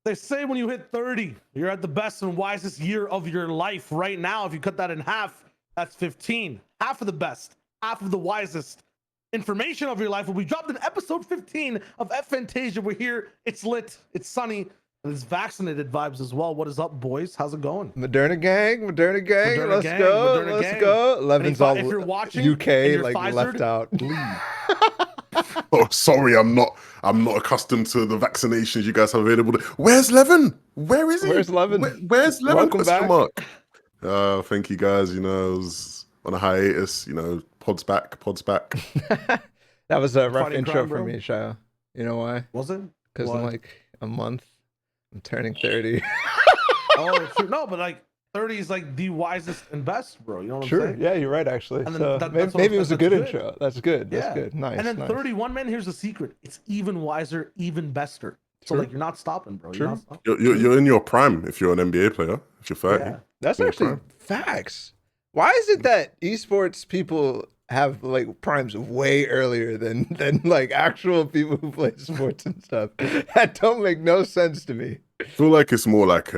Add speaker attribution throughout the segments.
Speaker 1: They say when you hit 30, you're at the best and wisest year of your life. Right now, if you cut that in half, that's 15. Half of the best, half of the wisest information of your life will be dropped in episode 15 of FNTASIA. We're here. It's lit. It's sunny. And it's vaccinated vibes as well. What is up, boys? How's it going?
Speaker 2: Moderna gang. Let's
Speaker 1: gang,
Speaker 2: go.
Speaker 1: Moderna
Speaker 2: Let's
Speaker 1: gang.
Speaker 2: go. Levin's all
Speaker 1: if you're watching,
Speaker 2: UK, like left out.
Speaker 3: Oh, sorry, I'm not accustomed to the vaccinations you guys have available. Where's Levin? Where is he?
Speaker 2: Where's Levin?
Speaker 3: Where's Levin?
Speaker 2: Welcome back.
Speaker 3: Mark. Thank you guys. You know, I was on a hiatus. You know, pods back.
Speaker 2: That was a rough
Speaker 1: Fighting
Speaker 2: intro
Speaker 1: crime,
Speaker 2: for
Speaker 1: bro.
Speaker 2: me, SHYO. You know why?
Speaker 1: Was it?
Speaker 2: Because in like a month, I'm turning 30.
Speaker 1: Oh, true. No, but like 30 is like the wisest and best, bro. You know what I'm
Speaker 2: Sure.
Speaker 1: saying?
Speaker 2: Yeah, you're right, actually.
Speaker 1: And then
Speaker 2: So
Speaker 1: that's
Speaker 2: maybe it
Speaker 1: what-
Speaker 2: was a good
Speaker 1: that's good.
Speaker 2: intro. That's good.
Speaker 1: Yeah.
Speaker 2: That's good. Nice.
Speaker 1: And then
Speaker 2: nice.
Speaker 1: 31, man, here's the secret. It's even wiser, even bester. So
Speaker 2: True.
Speaker 1: like you're not stopping, bro.
Speaker 2: True.
Speaker 1: You're not stopping.
Speaker 3: You're in your prime if you're an NBA player. If you're 30.
Speaker 1: Yeah.
Speaker 2: That's
Speaker 3: Yeah,
Speaker 2: actually
Speaker 3: prime.
Speaker 2: facts. Why is it that esports people have like primes way earlier than like actual people who play sports and stuff? That don't make no sense to me.
Speaker 3: I feel like it's more like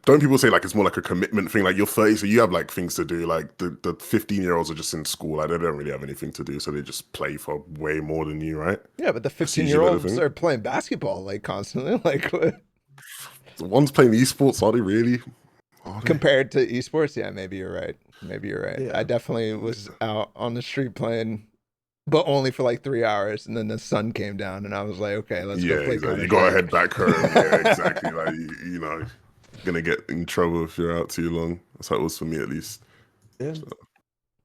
Speaker 3: don't people say like it's more like a commitment thing? Like you're 30, so you have like things to do. Like the 15-year-olds are just in school. Like they don't really have anything to do, so they just play for way more than you, right?
Speaker 2: Yeah, but the
Speaker 3: That's usually what I
Speaker 2: 15-year-olds
Speaker 3: think.
Speaker 2: are playing basketball like constantly. Like what?
Speaker 3: The ones playing esports, are they really? Are they?
Speaker 2: Compared to esports, yeah, maybe you're right. Maybe you're right.
Speaker 1: Yeah.
Speaker 2: I definitely was out on the street playing, but only for like 3 hours, and then the sun came down, and I was like, okay, let's go play.
Speaker 3: Exactly. You
Speaker 2: Counter-Strike.
Speaker 3: gotta head back home. Yeah, exactly. Like you know, you're gonna get in trouble if you're out too long. That's how it was for me, at least.
Speaker 1: Yeah.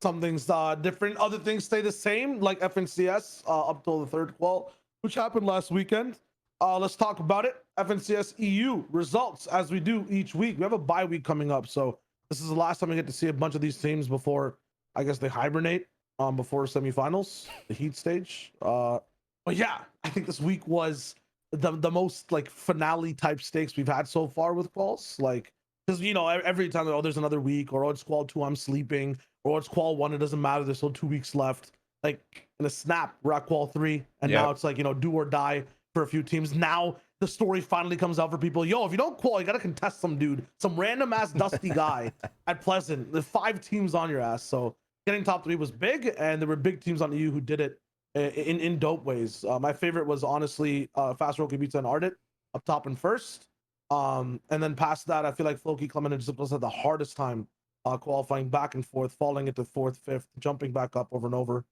Speaker 1: Some things different. Other things stay the same, like FNCS up till the third qual, which happened last weekend. Let's talk about it. FNCS EU results, as we do each week. We have a bye week coming up, so this is the last time we get to see a bunch of these teams before, I guess, they hibernate before semifinals, the heat stage. But yeah, I think this week was the most like finale type stakes we've had so far with quals. Like, because you know, every time there's another week, or it's qual 2, I'm sleeping, or it's qual 1, it doesn't matter, there's still 2 weeks left. Like in a snap, we're at qual 3, and now it's like, you know, do or die for a few teams. Now the story finally comes out for people. Yo, if you don't qual, you gotta contest some dude, some random ass dusty guy at Pleasant. The 5 teams on your ass. So getting top 3 was big, and there were big teams on EU who did it in dope ways. My favorite was honestly Fast Roki Pizza and Ardit up top and first. And then past that, I feel like Floki, Clement, and Decyptos had the hardest time qualifying back and forth, falling into 4th, 5th, jumping back up over and over.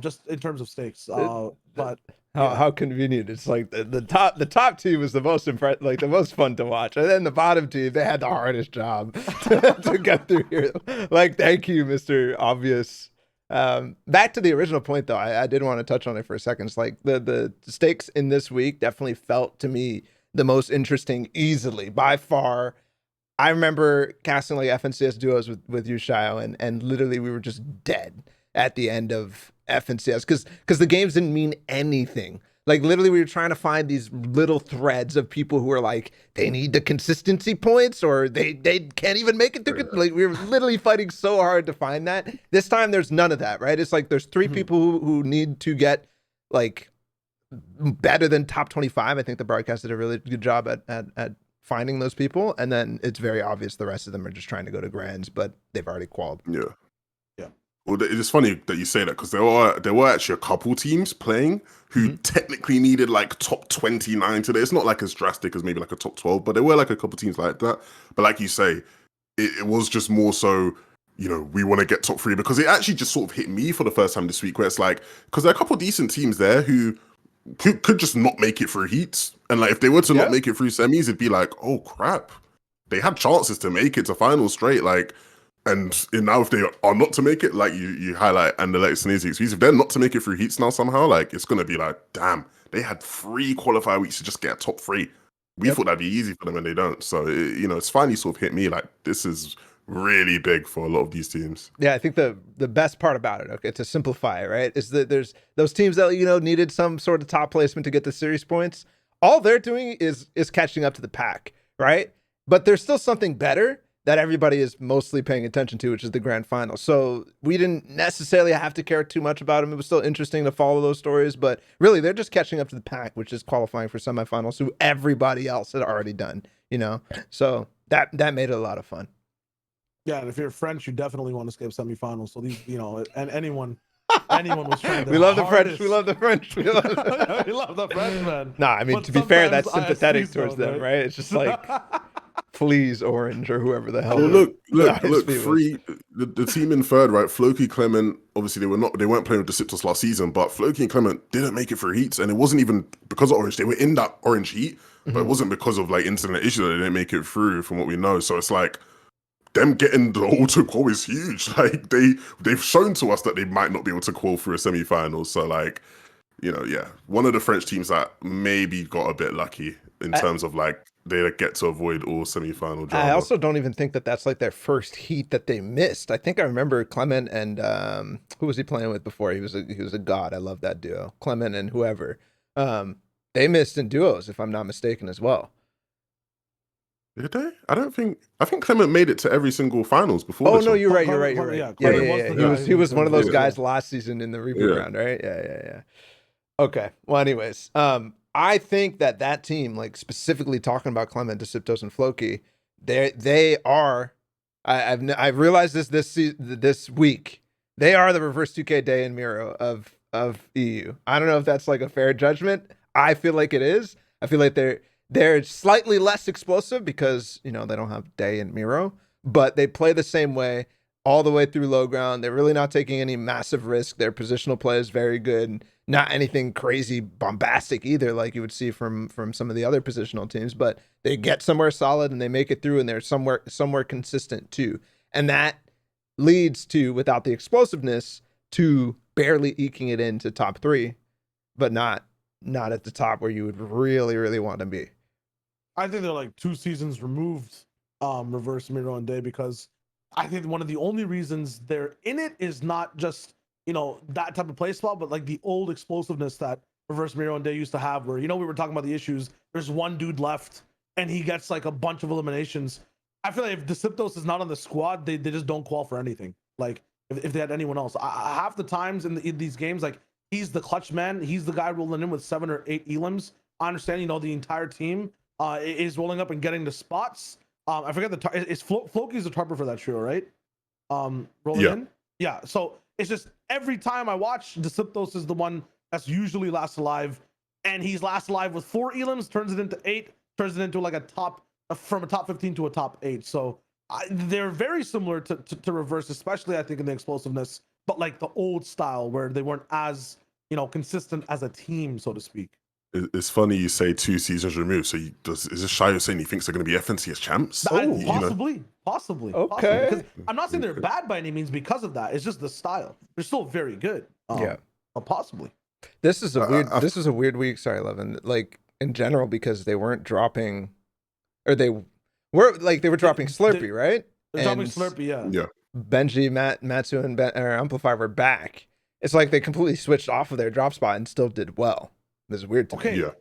Speaker 1: Just in terms of stakes. But
Speaker 2: How convenient! It's like the top team was the most like the most fun to watch, and then the bottom team, they had the hardest job to get through here. Like, thank you, Mr. Obvious. Back to the original point, though, I did want to touch on it for a second. It's like the stakes in this week definitely felt to me the most interesting, easily by far. I remember casting like FNCS duos with you, SHYO, and literally we were just dead at the end of FNCS because the games didn't mean anything. Like literally we were trying to find these little threads of people who are like, they need the consistency points, or they can't even make it to like, we were literally fighting so hard to find that. This time there's none of that, right? It's like there's 3 people who need to get like better than top 25. I think the broadcast did a really good job at finding those people, and then it's very obvious the rest of them are just trying to go to grands, but they've already qualled.
Speaker 3: Yeah. Well, it's funny that you say that, because there were actually a couple teams playing who technically needed like top 29 today. It's not like as drastic as maybe like a top 12, but there were like a couple teams like that. But like you say, it was just more so, you know, we want to get top 3, because it actually just sort of hit me for the first time this week, where it's like, because there are a couple decent teams there who could just not make it through heats. And like, if they were to not make it through semis, it'd be like, oh crap, they had chances to make it to finals straight. Like, and now if they are not to make it, like you highlight Andilex and Izzy, if they're not to make it through heats now somehow, like it's gonna be like, damn, they had 3 qualifier weeks to just get a top 3. We thought that'd be easy for them, and they don't. So you know, it's finally sort of hit me like this is really big for a lot of these teams.
Speaker 2: Yeah, I think the best part about it, okay, to simplify it, right, is that there's those teams that, you know, needed some sort of top placement to get the series points. All they're doing is catching up to the pack, right? But there's still something better that everybody is mostly paying attention to, which is the grand final. So we didn't necessarily have to care too much about them. It was still interesting to follow those stories, but really they're just catching up to the pack, which is qualifying for semifinals, who everybody else had already done, you know? So that made it a lot of fun.
Speaker 1: Yeah, and if you're French, you definitely want to skip semifinals. So these, you know, and anyone was trying.
Speaker 2: We love the French. We love the French. We love the,
Speaker 1: we love the French, man.
Speaker 2: Nah, I mean,
Speaker 1: But
Speaker 2: to be fair, that's
Speaker 1: sometimes
Speaker 2: sympathetic
Speaker 1: ISPs
Speaker 2: towards
Speaker 1: don't,
Speaker 2: them, right? It's just like Fleas Orange or whoever the hell.
Speaker 3: Well,
Speaker 2: the
Speaker 3: look,
Speaker 2: ISP was.
Speaker 3: free the team in third, right? Floki, Clement, obviously they weren't playing with Decyptos last season, but Floki and Clement didn't make it through heats, and it wasn't even because of Orange. They were in that Orange heat, but it wasn't because of like internet issues that they didn't make it through, from what we know. So it's like them getting the auto qual is huge. Like they've shown to us that they might not be able to qual through a semi-final. So like, you know, yeah, one of the French teams that maybe got a bit lucky in terms of like they get to avoid all semi-final drama.
Speaker 2: I also don't even think that that's like their first heat that they missed. I think I remember Clement and who was he playing with before? He was a god. I love that duo, Clement and whoever. They missed in duos, if I'm not mistaken, as well.
Speaker 3: Did they? I think Clement made it to every single finals before.
Speaker 2: Oh
Speaker 3: this
Speaker 2: no,
Speaker 3: one.
Speaker 2: you're right. Yeah. He was one of those guys last season in the reboot round, right? Yeah. Okay. Well, anyways, I think that team, like specifically talking about Clement, Decyptos, and Floki, they are. I've realized this week. They are the reverse 2K Day and Miro of EU. I don't know if that's like a fair judgment. I feel like it is. I feel like they're slightly less explosive because, you know, they don't have Day and Miro, but they play the same way all the way through low ground. They're really not taking any massive risk. Their positional play is very good. Not anything crazy bombastic either, like you would see from some of the other positional teams, but they get somewhere solid and they make it through, and they're somewhere consistent too. And that leads to, without the explosiveness, to barely eking it into top 3, but not at the top where you would really, really want to be.
Speaker 1: I think they're like 2 seasons removed, reverse Miro and Day, because I think one of the only reasons they're in it is not just, you know, that type of play style, but like the old explosiveness that reverse Miro and Day used to have, where, you know, we were talking about the issues. There's one dude left and he gets like a bunch of eliminations. I feel like if Decyptos is not on the squad, they just don't qual for anything. Like if they had anyone else, half the times in these games, like he's the clutch man. He's the guy rolling in with 7 or 8 elims. I understand, you know, the entire team is rolling up and getting the spots. I forget it's Floki's the tarper for that trio, right? Rolling in. Yeah. So it's just every time I watch, Decyptos is the one that's usually last alive, and he's last alive with 4 elims, turns it into 8, turns it into like from a top 15 to a top 8. So they're very similar to reverse, especially I think in the explosiveness, but like the old style where they weren't as, you know, consistent as a team, so to speak.
Speaker 3: It's funny you say 2 seasons removed. So is this SHYO saying he thinks they're going to be FNTASIA champs?
Speaker 1: Possibly.
Speaker 2: Okay.
Speaker 1: Because I'm not saying they're bad by any means because of that. It's just the style. They're still very good.
Speaker 2: Yeah.
Speaker 1: Possibly.
Speaker 2: This is a weird week. Sorry, Levin. Like in general, because they weren't dropping, or they were dropping Slurpee, right?
Speaker 1: They're dropping Slurpee, yeah.
Speaker 2: Benji, Matsoe, and Umplify were back. It's like they completely switched off of their drop spot and still did well. This is weird to me.
Speaker 3: Yeah.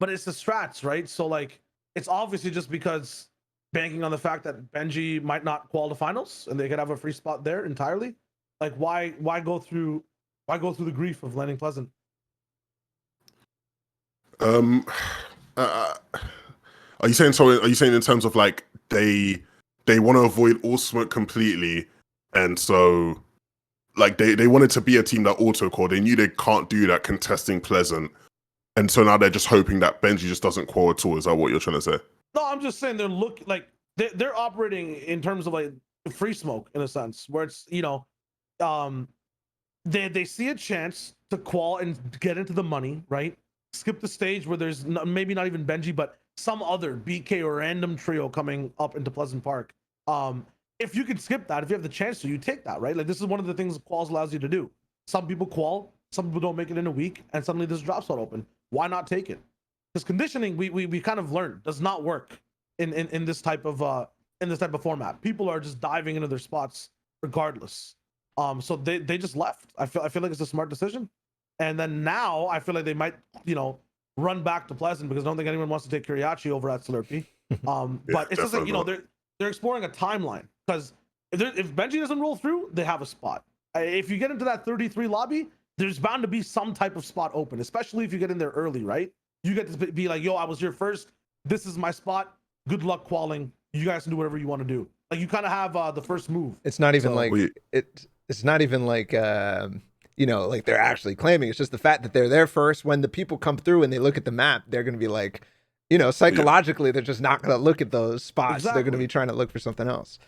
Speaker 1: But it's the strats, right? So like it's obviously just because banking on the fact that Benji might not qualify finals and they could have a free spot there entirely. Like why go through the grief of landing Pleasant?
Speaker 3: Are you saying in terms of like they want to avoid all smoke completely, and so like they wanted to be a team that auto core. They knew they can't do that contesting Pleasant. And so now they're just hoping that Benji just doesn't qual at all. Is that what you're trying to say?
Speaker 1: No, I'm just saying they're operating in terms of like free smoke in a sense, where it's, you know, they see a chance to qual and get into the money, right? Skip the stage where there's maybe not even Benji, but some other BK or random trio coming up into Pleasant Park. If you can skip that, if you have the chance to, you take that, right? Like this is one of the things Quals allows you to do. Some people qual, some people don't make it in a week, and suddenly this drop slot open. Why not take it? Because conditioning, we kind of learned, does not work in this type of format. People are just diving into their spots regardless. So they just left. I feel like it's a smart decision. And then now I feel like they might, you know, run back to Pleasant because I don't think anyone wants to take Kuriachi over at Slurpee. But it's just like, you know, they're exploring a timeline because if Benji doesn't roll through, they have a spot. If you get into that 33 lobby, there's bound to be some type of spot open, especially if you get in there early, right? You get to be like, yo, I was here first. This is my spot. Good luck qualling. You guys can do whatever you want to do. Like, you kind of have the first move.
Speaker 2: It's not even
Speaker 1: So-
Speaker 2: like it's not even like you know, like they're actually claiming. It's just the fact that they're there first. When the people come through and they look at the map, they're going to be like, you know, psychologically, they're just not going to look at those spots. They're going to
Speaker 1: Exactly.
Speaker 2: be trying to look for something else.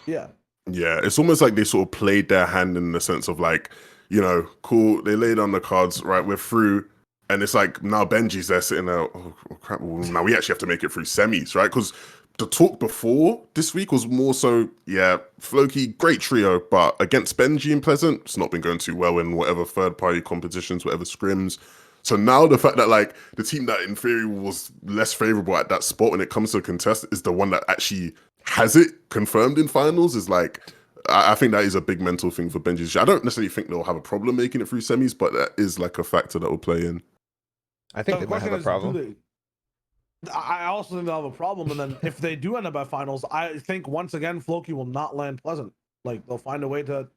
Speaker 1: Yeah.
Speaker 3: Yeah, it's almost like they sort of played their hand in the sense of like, you know, cool, they laid on the cards, right, we're through, and it's like, now Benji's there sitting there, oh crap, well, now we actually have to make it through semis, right? Because the talk before this week was more so, yeah, Floki, great trio, but against Benji and Pleasant, it's not been going too well in whatever third-party competitions, whatever scrims. So now the fact that like the team that in theory was less favorable at that spot when it comes to a contest is the one that actually has it confirmed in finals is like, I think that is a big mental thing for Benji. I don't necessarily think they'll have a problem making it through semis, but that is like a factor that will play in.
Speaker 2: I think
Speaker 1: So
Speaker 2: they might have a
Speaker 1: do
Speaker 2: problem.
Speaker 1: I also think they'll have a problem. And then if they do end up at finals, I think once again, Floki will not land Pleasant. Like, they'll find a way to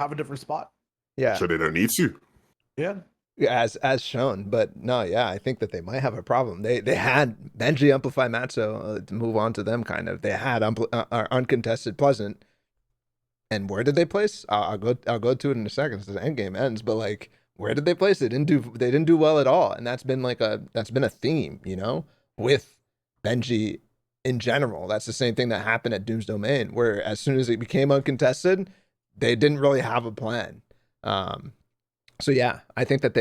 Speaker 1: have a different spot.
Speaker 2: Yeah.
Speaker 3: So they don't need to.
Speaker 1: Yeah.
Speaker 2: As shown, but no, yeah, I think that they might have a problem. They had Benji, Umplify, Matsoe to move on to them. Kind of, they had uncontested Pleasant, and where did they place? I'll go to it in a second since the end game ends. But like, where did they place? They didn't do well at all, and that's been a theme, you know, with Benji in general. That's the same thing that happened at Doom's Domain, where as soon as it became uncontested, they didn't really have a plan. So yeah, I think that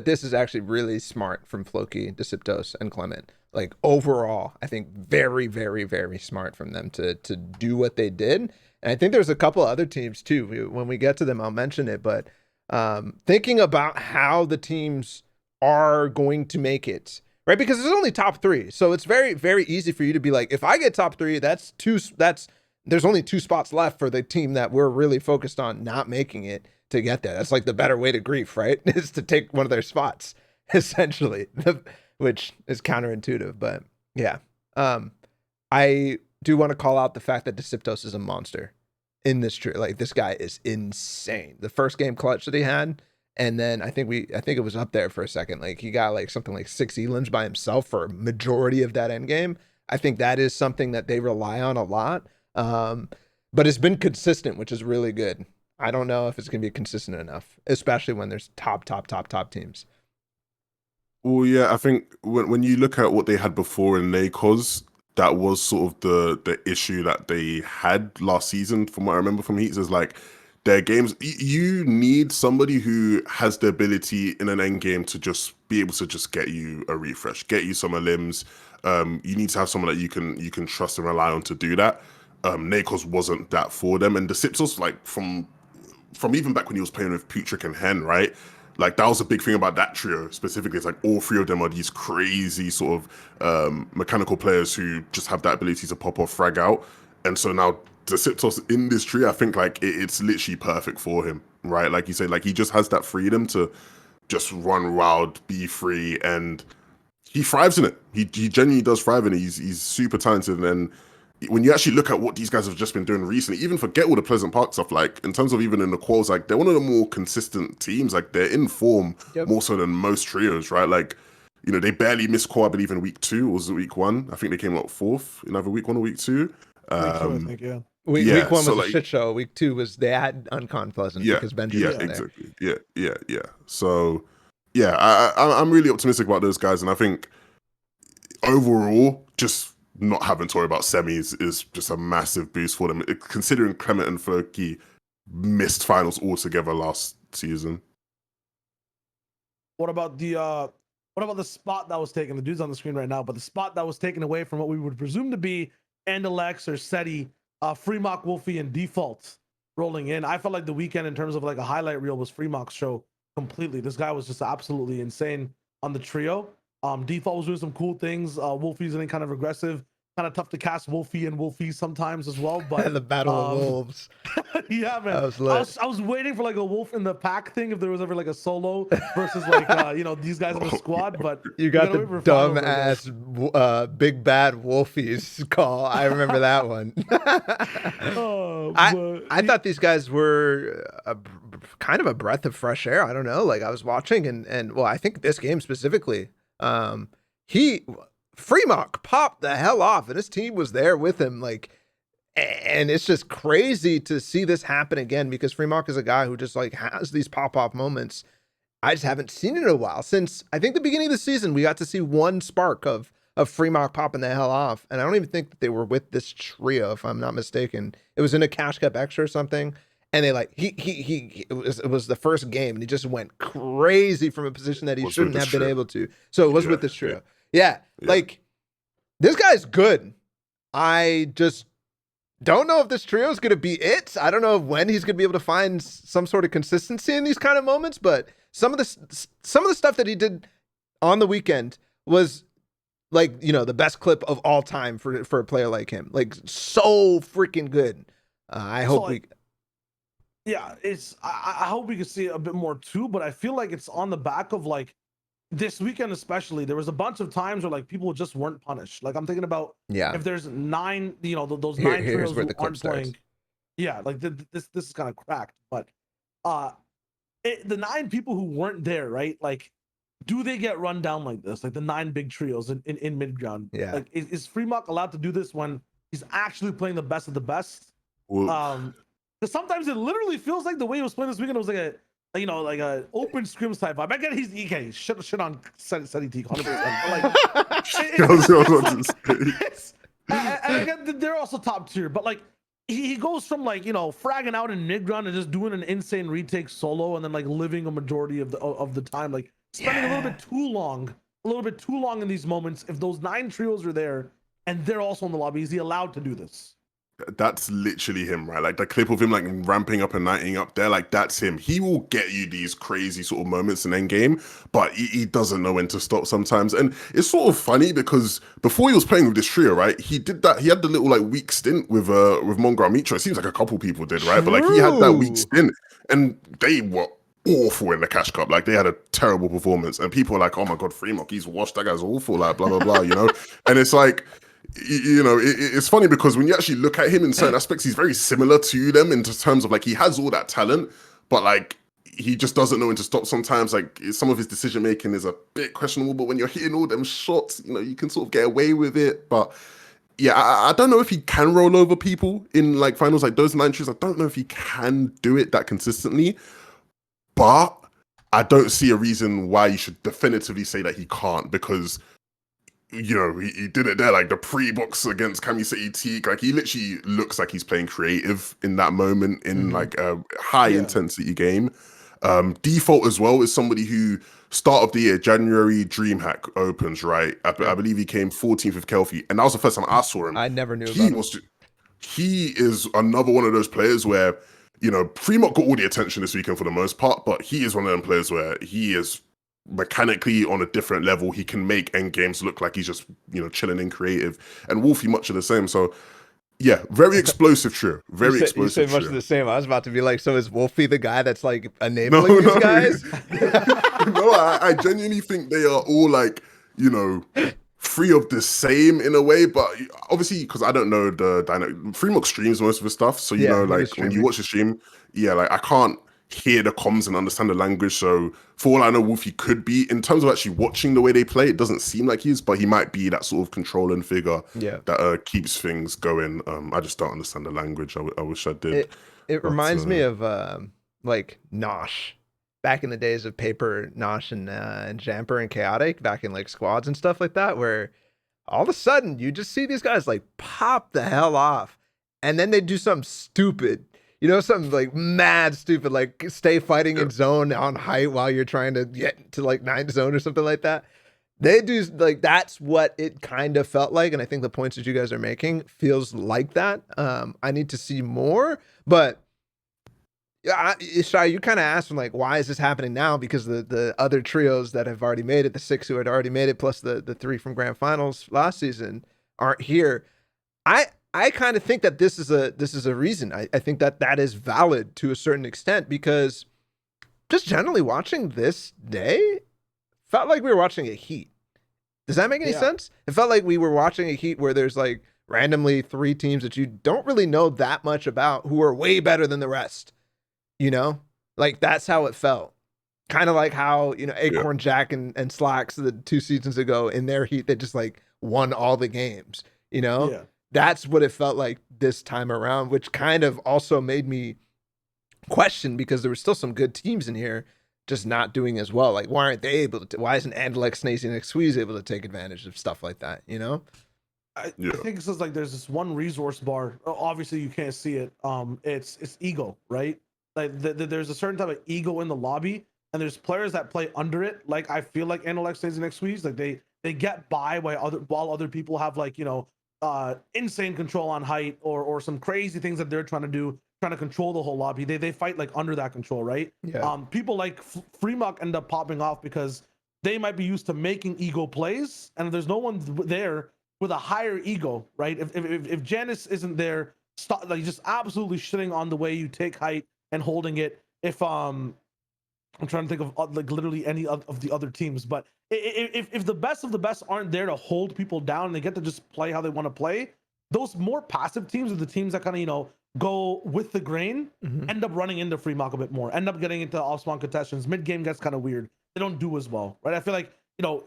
Speaker 2: this is actually really smart from Floki, Decyptos, and Clement. Like overall, I think very, very, very smart from them to do what they did. And I think there's a couple other teams too. When we get to them, I'll mention it. But thinking about how the teams are going to make it, right? Because it's only top 3, so it's very, very easy for you to be like, if I get top 3, there's only 2 spots left for the team that we're really focused on not making it to get there. That's like the better way to grief, right? Is to take one of their spots, essentially, which is counterintuitive. But yeah, I do want to call out the fact that Decyptos is a monster in this tree. Like, this guy is insane. The first game clutch that he had, and then I think it was up there for a second. Like, he got like something like 6 elims by himself for a majority of that end game. I think that is something that they rely on a lot. But it's been consistent, which is really good. I don't know if it's going to be consistent enough, especially when there's top teams.
Speaker 3: Well, yeah, I think when you look at what they had before in NAE Cash, that was sort of the issue that they had last season, from what I remember from Heats, is like their games, you need somebody who has the ability in an end game to just be able to just get you a refresh, get you some limbs. You need to have someone that you can trust and rely on to do that. NAE Cash wasn't that for them, and Decyptos, like from even back when he was playing with Putrick and Hen, right? Like, that was a big thing about that trio specifically. It's like all 3 of them are these crazy sort of mechanical players who just have that ability to pop off, frag out. And so now Decyptos in this trio, I think like it's literally perfect for him, right? Like you say, like he just has that freedom to just run wild, be free, and he thrives in it. He genuinely does thrive in it. He's super talented, and when you actually look at what these guys have just been doing recently, even forget all the Pleasant Park stuff, like in terms of even in the quals, like they're one of the more consistent teams. Like, they're in form more so than most trios, right? Like, you know, they barely missed qual, I believe, in week 2, or was it week 1? I think they came out 4th in either week 1 or week 2.
Speaker 1: Week 2, I think, yeah.
Speaker 2: Week 1 was a shit show. Week 2 was they had uncon Pleasant because Benji was there.
Speaker 3: Exactly. Yeah. So yeah, I'm really optimistic about those guys, and I think overall, just not having to worry about semis is just a massive boost for them, considering Clement and Floki missed finals altogether last season.
Speaker 1: What about the spot that was taken? The dude's on the screen right now, but the spot that was taken away from what we would presume to be Andilex or Setty, Freemok, Wolfie, and Default rolling in. I felt like the weekend in terms of like a highlight reel was Freemok's show completely. This guy was just absolutely insane on the trio. Default was doing some cool things. Wolfie's getting kind of aggressive. kind of tough to cast Wolfie and Wolfiez sometimes as well. But
Speaker 2: the Battle of Wolves.
Speaker 1: yeah, man.
Speaker 2: That was lit.
Speaker 1: I was waiting for like a wolf in the pack thing if there was ever like a solo versus like you know, these guys in the squad. But
Speaker 2: You got
Speaker 1: we
Speaker 2: the
Speaker 1: gotta wait for
Speaker 2: dumb
Speaker 1: finals, I guess.
Speaker 2: ass big bad Wolfies call. I remember that one.
Speaker 1: Oh,
Speaker 2: I thought these guys were kind of a breath of fresh air. I don't know. Like I was watching and well, I think this game specifically, Freemok popped the hell off and his team was there with him. Like, and it's just crazy to see this happen again because Freemok is a guy who just like has these pop-off moments. I just haven't seen it in a while. Since I think the beginning of the season, we got to see one spark of Freemok popping the hell off. And I don't even think that they were with this trio, if I'm not mistaken. It was in a Cash Cup Extra or something. And they like, it was the first game and he just went crazy from a position that he shouldn't have been able to. So it was with this trio. Yeah. Like this guy's good. I just don't know if this trio is going to be it. I don't know when he's going to be able to find some sort of consistency in these kind of moments, but some of the stuff that he did on the weekend was like, you know, the best clip of all time for a player like him. Like so freaking good. I hope
Speaker 1: yeah, I hope we can see a bit more too, but I feel like it's on the back of like this weekend especially. There was a bunch of times where like people just weren't punished. Like I'm thinking about if there's 9, you know, those 9 trios who aren't playing. Yeah, like this is kind of cracked, but the 9 people who weren't there, right? Like, do they get run down like this? Like the 9 big trios in mid ground.
Speaker 2: Yeah.
Speaker 1: Like is Freemok allowed to do this when he's actually playing the best of the best? Because sometimes it literally feels like the way he was playing this weekend, it was like a, you know, like a open scrims type vibe. I get he's EK. Shit on Setty Teeq 100%. And again, they're also top tier, but like he goes from like, you know, fragging out in mid ground and just doing an insane retake solo, and then like living a majority of the time, like spending a little bit too long in these moments. If those 9 trios are there and they're also in the lobby, is he allowed to do this?
Speaker 3: That's literally him, right? Like the clip of him like ramping up and nighting up there, like that's him. He will get you these crazy sort of moments in end game, but he doesn't know when to stop sometimes. And it's sort of funny because before he was playing with this trio, right, he did that. He had the little like weak stint with Mongraal Mitr0. It seems like a couple people did, right? But like he had that weak stint, and they were awful in the Cash Cup. Like they had a terrible performance, and people are like, "Oh my god, Freemok, he's washed. That guy's awful." Like blah blah blah, you know. And it's like, you know, it's funny because when you actually look at him in certain aspects, he's very similar to them in terms of like he has all that talent, but like he just doesn't know when to stop sometimes. Like some of his decision making is a bit questionable, but when you're hitting all them shots, you know, you can sort of get away with it. But yeah, I don't know if he can roll over people in like finals like those 9 trios. I don't know if he can do it that consistently, but I don't see a reason why you should definitively say that he can't, because you know, he did it there, like the pre-box against Teeq. Like he literally looks like he's playing creative in that moment in like a high intensity game. Default as well is somebody who start of the year, January DreamHack opens, right? I believe he came 14th with Kelpie, and that was the first time I saw him.
Speaker 2: I never knew about him.
Speaker 3: He is another one of those players where, you know, Freemok got all the attention this weekend for the most part, but he is one of them players where he is mechanically on a different level. He can make end games look like he's just, you know, chilling in creative, and Wolfie much of the same. So yeah, very explosive trio. Very explosive.
Speaker 2: You say much of the same. I was about to be like, so is Wolfie the guy that's like enabling these guys?
Speaker 3: No, I genuinely think they are all like, you know, free of the same in a way, but obviously because I don't know the dynamic. Freemok streams most of his stuff, so you know, like when you watch the stream, like I can't hear the comms and understand the language. So for all I know, Wolfie could be, in terms of actually watching the way they play, it doesn't seem like he is, but he might be that sort of controlling figure that keeps things going. I just don't understand the language. I wish I did.
Speaker 2: It reminds me of like Nosh. Back in the days of Paper, Nosh, and Jamper and Chaotic, back in like squads and stuff like that, where all of a sudden you just see these guys like pop the hell off, and then they do something stupid. You know, something like mad stupid, like stay fighting in zone on height while you're trying to get to like 9th zone or something like that. They do, like, that's what it kind of felt like. And I think the points that you guys are making feels like that. I need to see more, but yeah, SHYO, you kind of asked him, like, why is this happening now? Because the other trios that have already made it, the 6 who had already made it, plus the 3 from grand finals last season, aren't here. I kind of think that this is a reason. I think that is valid to a certain extent, because just generally watching this day felt like we were watching a Heat. Does that make any sense? It felt like we were watching a Heat where there's like randomly 3 teams that you don't really know that much about who are way better than the rest. You know, like that's how it felt. Kind of like how, you know, Acorn Jack and Slacks the 2 seasons ago in their Heat, they just like won all the games, you know?
Speaker 1: Yeah.
Speaker 2: That's what it felt like this time around, which kind of also made me question, because there were still some good teams in here just not doing as well. Like, why aren't they able to? Why isn't Andilex, Snazy, and Squeeze able to take advantage of stuff like that? You know?
Speaker 1: I think it's just like there's this one resource bar. Obviously, you can't see it. It's ego, right? Like there's a certain type of ego in the lobby, and there's players that play under it. Like I feel like Andilex, Snazy, and Squeeze, like they get by while other people have, like, you know, insane control on height or some crazy things that they're trying to do, trying to control the whole lobby. They fight like under that control, right?
Speaker 2: Yeah.
Speaker 1: People like Freemok end up popping off because they might be used to making ego plays, and if there's no one there with a higher ego, right? If Janice isn't there, stop, like, just absolutely shitting on the way you take height and holding it. If I'm trying to think of like literally any of the other teams, but if the best of the best aren't there to hold people down and they get to just play how they want to play, those more passive teams are the teams that kind of, you know, go with the grain, end up running into Freemok a bit more, end up getting into off-spawn contestations. Mid-game gets kind of weird. They don't do as well, right? I feel like, you know,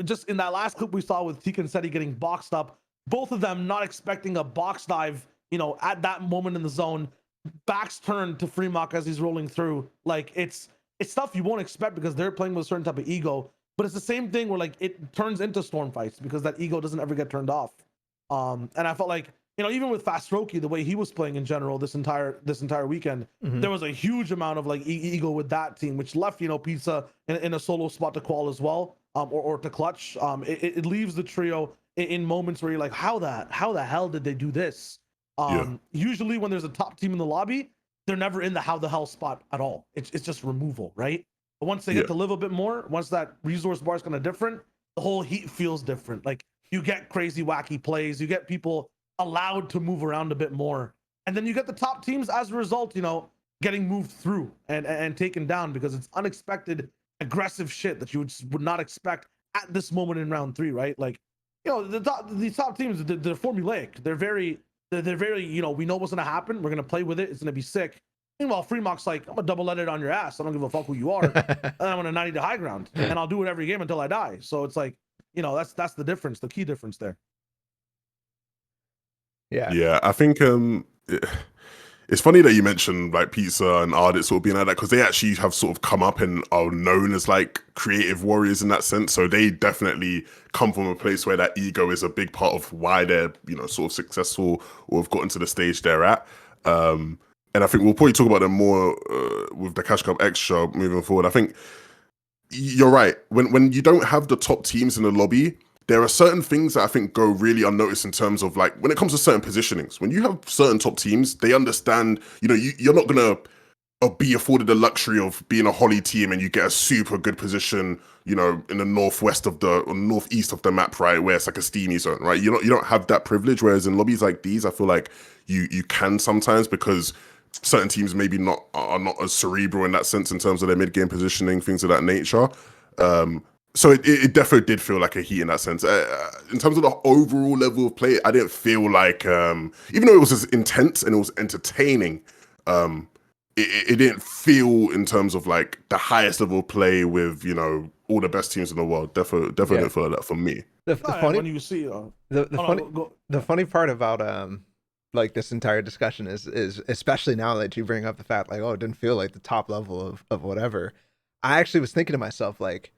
Speaker 1: just in that last clip we saw with Teeq and Setty getting boxed up, both of them not expecting a box dive, you know, at that moment in the zone, backs turned to Freemok as he's rolling through. Like, it's stuff you won't expect because they're playing with a certain type of ego, but it's the same thing where, like, it turns into storm fights because that ego doesn't ever get turned off. And I felt like, you know, even with Fastroki, the way he was playing in general this entire weekend, there was a huge amount of like ego with that team, which left, you know, Pizza in a solo spot to Qual as well, or to clutch. It leaves the trio in moments where you're like, how the hell did they do this? Usually when there's a top team in the lobby, they're never in the how the hell spot at all. It's just removal, right? But once they get to live a bit more, once that resource bar is kind of different, the whole Heat feels different. Like, you get crazy wacky plays, you get people allowed to move around a bit more, and then you get the top teams as a result, you know, getting moved through and taken down because it's unexpected aggressive shit that you would not expect at this moment in round 3, right? Like, you know, these top teams, they're formulaic. They're very, you know, we know what's gonna happen. We're gonna play with it. It's gonna be sick. Meanwhile, Freemok's like, I'm gonna double let it on your ass. I don't give a fuck who you are. And I'm gonna 90 to high ground, and I'll do it every game until I die. So it's like, you know, that's the difference, the key difference there.
Speaker 3: Yeah, I think it's funny that you mentioned like Pizza and Ardit sort of being like that, because they actually have sort of come up and are known as like creative warriors in that sense. So they definitely come from a place where that ego is a big part of why they're, you know, sort of successful or have gotten to the stage they're at. And I think we'll probably talk about them more with the Cash Cup Extra moving forward. I think you're right. When you don't have the top teams in the lobby, there are certain things that I think go really unnoticed in terms of like when it comes to certain positionings. When you have certain top teams, they understand, you know, you're not gonna be afforded the luxury of being a Holly team and you get a super good position, you know, in the northwest of the or northeast of the map, right, where it's like a steamy zone, right? You don't have that privilege. Whereas in lobbies like these, I feel like you can sometimes, because certain teams maybe are not as cerebral in that sense in terms of their mid game positioning, things of that nature. So it definitely did feel like a Heat in that sense. In terms of the overall level of play, I didn't feel like, even though it was as intense and it was entertaining, it didn't feel in terms of like the highest level of play with, you know, all the best teams in the world. Definitely didn't feel like that for me.
Speaker 2: The funny,
Speaker 1: when you see
Speaker 2: the funny part about like this entire discussion is especially now that you bring up the fact like, oh, it didn't feel like the top level of whatever. I actually was thinking to myself like,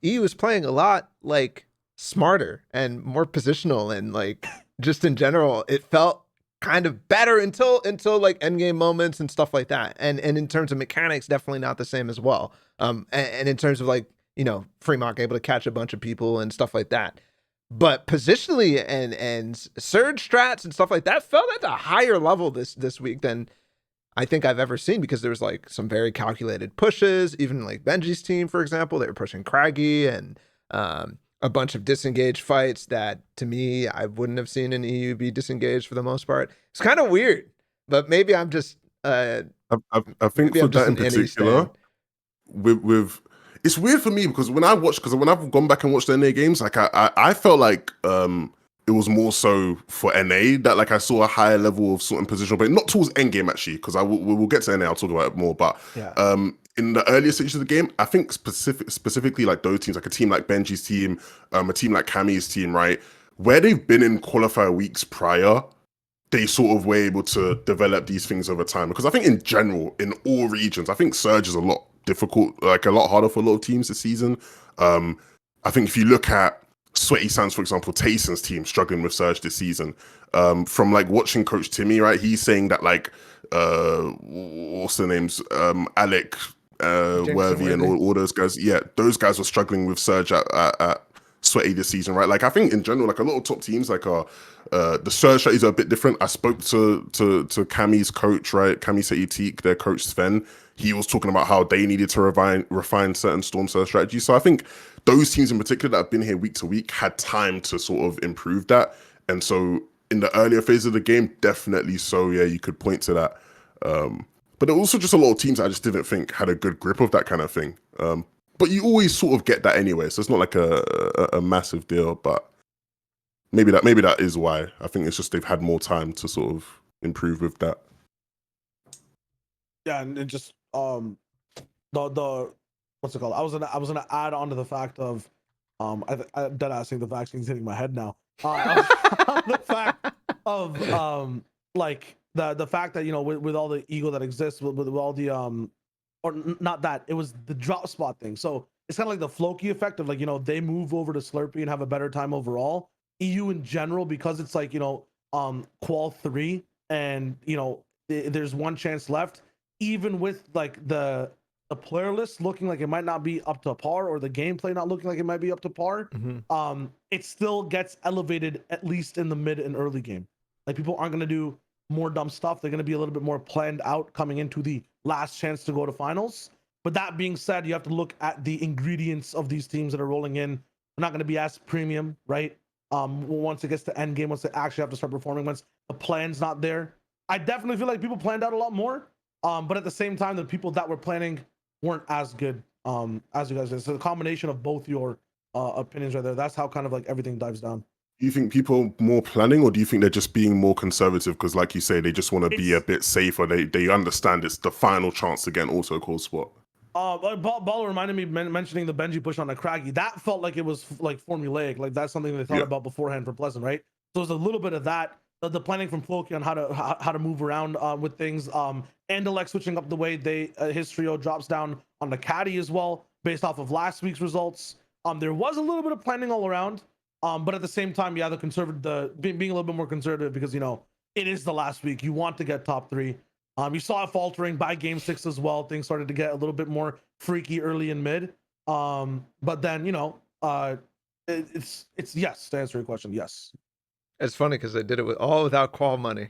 Speaker 2: E was playing a lot like smarter and more positional, and like just in general, it felt kind of better until like endgame moments and stuff like that. And in terms of mechanics, definitely not the same as well. And in terms of like, you know, Freemok able to catch a bunch of people and stuff like that. But positionally and surge strats and stuff like that felt at a higher level this week than I think I've ever seen, because there was like some very calculated pushes. Even like Benji's team, for example, they were pushing Craggy, and a bunch of disengaged fights that, to me, I wouldn't have seen an EU be disengaged for the most part. It's kind of weird, but maybe I'm just.
Speaker 3: I think
Speaker 2: maybe
Speaker 3: for
Speaker 2: I'm just
Speaker 3: that in
Speaker 2: an NE
Speaker 3: particular,
Speaker 2: stan.
Speaker 3: with it's weird for me because when I've gone back and watched the NA games, like I felt like it was more so for NA that like I saw a higher level of certain positional, but not towards endgame actually, because we will get to NA, I'll talk about it more. But in the earlier stages of the game, I think specifically like those teams, like a team like Benji's team, a team like Cammy's team, right, where they've been in qualifier weeks prior, they sort of were able to develop these things over time. Because I think in general, in all regions, I think Surge is a lot difficult, like a lot harder for a lot of teams this season. I think if you look at Sweaty Sands, for example, TAYSON's team struggling with Surge this season. From like watching Coach Timmy, right, he's saying that like, what's their names? Alec, Worthy, and all those guys. Yeah, those guys were struggling with Surge at Sweaty this season, right? Like I think in general, like a lot of top teams, like the Surge strategies are a bit different. I spoke to Cammy's coach, right? Cammy Setty Teeq, their coach Sven. He was talking about how they needed to refine certain Storm Surge strategies. So I think those teams in particular that have been here week to week had time to sort of improve that. And so in the earlier phase of the game, definitely so, yeah, you could point to that. But there were also just a lot of teams I just didn't think had a good grip of that kind of thing. But you always sort of get that anyway, so it's not like a massive deal. But maybe that is why. I think it's just they've had more time to sort of improve with that.
Speaker 1: Yeah, and it just the what's it called? I was gonna add on to the fact of I dead ass think the vaccine's hitting my head now. The fact of like the fact that, you know, with all the ego that exists, with all the or not that, it was the drop spot thing. So it's kind of like the Floki effect of, like, you know, they move over to Slurpee and have a better time overall. EU in general, because it's like, you know, qual 3 and, you know, there's one chance left, even with like the player list looking like it might not be up to par, or the gameplay not looking like it might be up to par, it still gets elevated, at least in the mid and early game. Like, people aren't going to do more dumb stuff. They're going to be a little bit more planned out coming into the last chance to go to finals. But that being said, you have to look at the ingredients of these teams that are rolling in. They're not going to be as premium, right? Once it gets to end game, once they actually have to start performing, once the plan's not there. I definitely feel like people planned out a lot more. But at the same time, the people that were planning weren't as good as you guys did. So the combination of both your opinions right there, that's how kind of like everything dives down.
Speaker 3: Do you think people more planning, or do you think they're just being more conservative because, like you say, they just want to be a bit safer? They understand it's the final chance to get an auto call spot.
Speaker 1: Balla reminded me mentioning the Benji push on the Craggy. That felt like it was like formulaic. Like, that's something they thought about beforehand for Pleasant, right? So there's a little bit of that. The planning from Floki on how to move around with things. Andilex switching up the way his trio drops down on the caddy as well, based off of last week's results. There was a little bit of planning all around. But at the same time, yeah, being a little bit more conservative, because, you know, it is the last week. You want to get top 3. You saw it faltering by game 6 as well. Things started to get a little bit more freaky early and mid. But then, you know, it's yes, to answer your question, yes.
Speaker 2: It's funny because they did it without qual money.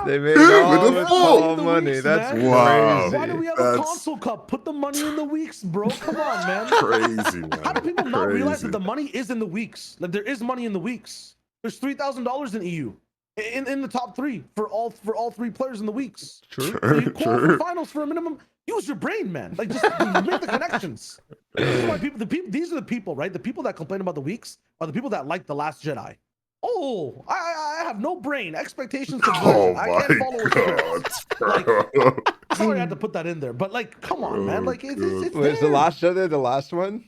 Speaker 2: They made it all with qual money.
Speaker 1: Weeks,
Speaker 2: that's
Speaker 1: man.
Speaker 2: crazy.
Speaker 1: Why do we have a console cup? Put the money in the weeks, bro. Come on, man.
Speaker 3: Crazy, man.
Speaker 1: How do people not realize that the money is in the weeks? Like, there is money in the weeks. There's $3,000 in EU in the top 3 for all 3 players in the weeks.
Speaker 2: True.
Speaker 1: So you call for finals for a minimum. Use your brain, man. Like, just make the connections. This is why these are the people, right? The people that complain about the weeks are the people that like The Last Jedi. Oh, I have no brain. Expectations conversion. I can't follow a script. Like, sorry I had to put that in there, but like, come on, man. Like, it's
Speaker 2: Where's The Last Jedi the last one?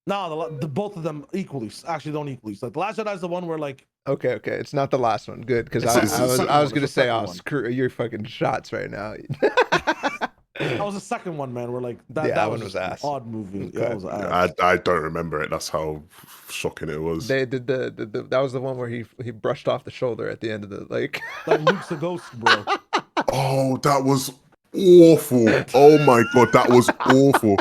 Speaker 1: No, the both of them equally. Actually, don't equally. Like, The Last Jedi is the one where, like.
Speaker 2: Okay, it's not the last one. Good, because I was gonna say, screw your fucking shots right now.
Speaker 1: That was the second one, man. Where like that one was ass. Odd movie.
Speaker 2: Okay.
Speaker 1: Was ass.
Speaker 3: I don't remember it. That's how shocking it was.
Speaker 2: They did that was the one where he brushed off the shoulder at the end of the like.
Speaker 1: Like Luke's a ghost, bro.
Speaker 3: Oh, that was awful. Oh my god, that was awful.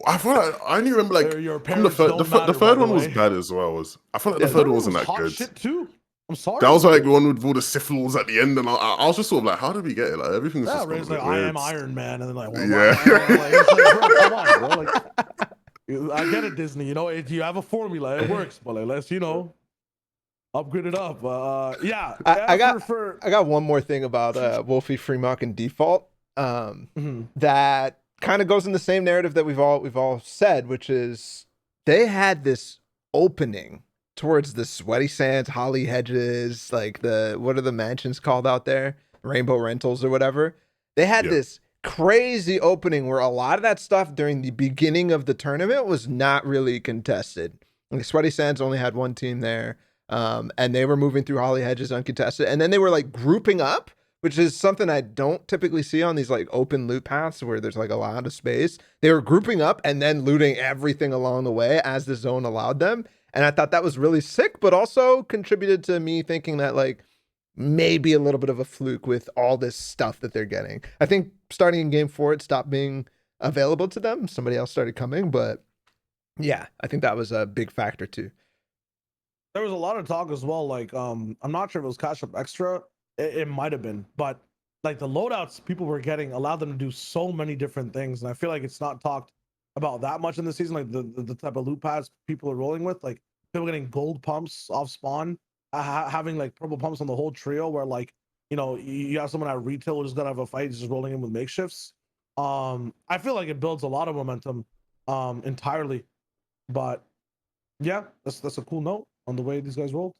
Speaker 3: I feel like I only remember like the third one was bad as well. I feel like the third one wasn't that good.
Speaker 1: Shit too. I'm sorry.
Speaker 3: That was like the one with all the syphilis at the end, and I was just sort of like, how did we get it? Like, everything's just
Speaker 1: like, I am Iron Man, and then like, well,
Speaker 3: yeah.
Speaker 1: like, bro, come on, bro. Like, I get it, Disney. You know, you have a formula. It works, but like, let's upgrade it up. Yeah.
Speaker 2: I
Speaker 1: for
Speaker 2: got one more thing about Wolfie, Freemok, and default.
Speaker 1: Mhm.
Speaker 2: That kind of goes in the same narrative that we've all said, which is they had this opening towards the Sweaty Sands, Holly Hedges, like what are the mansions called out there? Rainbow Rentals or whatever. They had this crazy opening where a lot of that stuff during the beginning of the tournament was not really contested. Like Sweaty Sands only had one team there. And they were moving through Holly Hedges uncontested. And then they were like grouping up, which is something I don't typically see on these like open loot paths where there's like a lot of space. They were grouping up and then looting everything along the way as the zone allowed them. And I thought that was really sick, but also contributed to me thinking that like maybe a little bit of a fluke with all this stuff that they're getting. I think starting in game 4, it stopped being available to them. Somebody else started coming, but yeah, I think that was a big factor too.
Speaker 1: There was a lot of talk as well. Like, I'm not sure if it was Cash Cup Extra. It might have been, but like the loadouts people were getting allowed them to do so many different things, and I feel like it's not talked about that much in the season. Like the type of loot pads people are rolling with, like people getting gold pumps off spawn, having like purple pumps on the whole trio, where like you have someone at retail who's gonna have a fight, just rolling in with makeshifts. I feel like it builds a lot of momentum, entirely. But yeah, that's a cool note on the way these guys rolled.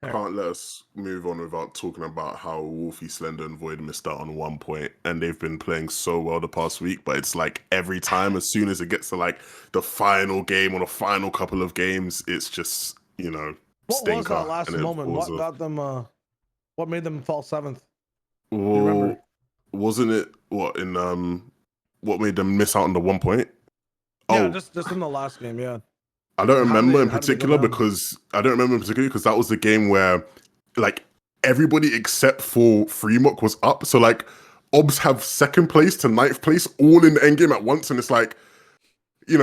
Speaker 3: I can't let us move on without talking about how Wolfie, Slender, and Void missed out on 1 point, and they've been playing so well the past week. But it's like every time, as soon as it gets to like the final game or the final couple of games, it's just
Speaker 1: What
Speaker 3: stinker.
Speaker 1: was that last
Speaker 3: and it
Speaker 1: moment?
Speaker 3: falls
Speaker 1: What
Speaker 3: off.
Speaker 1: got them? What made them fall 7th?
Speaker 3: Well,
Speaker 1: remember?
Speaker 3: wasn't it what made them miss out on the 1 point?
Speaker 1: Yeah,
Speaker 3: Oh,
Speaker 1: just in the last game. Yeah.
Speaker 3: I don't
Speaker 1: How did
Speaker 3: remember
Speaker 1: they-
Speaker 3: in
Speaker 1: how did they go
Speaker 3: particular
Speaker 1: down?
Speaker 3: because that was the game where like everybody except for Freemok was up. So like Obs have 2nd place to 9th place all in the end game at once, and it's like you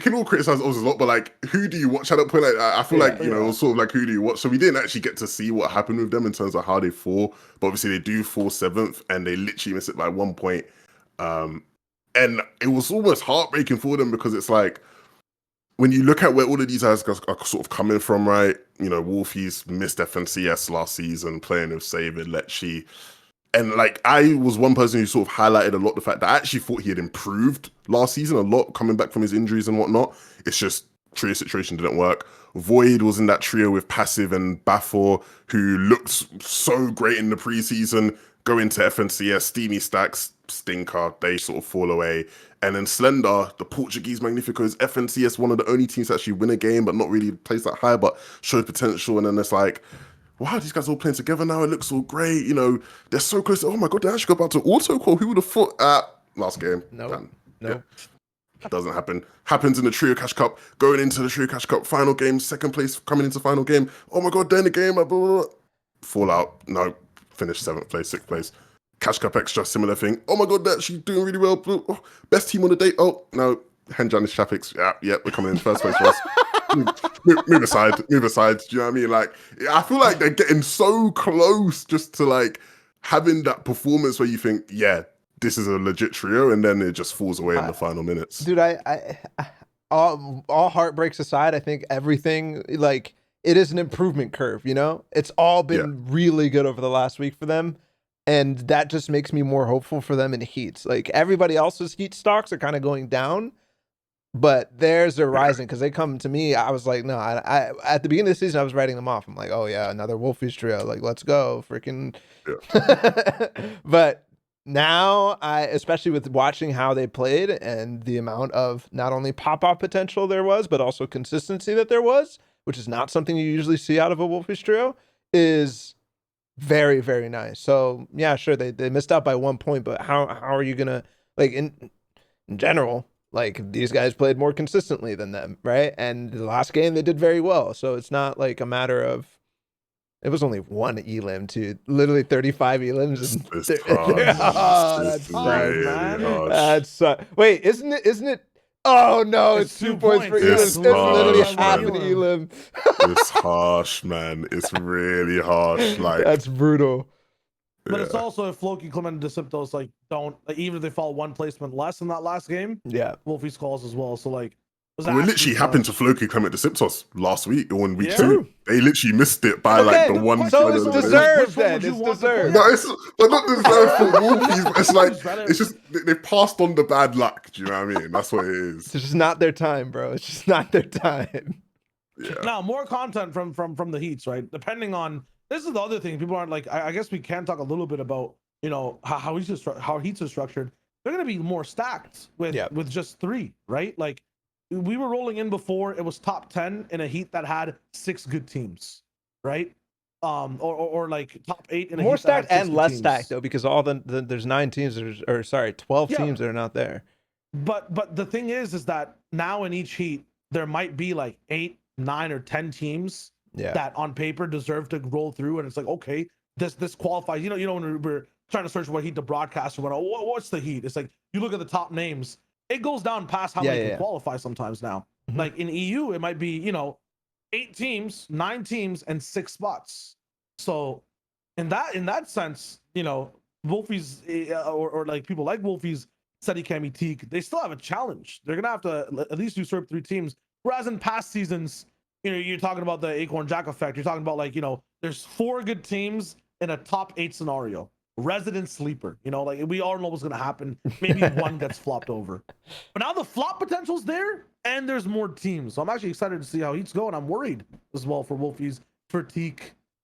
Speaker 3: can all criticize Obs a lot, but like who do you watch at that point? Like I feel like it was sort of like who do you watch? So we didn't actually get to see what happened with them in terms of how they fall, but obviously they do fall 7th and they literally miss it by 1 point. And it was almost heartbreaking for them because it's like when you look at where all of these guys are sort of coming from, right? Wolfiez missed FNCS last season playing with Saber, Lecce. And like I was one person who sort of highlighted a lot the fact that I actually thought he had improved last season a lot coming back from his injuries and whatnot. It's just trio situation didn't work. Void was in that trio with Passive and Bafor, who looked so great in the preseason, go into FNCS, steamy stacks, stinker, they sort of fall away. And then Slender, the Portuguese Magnificos, FNCS, one of the only teams to actually win a game, but not really place that high, but showed potential. And then it's like, wow, these guys all playing together now. It looks all great. They're so close. Oh my God, they're actually about to auto call. Who would have thought? Last game.
Speaker 2: Nope.
Speaker 3: Yeah. Doesn't happen. Happens in the Trio Cash Cup. Going into the Trio Cash Cup final game, 2nd place coming into final game. Oh my God, they're in the game. Blah, blah, blah. Fallout. No, finished 7th place, 6th place. Cash Cup Extra, similar thing. Oh my God, they're actually doing really well. Oh, best team on the day. Oh no, Henjan is Chapix. Yeah, we're coming in 1st place for us. move aside. Do you know what I mean? Like, I feel like they're getting so close just to like having that performance where you think, yeah, this is a legit trio, and then it just falls away in the final minutes.
Speaker 2: Dude, all heartbreaks aside, I think everything, like, it is an improvement curve, It's all been really good over the last week for them, and that just makes me more hopeful for them in heats. Like, everybody else's heat stocks are kind of going down, but theirs are rising because they come to me. I was like, no, I at the beginning of the season, I was writing them off. I'm like, oh yeah, another Wolfiez trio. Like, let's go, freaking. Yeah. But now, especially with watching how they played and the amount of not only pop-off potential there was, but also consistency that there was, which is not something you usually see out of a Wolfiez trio, is very, very nice. So yeah, sure, they missed out by 1 point, but how are you gonna, like, in general, like, these guys played more consistently than them, right? And the last game they did very well. So it's not like a matter of, it was only 1 elim too. Literally 35 elims.
Speaker 3: That's harsh.
Speaker 2: That's wait, isn't it? Oh no, it's 2 points for elim. It's literally half an elim.
Speaker 3: It's harsh, man. It's really harsh. Like,
Speaker 2: that's brutal.
Speaker 1: But it's also if Floki, Clement, and Decyptos like don't like, even if they fall one placement less in that last game,
Speaker 2: Yeah.
Speaker 1: Wolfiez calls as well. So like,
Speaker 3: It literally happened to Floki, Clement, Decyptos last week or in week
Speaker 1: Yeah.
Speaker 3: 2. They literally missed it by like the
Speaker 2: Okay,
Speaker 3: one.
Speaker 2: so
Speaker 3: final
Speaker 2: it's
Speaker 3: elimination.
Speaker 2: deserved
Speaker 1: Which one
Speaker 2: then.
Speaker 1: would you
Speaker 2: It's
Speaker 1: want to play?
Speaker 2: deserved.
Speaker 3: No, it's but not deserved for Wolfies. But it's like
Speaker 1: Better.
Speaker 3: it's just they passed on the bad luck. Do you know what I mean? That's what it is.
Speaker 2: It's just not their time, bro. It's just not their time.
Speaker 3: Yeah.
Speaker 1: Now more content from the Heats, right? Depending on this is the other thing. People aren't like. I guess we can talk a little bit about how Heats are structured. They're gonna be more stacked with just 3, right? Like we were rolling in before. It was top 10 in a Heat that had 6 good teams, right? Or like top 8 in a
Speaker 2: More
Speaker 1: Heat that had
Speaker 2: stacked
Speaker 1: 6
Speaker 2: and
Speaker 1: good
Speaker 2: less
Speaker 1: teams.
Speaker 2: stacked though, because all there's 9 teams or sorry, 12 teams that are not there.
Speaker 1: But the thing is that now in each Heat there might be like 8, 9, or 10 teams that on paper deserve to roll through, and it's like, okay, this qualifies. You know when we're trying to search what Heat to broadcast or what's the Heat? It's like you look at the top names, it goes down past how many can qualify sometimes now.
Speaker 2: Mm-hmm.
Speaker 1: Like in EU, it might be 8 teams, 9 teams, and 6 spots. So in that sense, Wolfies or like people like Wolfies, Setty, Cammy, Teeq, they still have a challenge. They're gonna have to at least usurp 3 teams. Whereas in past seasons, you're talking about the Acorn Jack effect. You're talking about like, there's 4 good teams in a top 8 scenario. Resident sleeper, like we all know what's gonna happen. Maybe one gets flopped over. But now the flop potential's there, and there's more teams. So I'm actually excited to see how Heat's going. I'm worried as well for Wolfies, for Teeq.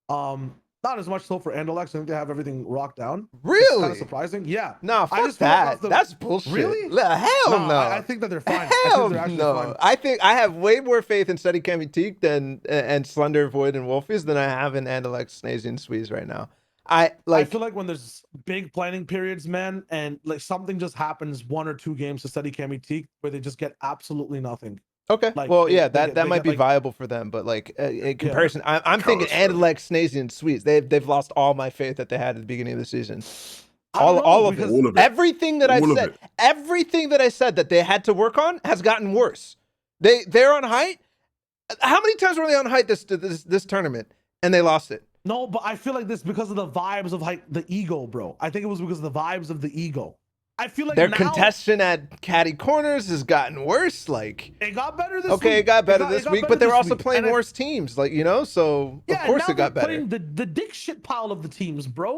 Speaker 1: Not as much so for Andilex. I think they have everything rocked down.
Speaker 2: Really?
Speaker 1: Kind of surprising. Yeah.
Speaker 2: No,
Speaker 1: I
Speaker 2: fuck
Speaker 1: just feel like
Speaker 2: that. That's bullshit.
Speaker 1: Really?
Speaker 2: Hell no.
Speaker 1: I think that they're fine.
Speaker 2: Hell
Speaker 1: I think they're actually
Speaker 2: no.
Speaker 1: fine.
Speaker 2: I think I have way more faith in Setty, Cammy, Teeq and Slender, Void, and Wolfies than I have in Andilex, Snazy, and Squeeze right now. I
Speaker 1: feel like when there's big planning periods, man, and like something just happens 1 or 2 games to Setty, Cammy, Teeq where they just get absolutely nothing.
Speaker 2: Okay.
Speaker 1: Like,
Speaker 2: well,
Speaker 1: they
Speaker 2: that might
Speaker 1: get,
Speaker 2: be
Speaker 1: like,
Speaker 2: viable for them, but like in comparison, I'm thinking Andilex, Snazy, and Sweets. They've lost all my faith that they had at the beginning of the season. All of it. Everything that everything that I said that they had to work on has gotten worse. They're on height. How many times were they on height this tournament and they lost it?
Speaker 1: No, but I feel like this because of the vibes of like the ego, bro. I think it was because of the vibes of the ego. I feel like
Speaker 2: their
Speaker 1: now,
Speaker 2: contestation at caddy corners has gotten worse. Like
Speaker 1: it got better this week.
Speaker 2: Okay, it got better this week, but they're also playing
Speaker 1: and
Speaker 2: worse teams. Like so of course it got better.
Speaker 1: Playing the dick shit pile of the teams, bro.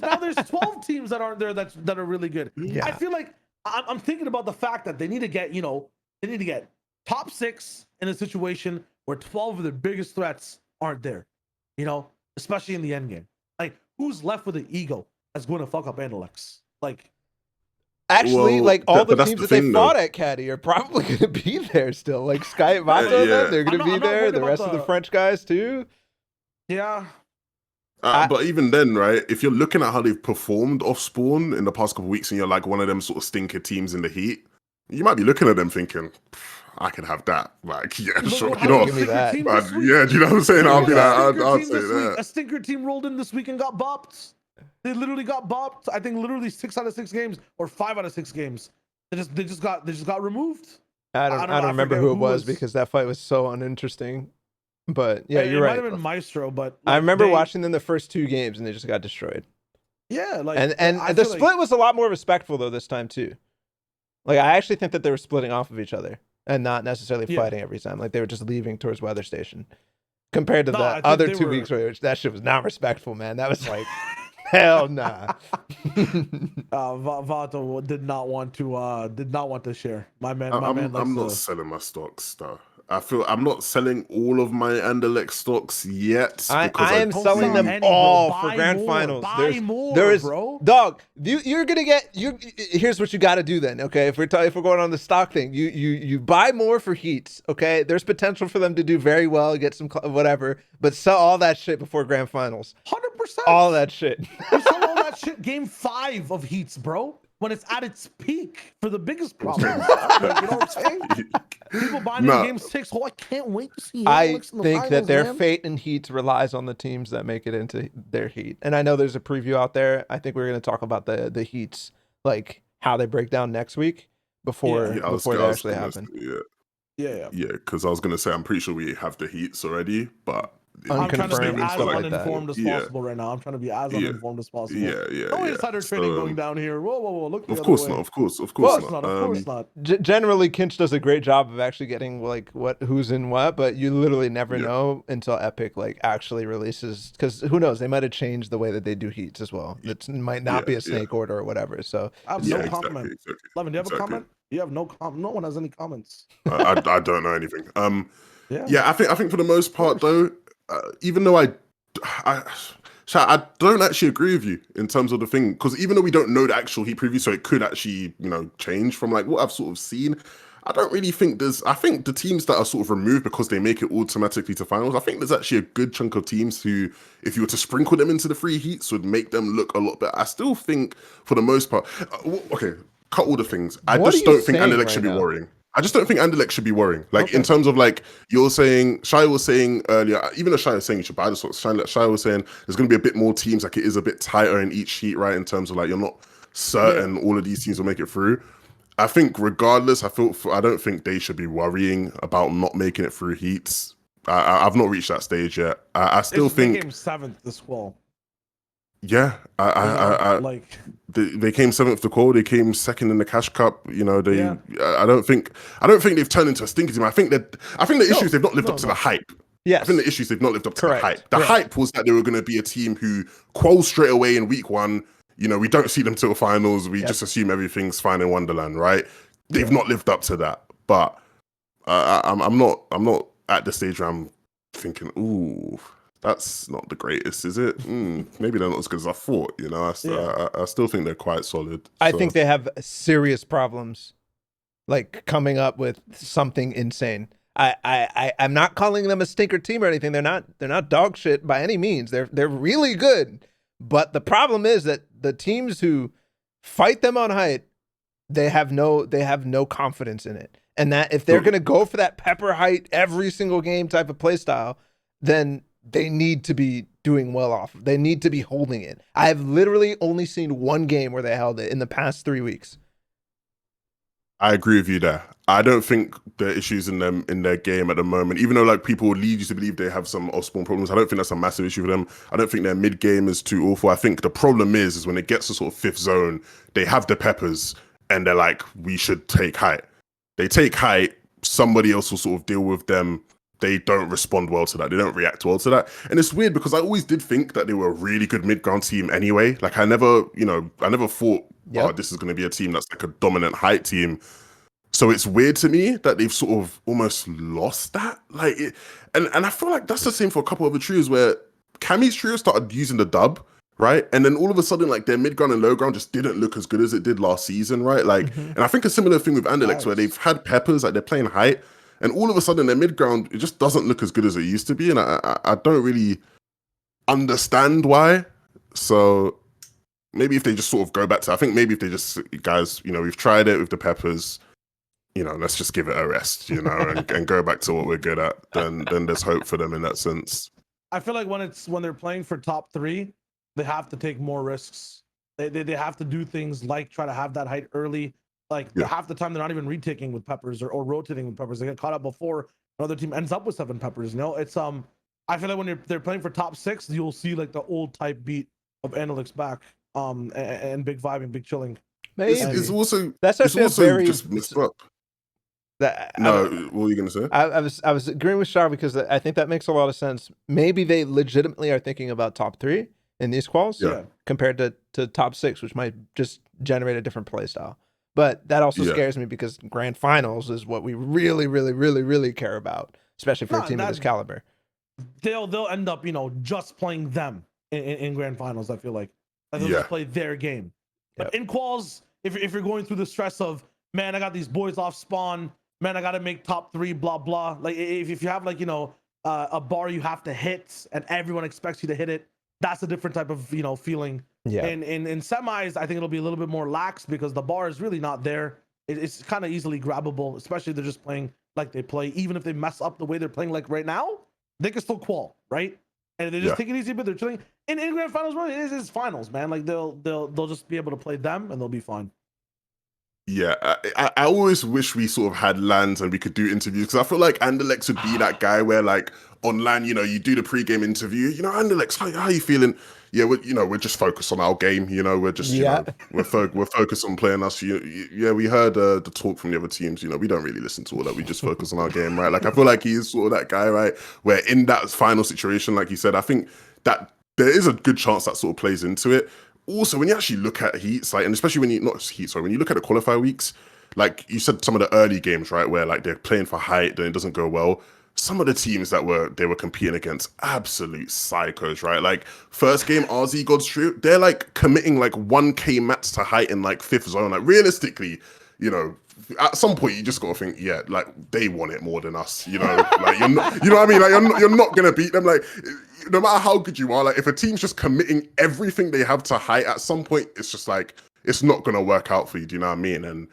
Speaker 1: now there's 12 teams that aren't there that are really good.
Speaker 2: Yeah.
Speaker 1: I feel like I'm thinking about the fact that they need to get top 6 in a situation where 12 of the biggest threats aren't there. Especially in the end game. Like, who's left with the ego that's going to fuck up Andilex? Like,
Speaker 2: actually, all the teams that they fought at Caddy are probably going to be there still. Like Sky and Matsoe, they're going to be there. The rest of the French guys too.
Speaker 1: Yeah.
Speaker 3: But even then, right? If you're looking at how they've performed off spawn in the past couple of weeks, and you're like one of them sort of stinker teams in the Heat, you might be looking at them thinking, I could have that. Like, yeah, sure.
Speaker 2: Give me that.
Speaker 3: Yeah, do you know what I'm saying? I'll be like, I'll say that.
Speaker 1: A stinker team rolled in this week and got bopped. They literally got bopped. I think literally 6 out of 6 games or 5 out of 6 games. They just got removed.
Speaker 2: I don't remember who it was because that fight was so uninteresting. But yeah, you're right.
Speaker 1: It might have been Maestro, but
Speaker 2: I remember watching them the first 2 games and they just got destroyed.
Speaker 1: Yeah, like
Speaker 2: and the split was a lot more respectful though this time too. Like I actually think that they were splitting off of each other and not necessarily fighting every time. Like they were just leaving towards Weather Station. Compared to the other 2 weeks where that shit was not respectful, man. That was like hell nah.
Speaker 1: Vato did not want to share. My man.
Speaker 3: I'm not selling my stocks though. I feel I'm not selling all of my Andilex stocks yet.
Speaker 2: I am selling them all for grand finals. There's dog. You're gonna get Here's what you got to do then. Okay, if we're going on the stock thing, you buy more for Heats. Okay, there's potential for them to do very well, get some whatever, but sell all that shit before grand finals.
Speaker 1: 100%.
Speaker 2: All that shit.
Speaker 1: You sell all that shit. Game 5 of Heats, bro. When it's at its peak for the biggest problem. You know what I'm saying? People buying in game 6. Oh, I can't wait to see.
Speaker 2: I think that their fate in Heat relies on the teams that make it into their Heat. And I know there's a preview out there. I think we're going to talk about the Heats, like how they break down next week before they actually happen.
Speaker 3: Yeah, because I was going to say I'm pretty sure we have the Heats already, but
Speaker 1: I'm trying to be
Speaker 2: Unconfirmed and
Speaker 1: as
Speaker 2: stuff like that.
Speaker 1: uninformed as
Speaker 3: Yeah.
Speaker 1: possible right now. I'm trying to be as
Speaker 3: Yeah.
Speaker 1: uninformed as possible.
Speaker 3: Yeah.
Speaker 1: No insider trading going down here. Whoa. Look the
Speaker 3: Of
Speaker 1: other
Speaker 3: course
Speaker 1: way.
Speaker 3: not. Of course
Speaker 2: Well,
Speaker 3: not.
Speaker 1: Of course not.
Speaker 2: Generally, Kinch does a great job of actually getting like who's in what, but you literally never
Speaker 3: Yeah.
Speaker 2: know until Epic like actually releases, because who knows, they might have changed the way that they do heats as well. It might not be a snake order or whatever. So
Speaker 1: I have
Speaker 3: Yeah,
Speaker 1: no
Speaker 3: exactly,
Speaker 1: comment.
Speaker 3: exactly.
Speaker 1: Levin, do you have a
Speaker 3: Exactly.
Speaker 1: comment? You have no comment. No one has any comments.
Speaker 3: I don't know anything.
Speaker 1: Yeah.
Speaker 3: I think for the most part though, even though I don't actually agree with you in terms of the thing, because even though we don't know the actual heat preview, so it could actually change from like what I've sort of seen. I don't really think I think the teams that are sort of removed because they make it automatically to finals, I think there's actually a good chunk of teams who, if you were to sprinkle them into the free heats, would make them look a lot better. I still think for the most part, okay, cut all the things. I just don't think Andilex should be worrying. I just don't think Andilex should be worrying. Like in terms of like you're saying, SHYO was saying earlier, even though SHYO was saying you should buy the sort of SHYO was saying there's going to be a bit more teams, like it is a bit tighter in each heat, right? In terms of like you're not certain all of these teams will make it through. I think regardless, I don't think they should be worrying about not making it through heats. I've not reached that stage yet. I still think
Speaker 1: they came 7th this fall.
Speaker 3: Yeah, they came 7th the call. They came 2nd in the Cash Cup. I don't think they've turned into a stinker team. I think the issue is they've not lived up to the hype.
Speaker 2: Yes.
Speaker 3: I think the issue is they've not lived up to
Speaker 2: Correct.
Speaker 3: the hype. The hype was that they were going to be a team who Quals straight away in week 1. We don't see them till the finals. We just assume everything's fine in Wonderland, right? They've not lived up to that. But I'm not at the stage where I'm thinking, ooh, that's not the greatest, is it? Maybe they're not as good as I thought. I still think they're quite solid.
Speaker 2: I think they have serious problems, like coming up with something insane. I'm not calling them a stinker team or anything. They're not dog shit by any means. They're really good. But the problem is that the teams who fight them on height, they have no confidence in it. And that if they're going to go for that pepper height every single game type of play style, then they need to be doing well off. They need to be holding it. I have literally only seen one game where they held it in the past 3 weeks.
Speaker 3: I agree with you there. I don't think there are issues in their game at the moment. Even though like people would lead you to believe they have some off-spawn problems, I don't think that's a massive issue for them. I don't think their mid game is too awful. I think the problem is when it gets to sort of 5th zone, they have the peppers and they're like, we should take height. They take height, somebody else will sort of deal with them. They don't respond well to that. They don't react well to that. And it's weird because I always did think that they were a really good mid-ground team anyway. Like I never thought, oh, this is going to be a team that's like a dominant height team. So it's weird to me that they've sort of almost lost that. And I feel like that's the same for a couple of the trios where Cammy's trio started using the dub, right? And then all of a sudden, like their mid ground and low ground just didn't look as good as it did last season, right? And I think a similar thing with Andilex where they've had peppers, like they're playing height, and all of a sudden their mid ground, it just doesn't look as good as it used to be. And I don't really understand why. So maybe if they just sort of go back to, I think maybe if they just, guys, we've tried it with the peppers, let's just give it a rest, and go back to what we're good at. Then there's hope for them in that sense.
Speaker 1: I feel like when they're playing for top 3, they have to take more risks. They have to do things like try to have that height early. Like half the time they're not even retaking with peppers or rotating with peppers. They get caught up before another team ends up with 7 peppers. It's I feel like when they're playing for top 6, you'll see like the old type beat of Andilex back, and big vibing, big chilling.
Speaker 3: It's also
Speaker 2: that's actually very
Speaker 3: just messed up. What were you gonna say?
Speaker 2: I was agreeing with Shar because I think that makes a lot of sense. Maybe they legitimately are thinking about top 3 in these quals compared to top 6, which might just generate a different play style. But that also scares me because grand finals is what we really, really, really, really care about, especially for a team of this caliber.
Speaker 1: They'll end up, just playing them in grand finals. I feel like they'll just play their game. But in quals, if you're going through the stress of, man, I got these boys off spawn, man, I got to make top 3, blah blah. Like if you have like a bar you have to hit and everyone expects you to hit it, that's a different type of feeling.
Speaker 2: Yeah.
Speaker 1: And in semis, I think it'll be a little bit more lax because the bar is really not there. It's kind of easily grabbable, especially if they're just playing like they play. Even if they mess up the way they're playing like right now, they can still qual, right? And they just take it easy, but they're chilling. In grand finals, it's finals, man. Like they'll just be able to play them and they'll be fine.
Speaker 3: Yeah, I always wish we sort of had lands and we could do interviews, because I feel like Andilex would be that guy where like online, you do the pre-game interview, Andilex, how you feeling? Yeah, we're just focused on our game, we're just, we're focused on playing us. Yeah, we heard the talk from the other teams, we don't really listen to all that. We just focus on our game, right? Like I feel like he is sort of that guy, right? Where in that final situation, like you said, I think that there is a good chance that sort of plays into it. Also, when you actually look at heats, like, and especially when you when you look at the qualifier weeks, like you said, some of the early games, right, where like they're playing for height, then it doesn't go well. Some of the teams that they were competing against, absolute psychos, right? Like first game, RZ God's True, they're like committing like 1K mats to height in like 5th zone. Like realistically, at some point you just gotta think, yeah, like they want it more than us, like you're not, you know what I mean? Like you're not gonna beat them. Like no matter how good you are, like if a team's just committing everything they have to height, at some point it's just like it's not gonna work out for you. Do you know what I mean? And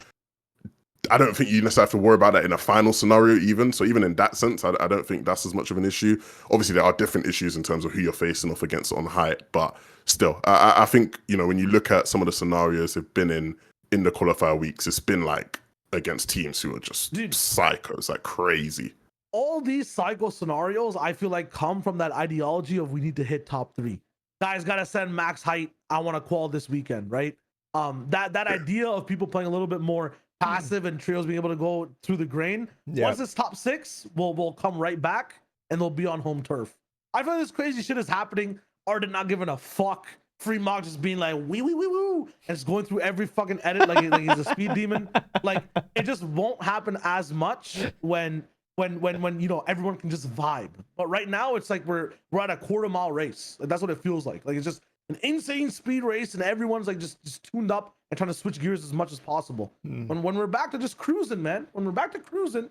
Speaker 3: I don't think you necessarily have to worry about that in a final scenario even. So even in that sense, I don't think that's as much of an issue. Obviously, there are different issues in terms of who you're facing off against on height, but still, I think, when you look at some of the scenarios they've been in the qualifier weeks, it's been like against teams who are just psychos, like crazy.
Speaker 1: All these psycho scenarios, I feel like, come from that ideology of we need to hit top 3. Guys gotta send max height. I want to qual this weekend, right? That idea of people playing a little bit more passive and trios being able to go through the grain. Once it's top 6, we'll come right back and they'll be on home turf. I feel like this crazy shit is happening. Arden not giving a fuck. Freemok just being like wee wee wee woo and just going through every fucking edit like he's a speed demon. Like it just won't happen as much when everyone can just vibe. But right now it's like we're at a quarter-mile race. Like, that's what it feels like. Like it's just an insane speed race and everyone's like just tuned up and trying to switch gears as much as possible. When we're back to just cruising, man. When we're back to cruising,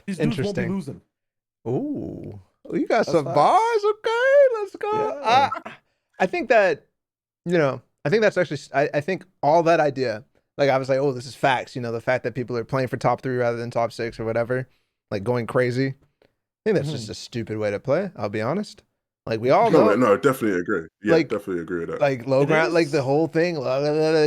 Speaker 1: these dudes won't be losing.
Speaker 2: Ooh, you got some bars. Okay, let's go.
Speaker 1: Yeah.
Speaker 2: I think that, I think that's actually, I think all that idea, like I was like, oh, this is facts. The fact that people are playing for top 3 rather than top 6 or whatever, like going crazy. I think that's just a stupid way to play. I'll be honest. Like we all know.
Speaker 3: No, definitely agree. Yeah,
Speaker 2: like,
Speaker 3: definitely agree with that.
Speaker 2: Like low ground, like the whole thing,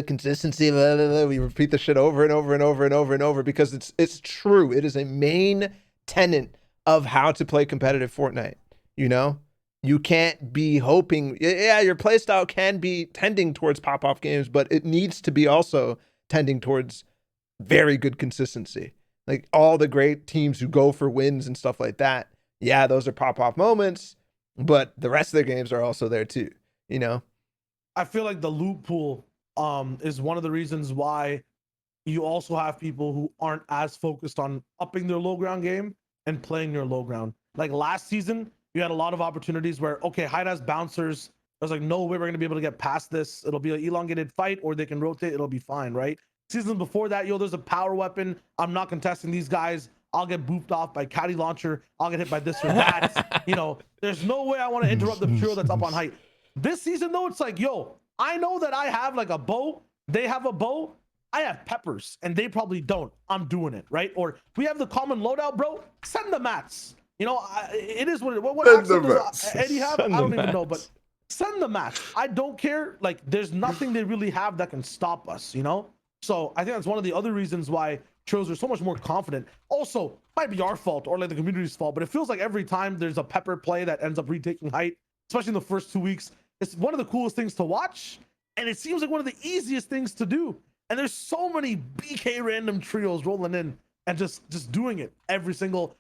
Speaker 2: consistency. We repeat the shit over and over and over and over and over because it's true. It is a main tenet of how to play competitive Fortnite. You can't be hoping. Yeah, your playstyle can be tending towards pop-off games, but it needs to be also tending towards very good consistency. Like all the great teams who go for wins and stuff like that. Yeah, those are pop-off moments. But the rest of the games are also there too,
Speaker 1: I feel like the loot pool is one of the reasons why you also have people who aren't as focused on upping their low ground game and playing their low ground. Like last season, you had a lot of opportunities where, okay, height has bouncers. I was like, no way we're going to be able to get past this. It'll be an elongated fight or they can rotate. It'll be fine, right? Seasons before that, there's a power weapon. I'm not contesting these guys. I'll get booped off by caddy launcher. I'll get hit by this or that. There's no way I want to interrupt the trio that's up on height. This season, though, it's like, I know that I have like a bow. They have a bow. I have peppers, and they probably don't. I'm doing it, right? Or we have the common loadout, bro. Send the mats. It is what accent does Eddie have? I don't even know, but send the mats. I don't care. Like, there's nothing they really have that can stop us, So I think that's one of the other reasons why trios are so much more confident. Also, might be our fault or like the community's fault, but it feels like every time there's a pepper play that ends up retaking height, especially in the first 2 weeks, it's one of the coolest things to watch, and it seems like one of the easiest things to do. And there's so many BK random trios rolling in and just doing it every single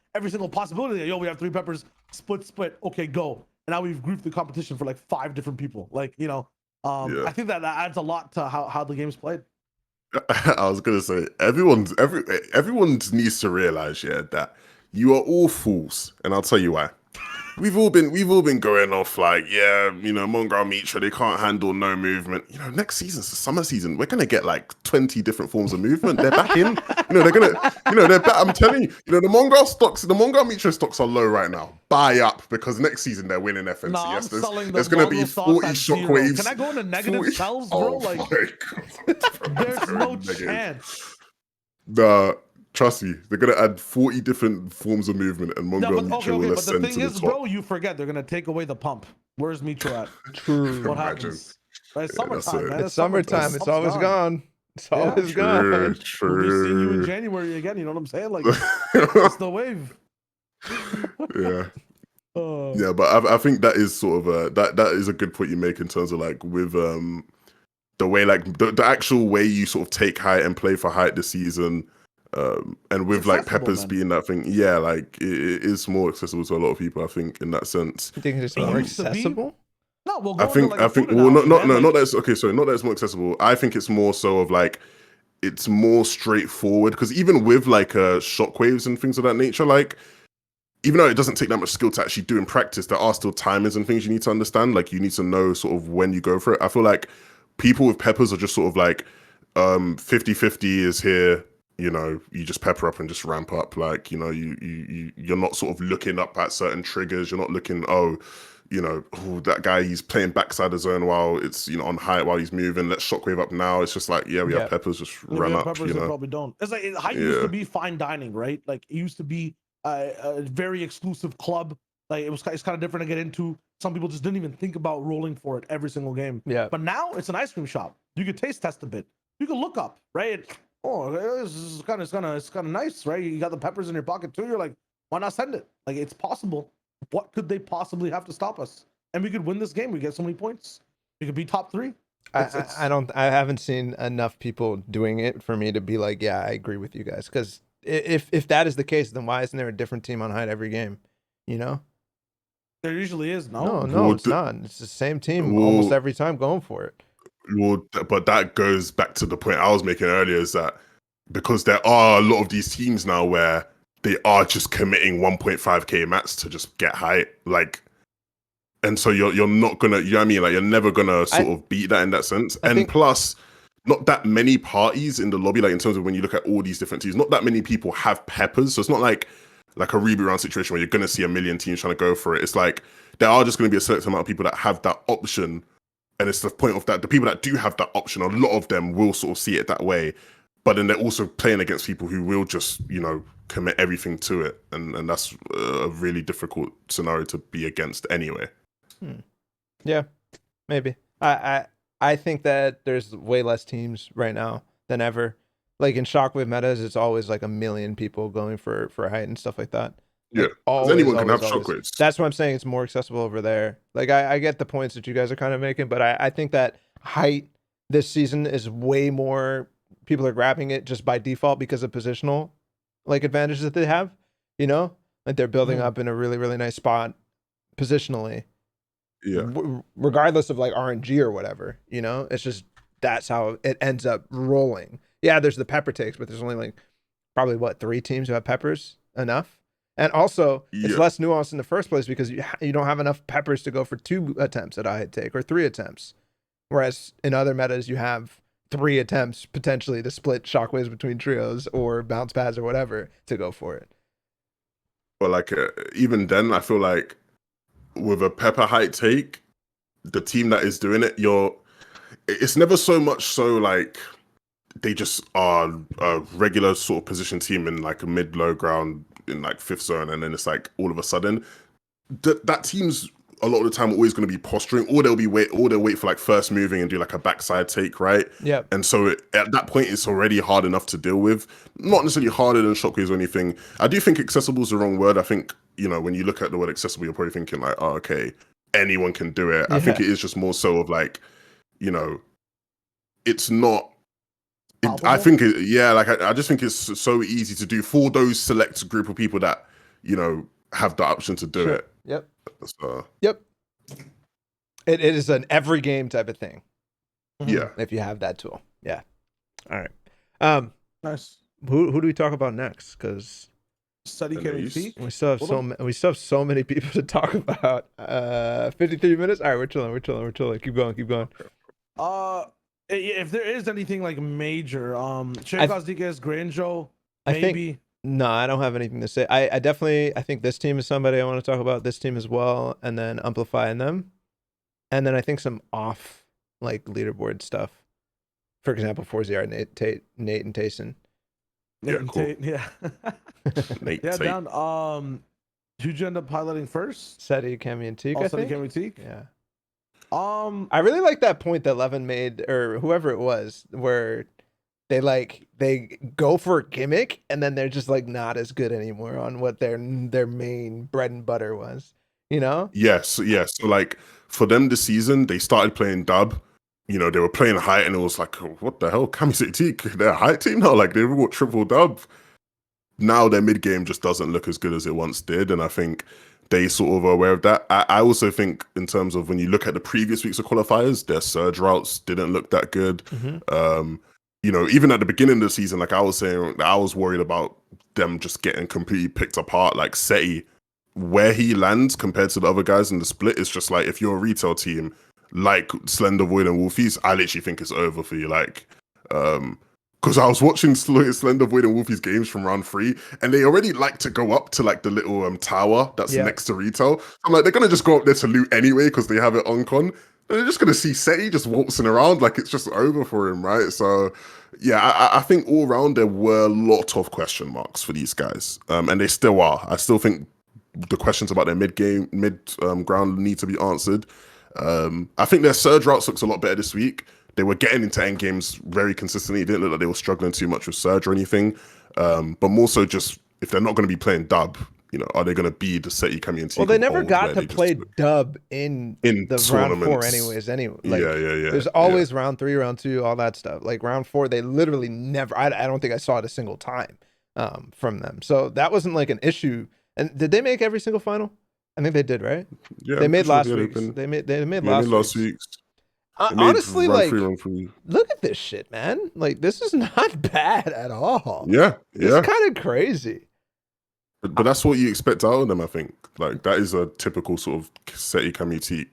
Speaker 1: possibility. We have 3 peppers, split, okay, go. And now we've grouped the competition for like 5 different people. Like, I think that adds a lot to how the game's played.
Speaker 3: I was gonna say everyone needs to realize, that you are all fools, and I'll tell you why. We've all been going off like, Mongraal, Mitr0, they can't handle no movement. Next season's the summer season. We're gonna get like 20 different forms of movement. They're back in. They're gonna, they're back. I'm telling you, the Mongraal Mitr0 stocks are low right now. Buy up because next season they're winning FNTASIA.
Speaker 1: No,
Speaker 3: there's gonna be 40 shockwaves.
Speaker 1: Can I go into negative cells, bro? There's no chance.
Speaker 3: Trust me, they're gonna add 40 different forms of movement, and Mongraal Mitr0 will ascend to the top. But the thing is, bro,
Speaker 1: you forget they're gonna take away the pump. Where's Mitr0 at?
Speaker 2: True.
Speaker 1: What happens? Right, summertime, man.
Speaker 2: It's summertime. It's always gone. It's always
Speaker 3: True,
Speaker 2: gone.
Speaker 1: We'll be seeing you in
Speaker 3: true.
Speaker 1: January again. You know what I'm saying? Like, it's the wave.
Speaker 3: Yeah.
Speaker 1: Oh.
Speaker 3: Yeah, but I think that is sort of a that is a good point you make in terms of like with the way like the actual way you sort of take height and play for height this season, and with like
Speaker 1: accessible,
Speaker 3: Peppers
Speaker 1: man.
Speaker 3: being that thing, yeah, like it is more accessible to a lot of people. I think in that sense.
Speaker 2: You think it's
Speaker 1: It
Speaker 2: more
Speaker 1: used to be-
Speaker 2: accessible?
Speaker 1: No, we'll
Speaker 3: I
Speaker 1: go into
Speaker 3: think
Speaker 1: like a food
Speaker 3: well,
Speaker 1: analogy, man. Like,
Speaker 3: not that's okay. Sorry, not that it's more accessible. I think it's more so of like it's more straightforward because even with like shockwaves and things of that nature, like even though it doesn't take that much skill to actually do in practice, there are still timers and things you need to understand. Like you need to know sort of when you go for it. I feel like people with peppers are just sort of like 50-50 is here. You know, you just pepper up and just ramp up. Like, you know, you're not sort of looking up at certain triggers. You're not looking, you know, that guy, he's playing backside the zone while it's, you know, on height while he's moving. Let's shockwave up now. It's just like, yeah, we have peppers, just
Speaker 1: if
Speaker 3: run
Speaker 1: you have
Speaker 3: up,
Speaker 1: peppers,
Speaker 3: you
Speaker 1: they
Speaker 3: know.
Speaker 1: probably don't. It's like height used to be fine dining, right? Like it used to be a very exclusive club. Like it's kind of different to get into. Some people just didn't even think about rolling for it every single game.
Speaker 2: Yeah.
Speaker 1: But now it's an ice cream shop. You could taste test a bit. You can look up, right? Oh, this is kind of nice, right? You got the peppers in your pocket too. You're like, why not send it? Like it's possible. What could they possibly have to stop us? And we could win this game. We get so many points. We could be top 3.
Speaker 2: I haven't seen enough people doing it for me to be like, yeah, I agree with you guys. Because if that is the case, then why isn't there a different team on height every game? You know?
Speaker 1: There usually is. No,
Speaker 2: No, it's not. It's the same team almost every time going for it.
Speaker 3: Well, but that goes back to the point I was making earlier, is that because there are a lot of these teams now where they are just committing 1.5k mats to just get height, like, and so you're not gonna, you know what I mean? Like you're never gonna sort of beat that in that sense. And plus, not that many parties in the lobby, like in terms of when you look at all these different teams, not that many people have peppers. So it's not like a reboot round situation where you're gonna see a million teams trying to go for it. It's like there are just gonna be a certain amount of people that have that option. And it's the point of that, the people that do have that option, a lot of them will sort of see it that way. But then they're also playing against people who will just, you know, commit everything to it. And that's a really difficult scenario to be against anyway.
Speaker 2: Yeah, maybe. I think that there's way less teams right now than ever. Like in Shockwave metas, it's always like a million people going for height and stuff like that.
Speaker 3: Yeah,
Speaker 2: like always,
Speaker 3: anyone can have
Speaker 2: always.
Speaker 3: shockwaves.
Speaker 2: That's what I'm saying. It's more accessible over there. Like I get the points that you guys are kind of making, but I think that height this season is way more. People are grabbing it just by default because of positional like advantages that they have. You know, like they're building up in a really really nice spot positionally.
Speaker 3: Yeah.
Speaker 2: Regardless of like RNG or whatever. You know, it's just that's how it ends up rolling. Yeah, there's the pepper takes, but there's only like probably 3 teams who have peppers enough. And also, it's less nuanced in the first place because you don't have enough peppers to go for 2 attempts at a hit take or 3 attempts. Whereas in other metas, you have 3 attempts potentially to split shockwaves between trios or bounce pads or whatever to go for it.
Speaker 3: But like even then, I feel like with a pepper height take, the team that is doing it, it's never so much so like they just are a regular sort of position team in like a mid-low ground in like 5th zone, and then it's like all of a sudden that team's a lot of the time always going to be posturing, or they'll wait for like first moving and do like a backside take, right?
Speaker 2: Yeah.
Speaker 3: And so at that point, it's already hard enough to deal with. Not necessarily harder than shockwaves or anything. I do think accessible is the wrong word. I think, you know, when you look at the word accessible, you're probably thinking like, oh, okay, anyone can do it. I think it is just more so of like, you know, it's not. I think I just think it's so easy to do for those select group of people that, you know, have the option to do it.
Speaker 2: Yep.
Speaker 3: So.
Speaker 2: Yep. It is an every game type of thing.
Speaker 3: Yeah.
Speaker 2: If you have that tool. Yeah. All right.
Speaker 1: Nice.
Speaker 2: Who do we talk about next? Because
Speaker 1: Setty came in Teeq.
Speaker 2: we still have so many people to talk about. 53 minutes. All right, we're chilling. Keep going.
Speaker 1: If there is anything like major, Chicos Diaz, Granjo, maybe.
Speaker 2: No, I don't have anything to say. I definitely think this team is somebody I want to talk about. This team as well, and then Umplify and them, and then I think some off like leaderboard stuff. For example, 4ZR, Nate and TAYSON.
Speaker 1: Nate and Tate, yeah.
Speaker 3: Nate
Speaker 1: yeah,
Speaker 3: Tate.
Speaker 1: down. Who'd you end up highlighting first?
Speaker 2: Setty, Cammy, and Teeq. I think.
Speaker 1: Setty, Cammy, Teeq.
Speaker 2: Yeah.
Speaker 1: I
Speaker 2: I really like that point that Levin made, or whoever it was, where they go for a gimmick and then they're just like not as good anymore on what their main bread and butter was, you know?
Speaker 3: Yes, yes. So like for them this season, they started playing dub. You know, they were playing height, and it was like, oh, what the hell? Kami Teeq, they're a height team now. Like they've got triple dub. Now their mid game just doesn't look as good as it once did, and I think they sort of are aware of that. I also think in terms of when you look at the previous weeks of qualifiers, their surge routes didn't look that good. You know, even at the beginning of the season, like I was saying, I was worried about them just getting completely picked apart. Like Setty, where he lands compared to the other guys in the split, it's just like if you're a retail team like Slender Void and Wolfiez, I literally think it's over for you. Like, because I was watching Slender Void and Wolfiez games from round 3, and they already like to go up to like the little tower that's next to retail. I'm like, they're gonna just go up there to loot anyway because they have it on con. They're just gonna see Setty just waltzing around like it's just over for him, right? So yeah, I think all around there were a lot of question marks for these guys, and they still are. I still think the questions about their mid ground need to be answered. I think their surge routes looks a lot better this week. They were getting into end games very consistently. It didn't look like they were struggling too much with surge or anything. But more so just if they're not going to be playing dub, you know, are they going to be the Setty coming into?
Speaker 2: Well, they never got to play dub in the round 4 anyways. Anyway, like,
Speaker 3: yeah.
Speaker 2: There's always round 3, round 2, all that stuff. Like round 4, they literally never. I don't think I saw it a single time from them. So that wasn't like an issue. And did they make every single final? I think they did, right?
Speaker 3: Yeah,
Speaker 2: they made last week's. They made last week's. Honestly, like, look at this shit, man. Like, this is not bad at all.
Speaker 3: Yeah.
Speaker 2: It's kind of crazy.
Speaker 3: But that's what you expect out of them, I think. Like, that is a typical sort of Setty Teeq.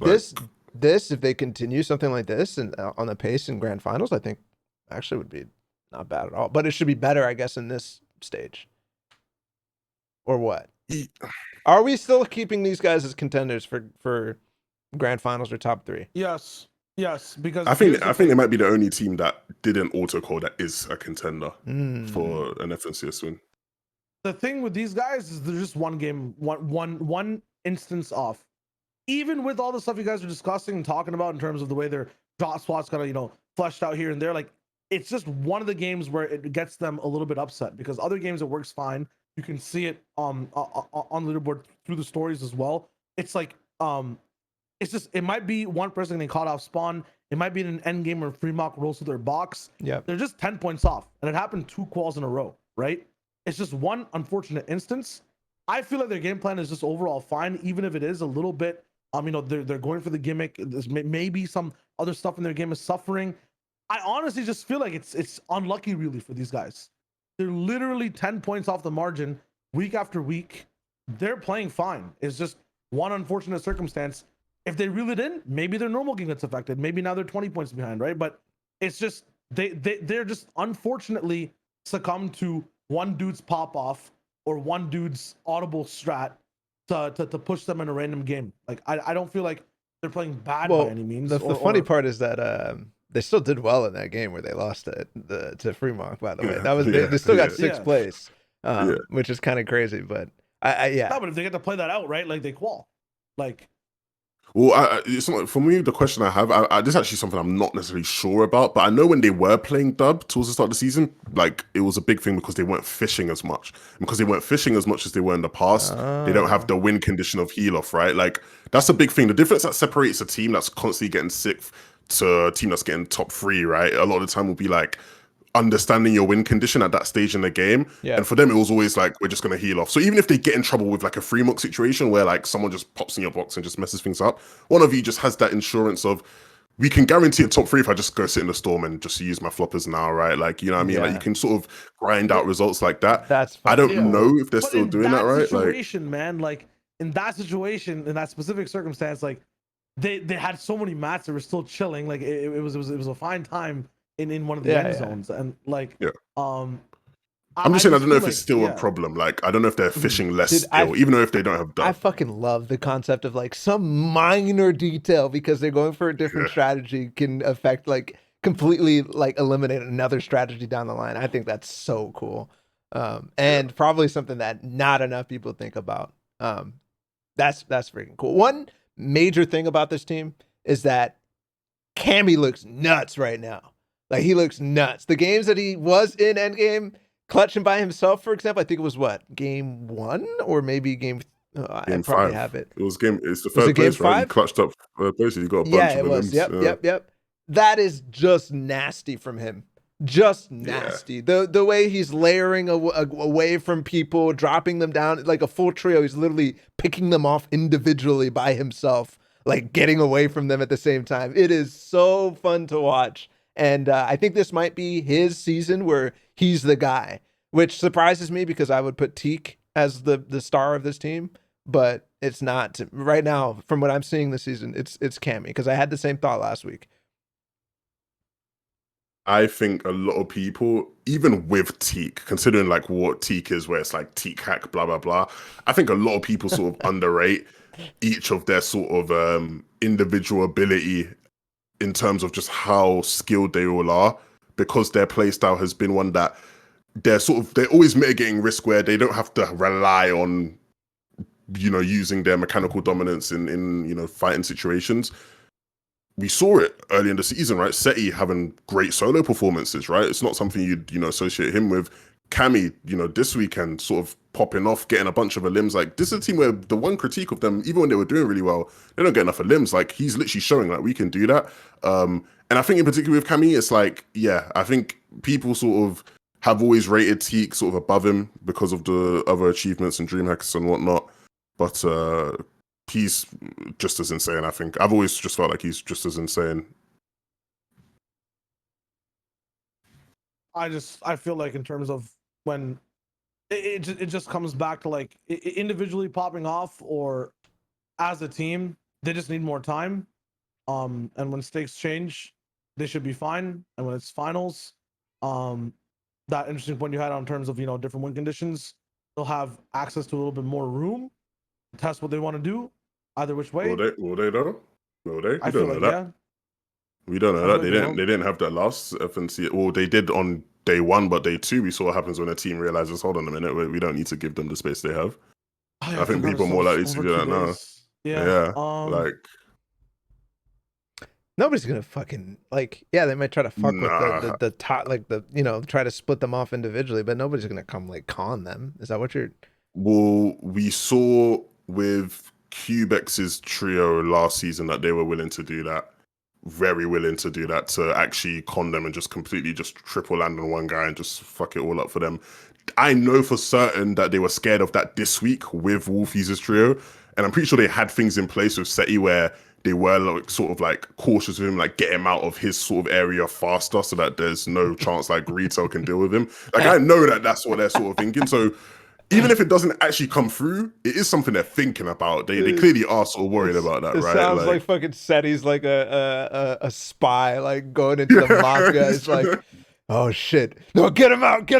Speaker 3: Like,
Speaker 2: this, if they continue something like this and on the pace in grand finals, I think actually would be not bad at all. But it should be better, I guess, in this stage. Or what? Are we still keeping these guys as contenders for grand finals or top 3?
Speaker 1: Yes, because
Speaker 3: I think they might be the only team that didn't auto-call that is a contender for an FNTASIA win.
Speaker 1: The thing with these guys is they're just one game, one instance off. Even with all the stuff you guys are discussing and talking about in terms of the way their dot spots kind of, you know, fleshed out here and there, like it's just one of the games where it gets them a little bit upset because other games it works fine. You can see it on the leaderboard through the stories as well. It's like it's just it might be one person getting caught off spawn. It might be in an end game where Freemok rolls to their box.
Speaker 2: Yeah,
Speaker 1: they're just 10 points off, and it happened 2 quals in a row, right? It's just one unfortunate instance. I feel like their game plan is just overall fine, even if it is a little bit. You know, they're going for the gimmick. There's maybe some other stuff in their game is suffering. I honestly just feel like it's unlucky, really, for these guys. They're literally 10 points off the margin week after week. They're playing fine. It's just one unfortunate circumstance. If they reel it in, maybe their normal game gets affected. Maybe now they're 20 points behind, right? But it's just they're just unfortunately succumb to one dude's pop off or one dude's audible strat to push them in a random game. Like I don't feel like they're playing bad by any means.
Speaker 2: The funny part is that they still did well in that game where they lost to Freemok, by the way. That was they still got 6th place, which is kind of crazy. But
Speaker 1: No, but if they get to play that out, right? Like they qual. Like,
Speaker 3: well, it's not, for me, the question I have, this is actually something I'm not necessarily sure about, but I know when they were playing dub towards the start of the season, like it was a big thing because they weren't fishing as much. And because they weren't fishing as much as they were in the past, they don't have the win condition of heal off, right? Like that's a big thing. The difference that separates a team that's constantly getting 6th to a team that's getting top 3, right? A lot of the time will be like understanding your win condition at that stage in the game. And for them, it was always like, we're just going to heal off. So even if they get in trouble with like a Freemok situation where like someone just pops in your box and just messes things up, one of you just has that insurance of, we can guarantee a top 3 if I just go sit in the storm and just use my floppers now, right? Like, you know what I mean? Like you can sort of grind out results like that.
Speaker 2: That's fun.
Speaker 3: I don't know if they're still doing that, right?
Speaker 1: Situation, man, like in that situation, in that specific circumstance, like they had so many mats that were still chilling. Like it was a fine time in one of the end zones, and like
Speaker 3: I'm just saying, I don't know if it's still a problem. Like, I don't know if they're fishing less still, even though if they don't have dub.
Speaker 2: I fucking love the concept of like some minor detail because they're going for a different strategy can affect like completely like eliminate another strategy down the line. I think that's so cool. And probably something that not enough people think about. That's freaking cool. One major thing about this team is that Cammy looks nuts right now. Like he looks nuts. The games that he was in endgame, clutching by himself, for example, I think it was what, game 1 or maybe game. I
Speaker 3: Game
Speaker 2: probably
Speaker 3: 5.
Speaker 2: have it.
Speaker 3: It was game. It's the
Speaker 2: Was it
Speaker 3: third
Speaker 2: game
Speaker 3: place, right? You
Speaker 2: 5?
Speaker 3: clutched up third place. You got a
Speaker 2: Yeah,
Speaker 3: bunch of
Speaker 2: it was.
Speaker 3: limbs.
Speaker 2: Yep. That is just nasty from him. Just
Speaker 3: Yeah.
Speaker 2: nasty. The way he's layering away from people, dropping them down like a full trio. He's literally picking them off individually by himself, like getting away from them at the same time. It is so fun to watch. And I think this might be his season where he's the guy, which surprises me because I would put Teeq as the star of this team, but it's not right now. From what I'm seeing this season, it's Cammy, because I had the same thought last week.
Speaker 3: I think a lot of people, even with Teeq, considering like what Teeq is, where it's like Teeq hack, blah, blah, blah, I think a lot of people sort of underrate each of their sort of individual ability in terms of just how skilled they all are, because their playstyle has been one that they're always mitigating risk where they don't have to rely on, using their mechanical dominance in fighting situations. We saw it early in the season, right? Setty having great solo performances, right? It's not something you'd, associate him with. Cammy, this weekend sort of popping off, getting a bunch of limbs. Like, this is a team where the one critique of them, even when they were doing really well, they don't get enough limbs. Like, he's literally showing like we can do that. And I think in particular with Cammy, it's like, yeah, I think people sort of have always rated Teeq sort of above him because of the other achievements and dream hacks and whatnot. But he's just as insane, I think. I've always just felt like he's just as insane.
Speaker 1: I feel like in terms of when it just comes back to like individually popping off or as a team, they just need more time. And when stakes change, they should be fine. And when it's finals, that interesting point you had on terms of, different win conditions, they'll have access to a little bit more room to test what they want to do, either which way.
Speaker 3: Will they though? Will they?
Speaker 1: I feel like, yeah.
Speaker 3: We don't know
Speaker 1: I
Speaker 3: that.
Speaker 1: feel
Speaker 3: They
Speaker 1: like
Speaker 3: didn't. They didn't have that last FNC. Well, they did on day 1, but day 2, we saw what happens when a team realizes, hold on a minute, we don't need to give them the space they have.
Speaker 1: Oh, yeah,
Speaker 3: I think people are more likely to do that now.
Speaker 1: Yeah.
Speaker 3: Like,
Speaker 2: nobody's gonna fucking they might try to fuck with the top, like try to split them off individually, but nobody's gonna come like con them. Is that what you're?
Speaker 3: Well, we saw with Cubex's trio last season that they were willing to do that. Very willing to do that, to actually con them and just completely just triple land on one guy and just fuck it all up for them. I know for certain that they were scared of that this week with Wolfiez's trio, and I'm pretty sure they had things in place with Setty where they were like sort of like cautious with him, like get him out of his sort of area faster so that there's no chance like retail can deal with him. Like, I know that that's what they're sort of thinking. So even if it doesn't actually come through, it is something they're thinking about. They clearly are sort of worried about that,
Speaker 2: it
Speaker 3: right?
Speaker 2: Sounds like fucking Setty's like a spy, like going into the mafia. It's like, oh shit, no, get him out. They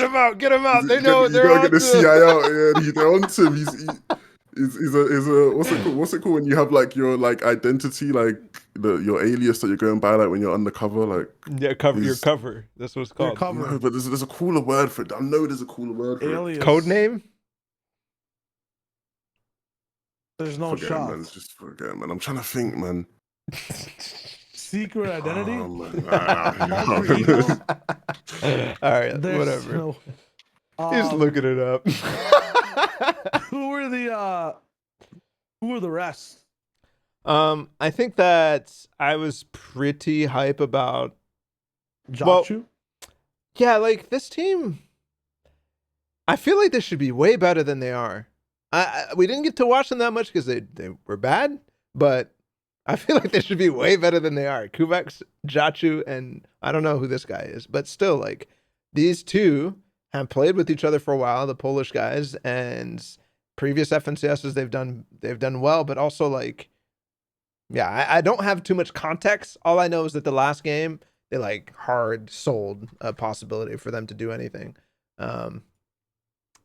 Speaker 2: know they're on
Speaker 3: get the CI out. Yeah, they're on to him. He's a what's it called when you have like your like identity, like your alias that you're going by, like when you're undercover, like
Speaker 2: your cover. That's what it's called.
Speaker 3: No, but there's a cooler word for it. I know there's a cooler word for
Speaker 1: alias.
Speaker 3: it.
Speaker 2: Code name?
Speaker 1: There's no shot.
Speaker 3: Man. Just forget, man. I'm trying to think, man.
Speaker 1: Secret identity?
Speaker 3: Oh, man.
Speaker 2: All right, whatever.
Speaker 1: No,
Speaker 2: He's looking it up.
Speaker 1: Who were the rest?
Speaker 2: I think that I was pretty hype about
Speaker 1: Jachu?
Speaker 2: Yeah, like this team, I feel like they should be way better than they are. We didn't get to watch them that much because they were bad, but I feel like they should be way better than they are. Kubex, Jachu, and I don't know who this guy is, but still, like, these two have played with each other for a while, the Polish guys, and previous FNCSs they've done well, but also like, yeah, I don't have too much context. All I know is that the last game they like hard sold a possibility for them to do anything.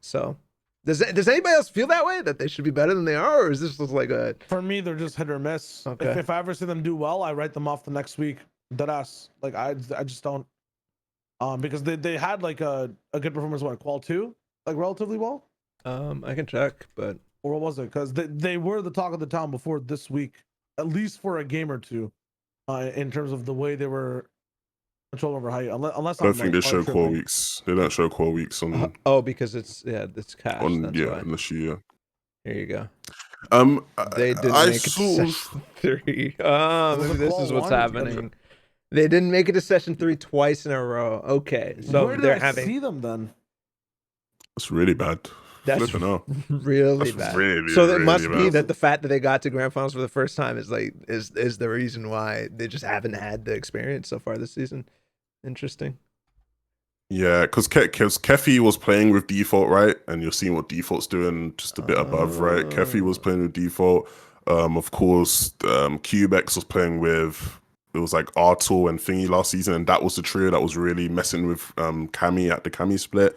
Speaker 2: So does anybody else feel that way, that they should be better than they are, or is this just like a?
Speaker 1: For me, they're just hit or miss.
Speaker 2: Okay.
Speaker 1: If I ever see them do well, I write them off the next week. Deadass. Like I just don't. Because they had like a good performance on Qual 2, like relatively well.
Speaker 2: I can check, but
Speaker 1: or what was it? Because they were the talk of the town before this week, at least for a game or two, in terms of the way they were control over height unless
Speaker 3: I don't
Speaker 1: I'm
Speaker 3: think
Speaker 1: like
Speaker 3: they show core
Speaker 1: tripping.
Speaker 3: weeks. They don't show core weeks on
Speaker 2: Oh, because it's cash.
Speaker 3: on
Speaker 2: That's
Speaker 3: yeah
Speaker 2: why.
Speaker 3: in the SHYO.
Speaker 2: Here you go.
Speaker 3: I,
Speaker 2: They didn't
Speaker 3: I
Speaker 2: make it to
Speaker 3: sort of
Speaker 2: session 3. Oh,
Speaker 1: Was
Speaker 2: maybe
Speaker 1: it
Speaker 2: this
Speaker 1: Qual
Speaker 2: is what's
Speaker 1: 1?
Speaker 2: happening. They didn't make it to session 3 twice in a row. Okay, so
Speaker 1: Where did
Speaker 2: they're
Speaker 1: I
Speaker 2: having.
Speaker 1: see them then?
Speaker 3: it's really bad.
Speaker 2: That's
Speaker 3: Flipping out.
Speaker 2: really
Speaker 3: That's
Speaker 2: bad.
Speaker 3: really,
Speaker 2: So it
Speaker 3: really
Speaker 2: must be
Speaker 3: bad.
Speaker 2: that the fact that they got to grand finals for the first time is like is the reason why they just haven't had the experience so far this season. Interesting.
Speaker 3: Yeah, because Kefi was playing with default, right? And you're seeing what default's doing just a bit above, right? Kefi was playing with default. Of course, Cubex was playing with, it was like Artul and Thingy last season, and that was the trio that was really messing with Cammy at the Cammy split.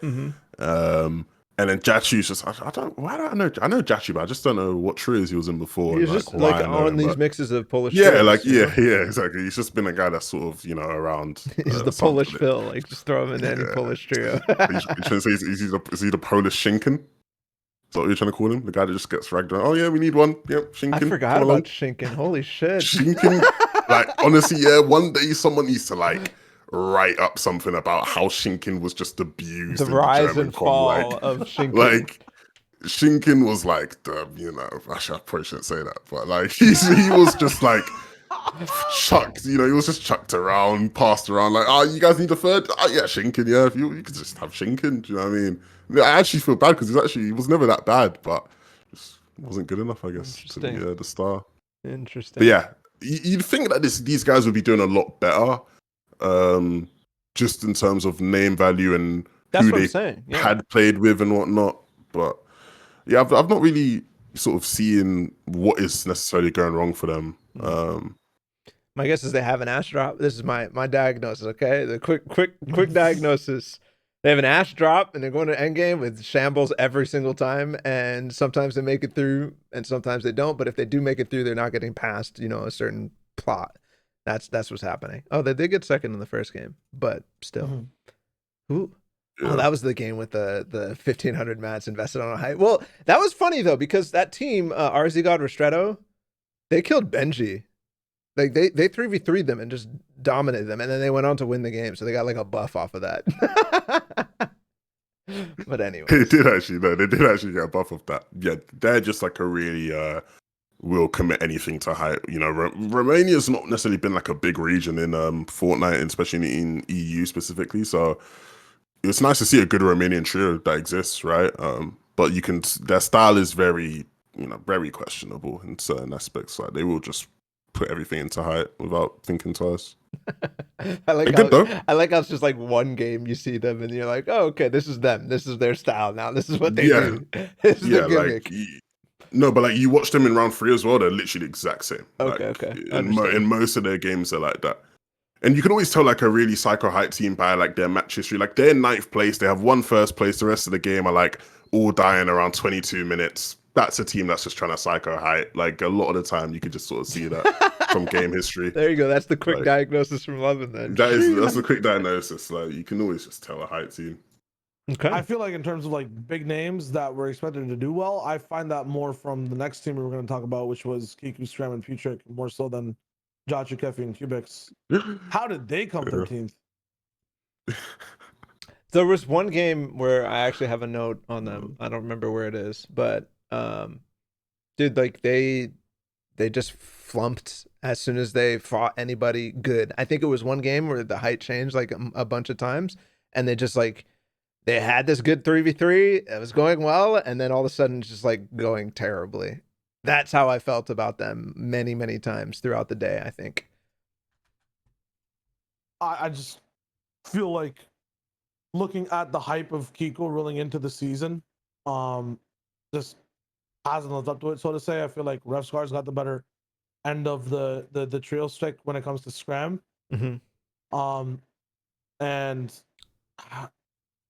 Speaker 3: And then Jachu's just, why don't I know? I know Jachu, but I just don't know what trios he was in before.
Speaker 2: He's
Speaker 3: And,
Speaker 2: just
Speaker 3: why
Speaker 2: like
Speaker 3: I know
Speaker 2: on
Speaker 3: him,
Speaker 2: these
Speaker 3: but-
Speaker 2: mixes of Polish.
Speaker 3: Yeah,
Speaker 2: trios,
Speaker 3: like,
Speaker 2: you know?
Speaker 3: yeah, exactly. He's just been a guy that's sort of, around.
Speaker 2: He's the
Speaker 3: something.
Speaker 2: Polish Phil. Like just throw him in any
Speaker 3: Yeah.
Speaker 2: Polish trio.
Speaker 3: Are you trying to say is he the Polish Shinken? Is that what you're trying to call him? The guy that just gets ragged around. Oh yeah, we need one. Yep, Shinken.
Speaker 2: I forgot
Speaker 3: come along.
Speaker 2: about Shinken. Holy shit.
Speaker 3: Shinken. Like, honestly, yeah, one day someone needs to like write up something about how Shinken was just abused.
Speaker 2: The
Speaker 3: in
Speaker 2: rise
Speaker 3: German
Speaker 2: and
Speaker 3: com,
Speaker 2: fall
Speaker 3: like,
Speaker 2: of Shinken.
Speaker 3: Like, Shinken was like the, actually I probably shouldn't say that, but like he was just like chucked, he was just chucked around, passed around, like, oh, you guys need a third? Oh, yeah, Shinken, yeah, if you could just have Shinken, do you know what I mean? I actually feel bad because he was never that bad, but just wasn't good enough, I guess, to be the star.
Speaker 2: Interesting.
Speaker 3: But yeah, you'd think that these guys would be doing a lot better, just in terms of name value and
Speaker 2: That's
Speaker 3: who
Speaker 2: what I'm
Speaker 3: they
Speaker 2: saying. Yeah.
Speaker 3: had played with and whatnot. But yeah, I've not really sort of seen what is necessarily going wrong for them.
Speaker 2: My guess is they have an ash drop. This is my diagnosis, okay? The quick diagnosis. They have an ash drop and they're going to endgame with shambles every single time, and sometimes they make it through and sometimes they don't, but if they do make it through, they're not getting past, a certain plot. That's what's happening. Oh, they did get second in the first game, but still. Ooh.
Speaker 3: Yeah.
Speaker 2: Oh, that was the game with the 1,500 mats invested on a height. Well, that was funny though, because that team, RZ God Restretto, they killed Benji. Like they 3v3'd them and just dominated them, and then they went on to win the game, so they got like a buff off of that. But anyway,
Speaker 3: They did actually get a buff of that. Yeah, they're just like a really will commit anything to height. Romania's not necessarily been like a big region in Fortnite, especially in EU specifically. So it's nice to see a good Romanian trio that exists, right? But their style is very, very questionable in certain aspects. Like they will just put everything into height without thinking twice.
Speaker 2: I like
Speaker 3: They're good, though.
Speaker 2: how it's just like one game you see them and you're like, oh, okay, this is them. This is their style now. This is what they do. This is the gimmick.
Speaker 3: No, but like you watch them in round 3 as well, they're literally the exact same.
Speaker 2: Okay.
Speaker 3: In most of their games, they're like that. And you can always tell like a really psycho hype team by like their match history. Like they're 9th place, they have one first place, the rest of the game are like all dying around 22 minutes. That's a team that's just trying to psycho hype. Like a lot of the time, you could just sort of see that from game history.
Speaker 2: There you go. That's the quick diagnosis from Levin then.
Speaker 3: That's a quick diagnosis. Like you can always just tell a hype team.
Speaker 2: Okay.
Speaker 1: I feel like in terms of like big names that were expected to do well, I find that more from the next team we were going to talk about, which was Kiku, Stram, and Futric, more so than Jachu, Kefi, and Cubex. How did they come 13th?
Speaker 2: There was one game where I actually have a note on them. I don't remember where it is, but dude, like they just flumped as soon as they fought anybody good. I think it was one game where the height changed like a bunch of times, and they just like they had this good 3v3, it was going well, and then all of a sudden it's just like going terribly. That's how I felt about them many times throughout the day, I think.
Speaker 1: I just feel like looking at the hype of Kiko rolling into the season, just hasn't lived up to it, so to say. I feel like Revscar's got the better end of the trio stick when it comes to Scram. And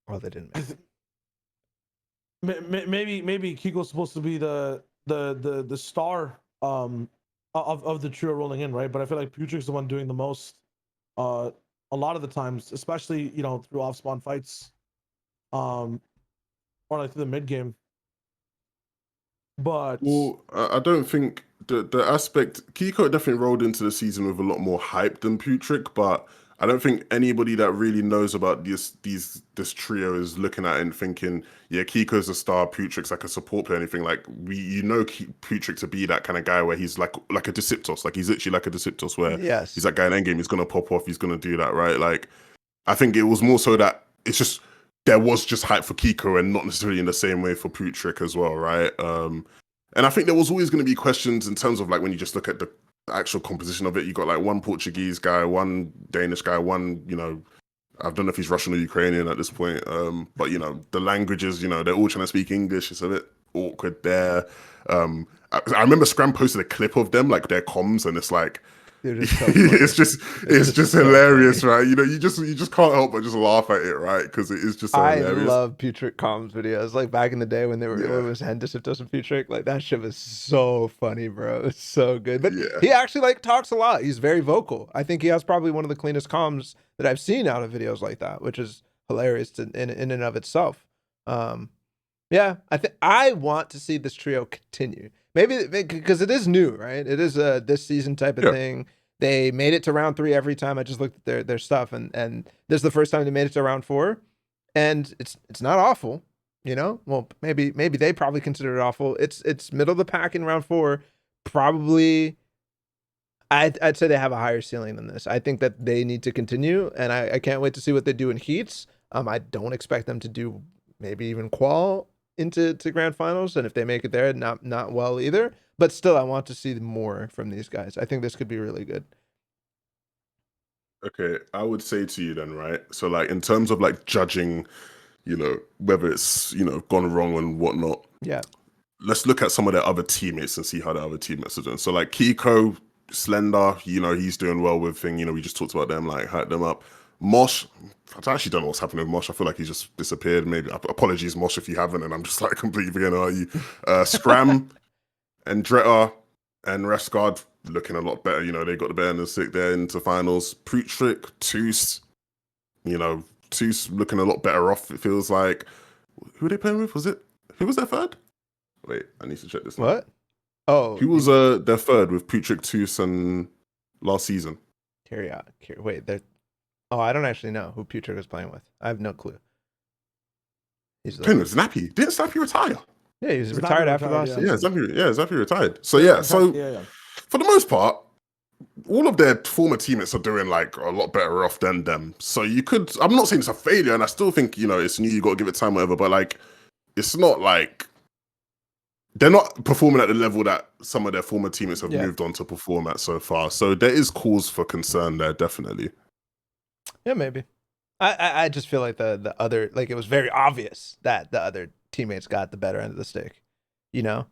Speaker 2: Well, they didn't.
Speaker 1: Maybe Kiko's supposed to be the star of the trio rolling in, right? But I feel like Putric's the one doing the most a lot of the times, especially through off spawn fights, or like through the mid game. But
Speaker 3: I don't think the aspect Kiko definitely rolled into the season with a lot more hype than Putric, but I don't think anybody that really knows about this trio is looking at it and thinking, yeah, Kiko's a star, Putrik's like a support player, anything. Like Putrik to be that kind of guy where he's like a Decyptos, like he's literally like a Decyptos where
Speaker 2: Yes.
Speaker 3: he's that guy in endgame, he's gonna pop off, he's gonna do that, right? Like I think it was more so that it's just there was just hype for Kiko and not necessarily in the same way for Putrik as well, right? And I think there was always going to be questions in terms of like when you just look at the actual composition of it. You got like one Portuguese guy, one Danish guy, one, you know, I don't know if he's Russian or Ukrainian at this point. But you know, the languages, you know, they're all trying to speak English. It's a bit awkward there. I remember Scram posted a clip of them, like their comms, and it's like, it's just hilarious, right? You know, you just can't help but just laugh at it, right? Because it is just so hilarious.
Speaker 2: I love Putrik comms videos. Like back in the day when they were it was Decyptos and Putrik, like that shit was so funny, bro. It's so good. But he actually like talks a lot. He's very vocal. I think he has probably one of the cleanest comms that I've seen out of videos like that, which is hilarious in and of itself. Yeah, I want to see this trio continue. Maybe because it is new, right? It is a this season type of thing. They made it to round 3 every time. I just looked at their stuff, and this is the first time they made it to round 4, and it's not awful, you know. Well, maybe they probably consider it awful. It's middle of the pack in round 4. Probably, I'd say they have a higher ceiling than this. I think that they need to continue, and I can't wait to see what they do in heats. I don't expect them to do maybe even qual into grand finals, and if they make it there, not well either. But still, I want to see more from these guys. I think this could be really good.
Speaker 3: Okay, I would say to you then, right? So like in terms of like judging, you know, whether it's, you know, gone wrong and whatnot.
Speaker 2: Yeah.
Speaker 3: Let's look at some of their other teammates and see how the other teammates are doing. So like Kiko, Slender, you know, he's doing well with thing. You know, we just talked about them, like hyped them up. Mosh, I actually don't know what's happening with Mosh. I feel like he just disappeared. Maybe apologies, Mosh, if you haven't, and I'm just like completely forgetting about you. Scram and Dretta and Rescard looking a lot better. You know, they got the better than the sick there into finals. Putrik, Toos, you know, Toos looking a lot better off, it feels like. Who are they playing with? Who was their third? Wait, I need to check this.
Speaker 2: What? Oh,
Speaker 3: who was their third with Putrik, Toos, and last season?
Speaker 2: Wait, they're. Oh, I don't actually know who Putrik was playing with. I have no clue.
Speaker 3: He's playing with Snappy. Didn't Snappy retire?
Speaker 2: Yeah, he was retired after last season.
Speaker 3: Snappy retired. So for the most part, all of their former teammates are doing like a lot better off than them. So you could, I'm not saying it's a failure, and I still think, you know, it's new, you got to give it time, whatever, but like, it's not like, they're not performing at the level that some of their former teammates have moved on to perform at so far. So there is cause for concern there, definitely.
Speaker 2: Yeah, maybe. I just feel like the other, like it was very obvious that the other teammates got the better end of the stick, you know?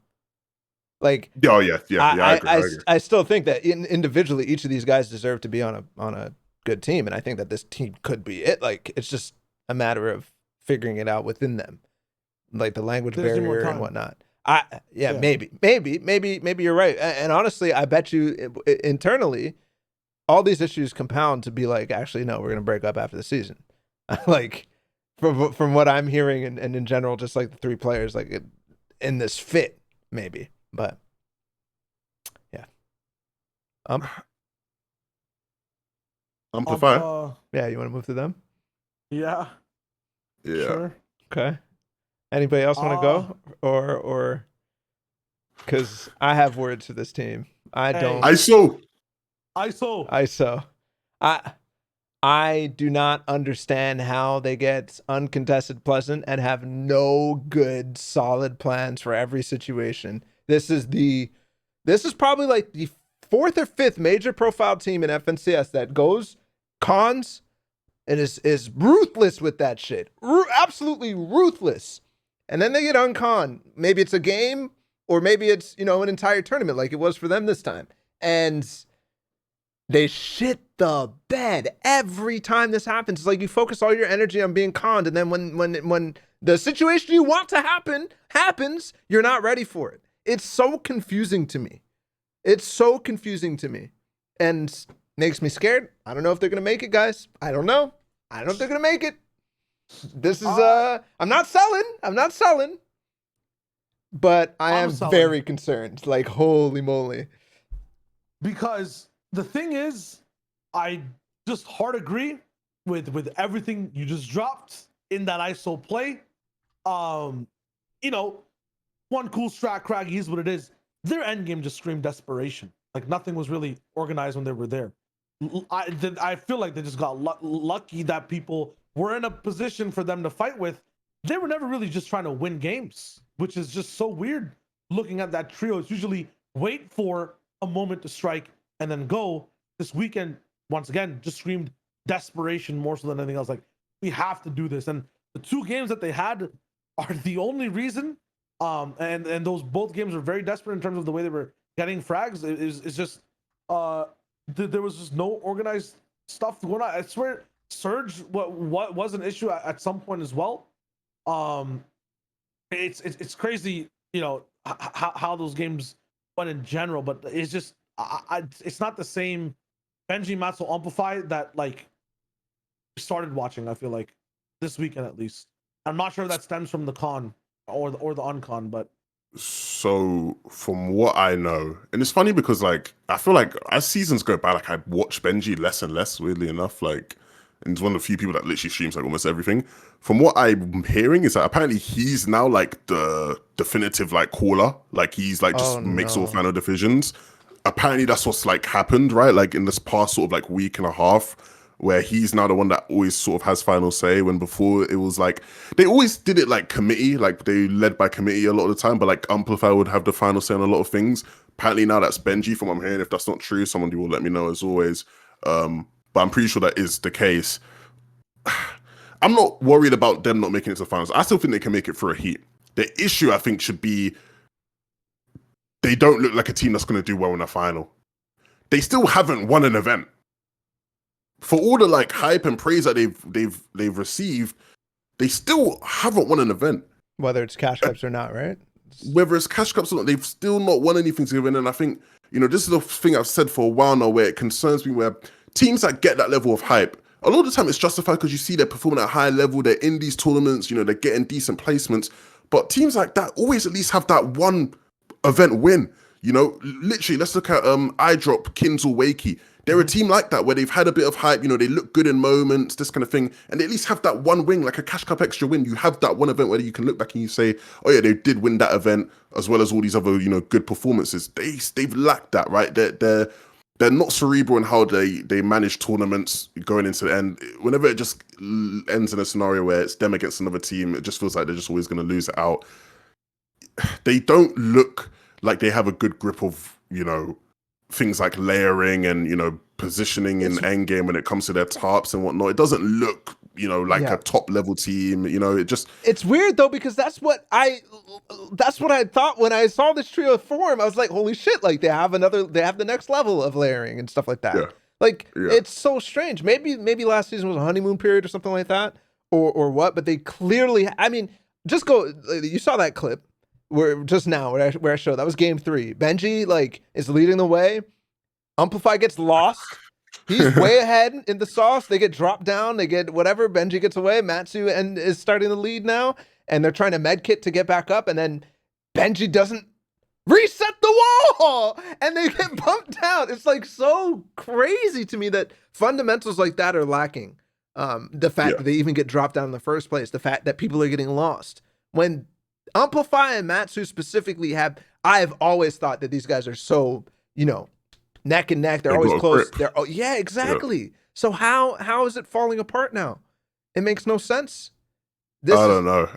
Speaker 2: Like,
Speaker 3: oh yeah, I agree.
Speaker 2: I still think that individually, each of these guys deserve to be on a good team, and I think that this team could be it. Like, it's just a matter of figuring it out within them, like the language barrier and whatnot. Maybe you're right. And honestly, I bet you internally, all these issues compound to be like, actually, no, we're gonna break up after the season. Like, from what I'm hearing, and in general, just like the 3 players, like in this fit, maybe. But yeah,
Speaker 3: Umplify.
Speaker 2: Yeah, you want to move to them?
Speaker 1: Yeah. Sure.
Speaker 2: Okay. Anybody else want to go, or because I have words for this team. I don't.
Speaker 3: ISO.
Speaker 2: I do not understand how they get uncontested pleasant and have no good solid plans for every situation. This is probably like the 4th or 5th major profile team in FNCS that goes cons and is ruthless with that shit. Absolutely ruthless. And then they get uncon. Maybe it's a game, or maybe it's, you know, an entire tournament like it was for them this time. And they shit the bed every time this happens. It's like you focus all your energy on being conned, and then when the situation you want to happen happens, you're not ready for it. It's so confusing to me. And makes me scared. I don't know if they're gonna make it, guys. I don't know if they're gonna make it. This is I'm not selling, but I am very concerned. Like, holy moly.
Speaker 1: Because the thing is, I just hard agree with everything you just dropped in that ISO play. You know, one cool strat, Craggy is what it is. Their end game just screamed desperation. Like nothing was really organized when they were there. I feel like they just got lucky that people were in a position for them to fight with. They were never really just trying to win games, which is just so weird. Looking at that trio, it's usually wait for a moment to strike and then go. This weekend, once again, just screamed desperation more so than anything else. Like, we have to do this. And the 2 games that they had are the only reason. And those both games were very desperate in terms of the way they were getting frags. It's just there was just no organized stuff going on. I swear, Surge what was an issue at some point as well. It's crazy, you know, how those games went in general, but it's just it's not the same Benji Matsoe Umplify that like started watching. I feel like this weekend at least. I'm not sure if that stems from the con or the uncon, but
Speaker 3: so from what I know, and it's funny because like I feel like as seasons go by, like I watch Benji less and less, weirdly enough, like, and he's one of the few people that literally streams like almost everything. From what I'm hearing is that apparently he's now like the definitive like caller, like he's like just makes all final decisions. Apparently that's what's like happened, right? Like in this past sort of like week and a half, where he's now the one that always sort of has final say, when before it was like they always did it like committee, like they led by committee a lot of the time, but like Umplify would have the final say on a lot of things. Apparently now that's Benji, from what I'm hearing. If that's not true, someone will let me know as always. But I'm pretty sure that is the case. I'm not worried about them not making it to the finals. I still think they can make it for a heat. The issue I think should be they don't look like a team that's going to do well in a final. They still haven't won an event. For all the like hype and praise that they've received, they still haven't won an event.
Speaker 2: Whether it's Cash Cups or not, right?
Speaker 3: Whether it's Cash Cups or not, they've still not won anything to win. And I think, you know, this is a thing I've said for a while now, where it concerns me, where teams that get that level of hype, a lot of the time it's justified because you see they're performing at a high level, they're in these tournaments, you know, they're getting decent placements. But teams like that always at least have that one event win. You know, literally, let's look at iDrop, Kinzel, Wakey. They're a team like that where they've had a bit of hype, you know, they look good in moments, this kind of thing, and they at least have that one win, like a Cash Cup Extra win. You have that one event where you can look back and you say, oh yeah, they did win that event, as well as all these other, you know, good performances. They've lacked that, right? They're not cerebral in how they manage tournaments going into the end. Whenever it just ends in a scenario where it's them against another team, it just feels like they're just always going to lose it out. They don't look like they have a good grip of, you know, things like layering and, you know, positioning in endgame when it comes to their tarps and whatnot. It doesn't look, you know, like a top level team. You know,
Speaker 2: it's weird though, because that's what I thought when I saw this trio form. I was like, holy shit, like they have the next level of layering and stuff like that. It's so strange. Maybe last season was a honeymoon period or something like that, or what, but they clearly, I mean, just go, you saw that clip where just now where I showed that was game 3. Benji like is leading the way. Umplify gets lost. He's way ahead in the sauce. They get dropped down. They get whatever. Benji gets away. Matsoe and is starting the lead now, and they're trying to medkit to get back up. And then Benji doesn't reset the wall, and they get bumped down. It's like so crazy to me that fundamentals like that are lacking. The fact that they even get dropped down in the first place. The fact that people are getting lost when Umplify and Matsoe specifically I've always thought that these guys are so, you know, neck and neck. They're always close. Exactly. Yeah. So how is it falling apart now? It makes no sense.
Speaker 3: I don't know.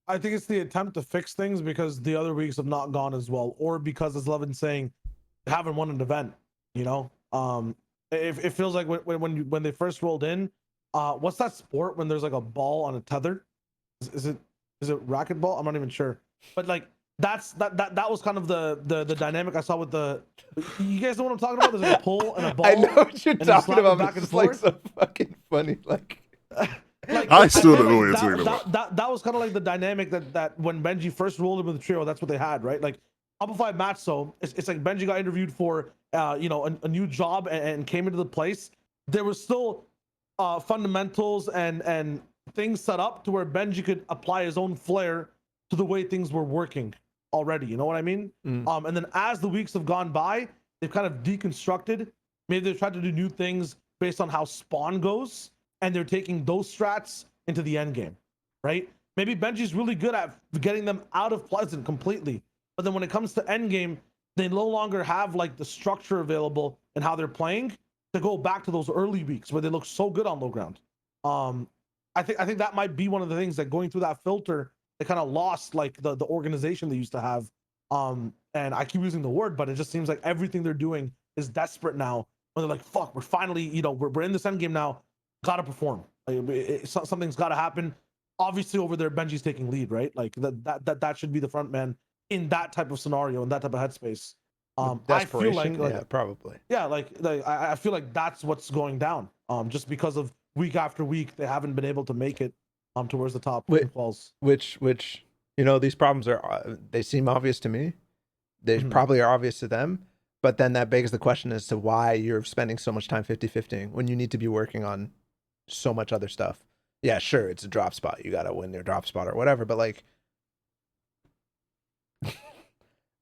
Speaker 1: I think it's the attempt to fix things because the other weeks have not gone as well, or because, as Levin's saying, they haven't won an event. You know, it feels like when they first rolled in, what's that sport when there's like a ball on a tether? Is it racquetball? I'm not even sure, but like that was kind of the dynamic I saw with the. You guys know what I'm talking about? There's like a pull and a ball.
Speaker 2: I know what you're talking about.
Speaker 1: Back and
Speaker 2: it's
Speaker 1: forth.
Speaker 2: Like so fucking funny. Like
Speaker 3: I still don't know what you're talking
Speaker 1: about. That was kind of like the dynamic that when Benji first rolled in with the trio, that's what they had, right? Like Umplify Matsoe, it's like Benji got interviewed for you know, a new job and came into the place. There was still fundamentals and things set up to where Benji could apply his own flair to the way things were working already. You know what I mean? And then as the weeks have gone by, they've kind of deconstructed. Maybe they've tried to do new things based on how spawn goes, and they're taking those strats into the end game, right? Maybe Benji's really good at getting them out of Pleasant completely, but then when it comes to end game, they no longer have like the structure available and how they're playing to go back to those early weeks where they look so good on low ground. I think that might be one of the things that going through that filter, they kind of lost like the organization they used to have. And I keep using the word, but it just seems like everything they're doing is desperate now. When they're like, "Fuck, we're finally, you know, we're in this end game now. Gotta perform. Like, something's got to happen." Obviously, over there, Benji's taking lead, right? Like that should be the front man in that type of scenario, in that type of headspace. I feel like
Speaker 2: yeah, probably.
Speaker 1: yeah, like I feel like that's what's going down. Just because of week after week, they haven't been able to make it towards the top in Quals.
Speaker 2: Which you know, these problems are they seem obvious to me. They probably are obvious to them, but then that begs the question as to why you're spending so much time 50-50 when you need to be working on so much other stuff. Yeah, sure, it's a drop spot. You got to win your drop spot or whatever, but like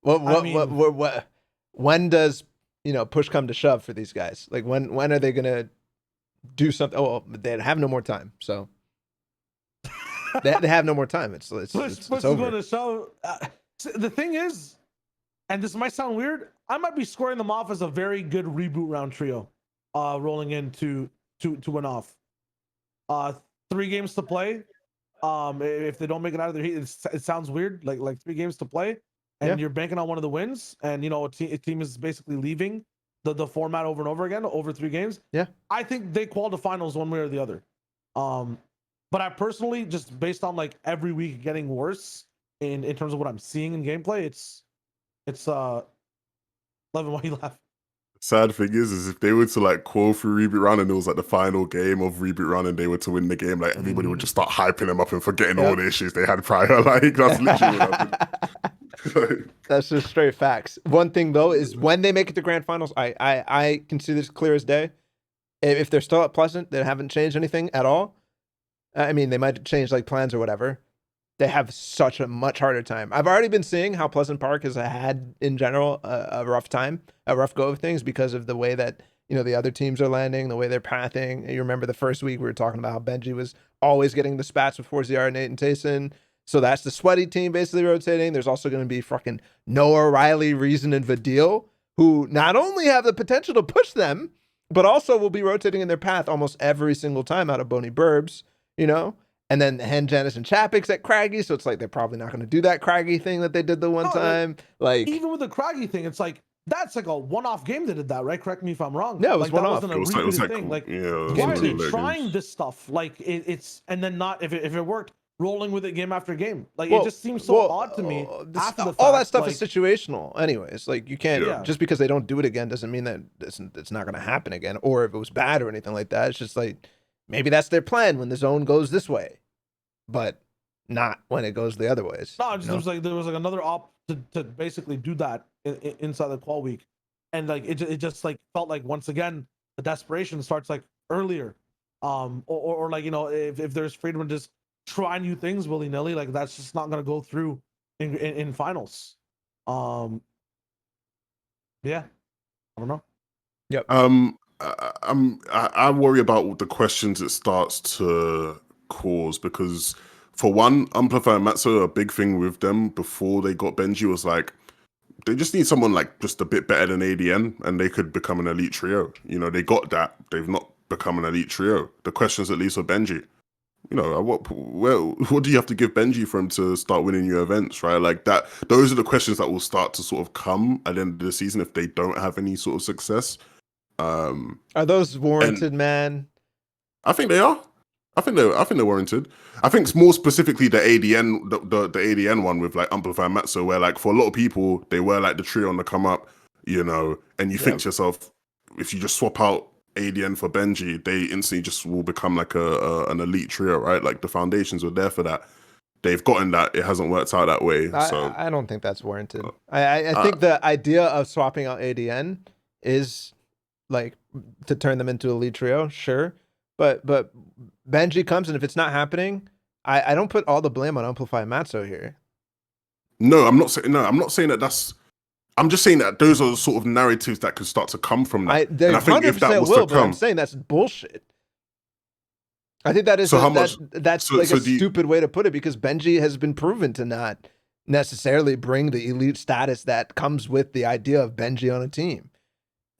Speaker 2: what when does, you know, push come to shove for these guys? Like when are they going to do something? Oh, well, they have no more time. So they have no more time. It's
Speaker 1: push
Speaker 2: over.
Speaker 1: Going to show. The thing is, and this might sound weird, I might be scoring them off as a very good reboot round trio, rolling into to win off. 3 games to play. If they don't make it out of their heat, it sounds weird. Like 3 games to play, and you're banking on one of the wins, and you know a team is basically leaving the format over and over again over 3 games.
Speaker 2: Yeah, I
Speaker 1: think they qualify the finals one way or the other. But I personally, just based on like every week getting worse in terms of what I'm seeing in gameplay, it's Levin, why you laugh?
Speaker 3: Sad thing is if they were to like call through reboot round and it was like the final game of reboot round and they were to win the game, like everybody would just start hyping them up and forgetting all the issues they had prior. Like that's literally what happened.
Speaker 2: That's just straight facts. One thing though is when they make it to grand finals, I can see this clear as day. If they're still at Pleasant, they haven't changed anything at all. I mean, they might change like plans or whatever. They have such a much harder time. I've already been seeing how Pleasant Park has had, in general, a rough time, a rough go of things because of the way that, you know, the other teams are landing, the way they're pathing. You remember the first week we were talking about how Benji was always getting the spats before ZR, Nate, and TAYSON. So that's the sweaty team basically rotating. There's also going to be fucking Noah, Riley, Reason, and Vadil, who not only have the potential to push them, but also will be rotating in their path almost every single time out of Boney Burbs, you know? And then Hen, Janice, and Chapik's at Craggy, so it's like they're probably not going to do that Craggy thing that they did the one time. Like
Speaker 1: even with the Craggy thing, it's like that's like a one-off game they did that, right? Correct me if I'm wrong.
Speaker 2: Yeah, it was
Speaker 1: like,
Speaker 2: one-off.
Speaker 1: That wasn't a repeated thing. Like, why are they trying this stuff? Like it's and then not if it worked, rolling with it game after game. Like it just seems so odd to me. After the fact,
Speaker 2: all that stuff is situational, anyways. Like you can't just because they don't do it again doesn't mean that it's not going to happen again, or if it was bad or anything like that. It's just like maybe that's their plan when the zone goes this way, but not when it goes the other ways.
Speaker 1: No, just, there was like another op to basically do that inside the qual week, and like it just like felt like once again the desperation starts like earlier, or like, you know, if there's freedom to just try new things willy nilly, like that's just not gonna go through in finals. Yeah, I don't know.
Speaker 2: Yep.
Speaker 3: I worry about the questions it starts to cause, because for one, Umplify and Matsoe, a big thing with them before they got Benji was like they just need someone like just a bit better than ADN and they could become an elite trio. You know, they got that. They've not become an elite trio. The questions at least for Benji, you know, what do you have to give Benji for him to start winning your events, right? Like that. Those are the questions that will start to sort of come at the end of the season if they don't have any sort of success.
Speaker 2: Are those warranted, man?
Speaker 3: I think they are. I think they're warranted. I think it's more specifically the ADN, the ADN one with like Umplify and Matsoe, where like for a lot of people they were like the trio on the come up, you know, and you think to yourself, if you just swap out ADN for Benji, they instantly just will become like an elite trio, right? Like the foundations were there for that. They've gotten that. It hasn't worked out that way. So
Speaker 2: I don't think that's warranted. I think the idea of swapping out ADN is like to turn them into a lead trio, sure. But Benji comes, and if it's not happening, I don't put all the blame on Umplify and Matsoe here.
Speaker 3: No, I'm not saying that that's I'm just saying that those are the sort of narratives that could start to come from that.
Speaker 2: They
Speaker 3: and I think if that
Speaker 2: 100%
Speaker 3: was
Speaker 2: will,
Speaker 3: to
Speaker 2: but I'm
Speaker 3: come,
Speaker 2: saying that's bullshit. I think that is
Speaker 3: so how much?
Speaker 2: that's
Speaker 3: So,
Speaker 2: like
Speaker 3: so
Speaker 2: a
Speaker 3: do you,
Speaker 2: stupid way to put it, because Benji has been proven to not necessarily bring the elite status that comes with the idea of Benji on a team.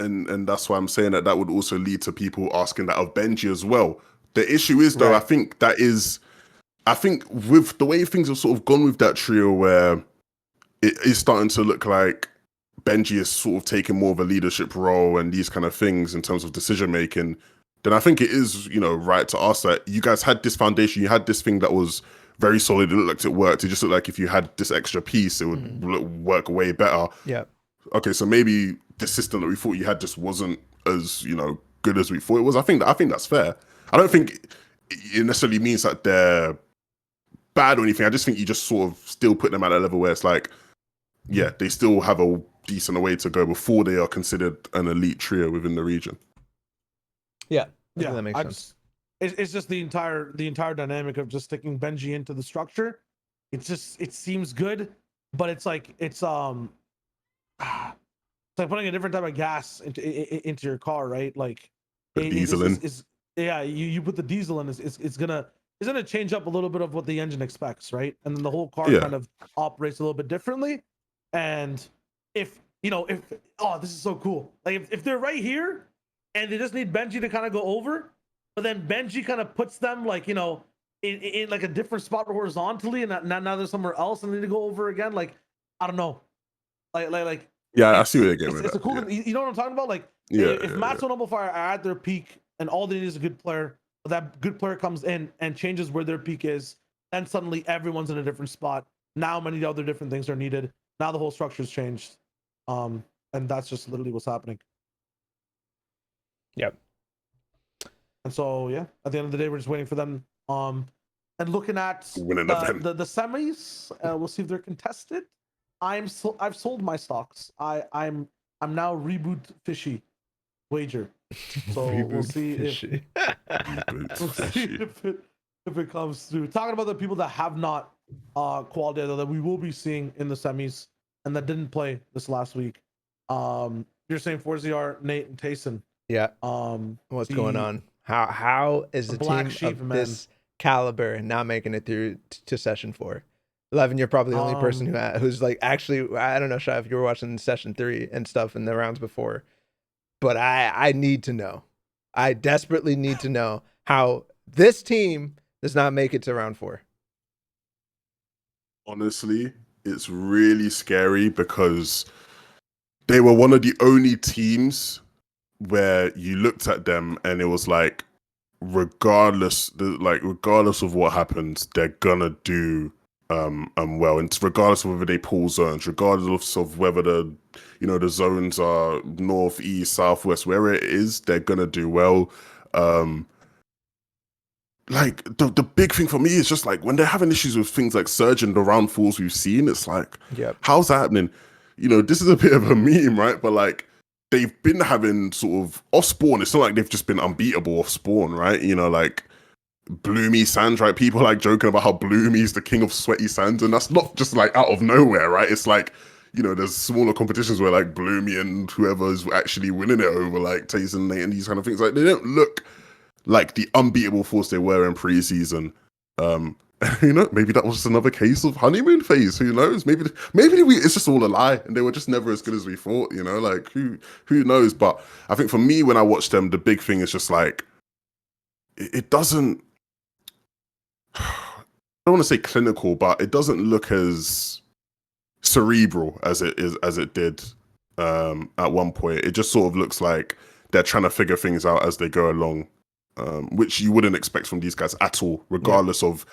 Speaker 3: and that's why I'm saying that would also lead to people asking that of Benji as well. The issue is though,
Speaker 2: Right.
Speaker 3: I think with the way things have sort of gone with that trio, where it is starting to look like Benji is sort of taking more of a leadership role and these kind of things in terms of decision making, then I think it is, right to ask that you guys had this foundation, you had this thing that was very solid, it looked like it worked. It just looked like if you had this extra piece, it would work way better.
Speaker 2: Yeah.
Speaker 3: Okay, so maybe the system that we thought you had just wasn't as, good as we thought it was. I think that's fair. I don't think it necessarily means that they're bad or anything. I just think you just sort of still put them at a level where it's like, yeah, they still have a decent way to go before they are considered an elite trio within the region.
Speaker 2: Yeah.
Speaker 1: Yeah,
Speaker 2: That makes sense.
Speaker 1: It's just the entire dynamic of just sticking Benji into the structure. It seems good, but it's like it's like putting a different type of gas into your car, right? Like
Speaker 3: Diesel in.
Speaker 1: Yeah, you put the diesel in, it's gonna change up a little bit of what the engine expects, right? And then the whole car kind of operates a little bit differently. And if this is so cool. Like if they're right here and they just need Benji to kind of go over, but then Benji kind of puts them like, in like a different spot horizontally, and now they're somewhere else and they need to go over again. Like, I don't know. Like
Speaker 3: yeah, I see what you're getting with
Speaker 1: it's
Speaker 3: that.
Speaker 1: a cool thing. You know what I'm talking about? Like, if Matsoe and Umplify are at their peak and all they need is a good player, but that good player comes in and changes where their peak is, then suddenly everyone's in a different spot. Now many other different things are needed. Now the whole structure's changed. And that's just literally what's happening.
Speaker 2: Yep.
Speaker 1: And so yeah, at the end of the day, we're just waiting for them. And looking at the semis, we'll see if they're contested. I've sold my stocks. I'm now reboot fishy wager. So we'll see if it comes through. Talking about the people that have not qualified that we will be seeing in the semis and that didn't play this last week. You're saying ForZR, Nate, and TAYSON.
Speaker 2: Yeah. What's going on? How is the team of this caliber not making it through to session 4? 11, you're probably the only person who's like, actually, I don't know, Shy, if you were watching session 3 and stuff in the rounds before, but I need to know. I desperately need to know how this team does not make it to round 4.
Speaker 3: Honestly, it's really scary because they were one of the only teams where you looked at them and it was like, regardless of what happens, they're gonna do well, and regardless of whether they pull zones, regardless of whether the zones are north, east, southwest, wherever it is, they're gonna do well. Like the big thing for me is just like when they're having issues with things like Surge and the round falls we've seen, it's like, how's that happening? This is a bit of a meme, right? But like they've been having sort of off spawn. It's not like they've just been unbeatable off spawn, right? Like Bloomy Sands, right? People like joking about how Bloomy's the king of sweaty sands, and that's not just like out of nowhere, right? It's like, there's smaller competitions where like Bloomy and whoever is actually winning it over like TAYSON, Nate, and these kind of things. Like they don't look like the unbeatable force they were in preseason. Maybe that was just another case of honeymoon phase. Who knows? Maybe it's just all a lie, and they were just never as good as we thought. Like who knows? But I think for me, when I watch them, the big thing is just like it doesn't. I don't want to say clinical, but it doesn't look as cerebral as it did at one point. It just sort of looks like they're trying to figure things out as they go along, which you wouldn't expect from these guys at all, regardless of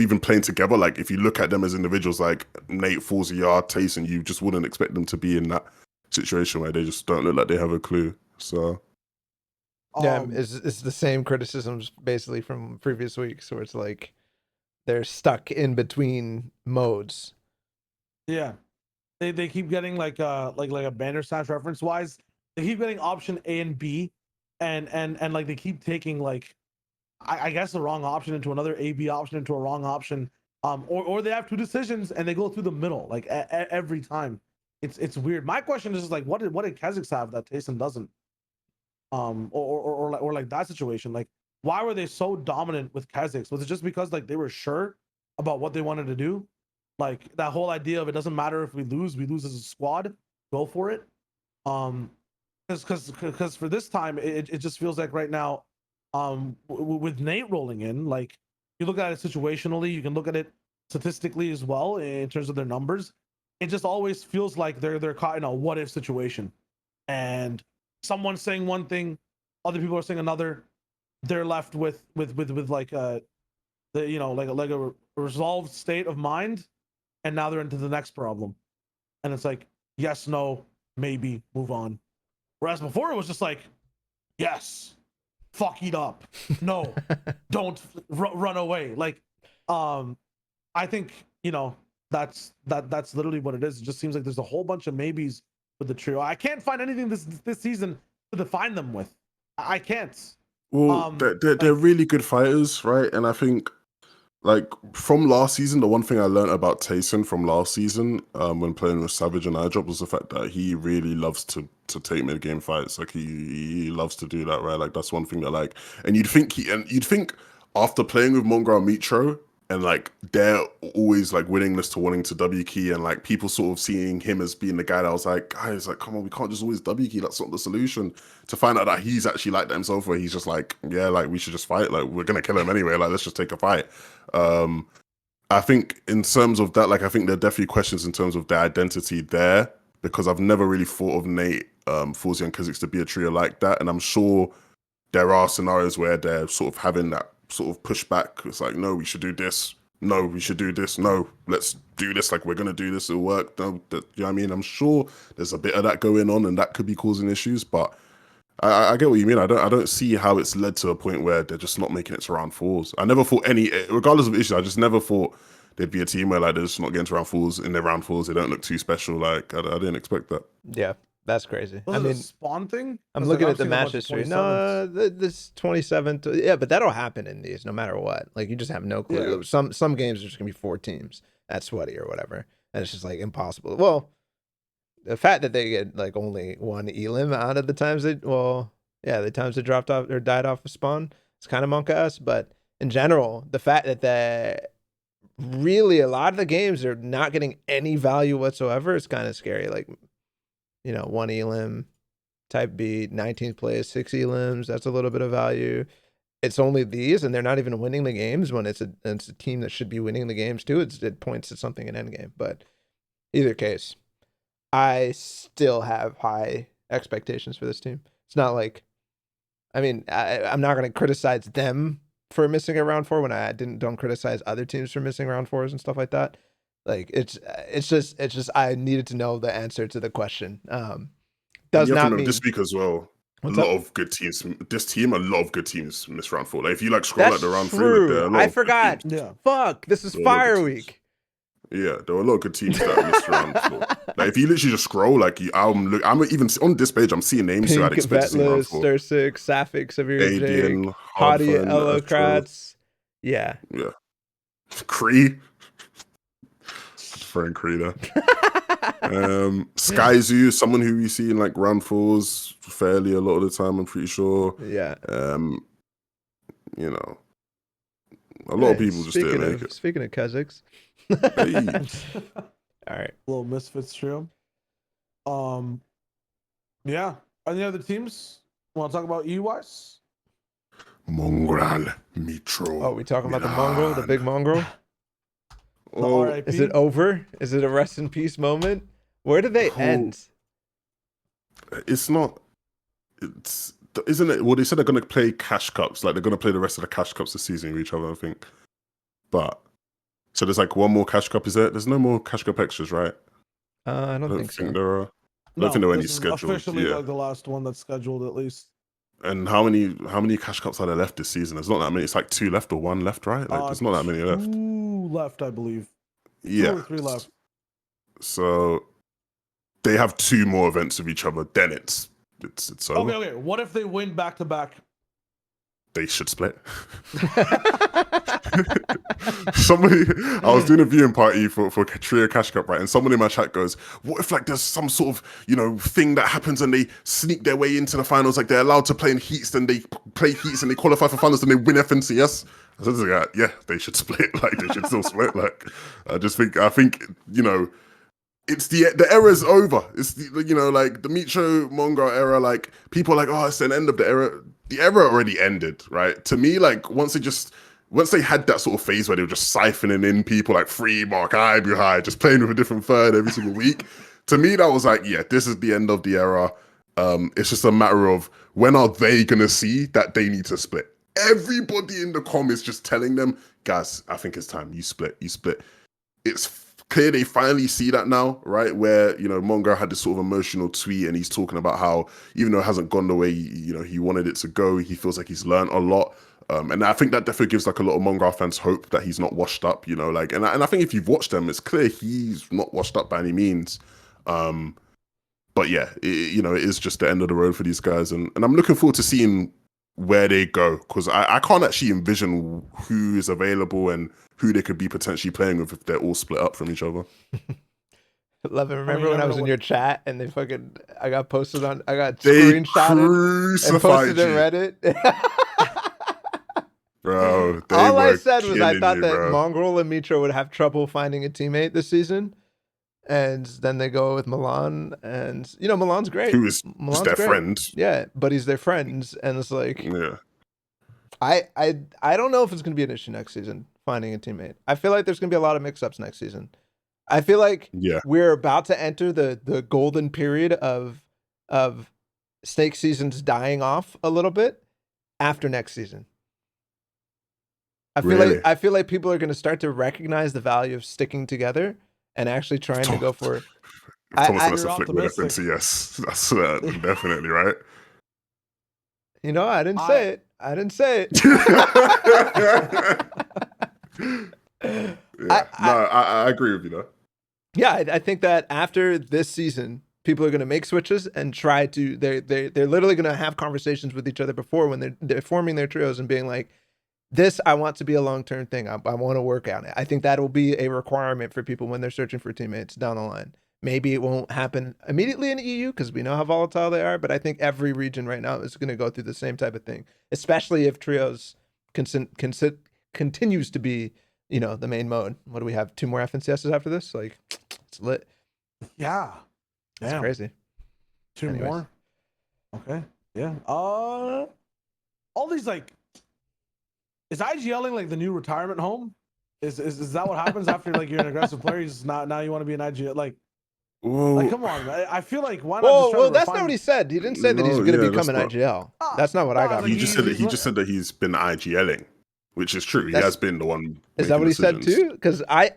Speaker 3: even playing together. Like if you look at them as individuals, like Nate, ForZR, TAYSON, you just wouldn't expect them to be in that situation where they just don't look like they have a clue. So
Speaker 2: yeah, it's the same criticisms basically from previous weeks, where it's like they're stuck in between modes.
Speaker 1: Yeah, they keep getting like a banner slash reference wise. They keep getting option A and B, and like they keep taking like I guess the wrong option into another A B option into a wrong option. Or they have two decisions and they go through the middle like every time. it's weird. My question is just like, what did Kazakh have that TAYSON doesn't? Or like that situation. Like, why were they so dominant with Kazakhs? Was it just because like they were sure about what they wanted to do? Like that whole idea of it doesn't matter if we lose as a squad, go for it. Because for this time, it just feels like right now, with Nate rolling in, like you look at it situationally, you can look at it statistically as well in terms of their numbers. It just always feels like they're caught in a what if situation, and someone's saying one thing, other people are saying another. They're left with like the like a resolved state of mind, and now they're into the next problem, and it's like yes, no, maybe, move on. Whereas before it was just like yes, fuck it up, no, don't run away. Like I think that's literally what it is. It just seems like there's a whole bunch of maybes with the trio. I can't find anything this season to define them with. I can't.
Speaker 3: Well, they're really good fighters, right? And I think, like, from last season, the one thing I learned about TAYSON from last season, when playing with Savage and iDrop, was the fact that he really loves to take mid game fights. Like he loves to do that, right? Like that's one thing that like, and you'd think after playing with Mongraal Mitr0, and like they're always like willingness to wanting to W key, and like people sort of seeing him as being the guy that was like, guys, like come on, we can't just always W key. That's not the solution. To find out that he's actually like that himself, where he's just like, yeah, like we should just fight. Like we're gonna kill him anyway. Like let's just take a fight. I think in terms of that, like I think there are definitely questions in terms of their identity there, because I've never really thought of NAE, FNTASIA and Kha'Zix to be a trio like that, and I'm sure there are scenarios where they're sort of having that sort of pushback. It's like, no, we should do this. No, we should do this. No, let's do this. Like we're gonna do this. It'll work. No, you know what I mean? I'm sure there's a bit of that going on, and that could be causing issues. But I get what you mean. I don't see how it's led to a point where they're just not making it to round fours. I never thought regardless of issues, I just never thought there'd be a team where like they're just not getting to round fours. In their round fours, they don't look too special. Like I didn't expect that.
Speaker 2: Yeah, that's crazy.
Speaker 1: Was it a spawn thing?
Speaker 2: I'm looking at the match history. No, this 27th. Yeah, but that'll happen in these no matter what. Like you just have no clue. Yeah. Some games are just gonna be 4 teams at Sweaty or whatever, and it's just like impossible. Well, the fact that they get like only 1 elim out of the times the times they dropped off or died off of spawn, it's kind of monk ass. But in general, the fact that really a lot of the games are not getting any value whatsoever is kind of scary. Like 1 elim, type B, 19th place, 6 elims. That's a little bit of value. It's only these, and they're not even winning the games when it's a team that should be winning the games too. It points to something in endgame. But either case, I still have high expectations for this team. It's not like, I mean, I'm not going to criticize them for missing a round 4 when I don't criticize other teams for missing round 4s and stuff like that. Like it's just I needed to know the answer to the question. Does not mean
Speaker 3: this week as well. A lot of good teams miss round 4. Like if you like scroll at the round 3,
Speaker 2: I forgot.
Speaker 1: Yeah.
Speaker 2: Fuck, this is Fire Week.
Speaker 3: Yeah, there were a lot of good teams that missed round 4. Like if you literally just scroll, like I'm even on this page, I'm seeing names who I'd expect to see round 4.
Speaker 2: Stur6, Sapphic, Severe
Speaker 3: Adian,
Speaker 2: Jake, Hottie, Elocrats. Yeah.
Speaker 3: Yeah. QREI. Throwing QREI there. Skyzoo, someone who we see in like round 4s fairly a lot of the time, I'm pretty sure.
Speaker 2: Yeah.
Speaker 3: A lot of people just didn't make it.
Speaker 2: Speaking of Kha'Zix.
Speaker 3: Hey.
Speaker 2: All right.
Speaker 1: Little misfits trio. Yeah. Any other teams want to talk about EU-wise?
Speaker 3: Mongraal, Mitr0.
Speaker 2: Oh, we talking about the Mongraal, the big Mongraal?
Speaker 1: Oh,
Speaker 2: is it over? Is it a rest in peace moment? Where do they end?
Speaker 3: It's not. Isn't it? Well, they said they're going to play Cash Cups. Like they're going to play the rest of the Cash Cups this season with each other, I think. But so there's like one more Cash Cup. Is there? There's no more Cash Cup extras, right?
Speaker 2: I don't think so.
Speaker 3: There are. I don't think there are any scheduled.
Speaker 1: Officially, like the last one that's scheduled, at least.
Speaker 3: And how many Cash Cups are there left this season? There's not that many. It's like 2 left or 1 left, right? Like there's not that many left.
Speaker 1: 2 left, I believe.
Speaker 3: Yeah.
Speaker 1: 2 or 3 left.
Speaker 3: So they have 2 more events with each other. Then it's over.
Speaker 1: Okay. What if they win back to back?
Speaker 3: they should split. Somebody, I was doing a viewing party for NAE Cash Cup, right? And someone in my chat goes, "What if like there's some sort of thing that happens and they sneak their way into the finals? Like they're allowed to play in heats, and they play heats and they qualify for finals and they win FNCS." I said, "Yeah, they should split. Like they should still split. Like I think it's the era's over. It's like the Mitr0 Mongraal era. Like people are like, oh, it's an end of the era. The era already ended, right? To me, like once they had that sort of phase where they were just siphoning in people like Freemok, High, just playing with a different third every single week. To me, that was like, yeah, this is the end of the era. It's just a matter of when are they gonna see that they need to split. Everybody in the com is just telling them, guys, I think it's time. You split. It's clear they finally see that now, right? Where, Mongraal had this sort of emotional tweet and he's talking about how, even though it hasn't gone the way, he wanted it to go, he feels like he's learned a lot. And I think that definitely gives like a lot of Mongraal fans hope that he's not washed up, and I think if you've watched them, it's clear he's not washed up by any means. But yeah, it is just the end of the road for these guys. And I'm looking forward to seeing where they go, because I can't actually envision who is available and who they could be potentially playing with if they're all split up from each other.
Speaker 2: Love it. Remember when I was in your chat and I got screenshotted and posted in Reddit?
Speaker 3: Bro,
Speaker 2: all I said was I thought that Mongraal and Mitr0 would have trouble finding a teammate this season. And then they go with Milan, and Milan's great.
Speaker 3: Who is their friend?
Speaker 2: Yeah, but he's their friend, and it's like,
Speaker 3: yeah.
Speaker 2: I don't know if it's gonna be an issue next season finding a teammate. I feel like there's gonna be a lot of mix-ups next season. I feel like we're about to enter the golden period of snake seasons dying off a little bit after next season. I feel like people are gonna start to recognize the value of sticking together and actually trying to go for it.
Speaker 3: Thomas yes, that's definitely right.
Speaker 2: I didn't say it. I didn't say it.
Speaker 3: I agree with you though.
Speaker 2: Yeah, I think that after this season, people are going to make switches and try to. They're literally going to have conversations with each other before when they're forming their trios and being like, this, I want to be a long-term thing. I want to work on it. I think that will be a requirement for people when they're searching for teammates down the line. Maybe it won't happen immediately in the EU because we know how volatile they are, but I think every region right now is going to go through the same type of thing, especially if trios continues to be, the main mode. What do we have? 2 more FNCSs after this? Like, it's lit.
Speaker 1: Yeah.
Speaker 2: It's crazy.
Speaker 1: 2 more? Okay. Yeah. All these is IGLing like the new retirement home? Is that what happens after you're an aggressive player? Now you want to be an IGL? Like come on, I feel like why not?
Speaker 2: Well, that's not what he said. He didn't say that he's going to become an IGL. That's not what I got.
Speaker 3: He just said that he's been IGLing, which is true. He has been the one.
Speaker 2: Is that what he said too? Because I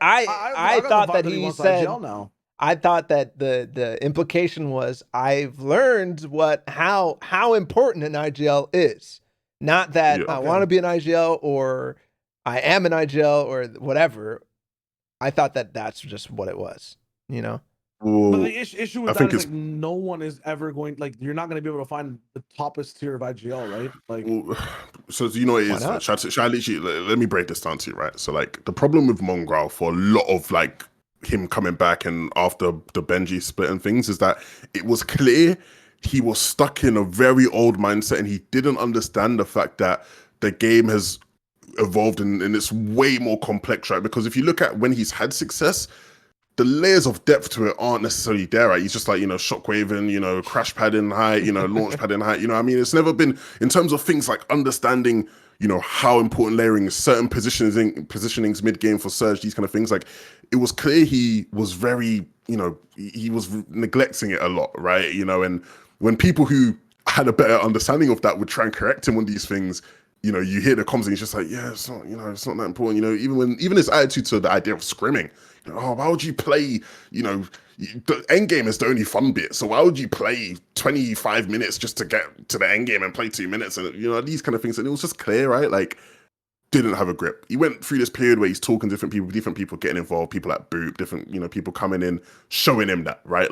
Speaker 2: thought that he said. I thought that the implication was I've learned how important an IGL is. Not that I want to be an IGL or I am an IGL or whatever. I thought that that's just what it was,
Speaker 3: Well,
Speaker 1: but the issue with that is no one is ever going, you're not going to be able to find the toppest tier of IGL, right?
Speaker 3: So what it is? Should I literally, let me break this down to you, right? So the problem with Mongraal for a lot of him coming back and after the Benji split and things is that it was clear he was stuck in a very old mindset and he didn't understand the fact that the game has evolved and it's way more complex, right? Because if you look at when he's had success, the layers of depth to it aren't necessarily there, right? He's just shockwaving, crash padding high, launch padding high, I mean, it's never been, in terms of things like understanding, how important layering is, certain positionings mid-game for Surge, these kind of things, it was clear he was very, he was neglecting it a lot, right? And when people who had a better understanding of that would try and correct him on these things, you hear the comms and he's just like, yeah, it's not, it's not that important. Even his attitude to the idea of scrimming, why would you play, the end game is the only fun bit. So why would you play 25 minutes just to get to the end game and play 2 minutes? And, these kind of things. And it was just clear, right? Didn't have a grip. He went through this period where he's talking to different people getting involved, people at Boop, different, people coming in, showing him that, right?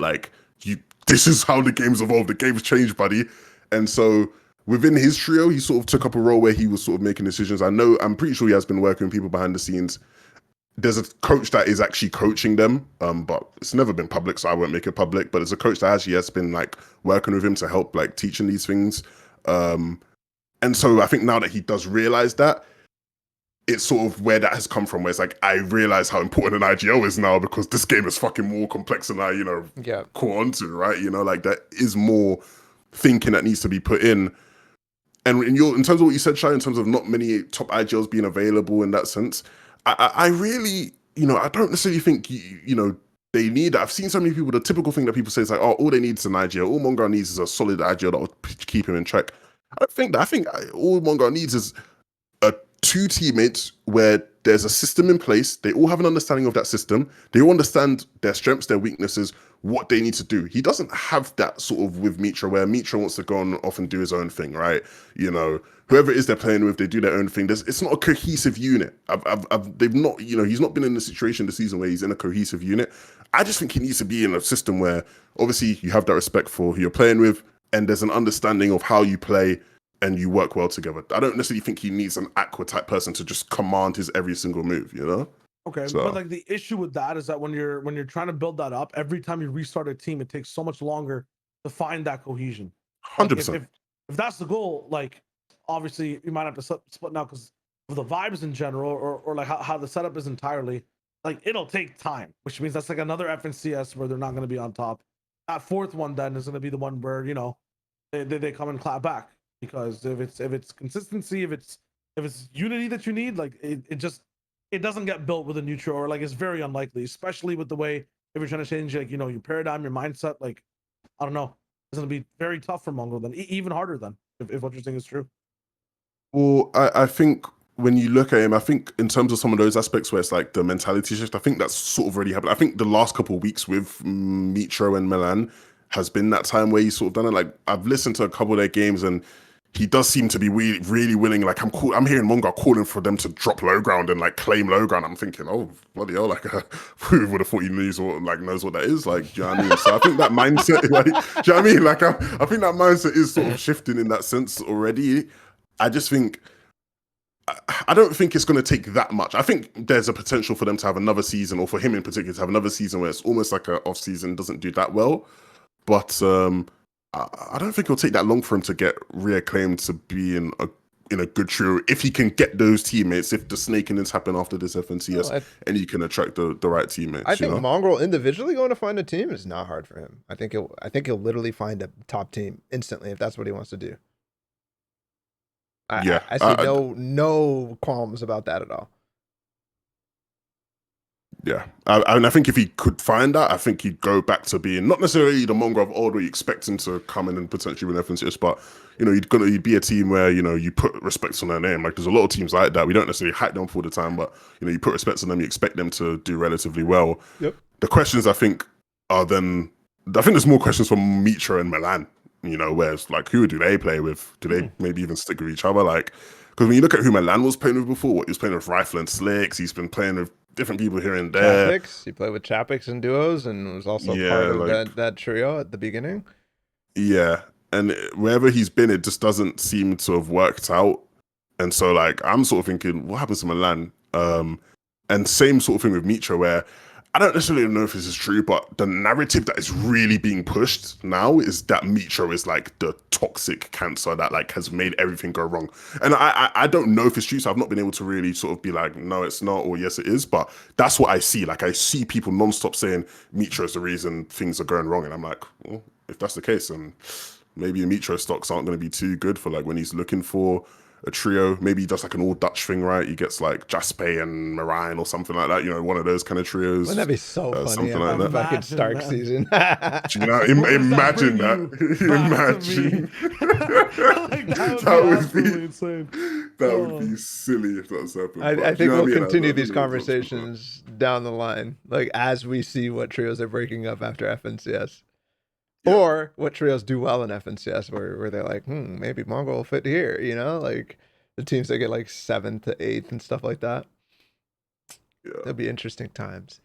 Speaker 3: This is how the game's evolved. The game's changed, buddy. And so within his trio, he sort of took up a role where he was sort of making decisions. I'm pretty sure he has been working with people behind the scenes. There's a coach that is actually coaching them, but it's never been public, so I won't make it public. But there's a coach that actually has been like working with him to help like teaching these things. And so I think now that he does realize that, it's sort of where that has come from, where it's like, I realize how important an IGL is now because this game is fucking more complex than I, caught onto, right? Like there is more thinking that needs to be put in. And in terms of what you said, Shai, in terms of not many top IGLs being available in that sense, I really, I don't necessarily think, they need that. I've seen so many people, the typical thing that people say is like, oh, all they need is an IGL. All Mongraal needs is a solid IGL that will keep him in check. I don't think that. I think all Mongraal needs is two teammates where there's a system in place. They all have an understanding of that system. They all understand their strengths, their weaknesses, what they need to do. He doesn't have that sort of with Mitr0, where Mitr0 wants to go on off and do his own thing, right? Whoever it is they're playing with, they do their own thing. It's not a cohesive unit. They've not, he's not been in a situation this season where he's in a cohesive unit. I just think he needs to be in a system where obviously you have that respect for who you're playing with, and there's an understanding of how you play, and you work well together. I don't necessarily think he needs an Aqua type person to just command his every single move,
Speaker 1: Okay,
Speaker 3: so.
Speaker 1: but like the issue with that is that when you're trying to build that up, every time you restart a team, it takes so much longer to find that cohesion.
Speaker 3: 100%.
Speaker 1: If that's the goal, like obviously you might have to split now because of the vibes in general, or like how the setup is entirely. Like it'll take time, which means that's like another FNCS where they're not going to be on top. That fourth one then is going to be the one where they come and clap back. Because if it's consistency, if it's unity that you need, like it doesn't get built with a neutral, or like it's very unlikely, especially with the way if you're trying to change like your paradigm, your mindset, like I don't know, it's gonna be very tough for Mongraal then, even harder than if what you're saying is true.
Speaker 3: Well, I think when you look at him, I think in terms of some of those aspects where it's like the mentality shift, I think that's sort of already happened. I think the last couple of weeks with Mitr0 and Milan has been that time where he's sort of done it. Like I've listened to a couple of their games and he does seem to be really, really willing. Like I'm hearing Mongraal calling for them to drop low ground and like claim low ground. I'm thinking, oh bloody hell, like who would have thought he knows what that is? Like, do you know what I mean? So I think that mindset, like, do you know what I mean? Like I think that mindset is sort of shifting in that sense already. I just think I don't think it's going to take that much. I think there's a potential for them to have another season, or for him in particular to have another season where it's almost like an off season, doesn't do that well. But I don't think it'll take that long for him to get reacclaimed to be in a good trio if he can get those teammates, if the snakings happen after this FNCS, and he can attract the right teammates.
Speaker 2: I think Mongraal individually going to find a team is not hard for him. I think he'll literally find a top team instantly if that's what he wants to do. I see no qualms about that at all.
Speaker 3: Yeah, and I think if he could find that, I think he'd go back to being not necessarily the Mongraal of old where you expect him to come in and potentially win FNCS, but he'd be a team where you put respect on their name. Like there's a lot of teams like that. We don't necessarily hype them for the time, but you put respect on them. You expect them to do relatively well.
Speaker 2: Yep.
Speaker 3: The questions I think there's more questions from Mitr0 and Milan. Where it's like, who do they play with? Do they maybe even stick with each other? Like, because when you look at who Milan was playing with before, he was playing with Rifle and Slicks. He's been playing with different people here and there.
Speaker 2: He played with Chapix in duos and was also part of that trio at the beginning.
Speaker 3: Yeah, and wherever he's been, it just doesn't seem to have worked out. And so, like, I'm sort of thinking, what happens to Milan? And same sort of thing with Mitr0, where I don't necessarily know if this is true, but the narrative that is really being pushed now is that Mitr0 is like the toxic cancer that like has made everything go wrong. And I don't know if it's true, so I've not been able to really sort of be like, no, it's not, or yes, it is. But that's what I see. Like I see people nonstop saying Mitr0 is the reason things are going wrong, and I'm like, well, if that's the case, then maybe the Mitr0 stocks aren't going to be too good for like when he's looking for a trio. Maybe he does like an all Dutch thing, right? He gets like Jaspe and Marine or something like that. One of those kind of trios.
Speaker 2: Wouldn't that be so funny?
Speaker 3: Something like that.
Speaker 2: Fucking Stark season.
Speaker 3: Imagine that. Imagine. That would be insane. That would be silly if that's happened.
Speaker 2: I think we'll continue these conversations down the line, like as we see what trios are breaking up after FNCS. Yeah. Or what trios do well in FNCS where they're like, maybe Mongraal will fit here, like the teams that get like 7th to 8th and stuff like that. Yeah. There'll be interesting times.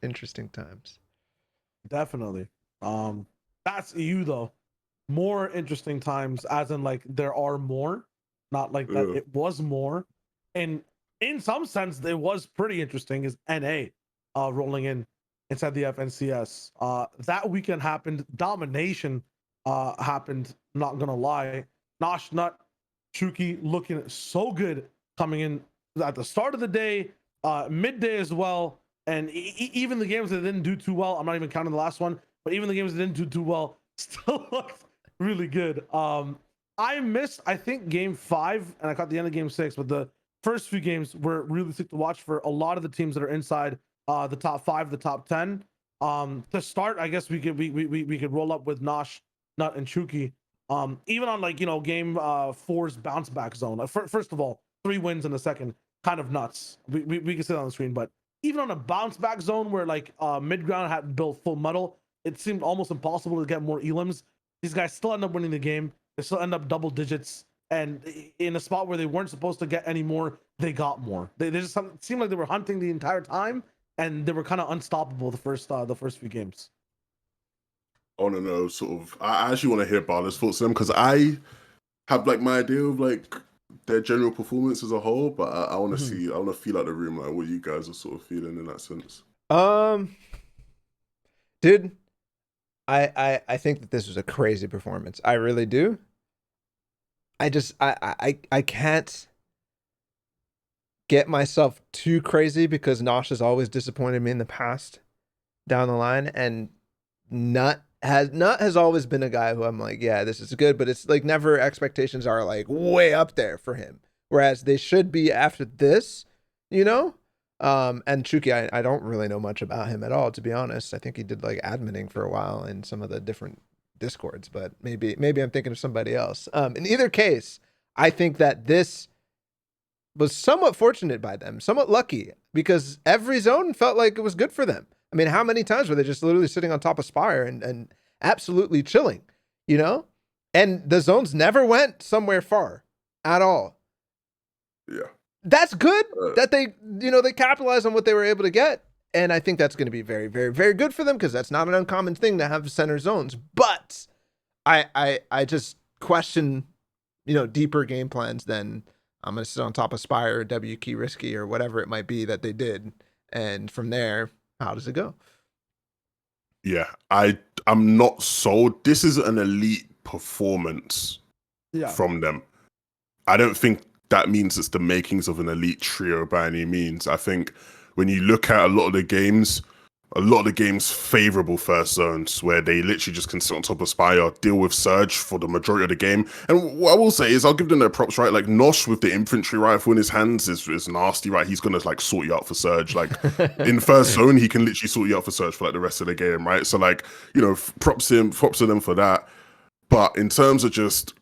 Speaker 2: Definitely.
Speaker 1: That's EU though. more interesting times, as in like there are more, not like that
Speaker 3: Yeah.
Speaker 1: it was more. And in some sense, it was pretty interesting. Is NA rolling in inside the FNCS. That weekend happened. Domination happened. Not gonna lie, Nosh Nut, Chuki looking so good coming in at the start of the day, midday as well, and even the games that didn't do too well. I'm not even counting the last one, but even the games that didn't do too well still looked really good. I missed, I think, game 5, and I caught the end of game 6, but the first few games were really sick to watch for a lot of the teams that are inside the top 5, the top 10. To start, I guess we could roll up with Nosh, Nut, and Chuki. Even on like, you know, game 4's bounce back zone. First of all, 3 wins in the second, kind of nuts. We can see it on the screen, but even on a bounce back zone where like mid ground had built full metal, it seemed almost impossible to get more elims. These guys still end up winning the game. They still end up double digits, and in a spot where they weren't supposed to get any more, they got more. They just seemed like they were hunting the entire time, and they were kind of unstoppable the first few games.
Speaker 3: I want to know sort of. I actually want to hear Balla's thoughts on them because I have like my idea of like their general performance as a whole, but I want to see. I want to feel out the room like what you guys are sort of feeling in that sense.
Speaker 2: Dude, I think that this was a crazy performance. I really do. I can't get myself too crazy because Nosh has always disappointed me in the past down the line, and Nut has always been a guy who I'm like, yeah, this is good, but it's like never expectations are like way up there for him, whereas they should be after this, you know. And Chuki, I don't really know much about him at all, to be honest. I think he did like adminning for a while in some of the different discords, but maybe I'm thinking of somebody else. In either case, I think that this was somewhat fortunate by them, somewhat lucky, because every zone felt like it was good for them. I mean, how many times were they just literally sitting on top of Spire and absolutely chilling, you know? And the zones never went somewhere far at all.
Speaker 3: Yeah.
Speaker 2: That's good that they, you know, they capitalized on what they were able to get. And I think that's going to be very, very, very good for them because that's not an uncommon thing to have center zones. But I just question, you know, deeper game plans than I'm going to sit on top of Spire or W key risky or whatever it might be that they did. And from there, how does it go?
Speaker 3: Yeah, I'm not sold. This is an elite performance from them. I don't think that means it's the makings of an elite trio by any means. I think when you look at a lot of the games favorable first zones where they literally just can sit on top of Spire, deal with Surge for the majority of the game. And what I will say is I'll give them their props, right? Like Nosh with the infantry rifle in his hands is nasty, right? He's gonna like sort you out for Surge. Like in first zone, he can literally sort you out for Surge for like the rest of the game, right? So like, you know, props to them for that. But in terms of just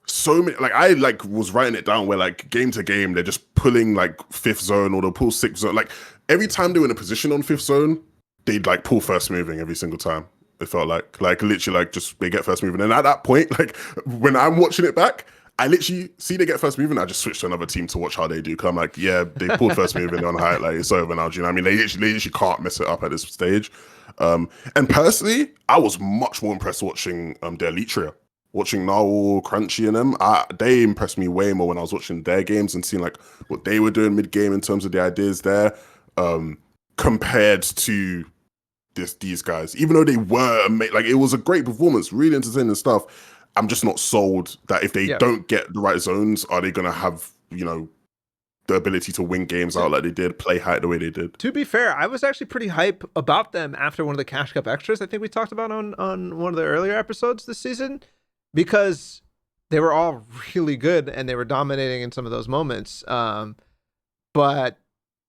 Speaker 3: so many, like I like was writing it down where like game to game they're just pulling like fifth zone or they'll pull sixth zone. Like every time they were in a position on fifth zone, they'd like pull first moving every single time. It felt like literally like just they get first moving, and at that point, like when I'm watching it back, I literally see they get first moving. I just switch to another team to watch how they do. Cause I'm like, yeah, they pulled first moving on height, like it's over now. Do you know what I mean? They literally can't mess it up at this stage. And personally, I was much more impressed watching their elite trio. Watching Narwhal, Crunchy, and them, they impressed me way more when I was watching their games and seeing like what they were doing mid game in terms of the ideas there, compared to these guys. Even though they were like it was a great performance, really entertaining stuff. I'm just not sold that if they don't get the right zones, are they gonna have, you know, the ability to win games out like they did, play high the way they did.
Speaker 2: To be fair, I was actually pretty hype about them after one of the Cash Cup extras I think we talked about on one of the earlier episodes this season, because they were all really good and they were dominating in some of those moments. But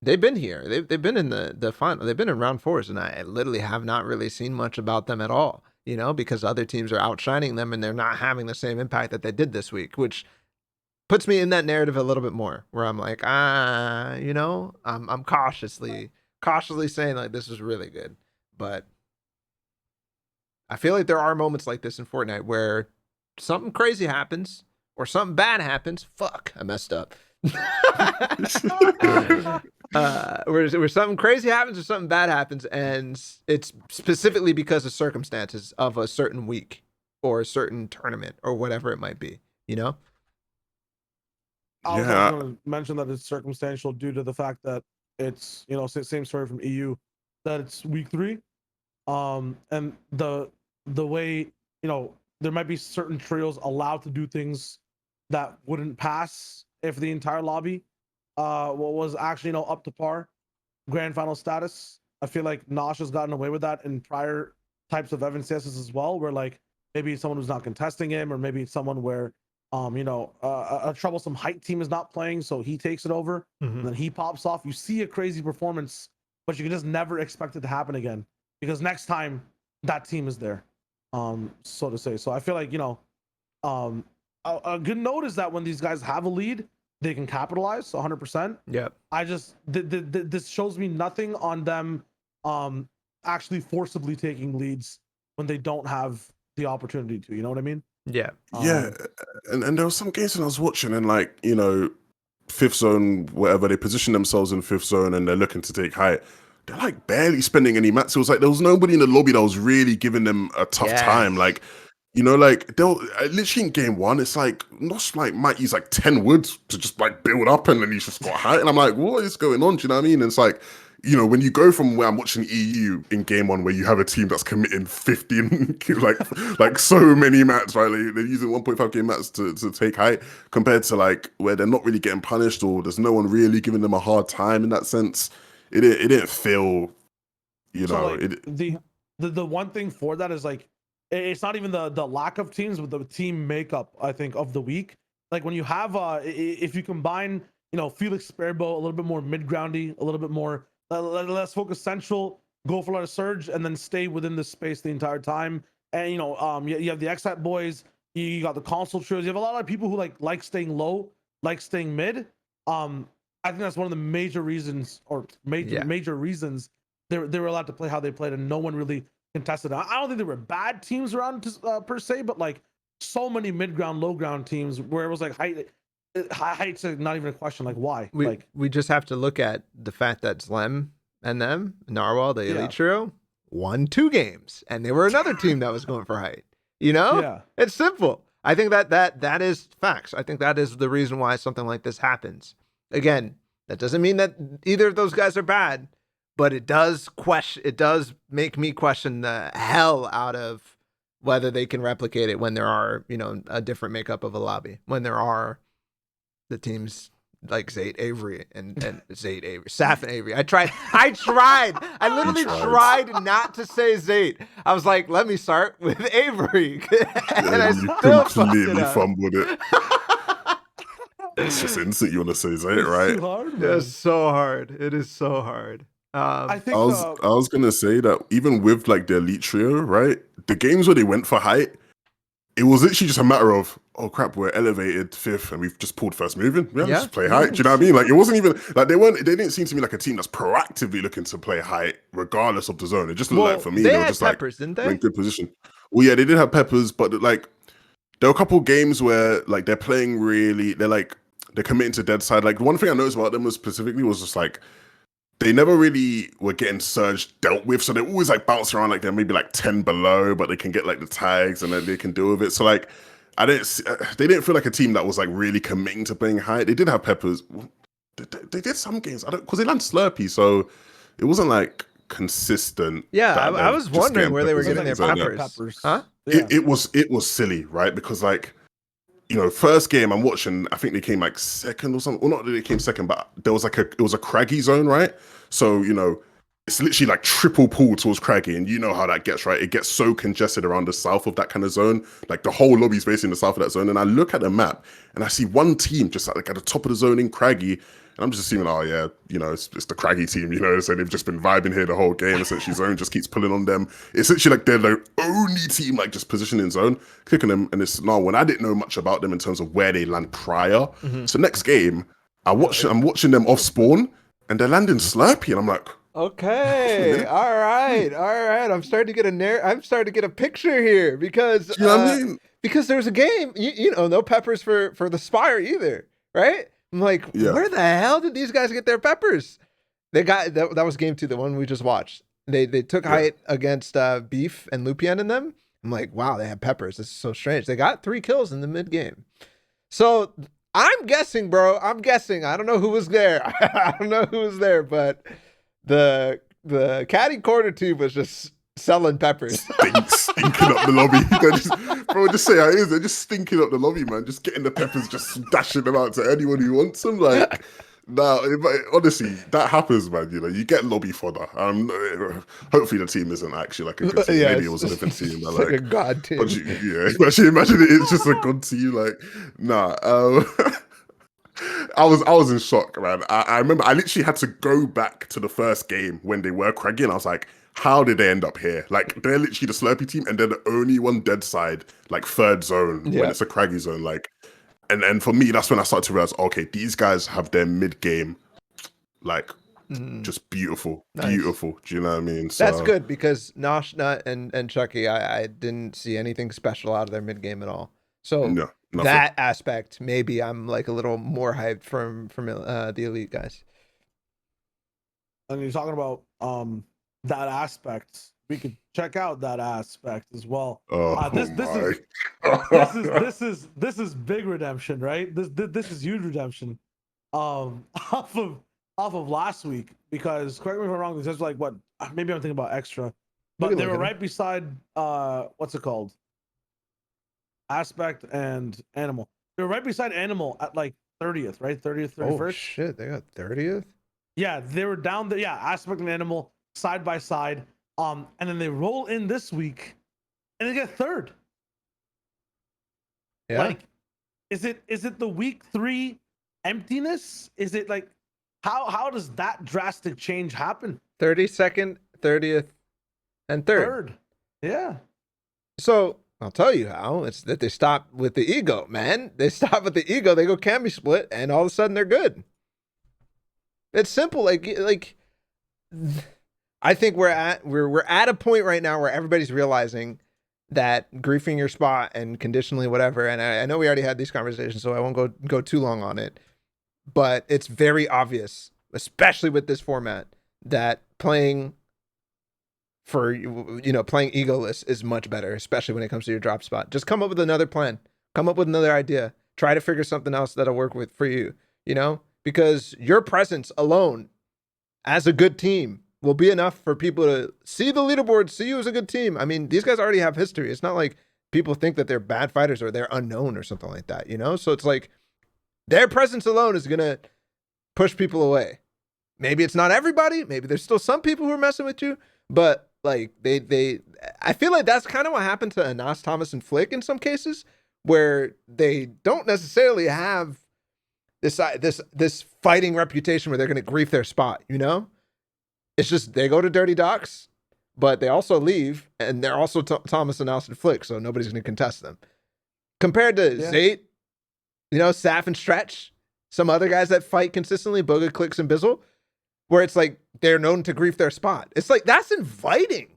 Speaker 2: they've been here. They've been in the final. They've been in round 4s, and I literally have not really seen much about them at all, you know, because other teams are outshining them and they're not having the same impact that they did this week, which puts me in that narrative a little bit more where I'm like, you know, I'm cautiously saying like this is really good. But I feel like there are moments like this in Fortnite where something crazy happens or something bad happens. Fuck, I messed up. Where something crazy happens or something bad happens, and it's specifically because of circumstances of a certain week, for a certain tournament or whatever it might be, you know?
Speaker 1: I was
Speaker 3: Yeah.
Speaker 1: also going to mention that it's circumstantial due to the fact that it's, you know, same story from EU, that it's week 3. And the way, you know, there might be certain trios allowed to do things that wouldn't pass if the entire lobby what was actually, you know, up to par grand final status. I feel like Nosh has gotten away with that in prior types of FNCSs as well, where like maybe someone who's not contesting him, or maybe someone where you know, a troublesome height team is not playing, so he takes it over, and then he pops off. You see a crazy performance, but you can just never expect it to happen again, because next time that team is there, so to say. So I feel like, you know, a good note is that when these guys have a lead, they can capitalize 100%.
Speaker 2: Yeah.
Speaker 1: I just this shows me nothing on them actually forcibly taking leads when they don't have the opportunity to. You know what I mean?
Speaker 2: Yeah.
Speaker 3: Yeah, and there were some games when I was watching, and like, you know, fifth zone, whatever, they position themselves in fifth zone and they're looking to take height. They're like barely spending any mats. It was like there was nobody in the lobby that was really giving them a tough time. Like, you know, like they'll literally in game 1, it's like Nosh like might use like 10 woods to just like build up, and then he's just got height. And I'm like, what is going on? Do you know what I mean? And it's like, you know, when you go from where I'm watching EU in game 1, where you have a team that's committing 15 like so many mats, right? Like, they're using 1.5 game mats to take height, compared to like where they're not really getting punished, or there's no one really giving them a hard time in that sense. It didn't feel, you know,
Speaker 1: so like, the one thing for that is like, it's not even the lack of teams, but the team makeup, I think, of the week. Like when you have if you combine, you know, Felix Sparebow a little bit more mid-groundy, a little bit more let's focus central, go for a lot of surge, and then stay within this space the entire time. And you know, you have the XAT boys, you got the console trios, you have a lot of people who like staying low, like staying mid. I think that's one of the major reasons, or major reasons they were allowed to play how they played, and no one really contested. I don't think there were bad teams around per se, but like so many mid ground, low ground teams where it was like height's not even a question. Like why?
Speaker 2: We just have to look at the fact that Zlem and them, Narwhal, the elite trio, won 2 games, and they were another team that was going for height. You know,
Speaker 1: Yeah,
Speaker 2: it's simple. I think that is facts. I think that is the reason why something like this happens. Again, that doesn't mean that either of those guys are bad, but it does make me question the hell out of whether they can replicate it when there are, you know, a different makeup of a lobby, when there are the teams like Zayt, Avery, and Zayt, Avery, Saf, and Avery. I tried. I literally tried not to say Zayt. I was like, let me start with Avery, and I still
Speaker 3: completely fumbled it. It's just instant. You want to say Zayt, right?
Speaker 1: too hard, man.
Speaker 2: It's so hard. It is so hard.
Speaker 1: I think
Speaker 3: I was gonna say that even with like the elite trio, right? The games where they went for height, it was literally just a matter of, oh crap, we're elevated 5th and we've just pulled first move in. Yeah, just play height. Do you know what I mean? Like it wasn't even like they didn't seem to me like a team that's proactively looking to play height regardless of the zone. It just looked like, for me, they were just
Speaker 2: peppers,
Speaker 3: like
Speaker 2: didn't they?
Speaker 3: in good position. Well, yeah, they did have peppers, but like there were a couple games where like they're playing really, they're committing to dead side. Like one thing I noticed about them was just like they never really were getting surge dealt with, so they're always like bouncing around like they're maybe like 10 below, but they can get like the tags and then they can deal with it. So like they didn't feel like a team that was like really committing to playing high. They did have peppers. They did some games, because they land Slurpee, so it wasn't like consistent.
Speaker 2: Yeah, I was wondering where they were getting their peppers. Huh?
Speaker 1: Yeah.
Speaker 3: It was silly, right? Because like, you know, first game I'm watching, I think they came like second or something. Well, not that they came second, but there was like it was a craggy zone, right? So, you know, it's literally like triple pull towards craggy, and you know how that gets, right? It gets so congested around the south of that kind of zone. Like the whole lobby's basically in the south of that zone. And I look at the map and I see one team just like at the top of the zone in craggy. And I'm just assuming, oh yeah, you know, it's the craggy team, you know, so they've just been vibing here the whole game. Essentially, zone just keeps pulling on them. It's actually like they're the only team like just positioning in zone, clicking them. And it's now when I didn't know much about them in terms of where they land prior. So next game, I'm watching them off spawn, and they're landing Slurpee, and I'm like,
Speaker 2: okay, all right. I'm starting to get a picture here, because
Speaker 3: you know what I mean?
Speaker 2: Because there's a game, you know, no peppers for the Spire either, right? I'm like, where the hell did these guys get their peppers? They got that was game 2, the one we just watched. They took height against Beef and Lupien in them, I'm like, wow, they have peppers. This is so strange. They got 3 kills in the mid game. So I'm guessing, bro. I'm guessing. I don't know who was there. I don't know who was there, but the caddy corner team was just selling peppers.
Speaker 3: Stinking up the lobby. Just say how it is. They're just stinking up the lobby, man. Just getting the peppers, just dashing them out to anyone who wants them. Like, now, honestly, that happens, man. You know, you get lobby fodder. Hopefully, the team isn't actually like a good team. Maybe it was a different team.
Speaker 2: Like a god team.
Speaker 3: Imagine it's just a good team. Like, nah. I was in shock, man. I remember I literally had to go back to the first game when they were craggy, and I was like, how did they end up here? Like, they're literally the Slurpee team, and they're the only one dead side, like 3rd zone, when it's a craggy zone. Like, and for me, that's when I started to realize, okay, these guys have their mid game, like, just beautiful. Beautiful. Do you know what I mean? So,
Speaker 2: that's good, because Nosh, Nut, and Chucky, I didn't see anything special out of their mid game at all. So
Speaker 3: no,
Speaker 2: that aspect, maybe I'm like a little more hyped from the elite guys.
Speaker 1: And you're talking about that aspect. We could check out that aspect as well. This is big redemption, right? This is huge redemption. Off of last week, because correct me if I'm wrong, there's like what, maybe I'm thinking about extra, but they were right beside what's it called? Aspect and Animal. They were right beside Animal at like 30th, right? 30th, 31st.
Speaker 2: Oh shit, they got 30th?
Speaker 1: Yeah, they were down there. Yeah, Aspect and Animal side by side. And then they roll in this week and they get 3rd.
Speaker 2: Yeah.
Speaker 1: Like, is it the week 3 emptiness? Is it like how does that drastic change happen?
Speaker 2: 32nd, 30th, and 3rd.
Speaker 1: Yeah.
Speaker 2: So I'll tell you how. It's that they stop with the ego, man. They stop with the ego. They go Cammy split, and all of a sudden they're good. It's simple. Like I think we're at a point right now where everybody's realizing that griefing your spot and conditionally whatever. And I know we already had these conversations, so I won't go too long on it. But it's very obvious, especially with this format, that playing for, playing egoless is much better, especially when it comes to your drop spot. Just come up with another plan. Come up with another idea. Try to figure something else that'll work for you, because your presence alone as a good team will be enough for people to see the leaderboard, see you as a good team. I mean, these guys already have history. It's not like people think that they're bad fighters or they're unknown or something like that, So it's like their presence alone is going to push people away. Maybe it's not everybody. Maybe there's still some people who are messing with you, but like I feel like that's kind of what happened to Anas, Thomas, and Flick in some cases, where they don't necessarily have this fighting reputation where they're going to grief their spot, It's just they go to Dirty Docks, but they also leave, and they're also Thomas, Anas, and Flick, so nobody's going to contest them. Compared to Zayt, Saf and Stretch, some other guys that fight consistently, Boga, Clix, and Bizzle, where it's like they're known to grief their spot. It's like that's inviting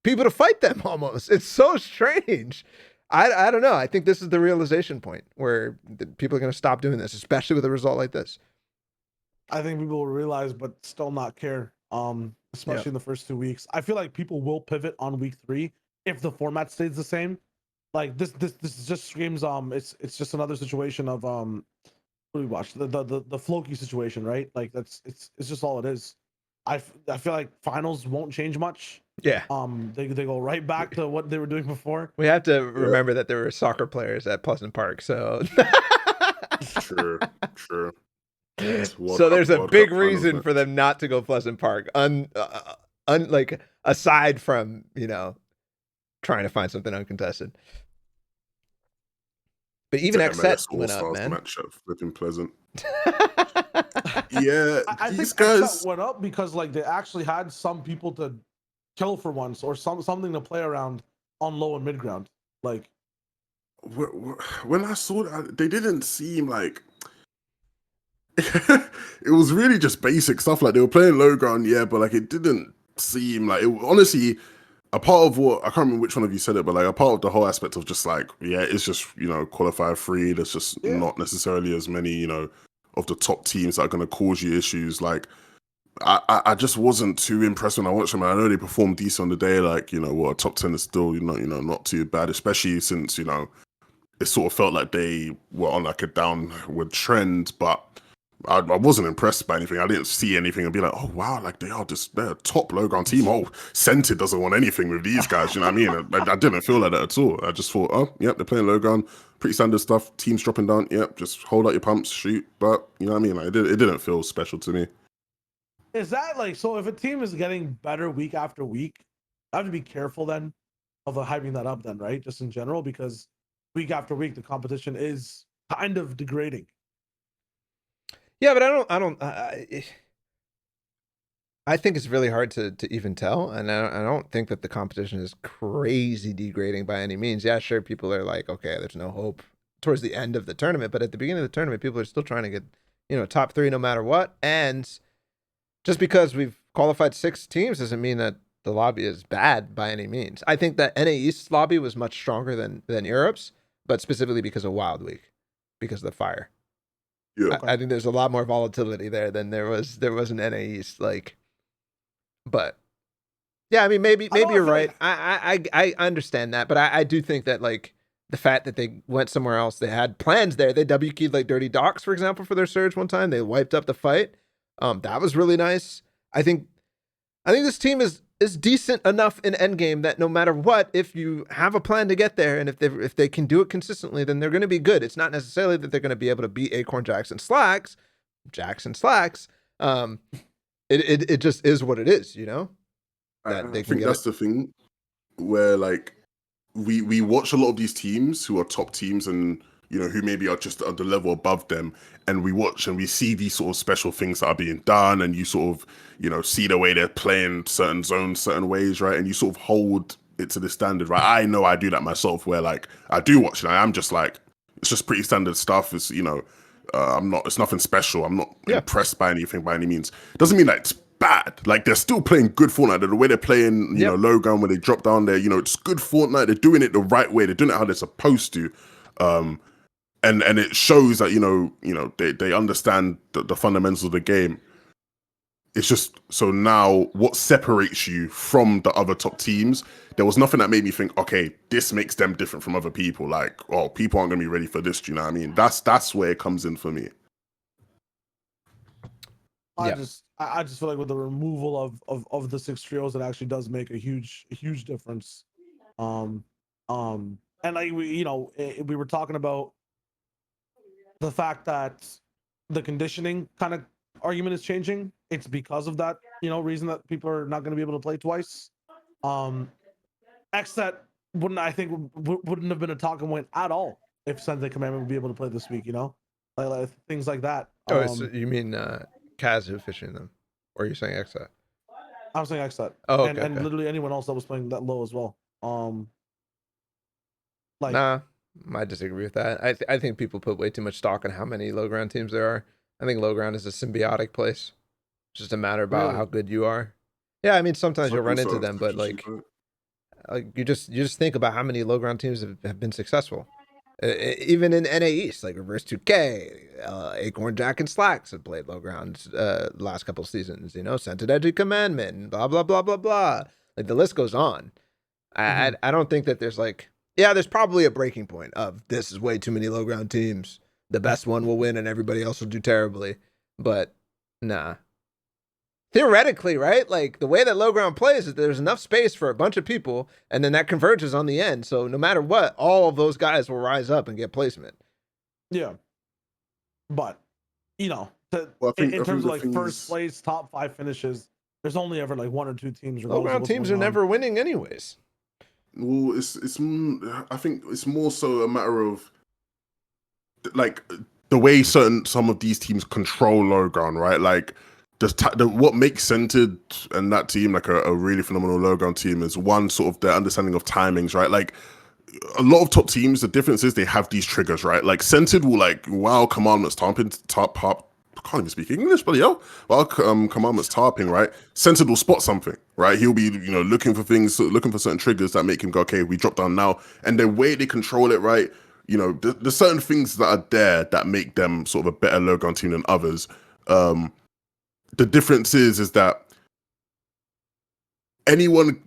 Speaker 2: people to fight them almost. It's so strange. I don't know. I think this is the realization point where people are going to stop doing this, especially with a result like this.
Speaker 1: I think people will realize, but still not care. Especially in the first 2 weeks. I feel like people will pivot on week 3 if the format stays the same. Like this just screams it's just another situation of what do we watch? The Floki situation, right? Like it's just all it is. I feel like finals won't change much.
Speaker 2: Yeah.
Speaker 1: They go right back to what they were doing before.
Speaker 2: We have to remember that there were soccer players at Pleasant Park, so
Speaker 3: True.
Speaker 2: So there's a big reason for them not to go Pleasant Park. Like aside from, trying to find something uncontested. But even X-Set went up, man.
Speaker 3: Match at flipping Pleasant. Yeah,
Speaker 1: I think
Speaker 3: guys
Speaker 1: X-Set went up because like they actually had some people to kill for once, or something to play around on low and mid ground. Like
Speaker 3: when I saw that, they didn't seem like it was really just basic stuff. Like they were playing low ground, but like it didn't seem like it. Honestly, a part of what I can't remember which one of you said it, but like a part of the whole aspect of just like it's just qualifier free. There's just not necessarily as many of the top teams that are going to cause you issues. Like I just wasn't too impressed when I watched them. I know they performed decent on the day, like, you know, what, top 10 is still, not too bad, especially since, it sort of felt like they were on like a downward trend, but I wasn't impressed by anything. I didn't see anything and be like, oh wow, like they're a top low ground team. Oh, Scented doesn't want anything with these guys. You know what I mean? I didn't feel like that at all. I just thought, oh, yep, they're playing low ground, pretty standard stuff. Teams dropping down, yep, just hold out your pumps, shoot. But you know what I mean? Like, it didn't feel special to me.
Speaker 1: Is that like, so if a team is getting better week after week, I have to be careful then of hyping that up then, right? Just in general, because week after week the competition is kind of degrading.
Speaker 2: Yeah, but I think it's really hard to even tell, and I don't think that the competition is crazy degrading by any means. Yeah, sure, people are like, okay, there's no hope towards the end of the tournament, but at the beginning of the tournament, people are still trying to get, top 3 no matter what. And just because we've qualified 6 teams doesn't mean that the lobby is bad by any means. I think that NA East's lobby was much stronger than Europe's, but specifically because of Wild Week, because of the fire.
Speaker 3: Yeah.
Speaker 2: I think there's a lot more volatility there than there was in NA East. Like, but yeah, I mean, maybe you're right. I understand that, but I do think that like the fact that they went somewhere else, they had plans there. They W keyed like Dirty Docs, for example, for their surge one time. They wiped up the fight. That was really nice. I think this team is decent enough in endgame that no matter what, if you have a plan to get there and if they can do it consistently, then they're going to be good. It's not necessarily that they're going to be able to beat Acorn Jackson Slacks. It just is what it is,
Speaker 3: I think that's the thing where like we watch a lot of these teams who are top teams and who maybe are just at the level above them, and we watch and we see these sort of special things that are being done, and you sort of see the way they're playing certain zones certain ways, right? And you sort of hold it to the standard, right? I know I do that myself, where like I do watch and I'm just like, it's just pretty standard stuff. It's it's nothing special. I'm not impressed by anything by any means. Doesn't mean that it's bad. Like they're still playing good Fortnite. The way they're playing, low gun, when they drop down there, it's good Fortnite. They're doing it the right way. They're doing it how they're supposed to. And it shows that they understand the fundamentals of the game. It's just, so now what separates you from the other top teams? There was nothing that made me think, okay, this makes them different from other people. Like, oh, people aren't gonna be ready for this. Do you know what I mean? That's where it comes in for me.
Speaker 1: I just feel like with the removal of the 6 trios, it actually does make a huge difference. And like we were talking about the fact that the conditioning kind of argument is changing. It's because of that, reason that people are not going to be able to play twice. Xset wouldn't have been a talking point at all if Sensei Commandment would be able to play this week, like things like that.
Speaker 2: Oh, so you mean Cazz who fishing them, or are you saying Xset?
Speaker 1: I'm saying Xset.
Speaker 2: Oh,
Speaker 1: okay, and literally anyone else that was playing that low as well.
Speaker 2: Nah, I disagree with that. I think people put way too much stock on how many low ground teams there are. I think low ground is a symbiotic place. It's just a matter about how good you are. Yeah, I mean sometimes you'll run into them, but like you just think about how many low ground teams have been successful. Even in NA East, like Reverse 2K, Acorn Jack and Slacks have played low ground last couple seasons. Scented Edgy Commandment, blah blah blah blah blah. Like the list goes on. I don't think that there's like, there's probably a breaking point of this is way too many low ground teams. The best one will win and everybody else will do terribly. But nah. Theoretically, right? Like the way that low ground plays is there's enough space for a bunch of people, and then that converges on the end. So no matter what, all of those guys will rise up and get placement.
Speaker 1: Yeah. But, in terms of like first place, top 5 finishes, there's only ever like 1 or 2 teams.
Speaker 2: Low ground teams are never winning anyways.
Speaker 3: Well, I think it's more so a matter of like the way some of these teams control low ground, right? Like what makes Centered and that team like a really phenomenal low ground team is one, sort of their understanding of timings, right? Like a lot of top teams, the difference is they have these triggers, right? Like Centered will like wow commandments tarping, I can't even speak English, but while commandments tarping, right? Centered will spot something, right? He'll be looking for things, looking for certain triggers that make him go, okay, we drop down now, and the way they control it, right? There's certain things that are there that make them sort of a better low ground team than others. the difference is that anyone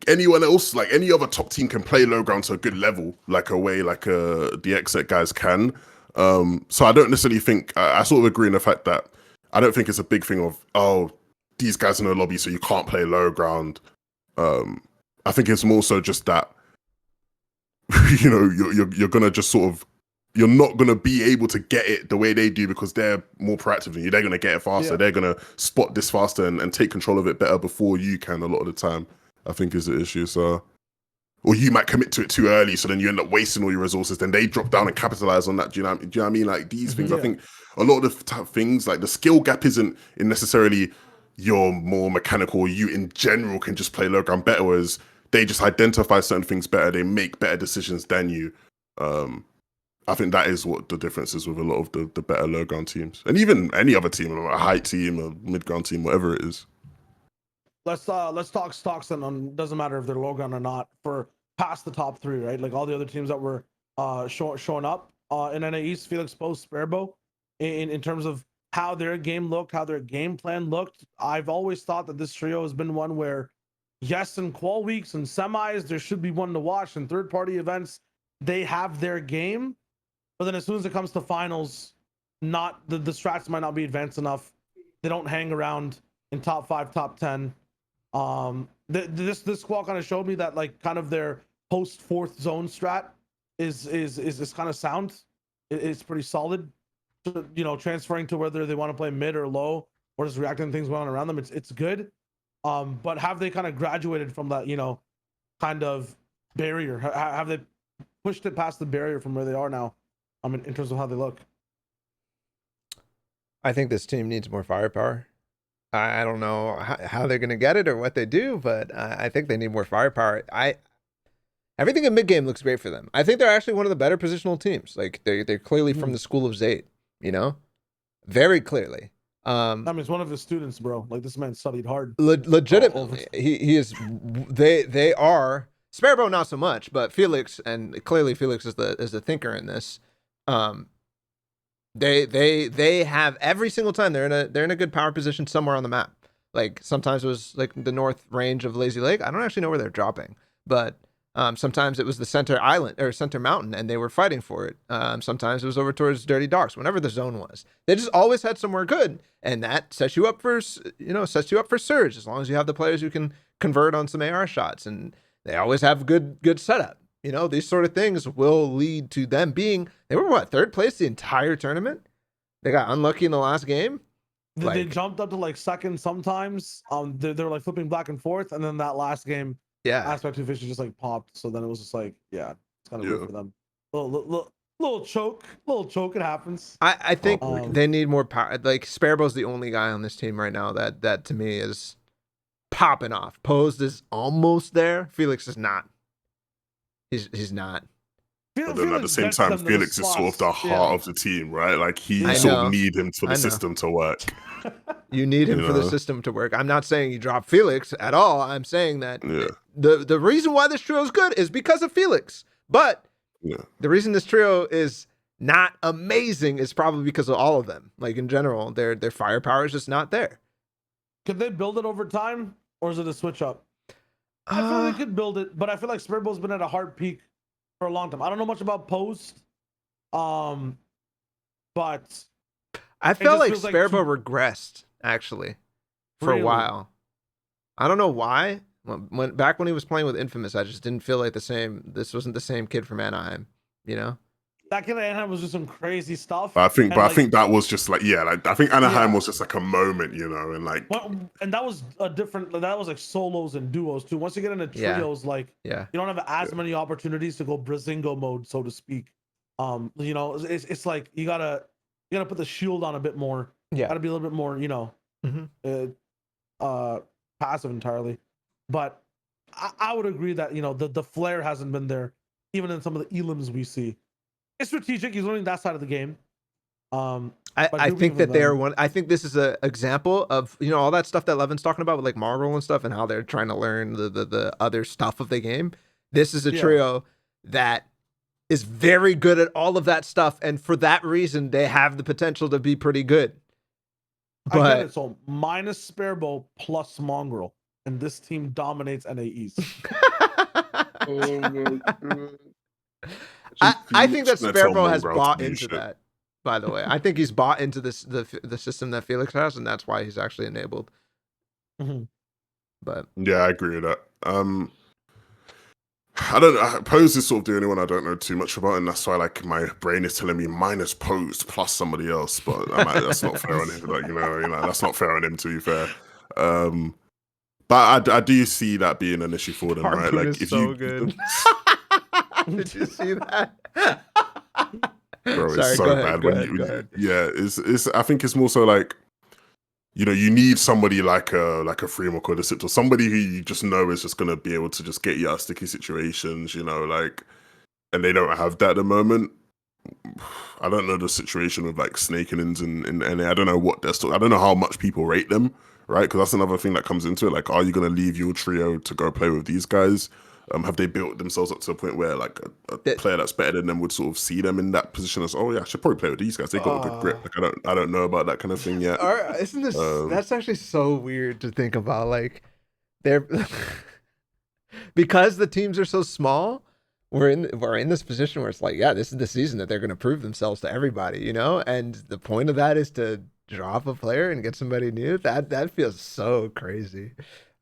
Speaker 3: else, like any other top team, can play low ground to a good level, like a way like the exec guys can. So I don't necessarily think I sort of agree in the fact that I don't think it's a big thing of, oh, these guys in the lobby, so you can't play low ground. I think it's more so just that you know you're gonna just sort of, you're not gonna be able to get it the way they do because they're more proactive than you. They're gonna get it faster.
Speaker 1: Yeah.
Speaker 3: They're gonna spot this faster and take control of it better before you can. A lot of the time, I think is the issue. So, or you might commit to it too early, so then you end up wasting all your resources. Then they drop down and capitalize on that. Do you know what I mean? Like these things, I think a lot of the things, like the skill gap isn't in necessarily you're more mechanical. You in general can just play low ground better, whereas they just identify certain things better. They make better decisions than you. I think that is what the difference is with a lot of the better low ground teams, and even any other team, a high team, a mid ground team, whatever it is.
Speaker 1: Let's talk stocks, and doesn't matter if they're low ground or not, for past the top three, right? Like all the other teams that were showing up in NAE's FELIXLIVE, Sparebo, in terms of how their game looked, how their game plan looked. I've always thought that this trio has been one where, yes, in qual weeks and semis, there should be one to watch. In third party events, they have their game, but then as soon as it comes to finals, not the strats might not be advanced enough. They don't hang around in top 5, top 10. This squall kind of showed me that like kind of their post fourth zone strat is kind of sound. It's pretty solid. You know, transferring to whether they want to play mid or low or just reacting to things going on around them. It's good. But have they kind of graduated from that, you know, kind of barrier? Have they pushed it past the barrier from where they are now? In terms of how they look.
Speaker 2: I think this team needs more firepower. I don't know how they're going to get it or what they do, but I think they need more firepower. Everything in mid game looks great for them. I think they're actually one of the better positional teams. Like they're clearly from the school of Zayt, you know, very clearly.
Speaker 1: I mean, it's one of his students, bro. Like this man studied hard.
Speaker 2: Legitimately, he is. They are Sparebo, not so much, but Felix, and clearly Felix is the thinker in this. They have every single time they're in a good power position somewhere on the map. Like sometimes it was like the north range of Lazy Lake. I don't actually know where they're dropping, but sometimes it was the center island or center mountain and they were fighting for it. Sometimes it was over towards Dirty Docks, whenever the zone was. They just always had somewhere good, and that sets you up for surge as long as you have the players who can convert on some AR shots, and they always have good setup. You know, these sort of things will lead to them being, they were what, third place the entire tournament? They got unlucky in the last game.
Speaker 1: They jumped up to like second sometimes. They were like flipping back and forth, and then that last game, Aspect 2 Fishy just like popped. So then it was just like, yeah, it's kind of weird for them. Little choke, it happens.
Speaker 2: I think they need more power. Like Sparebo's the only guy on this team right now that to me is popping off. Posed is almost there. Felix is not. He's not.
Speaker 3: But then at the same time, Felix is sort of the heart of the team, right? Like you sort of need him for the system to work.
Speaker 2: You need him for the system to work. I'm not saying you drop Felix at all. I'm saying that the reason why this trio is good is because of Felix. But the reason this trio is not amazing is probably because of all of them. Like in general, their firepower is just not there.
Speaker 1: Could they build it over time, or is it a switch up? I feel they could build it, but I feel like Sparebo's been at a hard peak for a long time. I don't know much about post, but
Speaker 2: I felt like Sparebo regressed actually for a while. I don't know why. Back when he was playing with Infamous, I just didn't feel like the same. This wasn't the same kid from Anaheim, you know.
Speaker 1: That kid at Anaheim was just some crazy stuff.
Speaker 3: I think that was just like, I think Anaheim was just like a moment, you know, and like,
Speaker 1: and that was a different. That was like solos and duos too. Once you get into trios, you don't have as many opportunities to go Brazingo mode, so to speak. You know, it's like you gotta put the shield on a bit more. Yeah, gotta be a little bit more, you know, passive entirely. But I would agree that, you know, the flair hasn't been there, even in some of the elims we see. It's strategic. He's learning that side of the game.
Speaker 2: I think that they are one. I think this is an example of, you know, all that stuff that Levin's talking about with like Mongraal and stuff, and how they're trying to learn the other stuff of the game. This is a trio that is very good at all of that stuff, and for that reason, they have the potential to be pretty good.
Speaker 1: I get
Speaker 2: But
Speaker 1: it. So minus Sparebow plus Mongraal, and this team dominates NAEs.
Speaker 3: Oh my god.
Speaker 2: I think that
Speaker 3: Shouldn't I tell
Speaker 2: Sparebow has
Speaker 3: Mongraal to
Speaker 2: bought
Speaker 3: do
Speaker 2: into
Speaker 3: shit?
Speaker 2: that. By the way, I think he's bought into the system that Felix has, and that's why he's actually enabled.
Speaker 1: Mhm.
Speaker 2: But
Speaker 3: Yeah, I agree with that. I don't know. Pose is sort of the only one I don't know too much about, and that's why like my brain is telling me minus Pose plus somebody else. But that's not fair on him. Like that's not fair on him. To be fair, but I do see that being an issue for them, right?
Speaker 2: Harpoon
Speaker 3: Like
Speaker 2: is
Speaker 3: if
Speaker 2: so
Speaker 3: you,
Speaker 2: good. Did you see that?
Speaker 3: bro, it's
Speaker 2: Sorry,
Speaker 3: so
Speaker 2: go ahead,
Speaker 3: bad
Speaker 2: go
Speaker 3: when
Speaker 2: ahead,
Speaker 3: you,
Speaker 2: go ahead.
Speaker 3: yeah. It's. I think it's more so like, you need somebody like a Freemok or Decyptos, somebody who you just know is just gonna be able to just get you out of sticky situations, like, and they don't have that at the moment. I don't know the situation with like Snakenins and NA. I don't know what they're still. I don't know how much people rate them, right? Because that's another thing that comes into it. Like, are you gonna leave your trio to go play with these guys? Have they built themselves up to a point where like a player that's better than them would sort of see them in that position as, oh yeah, I should probably play with these guys. They got a good grip. Like I don't know about that kind of thing yet.
Speaker 2: Isn't this? That's actually so weird to think about. Like, they're because the teams are so small. We're in this position where it's like, yeah, this is the season that they're going to prove themselves to everybody, And the point of that is to drop a player and get somebody new. That feels so crazy.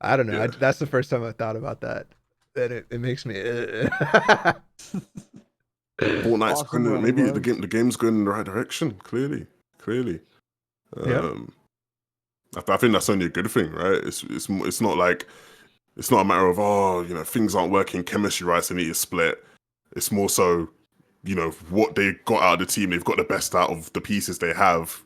Speaker 2: I don't know.
Speaker 3: Yeah.
Speaker 2: That's the first time I thought about that. And it makes me.
Speaker 3: Fortnite's
Speaker 1: Awesome
Speaker 3: going,
Speaker 1: run,
Speaker 3: maybe
Speaker 1: bro.
Speaker 3: the game's going in the right direction. Clearly.
Speaker 2: Yeah.
Speaker 3: I think that's only a good thing, right? It's not like, it's not a matter of things aren't working chemistry wise, they need to split. It's more so, what they got out of the team. They've got the best out of the pieces they have.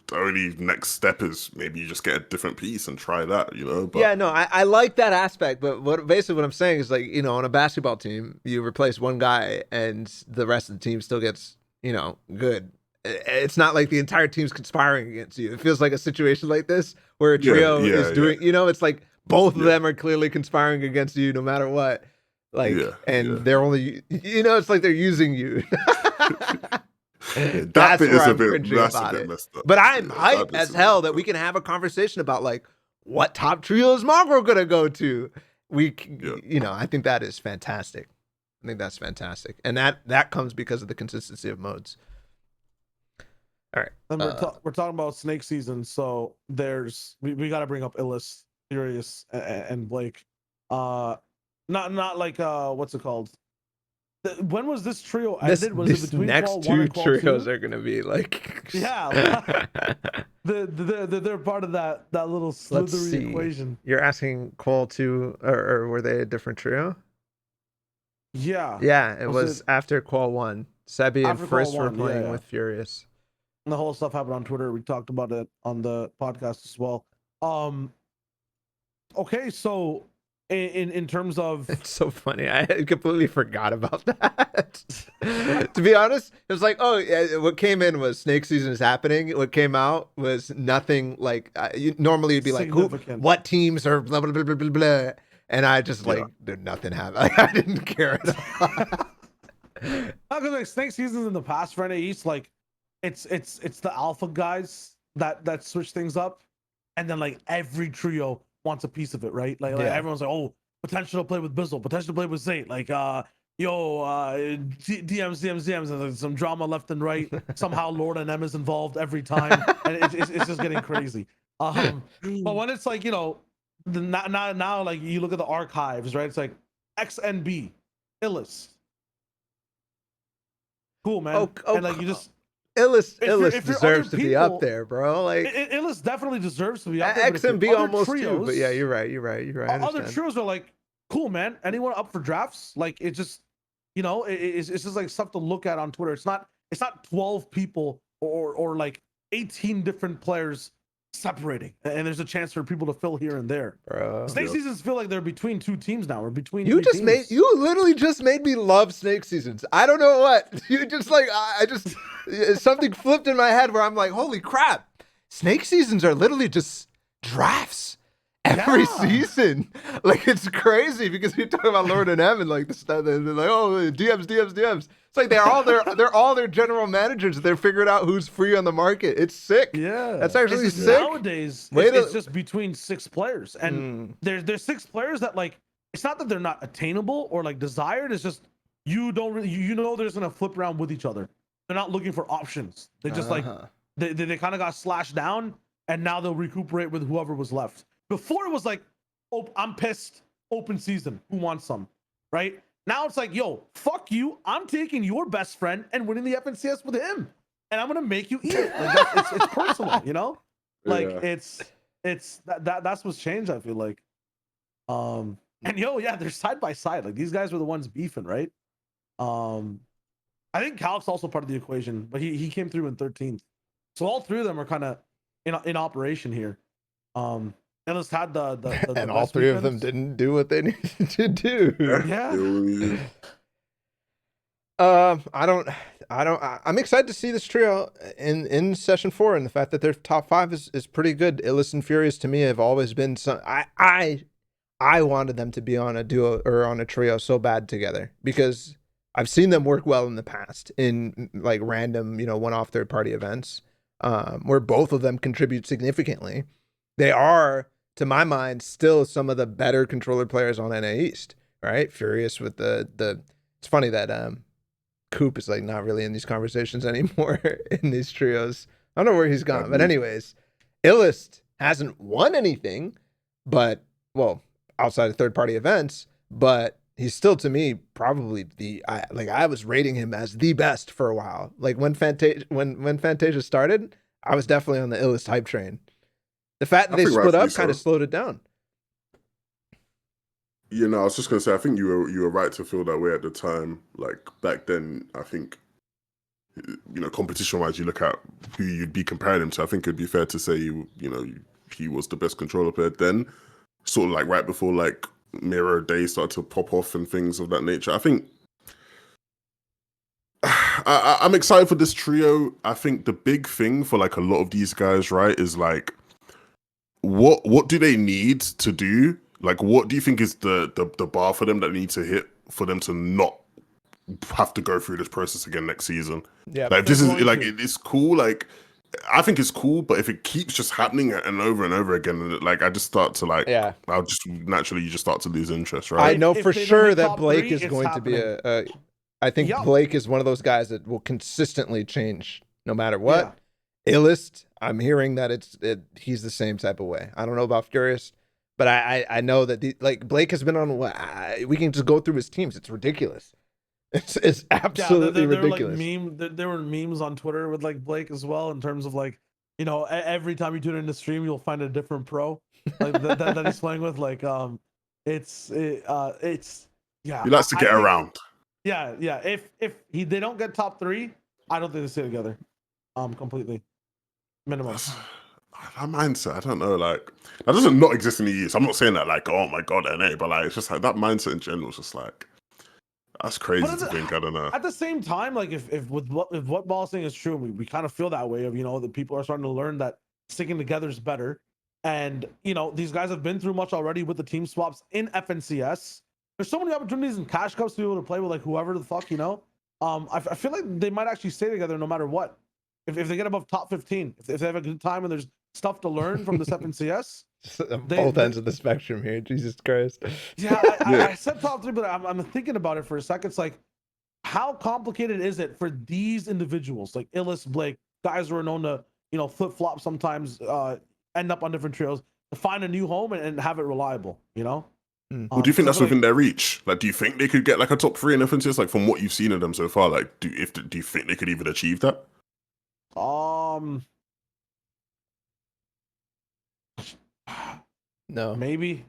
Speaker 3: The only next step is maybe you just get a different piece and try that, But
Speaker 2: Yeah, no, I like that aspect, but basically what I'm saying is, like, on a basketball team, you replace one guy and the rest of the team still gets, good. It's not like the entire team's conspiring against you. It feels like a situation like this where a trio is doing, it's like both of them are clearly conspiring against you no matter what. Like, they're only, it's like they're using you.
Speaker 3: That's
Speaker 2: where I'm
Speaker 3: a
Speaker 2: cringing
Speaker 3: bit
Speaker 2: about it.
Speaker 3: messed up.
Speaker 2: But I'm hyped as hell that we can have a conversation about, like, what top trio is Mongraal gonna go to. I think that is fantastic. I think that's fantastic, and that comes because of the consistency of modes. All right,
Speaker 1: And we're talking about snake season, so we got to bring up Illis, Furious, and Blake. Not like what's it called? When was this trio ended? Was it between
Speaker 2: next
Speaker 1: Qual 1
Speaker 2: two
Speaker 1: and Qual
Speaker 2: trios
Speaker 1: 2?
Speaker 2: are gonna be like,
Speaker 1: yeah, they're part of that little slithery equation.
Speaker 2: You're asking Qual 2, or were they a different trio?
Speaker 1: Yeah,
Speaker 2: it was after Qual 1. Sebi and Frisk were playing with Furious.
Speaker 1: And the whole stuff happened on Twitter. We talked about it on the podcast as well. Okay, so in terms of,
Speaker 2: it's so funny. I completely forgot about that. To be honest, it was like, oh, yeah, what came in was snake season is happening. What came out was nothing. Like, normally you'd be like, what teams are blah blah blah blah blah blah, and I just did nothing happen. Like, I didn't care at all.
Speaker 1: Because like snake seasons in the past for NA East, like it's the alpha guys that switch things up, and then like every trio wants a piece of it, right? Like everyone's like, oh, potential to play with Bizzle, potential to play with Zayt, like DMs, and there's some drama left and right. Somehow Lord and M is involved every time, and it's just getting crazy. But when it's like, now like you look at the archives, right? It's like XNB, Illis. Cool, man. And like you just
Speaker 2: Illis deserves to be up there, bro. Like,
Speaker 1: Illis definitely deserves to be up there.
Speaker 2: XMB almost too, but yeah, you're right.
Speaker 1: Other trios are like, cool, man. Anyone up for drafts? Like, it's just, it's just like stuff to look at on Twitter. It's not 12 people or like 18 different players separating, and there's a chance for people to fill here and there.
Speaker 2: Bro,
Speaker 1: snake seasons feel like they're between two teams now, or between
Speaker 2: you literally just made me love snake seasons. I don't know what you just like. I just something flipped in my head where I'm like, holy crap, snake seasons are literally just drafts, every
Speaker 1: Yeah.
Speaker 2: season. Like, it's crazy because you're talking about Lord and M and like the stuff. They're like, oh, DMs. It's like they're all their general managers. They're figuring out who's free on the market. It's sick.
Speaker 1: Yeah,
Speaker 2: That's actually
Speaker 1: it's just
Speaker 2: sick.
Speaker 1: nowadays,
Speaker 2: Way
Speaker 1: it's
Speaker 2: to-
Speaker 1: just between 6 players, and there's 6 players that like. It's not that they're not attainable or like desired. It's just you don't really, you know, they're just gonna flip around with each other. They're not looking for options. They just like they kind of got slashed down, and now they'll recuperate with whoever was left. Before it was like, oh, I'm pissed. Open season. Who wants some? Right now it's like, yo, fuck you. I'm taking your best friend and winning the FNCS with him, and I'm gonna make you eat it. Like it's personal, you know. Like
Speaker 3: Yeah.
Speaker 1: it's that's what's changed. I feel like. And yeah, they're side by side. Like these guys were the ones beefing, right? I think Calc's also part of the equation, but he came through in 13th. So all 3 of them are kind of in operation here. Ellis had the
Speaker 2: and all 3 of them didn't do what they needed to do.
Speaker 1: Yeah.
Speaker 2: I'm excited to see this trio in session 4, and the fact that their top 5 is pretty good. Illis and Furious to me have always been some. I wanted them to be on a duo or on a trio so bad together because I've seen them work well in the past in like random, one-off third-party events where both of them contribute significantly. They are, to my mind, still some of the better controller players on NA East, right? Furious with the it's funny that Coop is like not really in these conversations anymore in these trios. I don't know where he's gone, but anyways, Illest hasn't won anything, but well, outside of third-party events, but he's still, to me, probably I was rating him as the best for a while. Like when FNTASIA started, I was definitely on the Illest hype train. The fact that they split up kind of slowed it down.
Speaker 3: I was just gonna say, I think you were right to feel that way at the time. Like back then, I think, competition-wise, you look at who you'd be comparing him to. I think it'd be fair to say, he was the best controller player then. Sort of like right before like Mirror Day started to pop off and things of that nature. I think I'm excited for this trio. I think the big thing for like a lot of these guys, right, is like what do they need to do? Like, what do you think is the bar for them that they need to hit for them to not have to go through this process again next season?
Speaker 2: Yeah,
Speaker 3: like this is like it's cool. Like I think it's cool, but if it keeps just happening and over again, like I just start to like, I'll just naturally you just start to lose interest, right?
Speaker 2: I know for sure that Blake is going to be I think Blake is one of those guys that will consistently change no matter what. Illest, I'm hearing that he's the same type of way. I don't know about Furious, but I know that like Blake has been on. We can just go through his teams. It's ridiculous. It's absolutely ridiculous.
Speaker 1: Like there were memes on Twitter with like Blake as well in terms of like, every time you tune in the stream, you'll find a different pro like that he's playing with. Like, it's
Speaker 3: he likes to get around.
Speaker 1: Yeah. If they don't get top 3, I don't think they stay together. Completely. Minimum.
Speaker 3: That mindset, I don't know, like that doesn't not exist in the EU. So I'm not saying that like, oh my god, NA, but like it's just like that mindset in general is just like. That's crazy to think. I don't know. At
Speaker 1: the same time, like if what Balla's saying is true, we kind of feel that way of that people are starting to learn that sticking together is better, and these guys have been through much already with the team swaps in FNCS. There's so many opportunities in Cash Cups to be able to play with like whoever the fuck I feel like they might actually stay together no matter what. If they get above top 15, if they have a good time and there's stuff to learn from this FNCS.
Speaker 2: Both ends of the spectrum here, Jesus Christ.
Speaker 1: Yeah, I said top 3, but I'm thinking about it for a second. It's like, how complicated is it for these individuals, like Illis, Blake, guys who are known to, flip flop sometimes, end up on different trails, to find a new home and have it reliable,
Speaker 3: Well, do you think that's within their reach? Like, do you think they could get like a top 3 in FNTASIA? Like, from what you've seen of them so far, like, do you think they could even achieve that?
Speaker 1: No, maybe.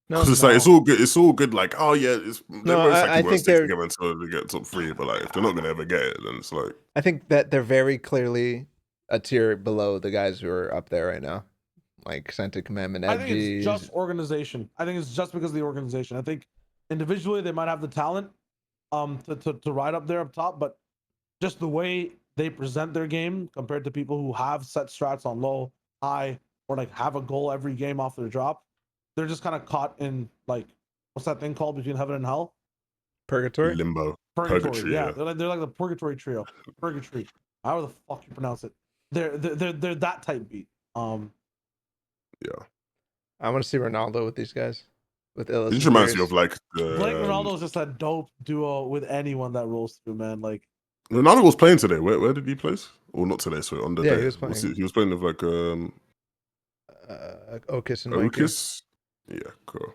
Speaker 3: No, because it's like it's all good. It's all good. Like, oh yeah,
Speaker 2: I think they're
Speaker 3: together until they get top 3. But like, if they're not gonna ever get it, then it's like.
Speaker 2: I think that they're very clearly a tier below the guys who are up there right now, like Santa Commandment.
Speaker 1: I think it's just organization. I think it's just because of the organization. I think individually they might have the talent, to ride up there up top, but just the way they present their game compared to people who have set strats on low, high, or like have a goal every game off their drop. they're just kind of caught in like what's that thing called between heaven and hell?
Speaker 2: Purgatory.
Speaker 3: Limbo.
Speaker 1: Purgatory. Yeah,
Speaker 3: Yeah.
Speaker 1: they're like the purgatory trio. Purgatory. However the fuck you pronounce it. They're that type beat.
Speaker 3: Yeah.
Speaker 2: I want to see Ronaldo with these guys. With
Speaker 3: It
Speaker 2: Illis.
Speaker 3: just reminds me of like
Speaker 1: Blake
Speaker 3: the
Speaker 1: Ronaldo is just a dope duo with anyone that rolls through, man. Like
Speaker 3: Ronaldo was playing today. Where did he place? Or not today, so on the
Speaker 2: Yeah,
Speaker 3: day.
Speaker 2: he was playing.
Speaker 3: He was playing with like
Speaker 2: Okus and Mikey.
Speaker 3: Okus. Yeah, cool.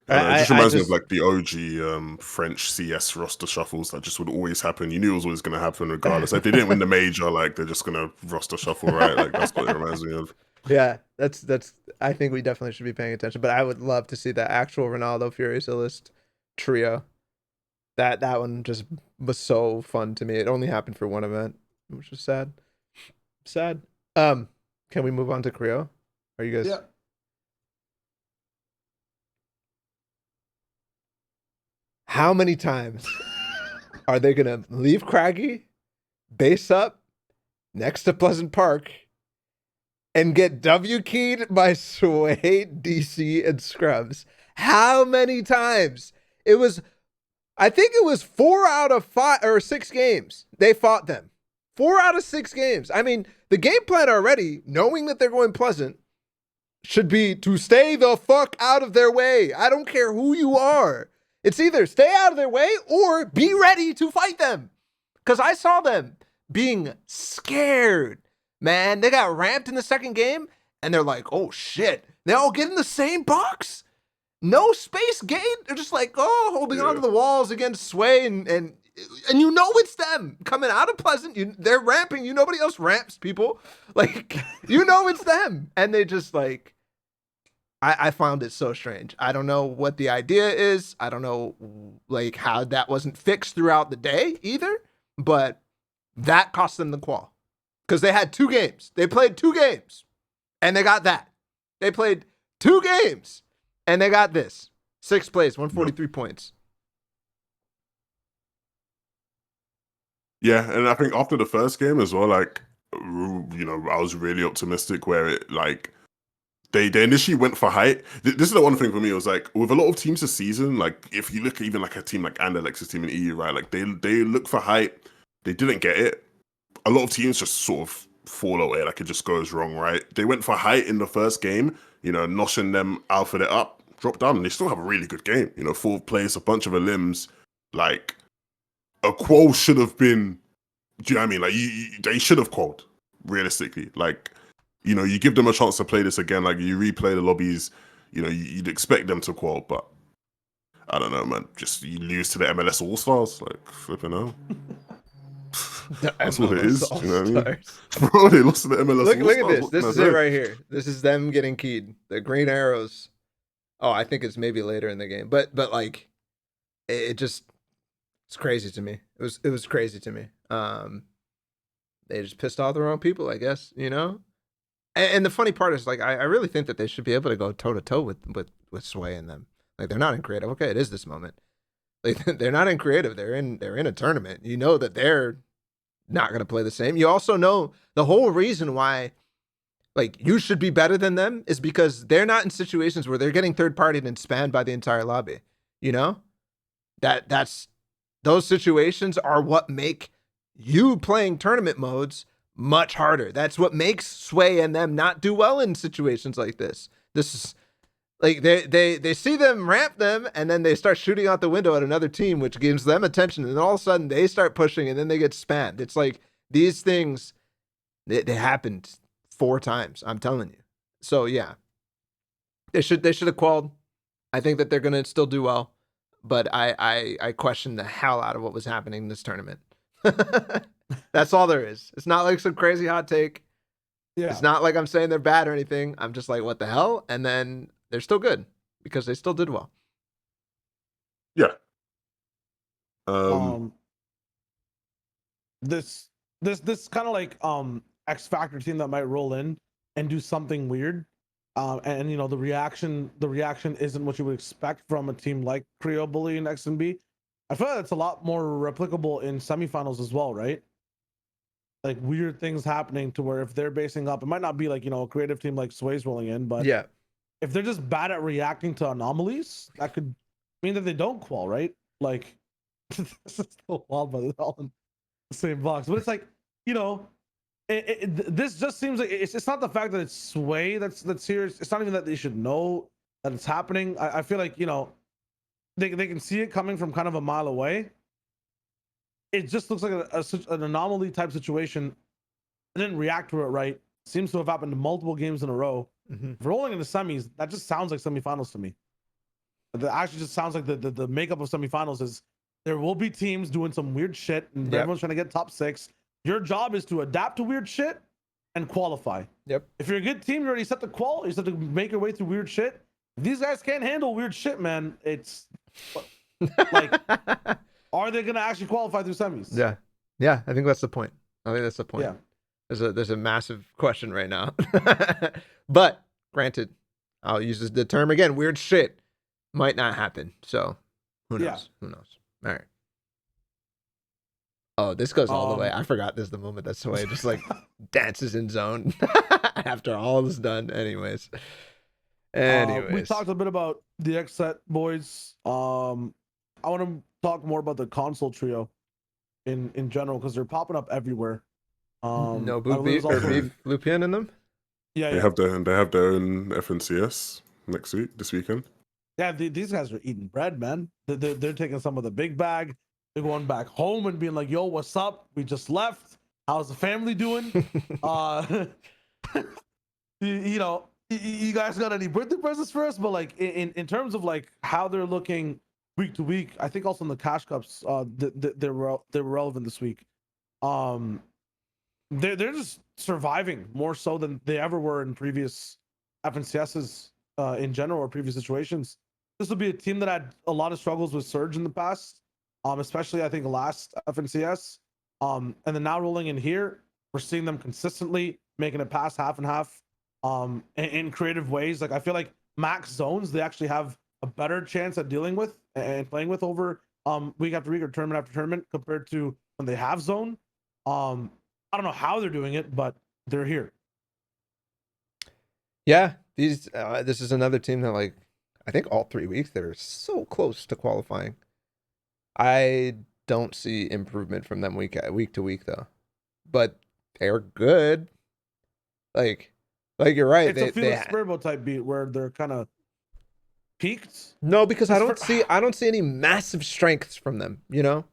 Speaker 3: It just reminds me of like the OG French CS roster shuffles that just would always happen. You knew it was always going to happen regardless. If they didn't win the major, like they're just going to roster shuffle, right? Like that's what it reminds me of.
Speaker 2: Yeah, that's. I think we definitely should be paying attention. But I would love to see the actual Ronaldo Furious Illist trio. That one just was so fun to me. It only happened for one event, which was sad. Sad. Can we move on to Kreo? Are you guys?
Speaker 1: yeah.
Speaker 2: How many times are they gonna leave Craggy, base up next to Pleasant Park, and get W keyed by Sway, DC, and Scrubs? How many times? I think it was 4 out of 5 or 6 games they fought them. 4 out of 6 games. I mean, the game plan already, knowing that they're going Pleasant, should be to stay the fuck out of their way. I don't care who you are. It's either stay out of their way or be ready to fight them. Because I saw them being scared. Man, they got ramped in the second game, and they're like, oh shit. They all get in the same box. No space gain. They're just like, oh, holding onto the walls against Sway, and you know it's them coming out of Pleasant. They're ramping. Nobody else ramps people. Like, you know it's them. And they just like, I found it so strange. I don't know what the idea is. I don't know like how that wasn't fixed throughout the day either, but that cost them the qual. Because they had 2 games. They played 2 games and they got that. They played 2 games and they got this. 6th place, 143 points.
Speaker 3: Yeah, and I think after the first game as well, like, you know, I was really optimistic where it like they initially went for height. This is the one thing for me. It was like with a lot of teams this season, like if you look at even like a team like Andilex's team in EU, right? Like they look for height, they didn't get it. A lot of teams just sort of fall away, like it just goes wrong, right? They went for height in the first game, you know, Nosh and them alphaed it up, dropped down, and they still have a really good game. You know, 4th place, a bunch of limbs, like a qual should have been. Do you know what I mean? Like they should have qualled realistically, like. You know, you give them a chance to play this again, like you replay the lobbies, you know, you'd expect them to qual, but I don't know, man. Just you lose to the MLS All-Stars, like flipping out. That's what it is. You know what I mean? Bro, they lost to the MLS All-Stars.
Speaker 2: Look at this. This is it right here. This is them getting keyed. The green arrows. Oh, I think it's maybe later in the game. But like it just it's crazy to me. It was crazy to me. They just pissed off the wrong people, I guess, you know? And the funny part is, like, I really think that they should be able to go toe to toe with Sway and them. Like, they're not in creative. Okay, it is this moment. Like, they're not in creative. They're in a tournament. You know that they're not gonna play the same. You also know the whole reason why, like, you should be better than them is because they're not in situations where they're getting third partied and spanned by the entire lobby. You know, that's those situations are what make you playing tournament modes much harder. That's what makes Sway and them not do well in situations like this. This is like they see them ramp them and then they start shooting out the window at another team, which gives them attention, and then all of a sudden they start pushing and then they get spammed. It's like these things they happened 4 times, I'm telling you. So yeah, they should have qualled. I think that they're gonna still do well, but I question the hell out of what was happening in this tournament. That's all there is. It's not like some crazy hot take. Yeah. It's not like I'm saying they're bad or anything. I'm just like, what the hell? And then they're still good because they still did well.
Speaker 3: Yeah.
Speaker 1: This kind of like X Factor team that might roll in and do something weird. And you know, the reaction isn't what you would expect from a team like Kreo, Bully, and XNB. I feel like it's a lot more replicable in semifinals as well, right? Like weird things happening to where if they're basing up, it might not be like, you know, a creative team like Sway's rolling in, but
Speaker 2: yeah,
Speaker 1: if they're just bad at reacting to anomalies, that could mean that they don't qual, right? Like, this is so wild, but it's all in the same box. But it's like, you know, this just seems like it's not the fact that it's Sway that's here. It's not even that they should know that it's happening. I feel like, you know, they can see it coming from kind of a mile away. It just looks like an anomaly type situation. They didn't react to it right. Seems to have happened multiple games in a row. If rolling into semis, that just sounds like semifinals to me. That actually just sounds like the makeup of semifinals is there will be teams doing some weird shit and everyone's trying to get top 6. Your job is to adapt to weird shit and qualify.
Speaker 2: Yep.
Speaker 1: If you're a good team, you already set the qual. You just have to make your way through weird shit. If these guys can't handle weird shit, man, it's like, are they gonna actually qualify through semis?
Speaker 2: Yeah. Yeah, I think that's the point. I think that's the point.
Speaker 1: Yeah.
Speaker 2: There's a massive question right now. But granted, I'll use the term again, weird shit might not happen. So who knows?
Speaker 1: Yeah.
Speaker 2: Who knows? All right. Oh, this goes all the way. I forgot this is the moment that Sway just like dances in zone after all is done. Anyways.
Speaker 1: We talked a bit about the X set boys. I want to talk more about the console trio in general because they're popping up everywhere.
Speaker 2: No Bluepian in them?
Speaker 1: Yeah,
Speaker 3: They have their own FNCS this weekend.
Speaker 1: Yeah, these guys are eating bread, man. They're taking some of the big bag. They're going back home and being like, "Yo, what's up? We just left. How's the family doing? You know, you guys got any birthday presents for us?" But like in terms of like how they're looking week to week, I think also in the Cash Cups, they were relevant this week. They're just surviving more so than they ever were in previous FNCSs in general or previous situations. This will be a team that had a lot of struggles with Surge in the past, especially I think last FNCS. And then now rolling in here, we're seeing them consistently making it past half and half in creative ways. Like I feel like max zones, they actually have a better chance at dealing with and playing with over week after week or tournament after tournament compared to when they have zone. I don't know how they're doing it, but they're here.
Speaker 2: Yeah, this is another team that like I think all 3 weeks they're so close to qualifying. I don't see improvement from them week to week though, but they're good. Like you're right.
Speaker 1: It's a FELIXLIVE type beat where they're kind of peaked.
Speaker 2: No, because I don't see any massive strengths from them. You know,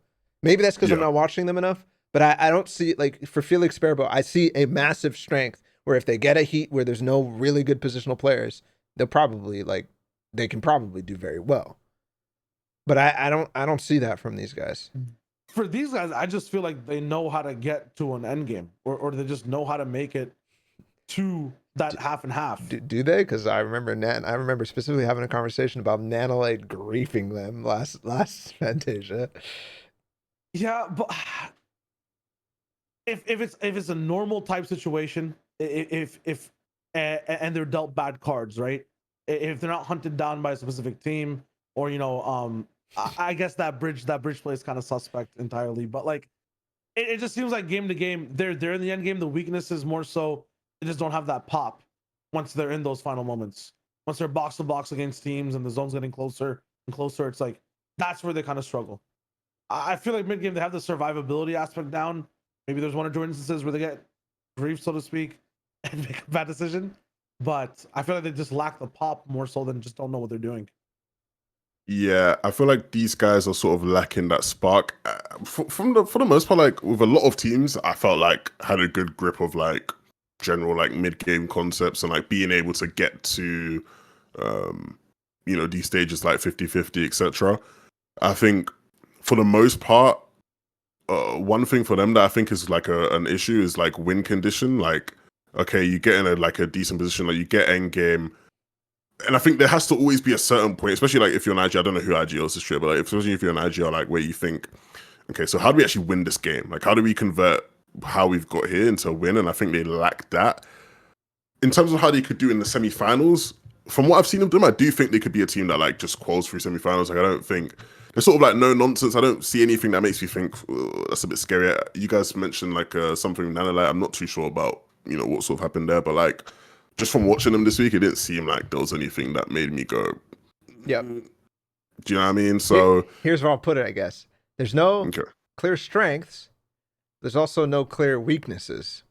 Speaker 2: maybe that's because I'm not watching them enough. But I don't see, like, for FELIXLIVE, I see a massive strength where if they get a heat where there's no really good positional players, they'll probably, like, they can probably do very well. But I don't see that from these guys.
Speaker 1: For these guys, I just feel like they know how to get to an end game, or they just know how to make it to that half and half.
Speaker 2: Do they? Because I remember specifically having a conversation about Nanolite griefing them last FNTASIA.
Speaker 1: Yeah, but if it's a normal type situation, if and they're dealt bad cards, right? If they're not hunted down by a specific team, or you know, I guess that bridge play is kind of suspect entirely. But like, it just seems like game to game, they're in the end game. The weakness is more so they just don't have that pop once they're in those final moments. Once they're box to box against teams and the zone's getting closer and closer, it's like that's where they kind of struggle. I feel like mid game they have the survivability aspect down. Maybe there's one or two instances where they get grief, so to speak, and make a bad decision. But I feel like they just lack the pop more so than just don't know what they're doing.
Speaker 3: Yeah, I feel like these guys are sort of lacking that spark. For the most part, like with a lot of teams, I felt like had a good grip of like general like mid game concepts and like being able to get to, you know, these stages like 50-50, etc. I think for the most part, one thing for them that I think is like an issue is like win condition. Like, okay, you get in a decent position, like you get end game. And I think there has to always be a certain point, especially like if you're an IG, I don't know who IG is this year, but like especially if you're an IG, like where you think, okay, so how do we actually win this game? Like how do we convert how we've got here into a win? And I think they lack that. In terms of how they could do in the semifinals, from what I've seen of them, I do think they could be a team that like just quals through semifinals. Like I don't think they're sort of like no nonsense. I don't see anything that makes me think that's a bit scary. You guys mentioned like something with Nanolite. I'm not too sure about, you know, what sort of happened there, but like just from watching them this week, it didn't seem like there was anything that made me go.
Speaker 2: Yep.
Speaker 3: Do you know what I mean? So
Speaker 2: here's where I'll put it. I guess there's no
Speaker 3: okay.
Speaker 2: clear strengths. There's also no clear weaknesses,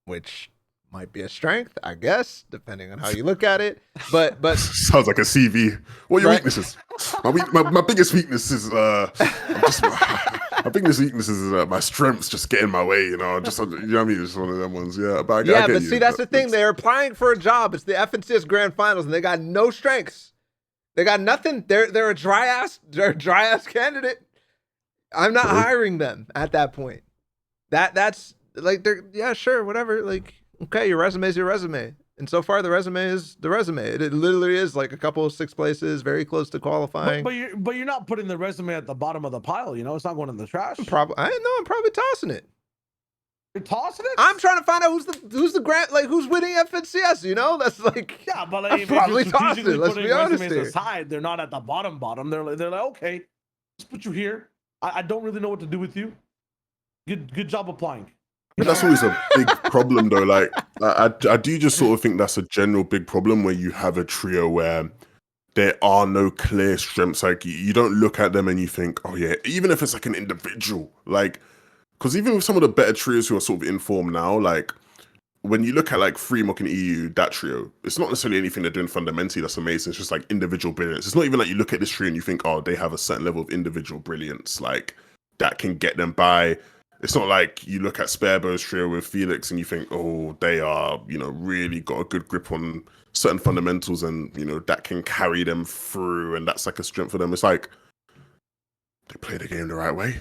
Speaker 2: which might be a strength, I guess, depending on how you look at it. But
Speaker 3: Sounds like a CV. What are your
Speaker 2: Right.
Speaker 3: weaknesses? My biggest weakness is my biggest weakness is my strengths just get in my way. You know, just you know what I mean. Just one of them ones. Yeah, but I get
Speaker 2: but
Speaker 3: you.
Speaker 2: see, that's the thing. They're applying for a job. It's the FNTASIA Grand Finals, and they got no strengths. They got nothing. They're a dry ass candidate. I'm not hiring them at that point. That's like they're sure, whatever. Like, okay, your resume is your resume. And so far the resume is the resume. It literally is like a couple of 6th places, very close to qualifying.
Speaker 1: But you're not putting the resume at the bottom of the pile, you know, it's not going in the trash.
Speaker 2: I'm probably tossing it.
Speaker 1: You're tossing it?
Speaker 2: I'm trying to find out who's the grant, like who's winning FNCS, you know? That's like,
Speaker 1: yeah, but like,
Speaker 2: I'm
Speaker 1: if
Speaker 2: probably
Speaker 1: you're
Speaker 2: tossing
Speaker 1: strategically
Speaker 2: it, let's
Speaker 1: putting
Speaker 2: be honest
Speaker 1: resumes
Speaker 2: here.
Speaker 1: aside, they're not at the bottom. They're like okay, let's put you here. I don't really know what to do with you. Good job applying.
Speaker 3: But that's always a big problem, though. Like, I do just sort of think that's a general big problem where you have a trio where there are no clear strengths. Like, you don't look at them and you think, oh yeah, even if it's like an individual, like, because even with some of the better trios who are sort of in form now, like, when you look at like Freemok and EU, that trio, it's not necessarily anything they're doing fundamentally that's amazing. It's just like individual brilliance. It's not even like you look at this trio and you think, oh, they have a certain level of individual brilliance, like, that can get them by. It's not like you look at Sparebo's trio with Felix and you think, oh, they are, you know, really got a good grip on certain fundamentals and, you know, that can carry them through and that's like a strength for them. It's like, they play the game the right way.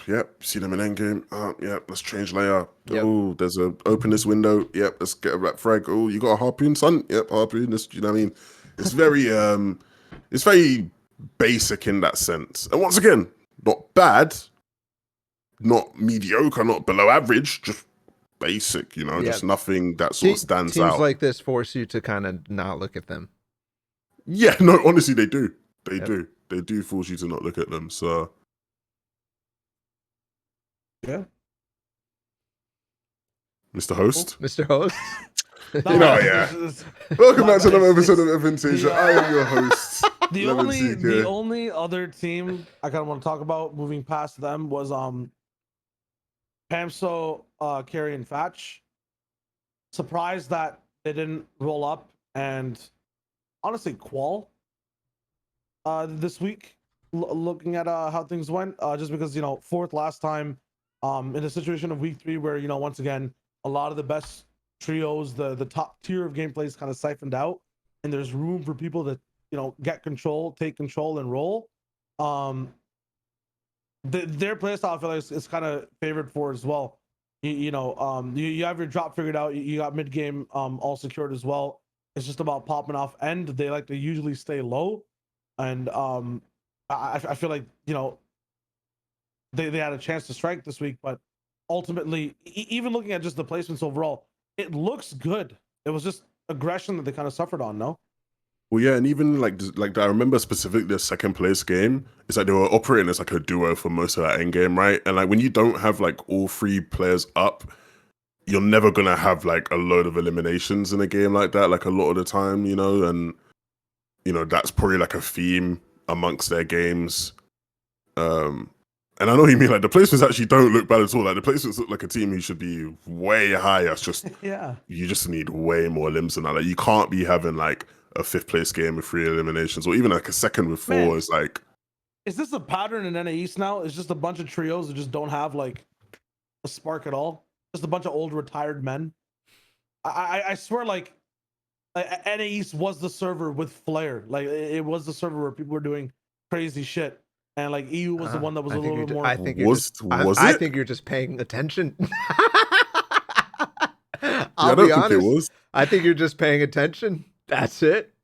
Speaker 3: Yep, see them in endgame. Yep, let's change layer.
Speaker 2: Yep.
Speaker 3: Oh, there's a open this window. Yep, let's get a rat frag. Oh, you got a harpoon, son? Yep, harpoon. This, you know what I mean? It's very basic in that sense. And once again, not bad, not mediocre, not below average, just basic, you know, just nothing that sort of stands
Speaker 2: Teams
Speaker 3: out.
Speaker 2: like this force you to kind of not look at them.
Speaker 3: Yeah, no, honestly, they do. They do force you to not look at them. So
Speaker 1: Yeah.
Speaker 3: Mr. Host.
Speaker 2: Mr. Host.
Speaker 3: You know, yeah. Welcome back to another episode of FNTASIA. I am your host.
Speaker 1: The only other team I kind of want to talk about moving past them was Pamso, Carry, and Fatch. Surprised that they didn't roll up, and honestly, Qual this week, looking at how things went, just because, you know, 4th last time, in a situation of week 3 where, you know, once again, a lot of the best trios, the top tier of gameplay is kind of siphoned out, and there's room for people to, you know, get control, take control, and roll. Their playstyle, I feel like, is kind of favored for as well. You have your drop figured out. You got mid game all secured as well. It's just about popping off end. They like to usually stay low, and I feel like, you know, they had a chance to strike this week, but ultimately, even looking at just the placements overall, it looks good. It was just aggression that they kind of suffered on. No.
Speaker 3: Well, yeah, and even like I remember specifically the second place game, it's like they were operating as like a duo for most of that end game, right? And like when you don't have like all 3 players up, you're never gonna have like a load of eliminations in a game like that, like a lot of the time, you know, and you know, that's probably like a theme amongst their games. And I know what you mean, like the placements actually don't look bad at all. Like the placements look like a team who should be way higher. It's just you just need way more limbs than that. Like you can't be having like a 5th place game with 3 eliminations, or even like a 2nd with 4.
Speaker 1: Man,
Speaker 3: is like,
Speaker 1: is this a pattern in NAE East now? It's just a bunch of trios that just don't have like a spark at all. Just a bunch of old retired men. I swear, like NAE East was the server with flair. Like it was the server where people were doing crazy shit, and like EU was the one that was a little bit more.
Speaker 2: I think you're just paying attention. I'll be honest. I think you're just paying attention. That's it.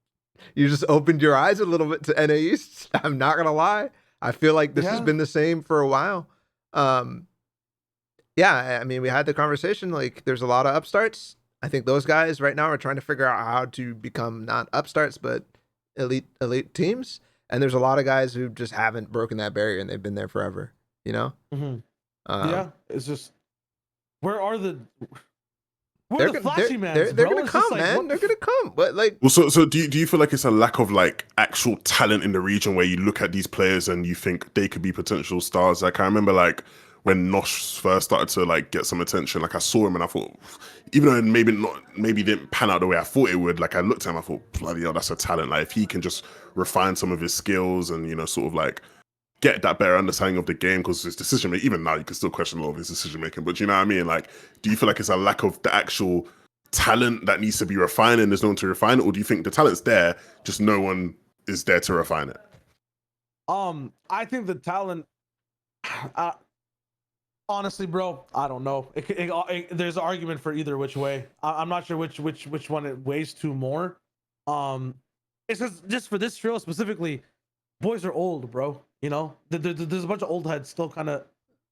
Speaker 2: You just opened your eyes a little bit to NA East. I'm not gonna lie. I feel like this has been the same for a while. Yeah, I mean, we had the conversation. Like, there's a lot of upstarts. I think those guys right now are trying to figure out how to become not upstarts but elite teams. And there's a lot of guys who just haven't broken that barrier, and they've been there forever. You know?
Speaker 1: Yeah, it's just where are the We're the flashy mans,
Speaker 2: they're
Speaker 1: bro.
Speaker 2: gonna
Speaker 1: It's just
Speaker 2: come,
Speaker 1: like,
Speaker 2: man.
Speaker 1: what
Speaker 2: They're
Speaker 1: the
Speaker 2: gonna come. But like,
Speaker 3: Well, so do you feel like it's a lack of like actual talent in the region where you look at these players and you think they could be potential stars? Like I remember like when Nosh first started to like get some attention, like I saw him and I thought, even though maybe didn't pan out the way I thought it would, like I looked at him, I thought, bloody hell, that's a talent. Like if he can just refine some of his skills and, you know, sort of like get that better understanding of the game, because his decision making, even now you can still question a lot of his decision making, but you know what I mean? Like, do you feel like it's a lack of the actual talent that needs to be refined and there's no one to refine it, or do you think the talent's there, just no one is there to refine it?
Speaker 1: I think the talent, honestly, bro, I don't know. There's an argument for either which way. I'm not sure which one it weighs to more. It's just for this trio specifically, boys are old, bro. You know, there's a bunch of old heads still kind of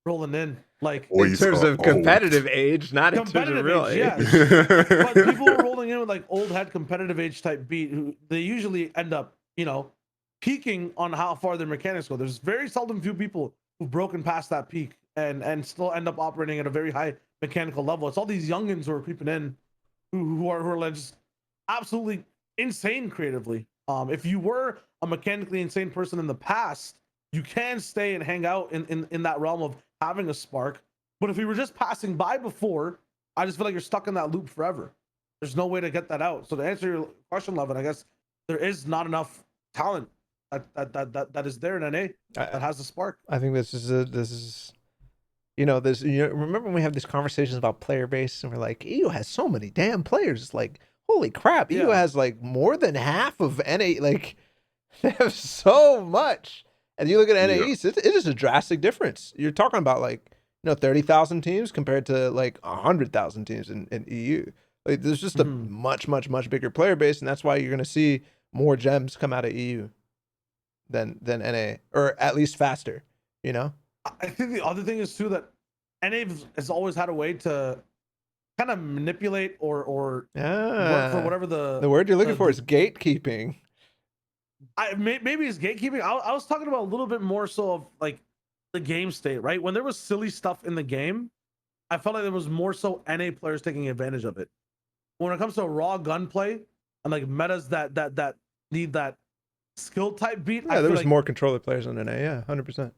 Speaker 1: rolling in, like
Speaker 2: in terms of competitive age, not in terms of real age.
Speaker 1: Yes. But people are rolling in with like old head competitive age type beat, who they usually end up, you know, peaking on how far their mechanics go. There's very seldom few people who've broken past that peak and still end up operating at a very high mechanical level. It's all these youngins who are creeping in, who are like just absolutely insane creatively. If you were a mechanically insane person in the past, you can stay and hang out in that realm of having a spark. But if you were just passing by before, I just feel like you're stuck in that loop forever. There's no way to get that out. So to answer your question, Levin, I guess there is not enough talent that is there in NA that has the spark.
Speaker 2: I think this is you know, remember when we have these conversations about player base and we're like, EU has so many damn players. Like, holy crap, EU has like more than half of NA. Like, they have so much. And you look at NA East, it is a drastic difference. You're talking about like, you know, 30,000 teams compared to like 100,000 teams in EU. Like, there's just a much bigger player base, and that's why you're gonna see more gems come out of EU than NA, or at least faster. You know.
Speaker 1: I think the other thing is too that NA has always had a way to kind of manipulate or work for whatever the
Speaker 2: word you're looking for is gatekeeping.
Speaker 1: Maybe it's gatekeeping. I was talking about a little bit more so of like the game state, right? When there was silly stuff in the game, I felt like there was more so NA players taking advantage of it. When it comes to raw gunplay and like metas that need that skill type beat,
Speaker 2: yeah, there was like more controller players on NA. Yeah, 100%.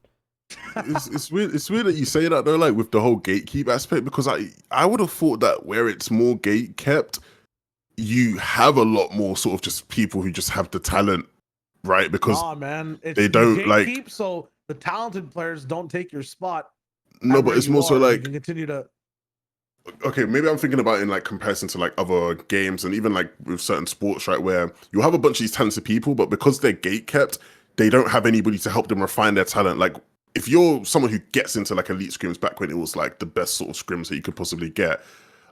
Speaker 3: It's weird. It's weird that you say that though, like with the whole gatekeep aspect, because I would have thought that where it's more gate kept, you have a lot more sort of just people who just have the talent, right? Because
Speaker 1: man,
Speaker 3: they don't like
Speaker 1: gatekeep, so the talented players don't take your spot.
Speaker 3: No, but it's more so like
Speaker 1: you can continue to.
Speaker 3: Okay, maybe I'm thinking about it in like comparison to like other games and even like with certain sports, right? Where you have a bunch of these talented people, but because they're gate kept, they don't have anybody to help them refine their talent. Like if you're someone who gets into like elite scrims back when it was like the best sort of scrims that you could possibly get,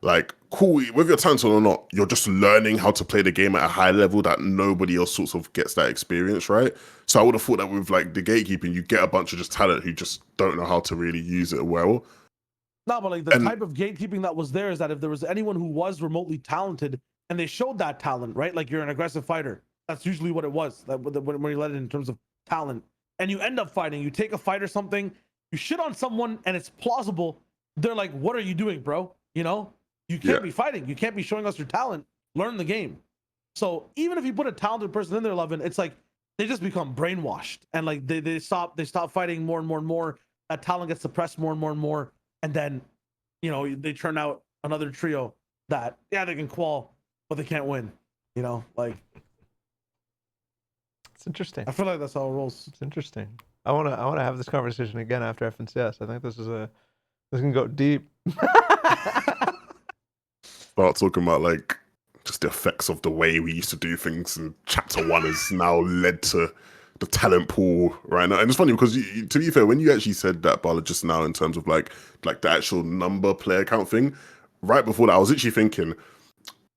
Speaker 3: like cool, whether you're talented or not, you're just learning how to play the game at a high level that nobody else sort of gets that experience, right? So I would have thought that with like the gatekeeping, you get a bunch of just talent who just don't know how to really use it well.
Speaker 1: No, but like the type of gatekeeping that was there is that if there was anyone who was remotely talented and they showed that talent, right? Like you're an aggressive fighter. That's usually what it was. That when you let it in terms of talent, and you end up fighting, you take a fight or something, you shit on someone, and it's plausible. They're like, "What are you doing, bro? You know, you can't be fighting. You can't be showing us your talent. Learn the game." So even if you put a talented person in there, Levin, it's like they just become brainwashed, and like they stop fighting more and more and more. That talent gets suppressed more and more and more. And then, you know, they turn out another trio that, yeah, they can qual, but they can't win. You know, like
Speaker 2: it's interesting.
Speaker 1: I feel like that's how it rolls.
Speaker 2: It's interesting. I wanna have this conversation again after FNTASIA. I think this can go deep.
Speaker 3: Start talking about like just the effects of the way we used to do things, and chapter 1 has now led to the talent pool right now. And it's funny because to be fair, when you actually said that, Balla, just now in terms of like the actual number player count thing, right before that, I was literally thinking,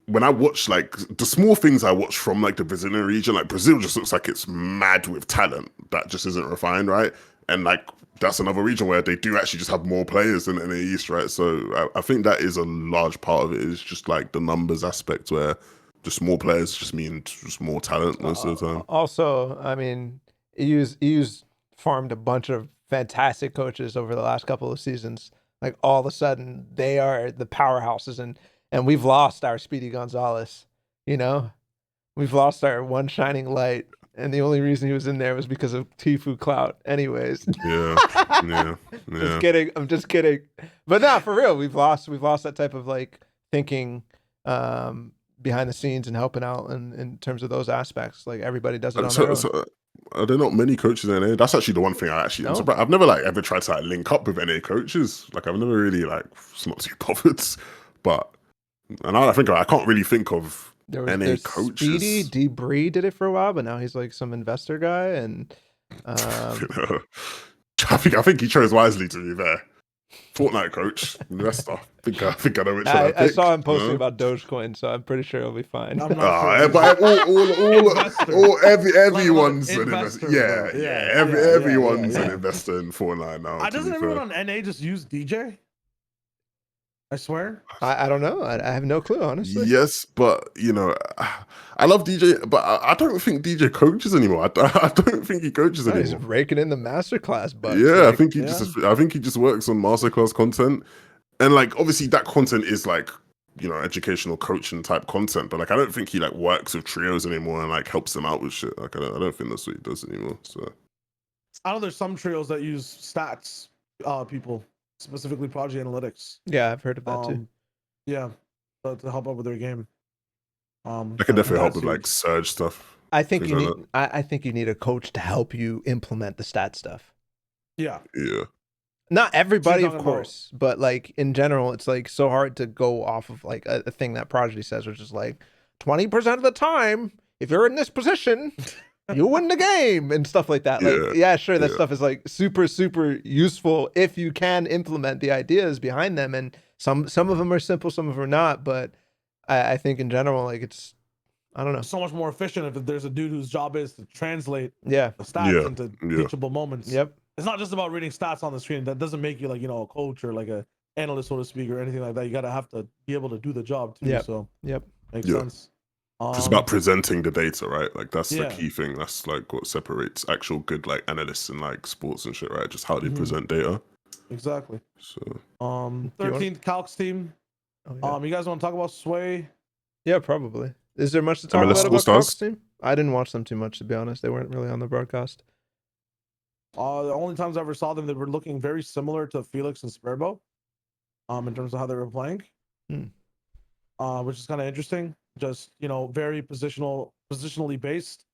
Speaker 3: when I watch like the small things I watch from like the Brazilian region, like Brazil just looks like it's mad with talent that just isn't refined, right? And like that's another region where they do actually just have more players than in the East, right? So I think that is a large part of it, is just like the numbers aspect, where just more players just mean just more talent most of the time.
Speaker 2: Also, I mean, EU's farmed a bunch of fantastic coaches over the last couple of seasons. Like all of a sudden, they are the powerhouses, and and we've lost our Speedy Gonzalez. You know, we've lost our one shining light, and the only reason he was in there was because of Tfue clout. Anyways,
Speaker 3: Yeah.
Speaker 2: just kidding. I'm just kidding. But no, for real, we've lost that type of like thinking behind the scenes and helping out in terms of those aspects. Like everybody does it on their own.
Speaker 3: Are there not many coaches in NA? That's actually the one thing I'm surprised. I've never like ever tried to like link up with NA coaches. Like I've never really like not too bothered. But and now I think I can't really think of NA coaches.
Speaker 2: Speedy Debris did it for a while, but now he's like some investor guy, and
Speaker 3: I think he chose wisely, to be fair. Fortnite coach, investor. I think I know which one I
Speaker 2: saw him posting about Dogecoin, so I'm pretty sure he'll be fine.
Speaker 1: I'm not sure.
Speaker 3: But everyone's an investor. Everyone's an investor in Fortnite now.
Speaker 1: Doesn't everyone on NA just use DJ? I swear.
Speaker 2: I don't know. I have no clue, honestly.
Speaker 3: Yes, but you know, I love DJ, but I don't think DJ coaches anymore. I don't think he coaches anymore.
Speaker 2: He's raking in the masterclass, but
Speaker 3: yeah, like, I think he just works on masterclass content, and like obviously that content is like, you know, educational coaching type content, but like I don't think he like works with trios anymore and like helps them out with shit. Like I don't think that's what he does anymore. So
Speaker 1: I know there's some trios that use stats people. Specifically Protoge Analytics.
Speaker 2: Yeah, I've heard of that too.
Speaker 1: Yeah, to help out with their game.
Speaker 3: I can definitely help with like surge stuff.
Speaker 2: I think you need. I think you need a coach to help you implement the stat stuff.
Speaker 1: Yeah.
Speaker 3: Yeah.
Speaker 2: Not everybody, of course, but like in general, it's like so hard to go off of like a thing that Protoge says, which is like 20% of the time, if you're in this position, you win the game and stuff like that. Like, yeah, sure, that stuff is like super, super useful if you can implement the ideas behind them. And some of them are simple, some of them are not. But I think in general, like it's, I don't know,
Speaker 1: so much more efficient if there's a dude whose job is to translate
Speaker 2: the
Speaker 1: stats into teachable moments.
Speaker 2: Yep.
Speaker 1: It's not just about reading stats on the screen. That doesn't make you like, you know, a coach or like a analyst, so to speak, or anything like that. You gotta have to be able to do the job too.
Speaker 2: Yep.
Speaker 1: So makes
Speaker 3: Yeah.
Speaker 1: sense.
Speaker 3: It's about presenting the data, right? Like that's the key thing. That's like what separates actual good like analysts in like sports and shit, right? Just how they present data.
Speaker 1: Exactly.
Speaker 3: So
Speaker 1: 13th Calcs team. You guys want to talk about Sway?
Speaker 2: Yeah, probably. Is there much to talk about Calcs team? I didn't watch them too much, to be honest. They weren't really on the broadcast.
Speaker 1: The only times I ever saw them, they were looking very similar to Felix and Sperbo, in terms of how they were playing, which is kind of interesting. Just, you know, very positionally based.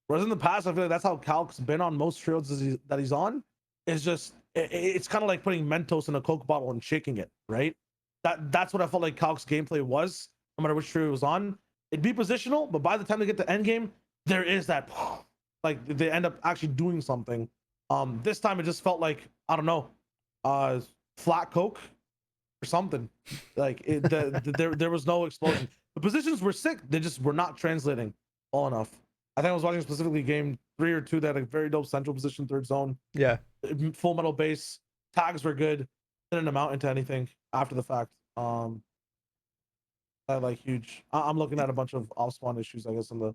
Speaker 1: Whereas in the past, I feel like that's how Calc's been on most trios that he's on. It's just it's kind of like putting Mentos in a Coke bottle and shaking it, right? That's what I felt like Calc's gameplay was. No matter which trio it was on, it'd be positional, but by the time they get to end game, there is that like they end up actually doing something. This time it just felt like, I don't know, flat Coke or something. Like there was no explosion. The positions were sick. They just were not translating well enough. I think I was watching specifically game 3 or 2 that had a very dope central position, third zone.
Speaker 2: Yeah.
Speaker 1: Full metal base. Tags were good. Didn't amount into anything after the fact. I like huge. I'm looking at a bunch of off spawn issues, I guess, in the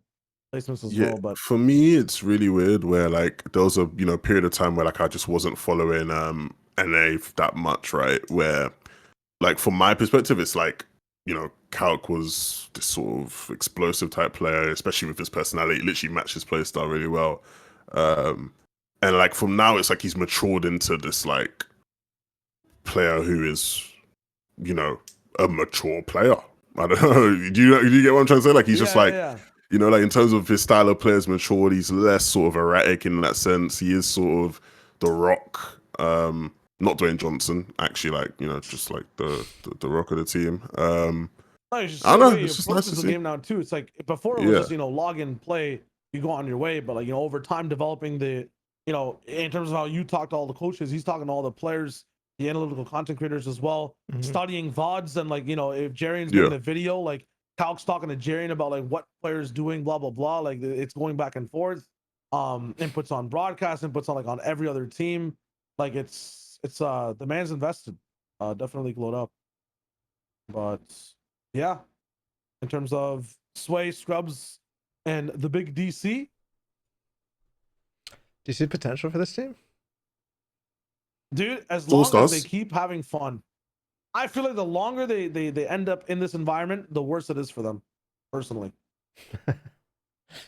Speaker 1: placements as well. But
Speaker 3: for me, it's really weird where like there was a period of time where like I just wasn't following NA that much, right? Where like from my perspective, it's like, you know, Calc was this sort of explosive type player, especially with his personality. It literally matched his playstyle really well. And like from now, it's like he's matured into this like player who is, you know, a mature player. I don't know. Do you get what I'm trying to say? Like he's just like, you know, like in terms of his style of players matured, he's less sort of erratic in that sense. He is sort of the Rock. Not Dwayne Johnson, actually, like, you know, just like the Rock of the team.
Speaker 1: I don't know. It's just nice to see. Game now too. It's like before it was just, you know, log in, play, you go on your way. But like, you know, over time developing the, you know, in terms of how you talk to all the coaches, he's talking to all the players, the analytical content creators as well, studying VODs and like, you know, if Jarian's making a video, like Calc's talking to Jarian about like what players doing, blah blah blah. Like it's going back and forth. Inputs on broadcast, inputs on like on every other team. Like it's the man's invested. Definitely glowed up. But yeah, in terms of Sway, Scrubs, and the big DC.
Speaker 2: Do you see potential for this team?
Speaker 1: Dude, as long as they keep having fun, I feel like the longer they end up in this environment, the worse it is for them, personally.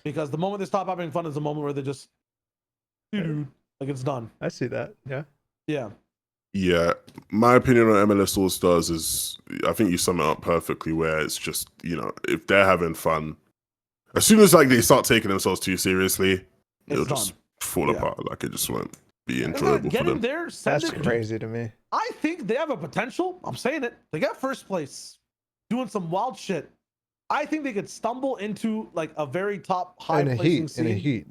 Speaker 1: Because the moment they stop having fun is the moment where they just, like it's done.
Speaker 2: I see that. Yeah.
Speaker 1: Yeah.
Speaker 3: Yeah, my opinion on MLS All Stars is, I think you sum it up perfectly. Where it's just, if they're having fun, as soon as like they start taking themselves too seriously, it'll just fall apart. Like it just won't be enjoyable for them.
Speaker 1: There,
Speaker 2: That's crazy to me.
Speaker 1: I think they have a potential. I'm saying it. They got first place, doing some wild shit. I think they could stumble into like a very top high placing scene.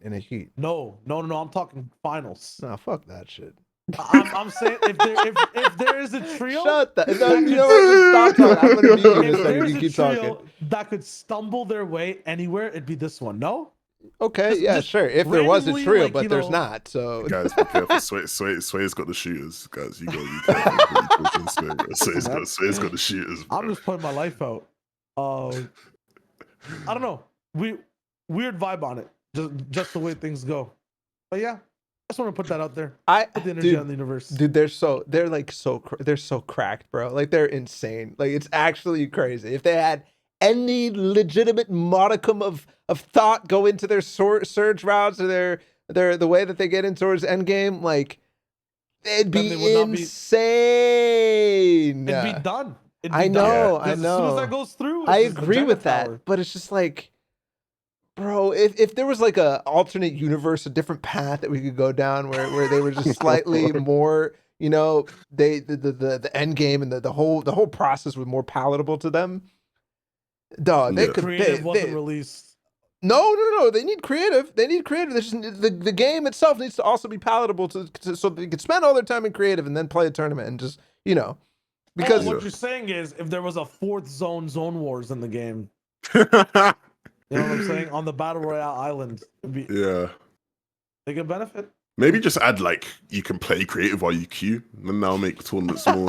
Speaker 2: In a heat.
Speaker 1: No. I'm talking finals.
Speaker 2: No, fuck that shit.
Speaker 1: I'm saying if there is a trio,
Speaker 2: shut that. No, you know what? Stop talking. I'm gonna mute you in a
Speaker 1: if
Speaker 2: second.
Speaker 1: there's
Speaker 2: You
Speaker 1: a
Speaker 2: keep
Speaker 1: trio
Speaker 2: talking.
Speaker 1: that could stumble their way anywhere, it'd be this one. No.
Speaker 2: Okay, yeah, sure. If there was a
Speaker 1: randomly,
Speaker 2: trio,
Speaker 1: like,
Speaker 2: but
Speaker 1: you
Speaker 2: there's
Speaker 1: know-
Speaker 2: not. So
Speaker 3: Guys, be careful. Sway's got the shooters. Guys, you got to be careful. Sway's got the shooters. Bro.
Speaker 1: I'm just putting my life out. I don't know. Weird vibe on it. Just the way things go. But yeah, I just want to put that out there. Put the energy on the universe.
Speaker 2: Dude, they're so cracked, bro. Like they're insane. Like it's actually crazy. If they had any legitimate modicum of thought go into their surge routes or the way that they get in towards endgame, like they'd be insane.
Speaker 1: It'd be done.
Speaker 2: I know.
Speaker 1: As soon as that goes through,
Speaker 2: I
Speaker 1: it's just
Speaker 2: agree with
Speaker 1: Vegeta
Speaker 2: that,
Speaker 1: power.
Speaker 2: but it's just like, bro, if there was like a alternate universe, a different path that we could go down where they were just slightly more, the end game and the whole process was more palatable to them. Dog, they could.
Speaker 1: Creative wasn't released.
Speaker 2: No. They need creative. There's just, the game itself needs to also be palatable so they could spend all their time in creative and then play a tournament and just because
Speaker 1: what you're saying is if there was a fourth zone wars in the game, you know what I'm saying, on the Battle Royale island,
Speaker 3: Yeah.
Speaker 1: they could benefit.
Speaker 3: Maybe just add like you can play creative while you queue, and now make the tournaments more,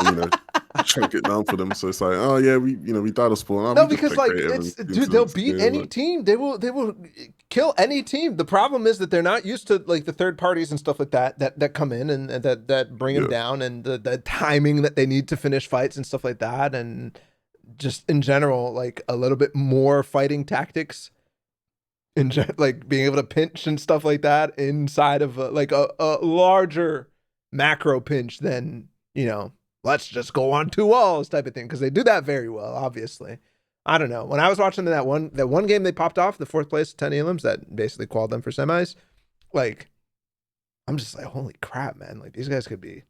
Speaker 3: chunk it down for them. So it's like, oh yeah, we died of spawn.
Speaker 2: No, because like they'll beat any team. They will kill any team. The problem is that they're not used to like the third parties and stuff like that come in and that bring them down, and the timing that they need to finish fights and stuff like that, and just in general like a little bit more fighting tactics. Like being able to pinch and stuff like that inside of a larger macro pinch than let's just go on two walls type of thing, because they do that very well. Obviously, I don't know. When I was watching that one game they popped off, the 4th place 10 elims that basically qualified them for semis, like I'm just like, holy crap, man! Like these guys could be.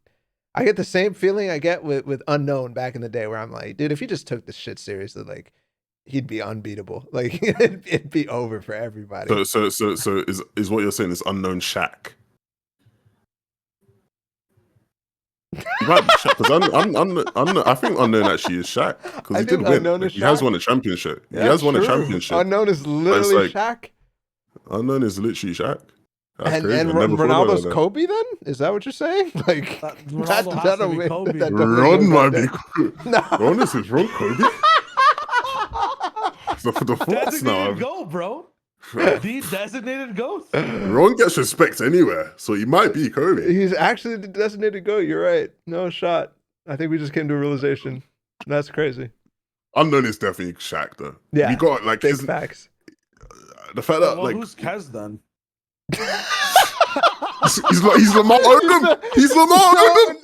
Speaker 2: I get the same feeling I get with Unknown back in the day, where I'm like, dude, if he just took this shit seriously, like. He'd be unbeatable. Like it'd be over for everybody.
Speaker 3: So is what you're saying is Unknown Shaq? He might be Shaq, because I think Unknown actually is Shaq, because he did win. Like, he has won a championship.
Speaker 2: Yeah,
Speaker 3: he has won a championship.
Speaker 2: Unknown is literally Shaq.
Speaker 3: Unknown is literally Shaq.
Speaker 2: And Ronaldo's Kobe then? Is that what you're saying? Like
Speaker 1: Ronaldo has to be Kobe.
Speaker 3: Ron might be Kobe. No. Ron is Ron Kobe. So for the thoughts now,
Speaker 1: go, bro. The designated GOAT.
Speaker 3: Ron gets respect anywhere, so he might be Kobe.
Speaker 2: He's actually the designated GOAT. You're right. No shot. I think we just came to a realization. That's crazy.
Speaker 3: Unknown is definitely Shaq, though.
Speaker 2: Yeah,
Speaker 3: you got like
Speaker 2: big facts.
Speaker 3: The fact that like
Speaker 1: who's Cazz then?
Speaker 3: he's Lamar Odom. He's Lamar Odom.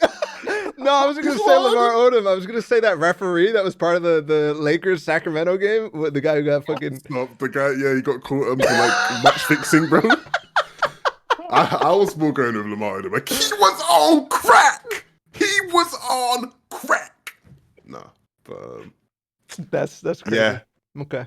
Speaker 2: No, I wasn't gonna say Lamar Odom. I was gonna say that referee that was part of the Lakers Sacramento game. The guy who got fucking
Speaker 3: the guy. Yeah, he got caught for like match fixing, bro. I was more going with Lamar Odom. Like he was on crack. He was on crack. Nah, but
Speaker 2: that's crazy.
Speaker 3: Yeah.
Speaker 2: Okay.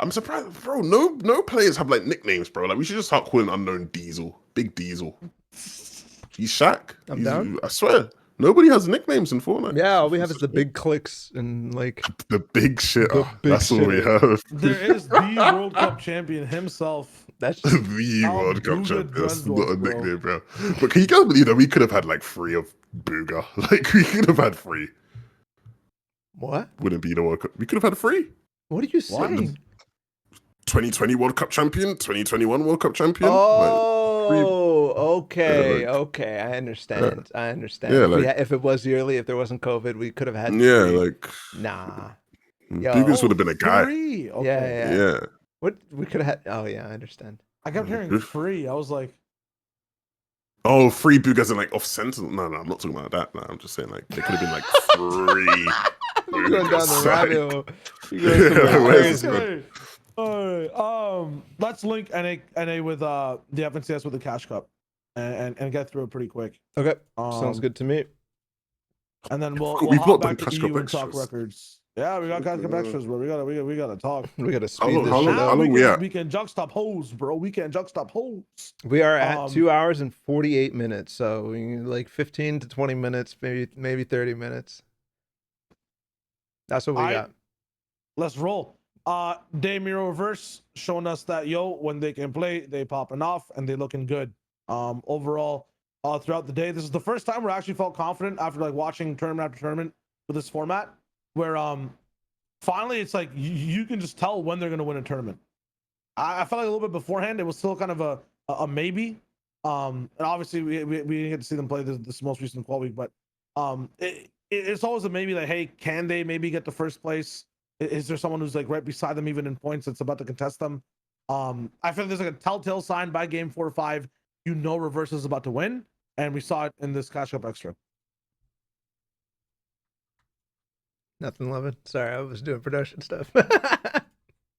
Speaker 3: I'm surprised, bro. No players have like nicknames, bro. Like we should just start calling Unknown Diesel, Big Diesel. He's Shaq.
Speaker 2: I'm down.
Speaker 3: I swear, nobody has nicknames in Fortnite.
Speaker 2: Yeah, all we have is the big Clix and like
Speaker 3: the big shit. That's all we have.
Speaker 1: There is the World Cup champion himself.
Speaker 2: That's
Speaker 3: the World Cup champion. That's not a nickname, bro. But can you guys believe that we could have had like 3 of Booga? Like we could have had 3.
Speaker 2: What?
Speaker 3: Wouldn't be the World Cup. We could have had 3.
Speaker 2: What are you saying?
Speaker 3: 2020 World Cup champion, 2021 World Cup champion.
Speaker 2: Oh, okay,
Speaker 3: like,
Speaker 2: okay. I understand. I understand.
Speaker 3: yeah,
Speaker 2: If it was yearly, if there wasn't COVID, we could have had
Speaker 3: yeah,
Speaker 2: free.
Speaker 3: like
Speaker 2: Nah.
Speaker 3: Bugans
Speaker 2: Yo.
Speaker 3: would have been a guy.
Speaker 1: Free.
Speaker 2: Yeah,
Speaker 1: Okay.
Speaker 2: yeah.
Speaker 3: Yeah.
Speaker 2: What we could have had. Oh yeah, I understand.
Speaker 1: I kept hearing free. I was like,
Speaker 3: Oh, free Bugas and like off sentinel. No, I'm not talking about that. No, I'm just saying like they could have been like free.
Speaker 2: You're going down the
Speaker 3: Bugas,
Speaker 2: rabbit
Speaker 3: like-
Speaker 2: hole. You're going somewhere
Speaker 3: Yeah, where's this
Speaker 2: crazy.
Speaker 3: going?
Speaker 1: okay. All right. Let's link NA with the FNCS with the Cash Cup, and get through it pretty quick.
Speaker 2: Okay, sounds good to me.
Speaker 1: And then we'll
Speaker 3: We've
Speaker 1: hop
Speaker 3: not done
Speaker 1: back to
Speaker 3: Cash Cup
Speaker 1: EU and talk
Speaker 3: Extras.
Speaker 1: records. Yeah, we got Cash Cup Extras, bro. We gotta talk.
Speaker 2: We gotta
Speaker 3: How
Speaker 2: speed
Speaker 3: long-
Speaker 2: this
Speaker 3: how
Speaker 2: shit
Speaker 3: long-
Speaker 2: up.
Speaker 3: how long we at?
Speaker 1: We can jug stop hoes, bro. We can jug stop hoes.
Speaker 2: We are at 2
Speaker 1: Um,
Speaker 2: hours and 48 minutes, so we need like 15 to 20 minutes, maybe 30 minutes. That's what we got.
Speaker 1: Let's roll. Day Mirror Reverse showing us that when they can play, they popping off and they looking good. Overall, throughout the day, this is the first time where I actually felt confident after like watching tournament after tournament with this format, where finally it's like you can just tell when they're gonna win a tournament. I felt like a little bit beforehand it was still kind of a maybe. And obviously we didn't get to see them play this most recent qual week, but it's always a maybe, like, hey, can they maybe get the first place? Is there someone who's like right beside them even in points that's about to contest them? I feel like there's like a telltale sign by game 4 or 5, Reverse is about to win, and we saw it in this Cash Cup Extra.
Speaker 2: Nothing, loving. Sorry, I was doing production stuff.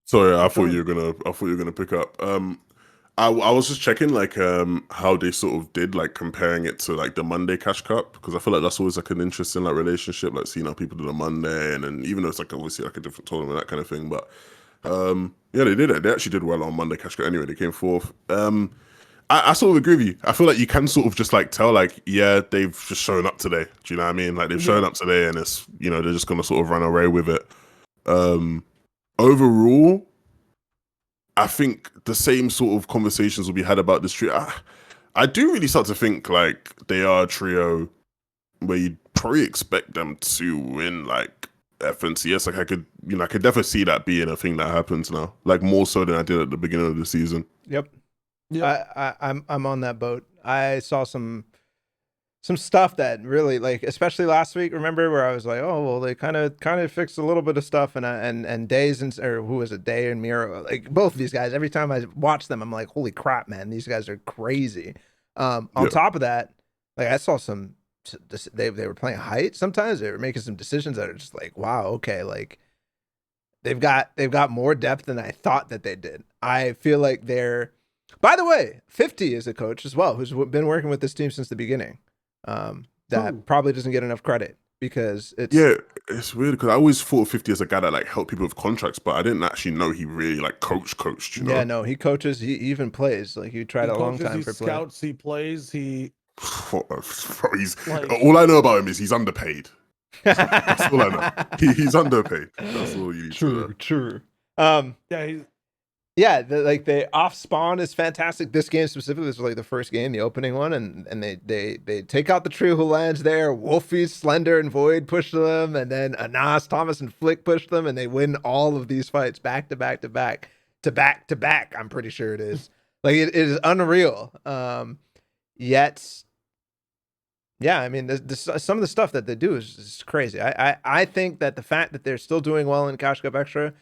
Speaker 3: Sorry, I thought you were gonna pick up. I was just checking like how they sort of did, like comparing it to like the Monday Cash Cup, because I feel like that's always like an interesting like relationship, like seeing how people do the Monday, and then even though it's like obviously like a different tournament, that kind of thing. But yeah, they did it. They actually did well on Monday Cash Cup anyway. They came fourth. I sort of agree with you. I feel like you can sort of just like tell, like, yeah, they've just shown up today. Do you know what I mean? Like they've shown up today, and it's, they're just gonna sort of run away with it. Overall, I think the same sort of conversations will be had about this trio. I do really start to think like they are a trio where you'd probably expect them to win like FNCS. Like I could definitely see that being a thing that happens now, like more so than I did at the beginning of the season.
Speaker 2: Yep.
Speaker 1: Yeah.
Speaker 2: I'm on that boat. I saw some stuff that really, like, especially last week, remember, where I was like, oh well, they kind of fixed a little bit of stuff, and Days or who was it, Day and Miro, like both of these guys, every time I watch them, I'm like, holy crap, man, these guys are crazy. On top of that, like I saw they were playing height. Sometimes they were making some decisions that are just like, wow, okay, like they've got more depth than I thought that they did. I feel like they're, by the way, 50 is a coach as well, who's been working with this team since the beginning. That probably doesn't get enough credit because
Speaker 3: it's weird because I always thought 50 as a guy that like helped people with contracts, but I dent't actually know he really like coached. You know?
Speaker 2: Yeah, no, he coaches. He even plays. Like he tried a long time
Speaker 1: he
Speaker 2: for
Speaker 1: scouts, he plays, he.
Speaker 3: He's
Speaker 1: Like-
Speaker 3: all I know about him is he's underpaid. That's all I know. He's underpaid. That's all you need to know.
Speaker 2: True.
Speaker 1: Yeah,
Speaker 2: the off spawn is fantastic. This game specifically was like the first game, the opening one, and they take out the trio who lands there. Wolfiez, Slender, and Void push them, and then Anas, Thomas, and Flick push them, and they win all of these fights back to back to back to back to back. I'm pretty sure it is. Like it is unreal. Yet, yeah, I mean, some of the stuff that they do is crazy. I think that the fact that they're still doing well in Cash Cup Extra,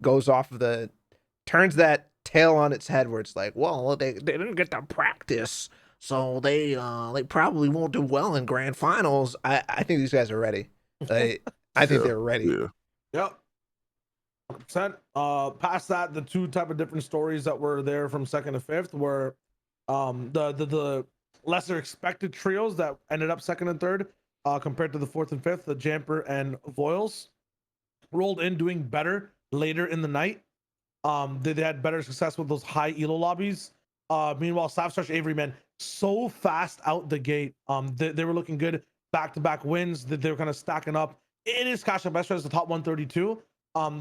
Speaker 2: goes off of turns that tail on its head, where it's like, well, they didn't get to practice, so they probably won't do well in grand finals. I think these guys are ready. I think they're ready.
Speaker 3: Yeah.
Speaker 1: Yep. 100%. Past that, the two type of different stories that were there from second to fifth were the lesser expected trios that ended up second and third compared to the fourth and fifth. The Jamper and Voiles rolled in doing better later in the night. They had better success with those high elo lobbies. Meanwhile, Savstarch Avery, man, so fast out the gate. They were looking good, back-to-back wins. They were kind of stacking up. It is Cash Cup Extra as the top 132.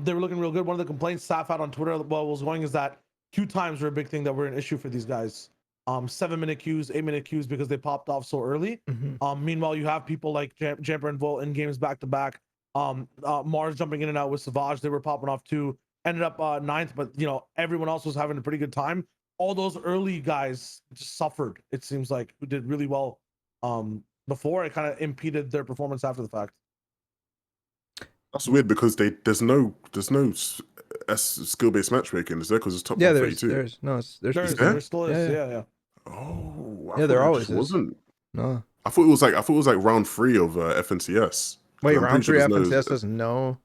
Speaker 1: They were looking real good. One of the complaints Saf had on Twitter while was going is that queue times were a big thing that were an issue for these guys. 7-minute queues, 8-minute queues because they popped off so early.
Speaker 2: Mm-hmm.
Speaker 1: Meanwhile, you have people like Jamper and Vol in games back-to-back. Mars jumping in and out with Savage. They were popping off too. Ended up ninth, but everyone else was having a pretty good time. all those early guys just suffered. It seems like who did really well before. It kind of impeded their performance after the fact.
Speaker 3: That's weird because there's no skill based matchmaking, is there? Because it's top
Speaker 2: Yeah,
Speaker 3: 132.
Speaker 2: there's
Speaker 1: There still is.
Speaker 2: Yeah.
Speaker 1: Yeah.
Speaker 3: Oh,
Speaker 2: Yeah, there always
Speaker 3: just
Speaker 2: is.
Speaker 3: wasn't.
Speaker 2: No.
Speaker 3: I thought it was like round 3 of FNCS.
Speaker 2: Wait,
Speaker 3: I'm
Speaker 2: round
Speaker 3: pretty
Speaker 2: 3
Speaker 3: sure there's
Speaker 2: FNCS doesn't know.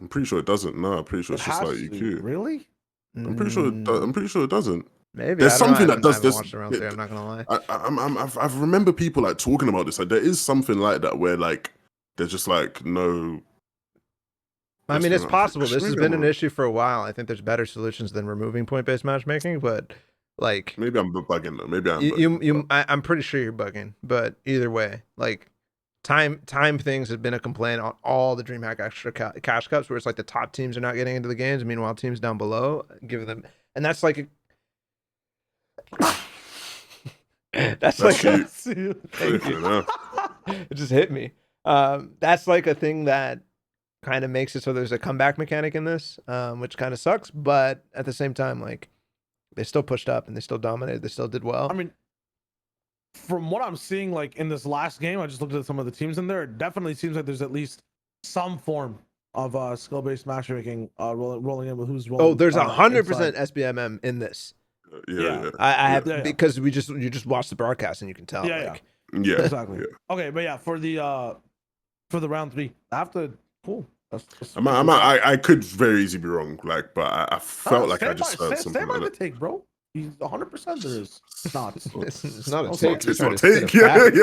Speaker 3: I'm pretty sure it doesn't. No, I'm pretty sure
Speaker 1: It
Speaker 3: it's just
Speaker 1: has
Speaker 3: like
Speaker 1: to.
Speaker 3: EQ.
Speaker 1: Really?
Speaker 3: I'm pretty sure. I'm pretty sure it doesn't.
Speaker 2: Maybe
Speaker 3: There's
Speaker 2: I don't know.
Speaker 3: something that does
Speaker 2: I haven't
Speaker 3: this.
Speaker 2: watched round 3. I'm not gonna lie.
Speaker 3: I remember people like talking about this. Like there is something like that where like there's just like no.
Speaker 2: I mean, it's possible. This has
Speaker 3: Maybe
Speaker 2: been
Speaker 3: I'm
Speaker 2: an
Speaker 3: wrong.
Speaker 2: issue for a while. I think there's better solutions than removing point-based matchmaking, but like
Speaker 3: Maybe I'm bugging though. Maybe I'm. Bugging,
Speaker 2: I'm pretty sure you're bugging. But either way, like time things have been a complaint on all the DreamHack Extra Cash Cups, where it's like the top teams are not getting into the games, meanwhile teams down below give them, and that's like. That's like
Speaker 3: you.
Speaker 2: thank you.
Speaker 3: know.
Speaker 2: It just hit me. That's like a thing that kind of makes it so there's a comeback mechanic in this, which kind of sucks. But at the same time, like they still pushed up and they still dominated. They still did well.
Speaker 1: I mean, from what I'm seeing, like in this last game, I just looked at some of the teams in there. It definitely seems like there's at least some form of skill-based matchmaking rolling in with who's rolling.
Speaker 2: Oh, there's 100%
Speaker 1: inside.
Speaker 2: SBMM in this.
Speaker 3: Yeah.
Speaker 2: I have
Speaker 1: Yeah.
Speaker 2: because you just watch the broadcast and you can tell.
Speaker 1: Yeah,
Speaker 2: like,
Speaker 3: Yeah.
Speaker 1: Exactly. Okay, but yeah, for the round 3, I have to. Cool. That's
Speaker 3: I could very easily be wrong, like, but I felt like I just heard something
Speaker 1: stand by
Speaker 3: like
Speaker 1: the take, bro. He's 100% there is. It's not.
Speaker 2: it's not a
Speaker 1: Oh,
Speaker 2: take.
Speaker 3: It's
Speaker 2: You're
Speaker 3: not
Speaker 2: trying to
Speaker 3: take,
Speaker 2: spit a
Speaker 3: yeah,
Speaker 2: fact.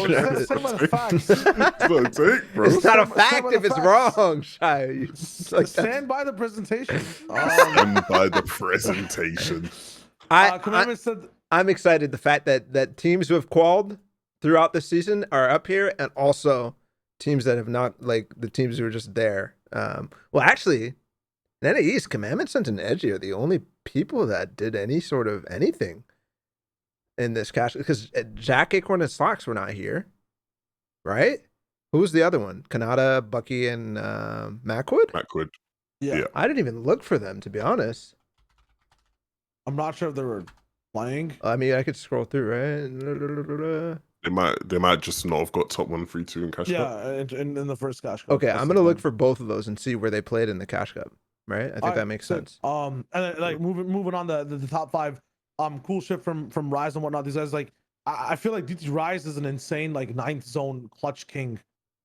Speaker 3: yeah.
Speaker 1: Stand by the facts.
Speaker 3: It's not a take, bro.
Speaker 2: It's not a
Speaker 1: Stand by
Speaker 2: fact
Speaker 1: the
Speaker 2: if it's
Speaker 1: facts.
Speaker 2: wrong, Shy. Like
Speaker 1: Stand by the presentation.
Speaker 3: And by the presentation.
Speaker 1: Clement said,
Speaker 2: I'm excited the fact that teams who have qualled throughout the season are up here, and also teams that have not, like the teams who are just there. Well, actually, NAE's Commandments and Edgy are the only people that did any sort of anything in this cash, because Jack, Acorn, and Slocks were not here, right? Who was the other one? Kanata, Bucky, and Macwood?
Speaker 3: Macwood.
Speaker 1: yeah.
Speaker 2: I didn't even look for them, to be honest.
Speaker 1: I'm not sure if they were playing.
Speaker 2: I mean, I could scroll through, right?
Speaker 3: They might just not have got top 132 in Cash Cup.
Speaker 1: Yeah, in the first Cash Cup.
Speaker 2: Okay,
Speaker 1: That's
Speaker 2: I'm
Speaker 1: the
Speaker 2: gonna look
Speaker 1: thing.
Speaker 2: for both of those and see where they played in the Cash Cup. Right? I think
Speaker 1: Alright,
Speaker 2: that makes
Speaker 1: sick.
Speaker 2: sense.
Speaker 1: And then, like moving on the top 5. Cool shit from Rise and whatnot. These guys, like, I feel like DT Rise is an insane like 9th zone clutch king.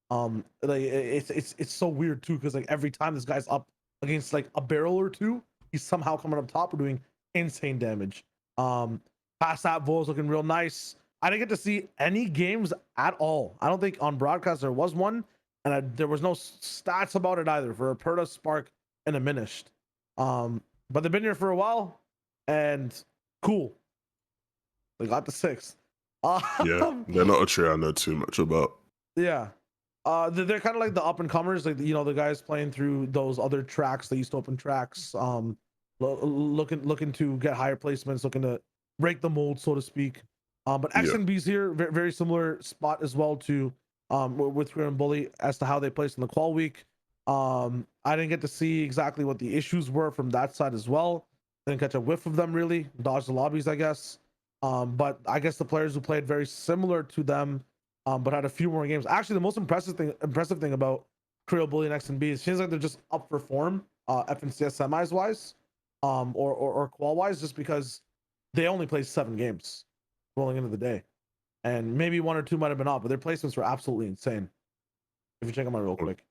Speaker 1: Like it's so weird too, because like every time this guy's up against like a barrel or two, he's somehow coming up top or doing insane damage. Past that, Vol's looking real nice. I didn't get to see any games at all. I don't think on broadcast there was one, and there was no stats about it either for Aperta, Spark, and Diminished. But they've been here for a while, and cool. They got the 6th.
Speaker 3: Yeah, they're not a trio I know too much about.
Speaker 1: Yeah. They're kind of like the up and comers, like the guys playing through those other tracks, the East Open tracks. Looking to get higher placements, looking to break the mold, so to speak. But XNB's here, very similar spot as well to with Kreo and Bully as to how they placed in the qual week. I didn't get to see exactly what the issues were from that side as well. Didn't catch a whiff of them really. Dodged the lobbies, I guess. But I guess the players who played very similar to them, but had a few more games. Actually, the most impressive thing about Kreo, Bully, and XNB is it seems like they're just up for form, FNCS semis wise, or qual wise, just because they only played 7 games rolling into the day, and maybe 1 or 2 might have been off, but their placements were absolutely insane. If you check them out real quick.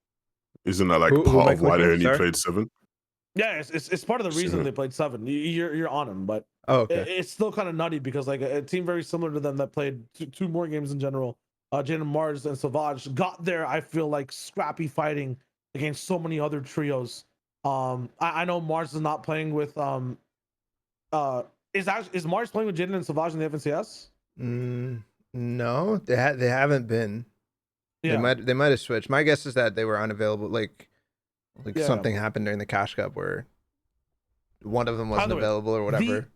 Speaker 3: Isn't that like
Speaker 2: Who am I
Speaker 3: part of why they
Speaker 2: clicking?
Speaker 3: only
Speaker 2: Sorry?
Speaker 3: played 7?
Speaker 1: Yeah, it's part of the reason
Speaker 3: Sure.
Speaker 1: they played 7. You're on them, but
Speaker 2: Oh, okay.
Speaker 1: it's still kind of nutty because like a team very similar to them that played 2 more games in general, Jaden Mars and Savage, got there. I feel like scrappy fighting against so many other trios. I know Mars is not playing with is Mars playing with Jaden and Savage in the FNCS?
Speaker 2: No, they haven't been.
Speaker 1: Yeah,
Speaker 2: They might have switched. My guess is that they were unavailable. Like
Speaker 1: Yeah.
Speaker 2: something happened during the Cash Cup where one of them wasn't
Speaker 1: By the way,
Speaker 2: available or whatever.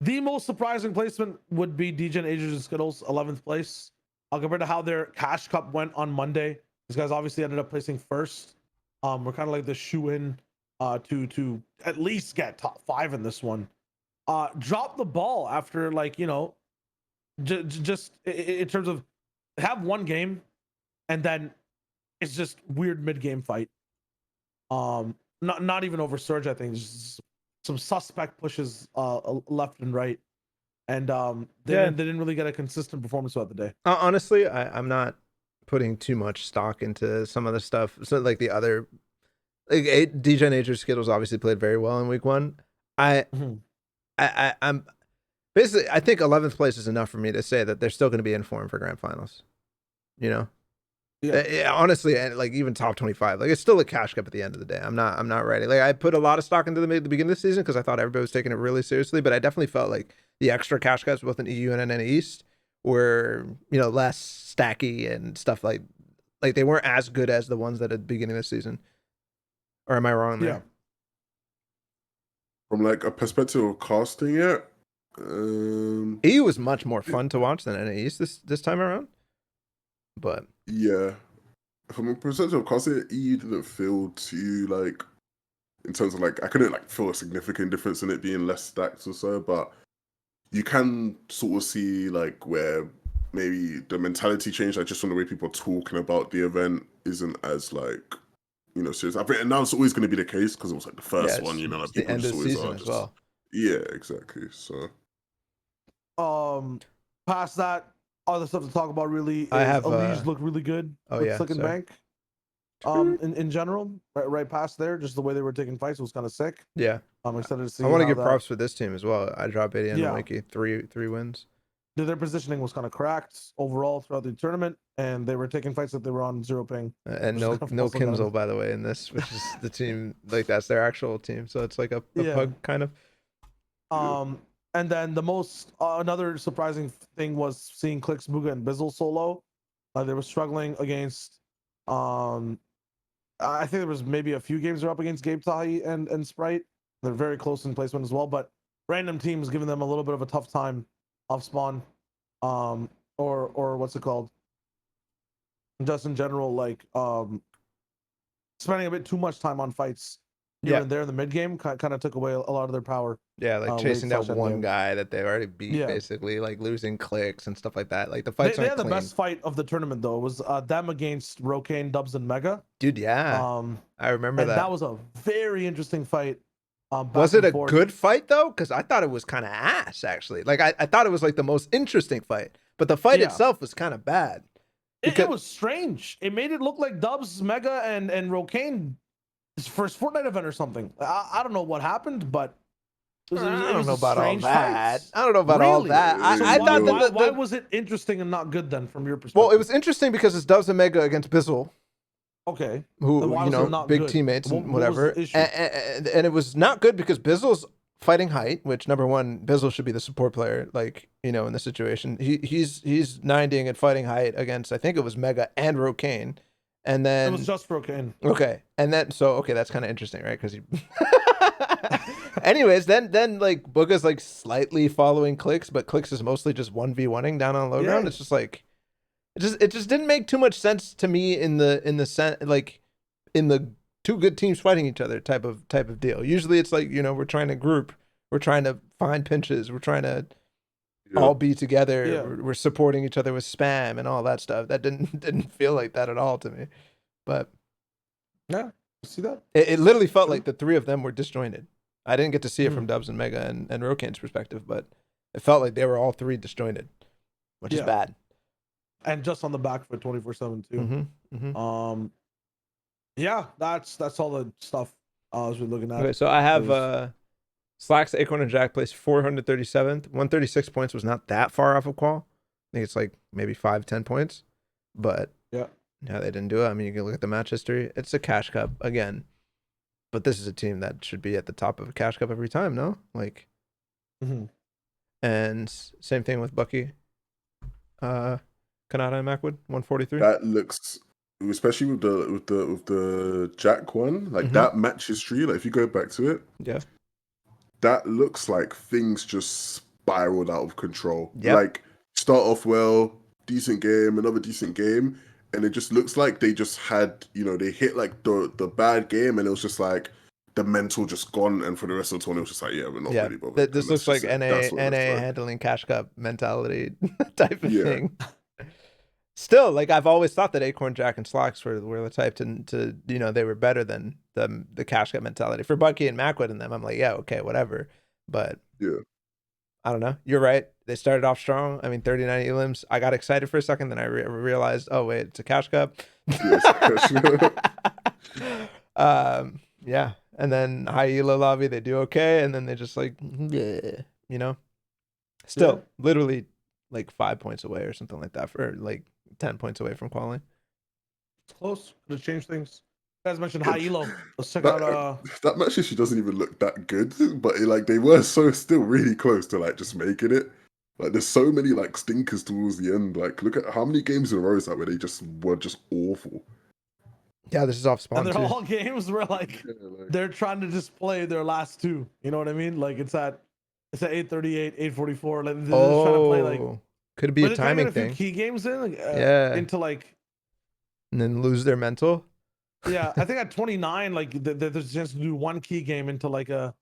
Speaker 1: The most surprising placement would be DJ and Agers and Skittles, 11th place. Compared to how their Cash Cup went on Monday. These guys obviously ended up placing first. We're kind of like the shoe in to at least get top 5 in this one. drop the ball after like, you know, just in terms of have one game and then it's just weird mid-game fight. Not even over Surge, I think. Just some suspect pushes left and right. And they didn't really get a consistent performance throughout the day.
Speaker 2: Honestly, I'm not putting too much stock into some of the stuff. So like the other, like DJ Nature's Skittles obviously played very well in week 1. I'm basically, I think 11th place is enough for me to say that they're still going to be in form for grand finals. You know, yeah. Honestly, and like even top 25, like it's still a cash cup at the end of the day. I'm not ready. Like I put a lot of stock into them at the beginning of the season because I thought everybody was taking it really seriously, but I definitely felt like the extra cash cups both in EU and NA East were, you know, less stacky and stuff like they weren't as good as the ones that at the beginning of the season. Or am I wrong there?
Speaker 1: Yeah.
Speaker 3: From like a perspective of casting it,
Speaker 2: EU was much more fun to watch than NA East this time around. But
Speaker 3: yeah, from a perspective of casting it, EU didn't feel too like, in terms of like, I couldn't like feel a significant difference in it being less stacked or so, but you can sort of see like where maybe the mentality change, like just from the way people are talking about the event, isn't as like, you know, serious. I think, and now it's always going to be the case because it was like the first one, you know, like
Speaker 2: the
Speaker 3: people
Speaker 2: end of
Speaker 3: just
Speaker 2: the
Speaker 3: always
Speaker 2: season
Speaker 3: are
Speaker 2: as
Speaker 3: just,
Speaker 2: well.
Speaker 3: yeah, exactly. So,
Speaker 1: past that, other stuff to talk about really is
Speaker 2: I have
Speaker 1: Elige looked really good with Slick and Bank. In general, right past there, just the way they were taking fights was kind of sick.
Speaker 2: Yeah,
Speaker 1: I'm excited to see.
Speaker 2: I want to give props for this team as well. I dropped 80 and Wiki, three wins.
Speaker 1: Their positioning was kind of cracked overall throughout the tournament, and they were taking fights that they were on 0 ping.
Speaker 2: And no Kinzel, by the way, in this, which is the team, like that's their actual team. So it's like a pug kind of.
Speaker 1: And then the most another surprising thing was seeing Clix, Bugha, and Bizzle solo. They were struggling against. I think there was maybe a few games they're up against Gabe Tahi and Sprite. They're very close in placement as well, but random teams giving them a little bit of a tough time off spawn, or what's it called? Just in general, like spending a bit too much time on fights here and there in the mid game kind of took away a lot of their power.
Speaker 2: Yeah, like chasing that one guy that they already beat, basically, like losing clicks and stuff like that. Like the fights
Speaker 1: they had the best fight of the tournament though. It was them against Rokane, Dubs, and Mega.
Speaker 2: Dude, yeah. I remember that.
Speaker 1: That was a very interesting fight.
Speaker 2: Was it a good fight though? Because I thought it was kind of ass actually. Like I thought it was like the most interesting fight, but the fight itself was kind of bad.
Speaker 1: It was strange. It made it look like Dubs, Mega, and Rokane his first Fortnite event or something. I don't know what happened, but
Speaker 2: I don't know about all that. I don't know about all that. I thought that
Speaker 1: why was it interesting and not good then from your perspective?
Speaker 2: Well, it was interesting because it's Dubs and Mega against Bizzle.
Speaker 1: Okay.
Speaker 2: Who, you know, big teammates and whatever. And it was not good because Bizzle's fighting height, which number one, Bizzle should be the support player, like, you know, in this situation. He's 90ing at fighting height against, I think it was Mega and Rokane. And then
Speaker 1: it was just Rokane.
Speaker 2: Okay. And then that's kind of interesting, right? Because he anyways, then like Bugha's like slightly following Clix, but Clix is mostly just 1v1ing down on low ground. It's just like it just didn't make too much sense to me in the two good teams fighting each other type of deal. Usually it's like, you know, we're trying to group, we're trying to find pinches, we're trying to all be together, we're supporting each other with spam and all that stuff. That didn't feel like that at all to me. But
Speaker 1: yeah, see that?
Speaker 2: It literally felt like the three of them were disjointed. I didn't get to see it from Dubs and Mega and Rokane's perspective, but it felt like they were all three disjointed, which is bad.
Speaker 1: And just on the back foot 24/7 too. Yeah, that's all the stuff I was looking at.
Speaker 2: Okay, so I have Slacks, Acorn, and Jack placed 437th. 136 points was not that far off of Qual. I think it's like maybe 5-10 points, but yeah, they didn't do it. I mean, you can look at the match history. It's a Cash Cup again, but this is a team that should be at the top of a Cash Cup every time, no? Like, and same thing with Bucky, Kanata and Macwood, 143.
Speaker 3: That looks, especially with the Jack one, like that match history. Like if you go back to it, that looks like things just spiraled out of control. Like start off well, decent game, another decent game. And it just looks like they just had, you know, they hit like the bad game and it was just like, the mental just gone, and for the rest of the tournament, it was just like, yeah, we're not really bothered.
Speaker 2: This
Speaker 3: And
Speaker 2: looks
Speaker 3: that's
Speaker 2: like
Speaker 3: just it.
Speaker 2: NA
Speaker 3: That's what it looks like.
Speaker 2: handling Cash Cup mentality type of
Speaker 3: Yeah.
Speaker 2: thing. Still, like I've always thought that Acorn, Jack, and Slocks were the type to they were better than the Cash Cup mentality. For Bucky and Macwood and them, I'm like, yeah, okay, whatever. But
Speaker 3: Yeah.
Speaker 2: I don't know. You're right. They started off strong. I mean, 39 elims. I got excited for a second, then I realized, oh wait, it's a Cash Cup. Yeah. And then high elo lobby, they do okay, and then they just like, still literally like 5 points away or something like that, for like 10 points away from quality.
Speaker 1: It's close. Could have changed things. You guys mentioned high elo. Let's check out.
Speaker 3: That Matsoe doesn't even look that good, but they were still really close to like just making it. Like there's so many like stinkers towards the end. Like look at how many games in a row is that where they just were just awful.
Speaker 2: Yeah, this is off spawn.
Speaker 1: And they're
Speaker 2: too.
Speaker 1: all games where they're trying to just play their last two. You know what I mean? Like it's at 8:38, 8:44. Like they're just trying to play like.
Speaker 2: Could be a timing
Speaker 1: a few
Speaker 2: thing.
Speaker 1: key games in, into like,
Speaker 2: and then lose their mental.
Speaker 1: Yeah, I think at 29, like there's a chance to do one key game into like a,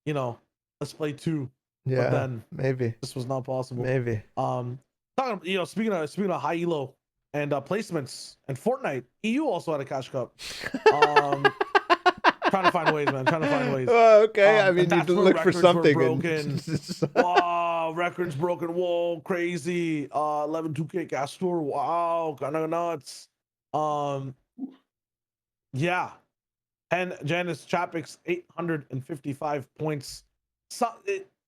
Speaker 1: let's play two.
Speaker 2: Yeah,
Speaker 1: but then
Speaker 2: maybe
Speaker 1: this was not possible.
Speaker 2: Maybe.
Speaker 1: Talking, speaking of high elo and placements and Fortnite, EU also had a Cash Cup. Trying to find ways, man. Trying to find ways.
Speaker 2: Oh, okay. I mean, you look for something.
Speaker 1: Broken. Wow, records broken. Whoa, crazy. 11 2K gas tour. Wow, kind of nuts. Yeah. And Janice Chapik's 855 points.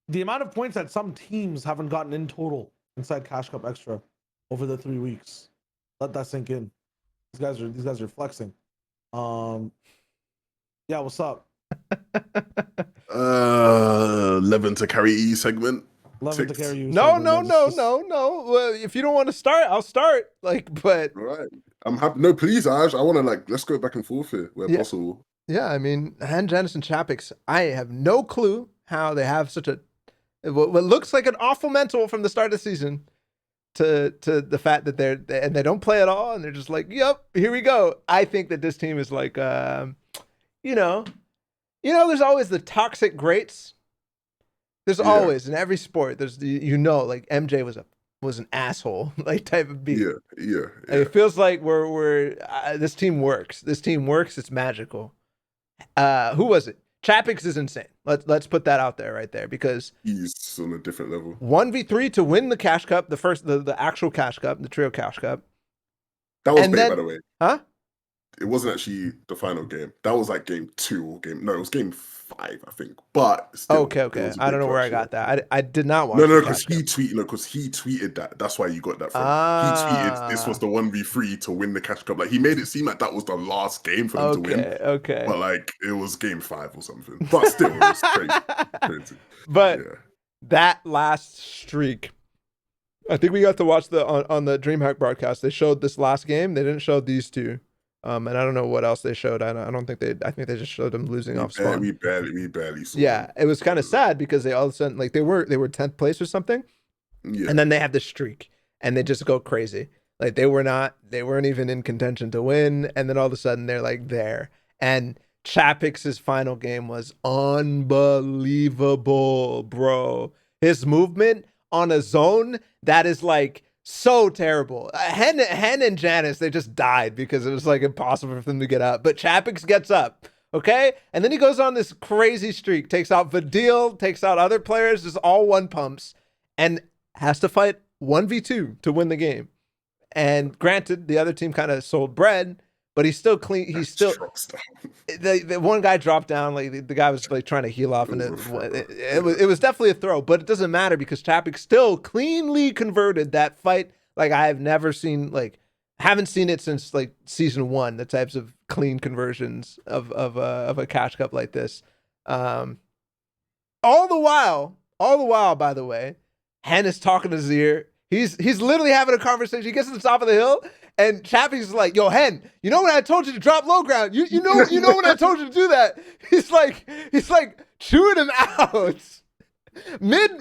Speaker 1: The amount of points that some teams haven't gotten in total inside Cash Cup Extra over the 3 weeks. Let that sink in. These guys are flexing. Yeah, what's up?
Speaker 3: 11 to carry E segment.
Speaker 1: 11 to carry you.
Speaker 2: No. Well, if you don't want to start, I'll start. But
Speaker 3: all right, I'm happy. No, please, Ash. I want to let's go back and forth here where possible.
Speaker 2: Yeah, I mean, Janice and Chapix, I have no clue how they have such what looks like an awful mental from the start of the season to the fact that they don't play at all, and they're just like, yep, here we go. I think that this team is like, there's always the toxic greats. There's always in every sport. There's like MJ was an asshole type of beat.
Speaker 3: Yeah.
Speaker 2: It feels like we're this team works. This team works. It's magical. Who was it? Chapix is insane. Let's put that out there right there, because
Speaker 3: he's on a different level.
Speaker 2: 1v3 to win the Cash Cup, the actual Cash Cup, the trio Cash Cup.
Speaker 3: That was big, by the way.
Speaker 2: Huh?
Speaker 3: It wasn't actually the final game. That was like game 2 or it was game 5, I think. But still,
Speaker 2: okay. I don't know where I got that. I did not watch.
Speaker 3: No, because he tweeted that. That's why you got that from. He tweeted this was the 1v3 to win the Cash Cup. Like he made it seem like that was the last game for them to win.
Speaker 2: Okay.
Speaker 3: But like it was game 5 or something. But still, it was crazy.
Speaker 2: But that last streak, I think we got to watch on the DreamHack broadcast. They showed this last game. They didn't show these two. And I don't know what else they showed. I think they just showed them losing off spawn.
Speaker 3: We barely saw.
Speaker 2: Yeah, it was kind of sad because they all of a sudden they were 10th place or something. Yeah. And then they have this streak and they just go crazy. Like they weren't even in contention to win, and then all of a sudden they're like there. And Chapix's final game was unbelievable, bro. His movement on a zone that is like so terrible. Hen and Janice, they just died because it was like impossible for them to get up. But Chapix gets up, okay? And then he goes on this crazy streak, takes out Vadil, takes out other players, just all one pumps, and has to fight 1v2 to win the game. And granted, the other team kind of sold bread, but he's still clean. He's still the one guy dropped down. Like the guy was like trying to heal off, and it was definitely a throw. But it doesn't matter because Chapik still cleanly converted that fight. Like I have never seen, haven't seen it since like season 1. The types of clean conversions of a Cash Cup like this. All the while, by the way, Hen is talking to Zir. He's literally having a conversation. He gets to the top of the hill, and Chappie's like, "Yo, Hen, you know when I told you to drop low ground? You know when I told you to do that?" He's like chewing him out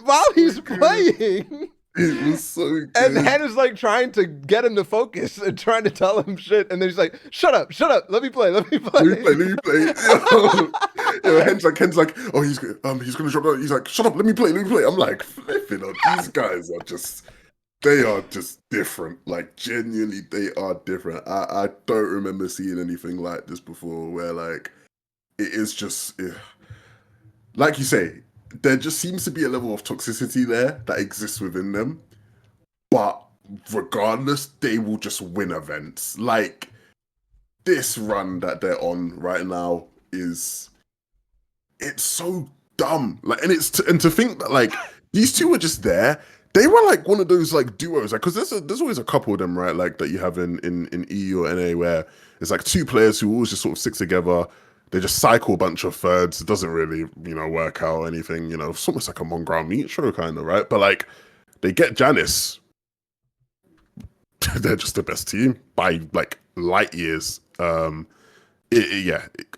Speaker 2: while he's playing.
Speaker 3: It was so good.
Speaker 2: And then is like trying to get him to focus and trying to tell him shit, and then he's like, "Shut up, let me play."
Speaker 3: Let me play. Ken's like, oh, he's gonna drop down. He's like, shut up, let me play. I'm like, flipping on. These guys are just, they are just different. Like, genuinely, they are different. I don't remember seeing anything like this before, where like it is just, like you say, there just seems to be a level of toxicity there that exists within them. But regardless, they will just win events. Like, this run that they're on right now it's so dumb. Like, and to think that like these two were just there. They were like one of those like duos, like, because there's always a couple of them, right? Like that you have in EU or NA, where it's like two players who always just sort of stick together. They just cycle a bunch of thirds. It doesn't really, work out or anything. It's almost like a Mongraal Mitr0 kind of, right? But like they get Janice. They're just the best team by like light years.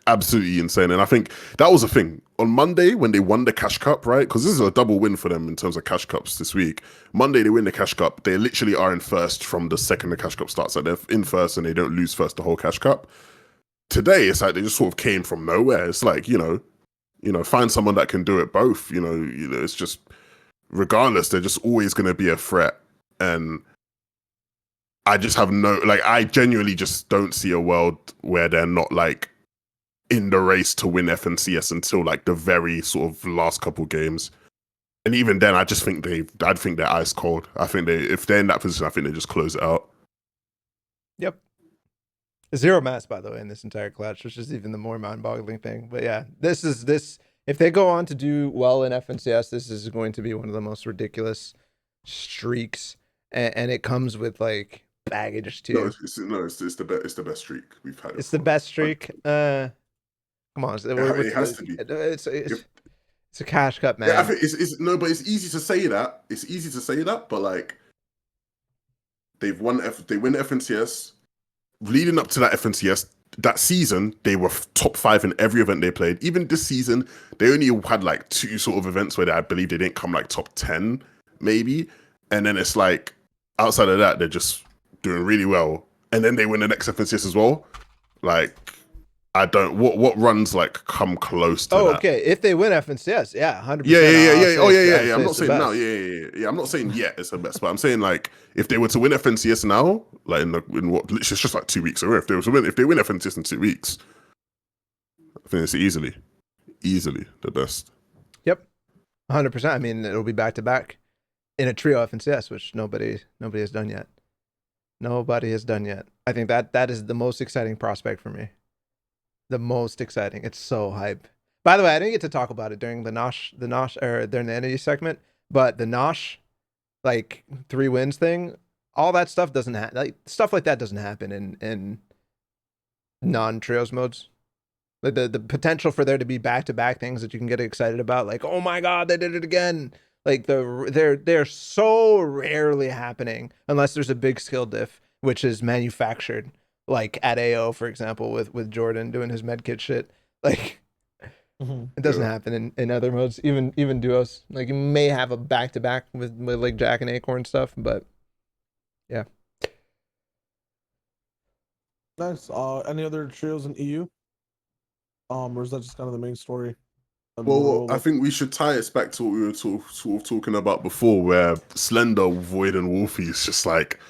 Speaker 3: Absolutely insane. And I think that was the thing on Monday when they won the Cash Cup, right? Because this is a double win for them in terms of Cash Cups this week. Monday they win the Cash Cup. They literally are in first from the second the Cash Cup starts. Like, they're in first and they don't lose first the whole Cash Cup. Today it's like they just sort of came from nowhere. It's like, find someone that can do it both. It's just, regardless, they're just always going to be a threat. And I just have I genuinely just don't see a world where they're not like in the race to win FNCS until like the very sort of last couple games. And even then, I just think I'd think they're ice cold. I think if they're in that position, I think they just close it out.
Speaker 2: Yep. 0 mass, by the way, in this entire clutch, which is even the more mind-boggling thing. But yeah, this. If they go on to do well in FNCS, this is going to be one of the most ridiculous streaks, and it comes with like baggage too.
Speaker 3: It's the best streak we've had.
Speaker 2: It's the best streak. Come on,
Speaker 3: it has to be.
Speaker 2: It's a Cash Cup, man.
Speaker 3: Yeah, I think but it's easy to say that. It's easy to say that, but like they win FNCS. Leading up to that FNCS, that season, they were top 5 in every event they played. Even this season, they only had like 2 sort of events where I believe they didn't come like top 10, maybe. And then it's like, outside of that, they're just doing really well. And then they win the next FNCS as well. Like, I don't, what runs like come close to that?
Speaker 2: Oh, okay. If they win FNCS, yeah, 100%.
Speaker 3: Yeah. Oh, yeah. I'm not saying now. Yeah. I'm not saying yet it's the best, but I'm saying like if they were to win FNCS now, like in what literally it's just like 2 weeks away. If they win FNCS in 2 weeks, I think it's easily the best.
Speaker 2: Yep, 100%. I mean, it'll be back to back in a trio FNCS, which nobody has done yet. Nobody has done yet. I think that is the most exciting prospect for me. The most exciting. It's so hype. By the way, I didn't get to talk about it during the Nosh or during the NAE segment, but the Nosh like 3 wins thing, all that stuff doesn't stuff like that doesn't happen in non-trios modes. Like the potential for there to be back-to-back things that you can get excited about, like, oh my god, they did it again. Like they're so rarely happening unless there's a big skill diff, which is manufactured. Like at AO, for example, with Jordan doing his medkit shit. Like, it doesn't happen in other modes, even duos. Like, you may have a back-to-back with like Jack and Acorn stuff, but yeah.
Speaker 1: Nice. Any other trios in EU? Or is that just kind of the main story?
Speaker 3: Well, I think we should tie it back to what we were sort of talking about before, where Slender, Void, and Wolfie is just like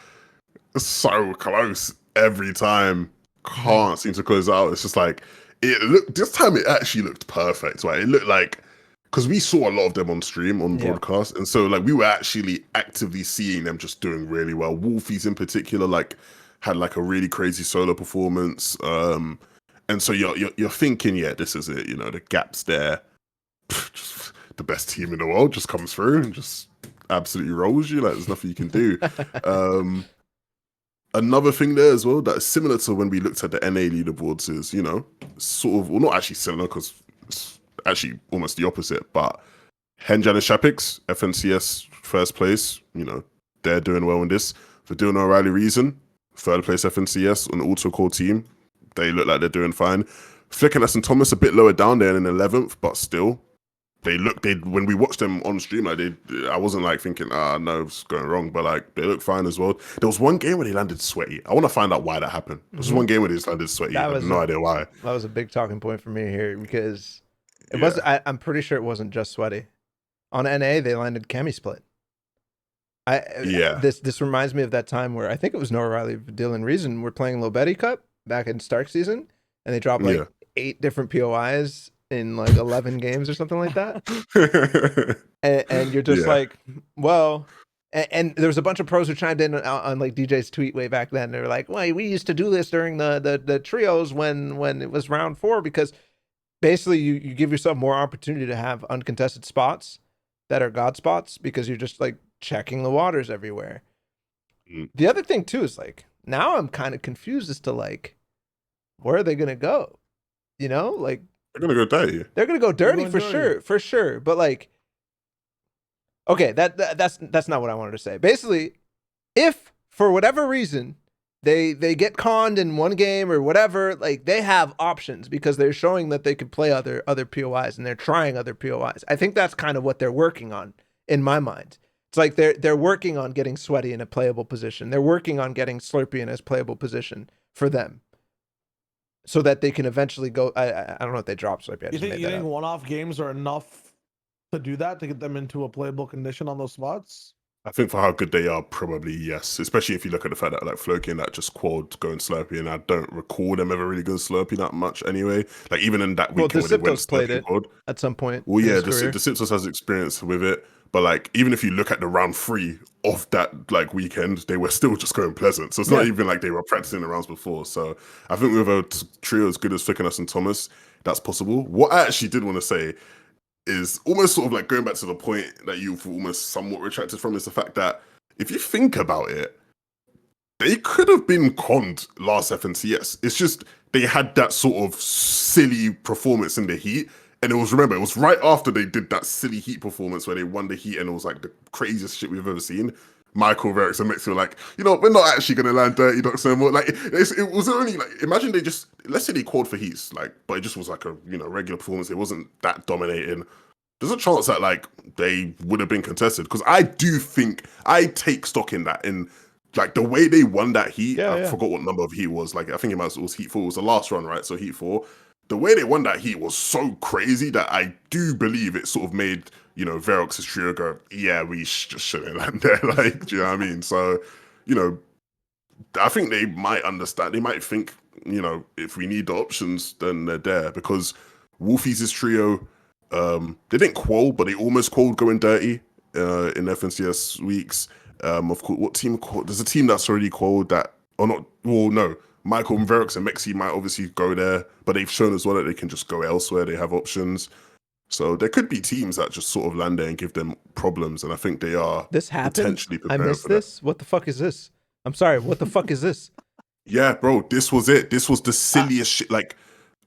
Speaker 3: so close every time. Can't seem to close out. It's just like this time it actually looked perfect, right? It looked like, because we saw a lot of them on stream, on broadcast, and so like we were actually actively seeing them just doing really well. Wolfies in particular like had like a really crazy solo performance. And so you're thinking, yeah, this is it, the gap's there. Just the best team in the world just comes through and just absolutely rolls you. Like, there's nothing you can do. Another thing there as well that's similar to when we looked at the NA leaderboards is, sort of, well, not actually similar because it's actually almost the opposite, but Henjan and Shapix, FNCS first place, they're doing well in this. For Dylan O'Reilly reason, third place FNCS on the auto core team. They look like they're doing fine. Flick and Thomas a bit lower down there in 11th, but still when we watched them on stream, like I wasn't like thinking, no, it's going wrong, but like they look fine as well. There was one game where they landed sweaty. I want to find out why that happened. There was one game where they just landed sweaty. I have no idea why.
Speaker 2: That was a big talking point for me here because it
Speaker 3: Yeah.
Speaker 2: was. I'm pretty sure it wasn't just sweaty. On NA, they landed Cami split. This reminds me of that time where I think it was Noah Riley, Dylan Reason. We're playing Lobetti Cup back in Stark season, and they dropped like 8 different POIs in like 11 games or something like that. and you're just like, well, and there was a bunch of pros who chimed in on like DJ's tweet way back then. They were like, well, we used to do this during the trios when it was round 4 because basically you give yourself more opportunity to have uncontested spots that are God spots because you're just like checking the waters everywhere. The other thing too is like now I'm kind of confused as to like where are they gonna go? You know, like
Speaker 3: they're gonna go dirty.
Speaker 2: They're gonna go dirty for sure. But like, okay, that's not what I wanted to say. Basically, if for whatever reason they get conned in one game or whatever, like they have options because they're showing that they could play other POIs and they're trying other POIs. I think that's kind of what they're working on in my mind. It's like they're working on getting Sweaty in a playable position. They're working on getting Slurpee in a playable position for them, so that they can eventually go. I don't know if they drop Slurpee.
Speaker 1: You think one-off games are enough to do that to get them into a playable condition on those spots?
Speaker 3: I think for how good they are, probably yes. Especially if you look at the fact that like Floki and that just quad going Slurpee, and I don't recall them ever really going Slurpee that much anyway. Like even in that weekend when they went
Speaker 2: played it
Speaker 3: quad,
Speaker 2: at some point.
Speaker 3: Well, yeah, Decyptos has experience with it, but like even if you look at the round 3 of that like weekend, they were still just going pleasant. So it's not even like they were practicing the rounds before. So I think with a trio as good as Fickenus and Thomas, that's possible. What I actually did want to say is almost sort of like going back to the point that you've almost somewhat retracted from is the fact that if you think about it, they could have been conned last FNCS. It's just they had that sort of silly performance in the heat. And it was right after they did that silly heat performance where they won the heat and it was like the craziest shit we've ever seen. Michael, Verix, and Mix were like, you know, we're not actually going to land dirty docs no more. Like, it was only like, imagine let's say they called for heats, like, but it just was like a, you know, regular performance. It wasn't that dominating. There's a chance that like they would have been contested because I do think I take stock in that in like the way they won that heat. I forgot what number of heat was. Like, I think it was heat 4. It was the last run, right? So heat 4. The way they won that heat was so crazy that I do believe it sort of made, you know, Verox's trio go, yeah, we just shouldn't land there. Like, do you know what I mean? So, you know, I think they might understand. They might think, you know, if we need the options, then they're there. Because Wolfiez' trio, they didn't qual, but they almost qualled going dirty in FNCS weeks. Of course, what team qualled? There's a team that's already qualled that, or not, well, no. Michael and Verox and Mexi might obviously go there, but they've shown as well that they can just go elsewhere. They have options. So there could be teams that just sort of land there and give them problems, and I think they are potentially prepared.
Speaker 2: I missed this? What the fuck is this? I'm sorry, what the fuck is this?
Speaker 3: Yeah, bro, this was it. This was the silliest shit. Like,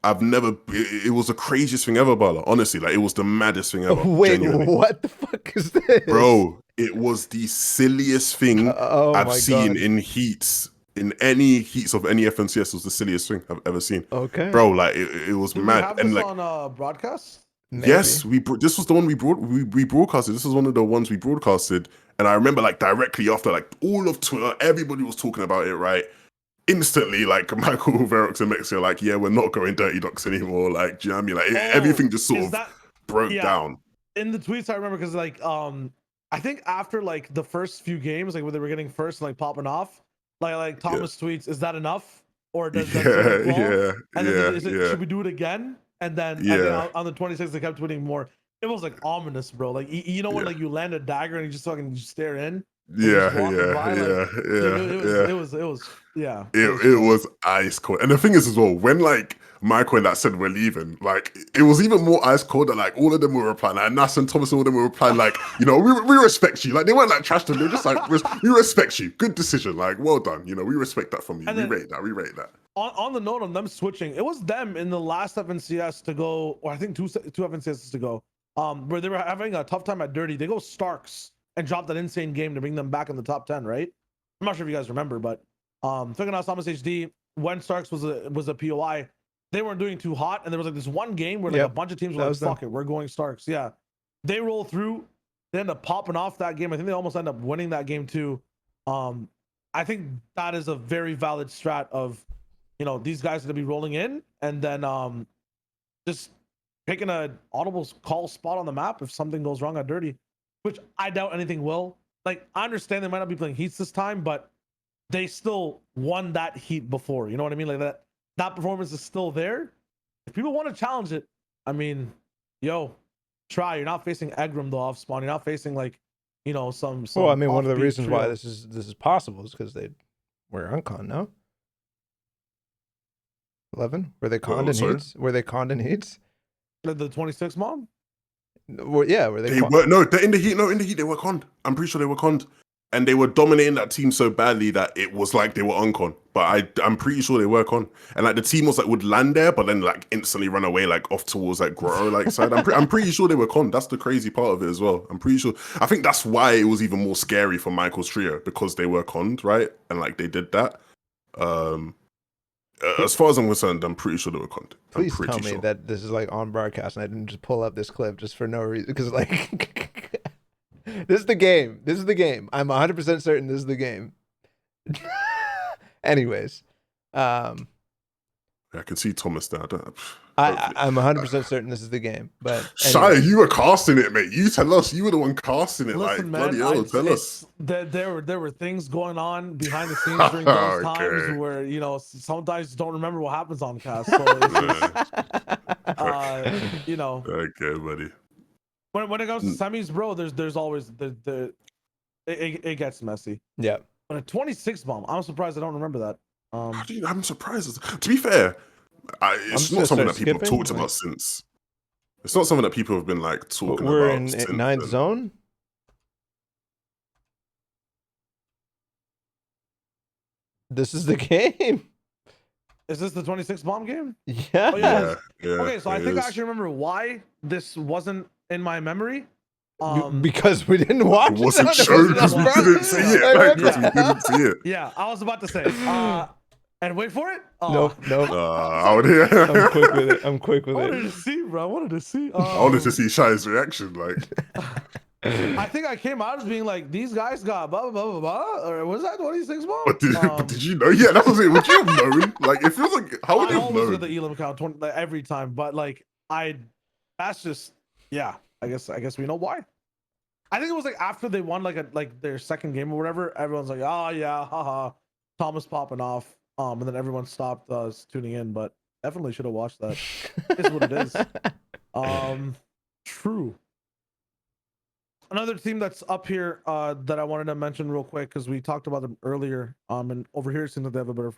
Speaker 3: it was the craziest thing ever, Balla. Honestly, like, it was the maddest thing ever.
Speaker 2: Wait, genuinely. What the fuck is this?
Speaker 3: Bro, it was the silliest thing I've seen in heats. In any heats of any FNCS, was the silliest thing I've ever seen.
Speaker 2: Okay,
Speaker 3: bro, like it was
Speaker 1: Did
Speaker 3: mad.
Speaker 1: We have
Speaker 3: and
Speaker 1: this
Speaker 3: like
Speaker 1: on broadcast.
Speaker 2: Maybe.
Speaker 3: Yes, this was the one we broadcasted. This was one of the ones we broadcasted, and I remember like directly after, like all of Twitter, everybody was talking about it. Right, instantly, like Michael, Verox, and Mexi are like, yeah, we're not going dirty docs anymore. Like, do you know what I mean? Like everything just sort of broke down.
Speaker 1: In the tweets, I remember because like I think after like the first few games, like when they were getting first and like popping off. Like Thomas tweets, is that enough? Or does that should we do it again? And then I think on the 26th they kept tweeting more. It was like ominous, bro. Like you know when like you land a dagger and you just fucking stare in. It
Speaker 3: was ice cold. And the thing is as well, when like Michael and that said we're leaving, like it was even more ice cold that like all of them were replying, like Nas and Thomas, all of them were replying like, you know, we respect you. Like they weren't like trash them, they were just like, we respect you. Good decision. Like, well done. You know, we respect that from you. We rate that.
Speaker 1: On the note of them switching, it was them in the last FNCS to go, or I think two FNCSs to go, where they were having a tough time at Dirty. They go Starks and drop that insane game to bring them back in the top 10, right? I'm not sure if you guys remember, but FNTASIA Thomas HD, when Starks was a POI, they weren't doing too hot, and there was like this one game where like a bunch of teams were like, fuck it, we're going Starks. Yeah. they roll through. They end up popping off that game. I think they almost end up winning that game too. I think that is a very valid strat of, these guys are gonna be rolling in and then just picking a audible call spot on the map if something goes wrong at Dirty, which I doubt anything will. Like, I understand they might not be playing heats this time, but they still won that heat before. You know what I mean? Like that performance is still there. If people want to challenge it, I mean, try. You're not facing Egram though off spawn. You're not facing like, some.
Speaker 2: Well, I mean, one of the
Speaker 1: offbeat
Speaker 2: reasons why
Speaker 1: trio.
Speaker 2: this is possible is because they were uncon, no? 11? Were they conned in
Speaker 3: sorry?
Speaker 2: heats? Were they conned in heats?
Speaker 1: The 26 mom.
Speaker 2: Yeah, were they?
Speaker 3: They were no, they're in the heat. No, in the heat they were conned. I'm pretty sure they were conned, and they were dominating that team so badly that it was like they were uncon. But I'm pretty sure they were con. And like the team was like would land there, but then like instantly run away like off towards like Grotto like side. I'm pretty sure they were con. That's the crazy part of it as well. I'm pretty sure. I think that's why it was even more scary for Michael's trio because they were conned, right? And like they did that. As far as I'm concerned, I'm pretty sure they were conned.
Speaker 2: Please tell me that this is like on broadcast and I didn't just pull up this clip just for no reason. Because like, this is the game. This is the game. I'm 100% certain this is the game. Anyways,
Speaker 3: I can see Thomas there.
Speaker 2: I'm 100% certain this is the game. But
Speaker 3: SHYO, you were casting it, mate. You tell us. You were the one casting it.
Speaker 1: Listen,
Speaker 3: like,
Speaker 1: man,
Speaker 3: bloody hell, tell us.
Speaker 1: There were things going on behind the scenes during those times where sometimes don't remember what happens on cast. So it's just,
Speaker 3: Okay, buddy.
Speaker 1: When it comes to semis, bro, there's always it gets messy.
Speaker 2: Yeah.
Speaker 1: But a 26 bomb, I'm surprised I don't remember that.
Speaker 3: I'm surprised. To be fair, it's not something that people have talked about since. It's not something that people have been like talking
Speaker 2: we're
Speaker 3: about.
Speaker 2: In
Speaker 3: since
Speaker 2: 9th
Speaker 3: then.
Speaker 2: zone. This is the game.
Speaker 1: Is this the 26 bomb game?
Speaker 2: Yeah.
Speaker 1: Oh,
Speaker 3: Yeah.
Speaker 1: Okay, so I think I actually remember why this wasn't in my memory.
Speaker 2: Because we didn't watch
Speaker 3: It wasn't shown because we didn't see it. Because we didn't see it.
Speaker 1: Yeah, I was about to say. And wait for it.
Speaker 2: Nope.
Speaker 3: I'm
Speaker 2: quick with it. I'm quick with
Speaker 1: I
Speaker 2: it.
Speaker 1: wanted to see, bro. I wanted to see.
Speaker 3: I wanted to see SHYO's reaction. Like,
Speaker 1: I think I came out as being like, these guys got blah blah blah blah, blah. Or was that 26 bomb?
Speaker 3: but did you know? Yeah, that was it. Would you have known? Like, it feels like how would you
Speaker 1: I
Speaker 3: have
Speaker 1: always
Speaker 3: known?
Speaker 1: get the elim count 20, like, every time, but like that's just I guess we know why. I think it was like after they won like their second game or whatever, everyone's like, oh yeah, haha, Thomas popping off, and then everyone stopped tuning in, but definitely should have watched that. Is what it is. True. Another team that's up here that I wanted to mention real quick because we talked about them earlier. And over here it seems like they have a better.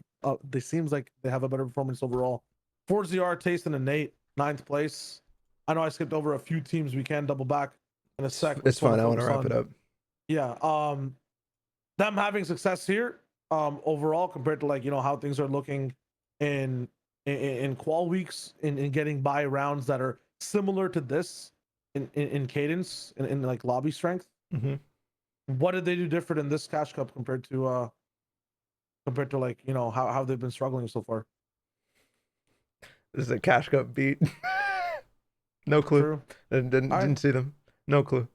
Speaker 1: Seems like they have a better performance overall. ForZR, TAYSON, and NAE, 9th place. I know I skipped over a few teams. We can double back in a sec.
Speaker 2: It's fine. I want to wrap it up.
Speaker 1: Yeah. Them having success here, overall compared to like how things are looking in qual weeks in getting by rounds that are similar to this in cadence in like lobby strength.
Speaker 2: Mm-hmm.
Speaker 1: What did they do different in this Cash Cup compared to like how they've been struggling so far?
Speaker 2: This is a Cash Cup beat. No clue.
Speaker 1: True.
Speaker 2: Didn't see them. No clue.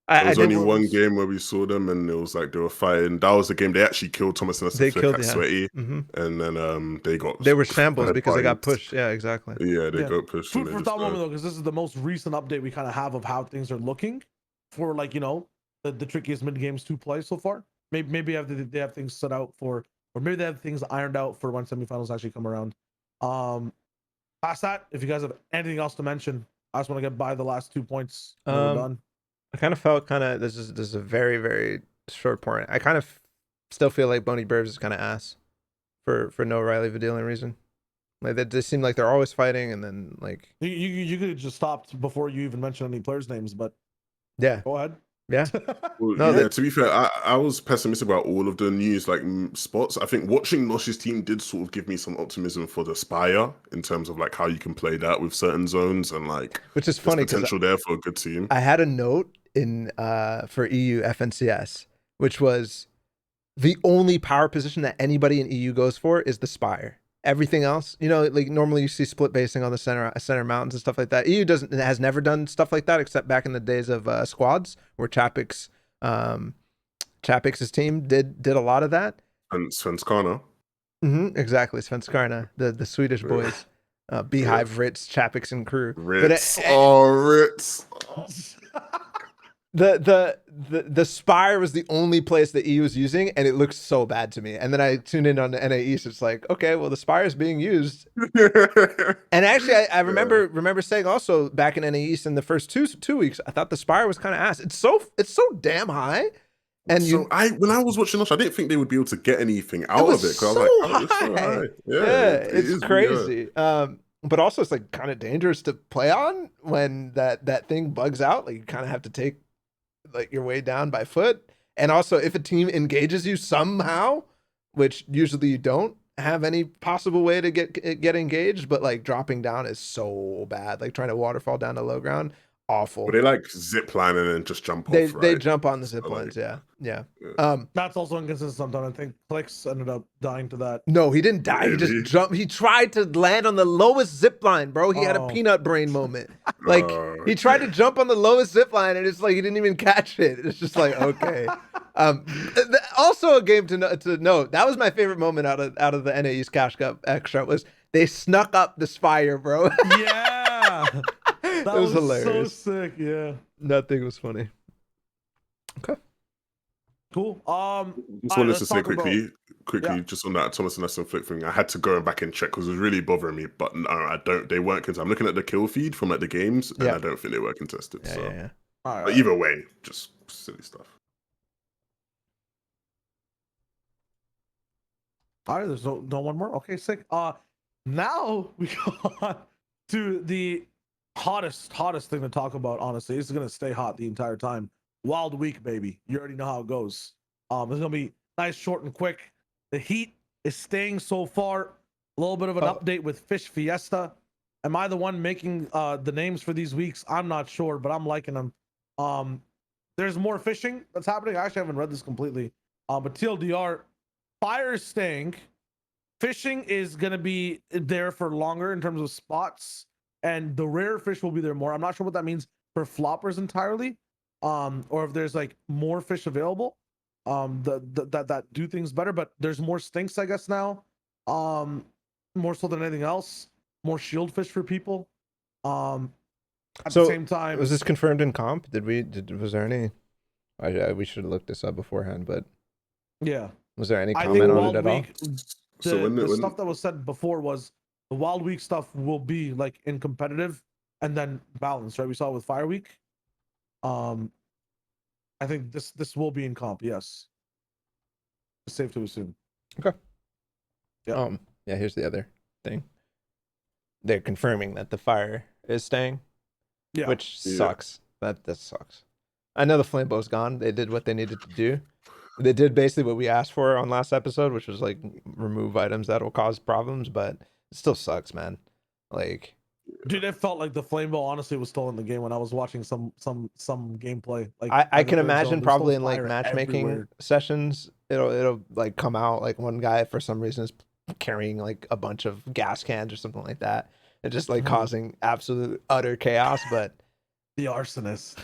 Speaker 3: There was only one game where we saw them, and it was like they were fighting. That was the game they actually killed Thomas and
Speaker 2: they killed
Speaker 3: Sweaty,
Speaker 2: mm-hmm.
Speaker 3: and then
Speaker 2: they were shambles because they got pushed. Yeah, exactly.
Speaker 3: Yeah, they got pushed.
Speaker 1: Food for thought moment though, because this is the most recent update we kind of have of how things are looking for like the trickiest mid games to play so far. Maybe they have things set out for, or maybe they have things ironed out for when semifinals actually come around. Past that, if you guys have anything else to mention, I just want to get by the last 2 points. We're done.
Speaker 2: I kind of felt this is a very, very short point. I kind of still feel like Boney Burbs is kind of ass for no Riley Vidalian reason. Like they seem like they're always fighting, and then like
Speaker 1: you could have just stopped before you even mentioned any players' names, but
Speaker 2: yeah,
Speaker 1: go ahead.
Speaker 2: Yeah.
Speaker 3: Well, no, to be fair, I was pessimistic about all of the news like spots. I think watching Nosh's team did sort of give me some optimism for the Spire in terms of like how you can play that with certain zones and like
Speaker 2: which is funny
Speaker 3: potential there for a good team.
Speaker 2: I had a note in for EU FNCS, which was the only power position that anybody in EU goes for is the Spire. everything else, you know, like normally you see split basing on the center mountains and stuff like that. EU has never done stuff like that except back in the days of squads where Chapix's team did a lot of that.
Speaker 3: And Svenskana.
Speaker 2: Exactly, Svenskarna, the Swedish boys, Beehive, Ritz, Chapix, and crew.
Speaker 3: Ritz, Ritz.
Speaker 2: The Spire was the only place that E was using, and it looked so bad to me. And then I tuned in on the NAE East. It's like, okay, well, the Spire is being used. And actually, I remember saying also back in NAE East in the first two weeks, I thought the Spire was kind of ass. It's so damn high. And
Speaker 3: when I was watching Nosh, I didn't think they would be able to get anything out of it.
Speaker 2: So
Speaker 3: I was like, oh, it's so high.
Speaker 2: Yeah, it's crazy. But also it's like kind of dangerous to play on when that thing bugs out. Like you kind of have to take like your way down by foot. And also if a team engages you somehow, which usually you don't have any possible way to get engaged, but like dropping down is so bad. Like trying to waterfall down to low ground. Awful.
Speaker 3: But they like zip line and then just jump off, right?
Speaker 2: They jump on the zip lines, yeah.
Speaker 1: That's also inconsistent sometimes. I think Clix ended up dying to that.
Speaker 2: No, he didn't die. He just jumped. He tried to land on the lowest zip line, bro. He had a peanut brain moment. Like he tried to jump on the lowest zip line, and it's like he didn't even catch it. It's just like okay. Also a game to note. That was my favorite moment out of the NAE Cash Cup Extra was they snuck up the Spire, bro.
Speaker 1: Yeah. That
Speaker 2: was hilarious.
Speaker 1: So sick, yeah.
Speaker 2: That thing was funny. Okay.
Speaker 1: Cool.
Speaker 3: Just wanted to say quickly,
Speaker 1: yeah.
Speaker 3: just on that Thomas and Nesson flip thing. I had to go back and check because it was really bothering me. But no, I don't. They weren't. I'm looking at the kill feed from like the games, and I don't think they were contested.
Speaker 2: Yeah,
Speaker 3: so,
Speaker 2: yeah.
Speaker 3: But either way, just silly stuff.
Speaker 1: All right, there's no one more. Okay, sick. Now we go on to the hottest thing to talk about. Honestly, this is gonna stay hot the entire time. Wild Week, baby. You already know how it goes. It's gonna be nice, short, and quick. The heat is staying so far. A little bit of an update with Fish Fiesta. Am I the one making the names for these weeks? I'm not sure, but I'm liking them. There's more fishing that's happening. I actually haven't read this completely. But TLDR, fire is staying. Fishing is gonna be there for longer in terms of spots, and the rare fish will be there more. I'm not sure what that means for floppers entirely, or if there's like more fish available, that do things better. But there's more stinks, I guess now, more so than anything else. More shield fish for people. At the same time,
Speaker 2: was this confirmed in comp? Was there any? We should have looked this up beforehand, but
Speaker 1: yeah,
Speaker 2: was there any comment on it at all?
Speaker 1: The stuff that was said before was the Wild Week stuff will be like in competitive and then balanced, right? We saw it with Fire Week. I think this will be in comp, yes. It's safe to assume.
Speaker 2: Okay.
Speaker 1: Yeah.
Speaker 2: Yeah, here's the other thing. They're confirming that the fire is staying. Yeah. Which sucks. That sucks. I know the Flambeau's gone. They did what they needed to do. They did basically what we asked for on last episode, which was like remove items that will cause problems, but it still sucks, man. Like,
Speaker 1: dude, it felt like the Flambeau honestly was still in the game when I was watching some gameplay. Like
Speaker 2: I can imagine probably in like matchmaking sessions, it'll like come out like one guy for some reason is carrying like a bunch of gas cans or something like that, and just like causing absolute utter chaos. But
Speaker 1: the arsonist.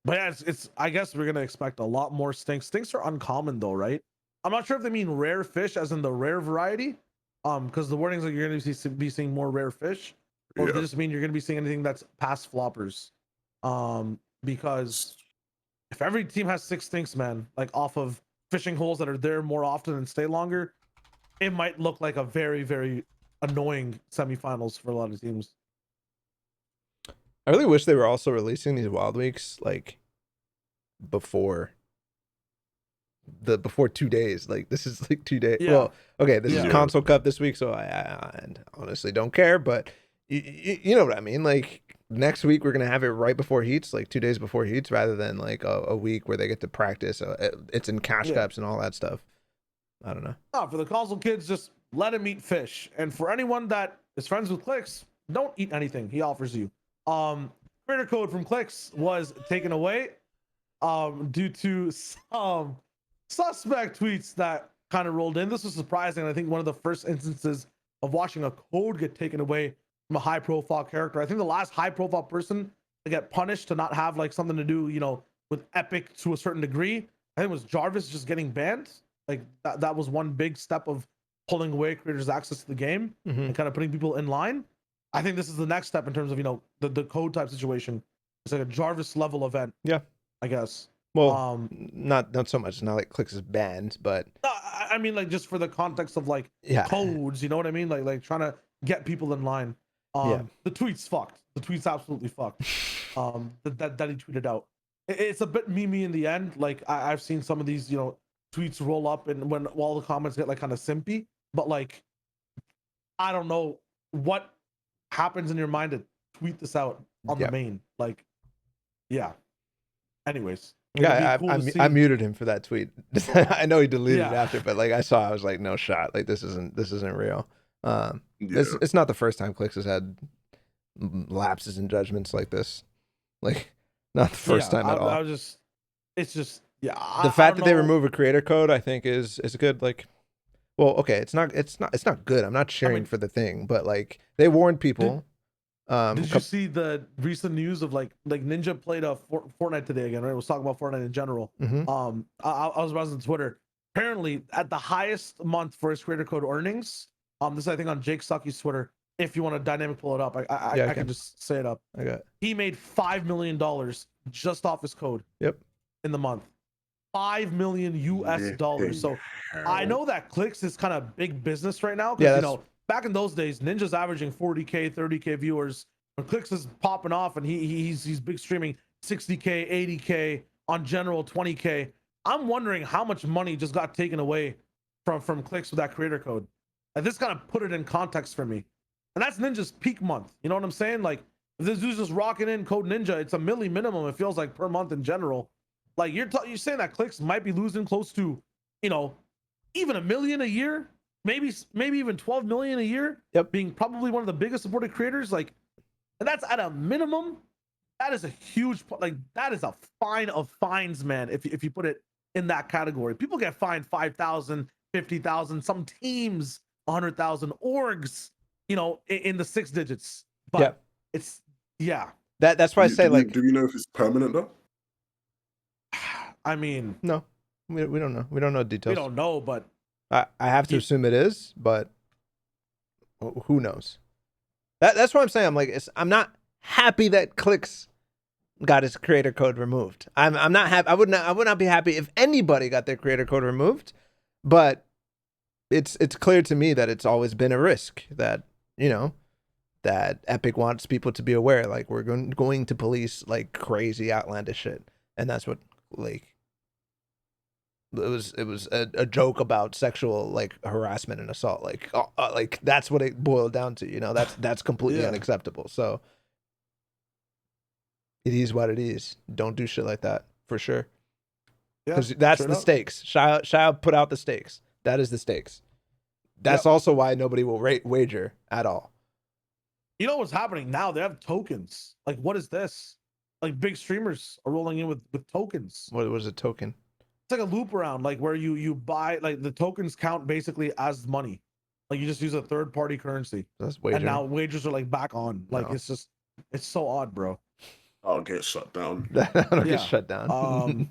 Speaker 1: But yeah, it's I guess we're gonna expect a lot more stinks. Stinks are uncommon though, right? I'm not sure if they mean rare fish as in the rare variety. Because the wording's like you're gonna be seeing more rare fish, or does this mean you're gonna be seeing anything that's past floppers? Because if every team has 6 stinks, man, like off of fishing holes that are there more often and stay longer, it might look like a very, very annoying semifinals for a lot of teams.
Speaker 2: I really wish they were also releasing these Wild Weeks like before 2 days. Like this is like 2 days. Yeah. Well, okay, this is Console Cup this week, so I honestly don't care. But you know what I mean. Like next week we're gonna have it right before heats, like 2 days before heats, rather than like a week where they get to practice. It's in cash cups and all that stuff. I don't know.
Speaker 1: Oh, for the console kids, just let him eat fish. And for anyone that is friends with Clix, don't eat anything he offers you. Creator code from Clix was taken away due to some suspect tweets that kind of rolled in. This was surprising. I think one of the first instances of watching a code get taken away from a high profile character. I think the last high profile person to get punished to not have like something to do, you know, with Epic to a certain degree, I think it was Jarvis just getting banned. Like that was one big step of pulling away creators' access to the game and kind of putting people in line. I think this is the next step in terms of, you know, the code type situation. It's like a Jarvis level event.
Speaker 2: Yeah,
Speaker 1: I guess.
Speaker 2: well, not so much. It's not like Clix is banned, but
Speaker 1: I mean, like, just for the context of like
Speaker 2: yeah,
Speaker 1: codes, you know what I mean? Like trying to get people in line.
Speaker 2: Yeah.
Speaker 1: The tweet's fucked. The tweet's absolutely fucked. That he tweeted out. It's a bit memey in the end. Like I've seen some of these, you know, tweets roll up and when all the comments get like kind of simpy, but like I don't know what happens in your mind to tweet this out on the main. Like, yeah. Anyways.
Speaker 2: Yeah,
Speaker 1: Cool
Speaker 2: I muted him for that tweet. I know he deleted it
Speaker 1: Yeah.
Speaker 2: after, but like I was like, no shot. Like this isn't real. It's not the first time Clix has had lapses in judgments like this. Like not the first time at all.
Speaker 1: It's just
Speaker 2: the fact that they remove a creator code, I think, is good. Like, well, okay, it's not good. I'm not cheering for the thing, but like they warned people.
Speaker 1: Did you see the recent news of like Ninja played a Fortnite today again? Right, it was talking about Fortnite in general. I was browsing Twitter. Apparently, at the highest month for his creator code earnings, this is, I think, on Jake Sucky's Twitter. If you want to dynamic pull it up, I can just say it up.
Speaker 2: I got.
Speaker 1: He made $5 million just off his code.
Speaker 2: Yep.
Speaker 1: In the month, $5 million US. So I know that Clix is kind of big business right now because you know back in those days, Ninja's averaging 40K, 30K viewers. When Clix is popping off and he's big streaming 60K, 80K on general 20K. I'm wondering how much money just got taken away from Clix with that creator code. And this kind of put it in context for me. And that's Ninja's peak month. You know what I'm saying? Like if this dude's just rocking in code Ninja, it's a milli minimum. It feels like per month in general. Like you're saying that Clix might be losing close to, you know, even $1 million a year, maybe even 12 million a year.
Speaker 2: Yep.
Speaker 1: Being probably one of the biggest supported creators, like, and that's at a minimum. That is a huge, like, that is a fine of fines, man. If you put it in that category, people get fined 5,000, 50,000. Some teams 100,000. Orgs, you know, in the 6 digits. But it's
Speaker 2: That's why I say like.
Speaker 3: Do we know if it's permanent though?
Speaker 1: I mean,
Speaker 2: no, we don't know. We don't know details.
Speaker 1: We don't know, but
Speaker 2: I have to assume it is, but who knows? That's what I'm saying. I'm like, I'm not happy that Clix got his creator code removed. I'm not happy. I would not be happy if anybody got their creator code removed, but it's clear to me that it's always been a risk that, you know, that Epic wants people to be aware. Like we're going to police like crazy outlandish shit, and that's what like. It was a joke about sexual like harassment and assault, like that's what it boiled down to, you know. That's completely unacceptable. So it is what it is. Don't do shit like that for sure, because that's the stakes. SHYO put out the stakes. That is the stakes. That's also why nobody will wager at all.
Speaker 1: You know what's happening now? They have tokens. Like, what is this? Like big streamers are rolling in with tokens.
Speaker 2: What was a token?
Speaker 1: It's like a loop around, like where you buy, like the tokens count basically as money. Like you just use a third party currency.
Speaker 2: That's wagering.
Speaker 1: And now wagers are like back on. Like it's so odd, bro.
Speaker 3: I'll get shut down.
Speaker 2: I'll get shut down.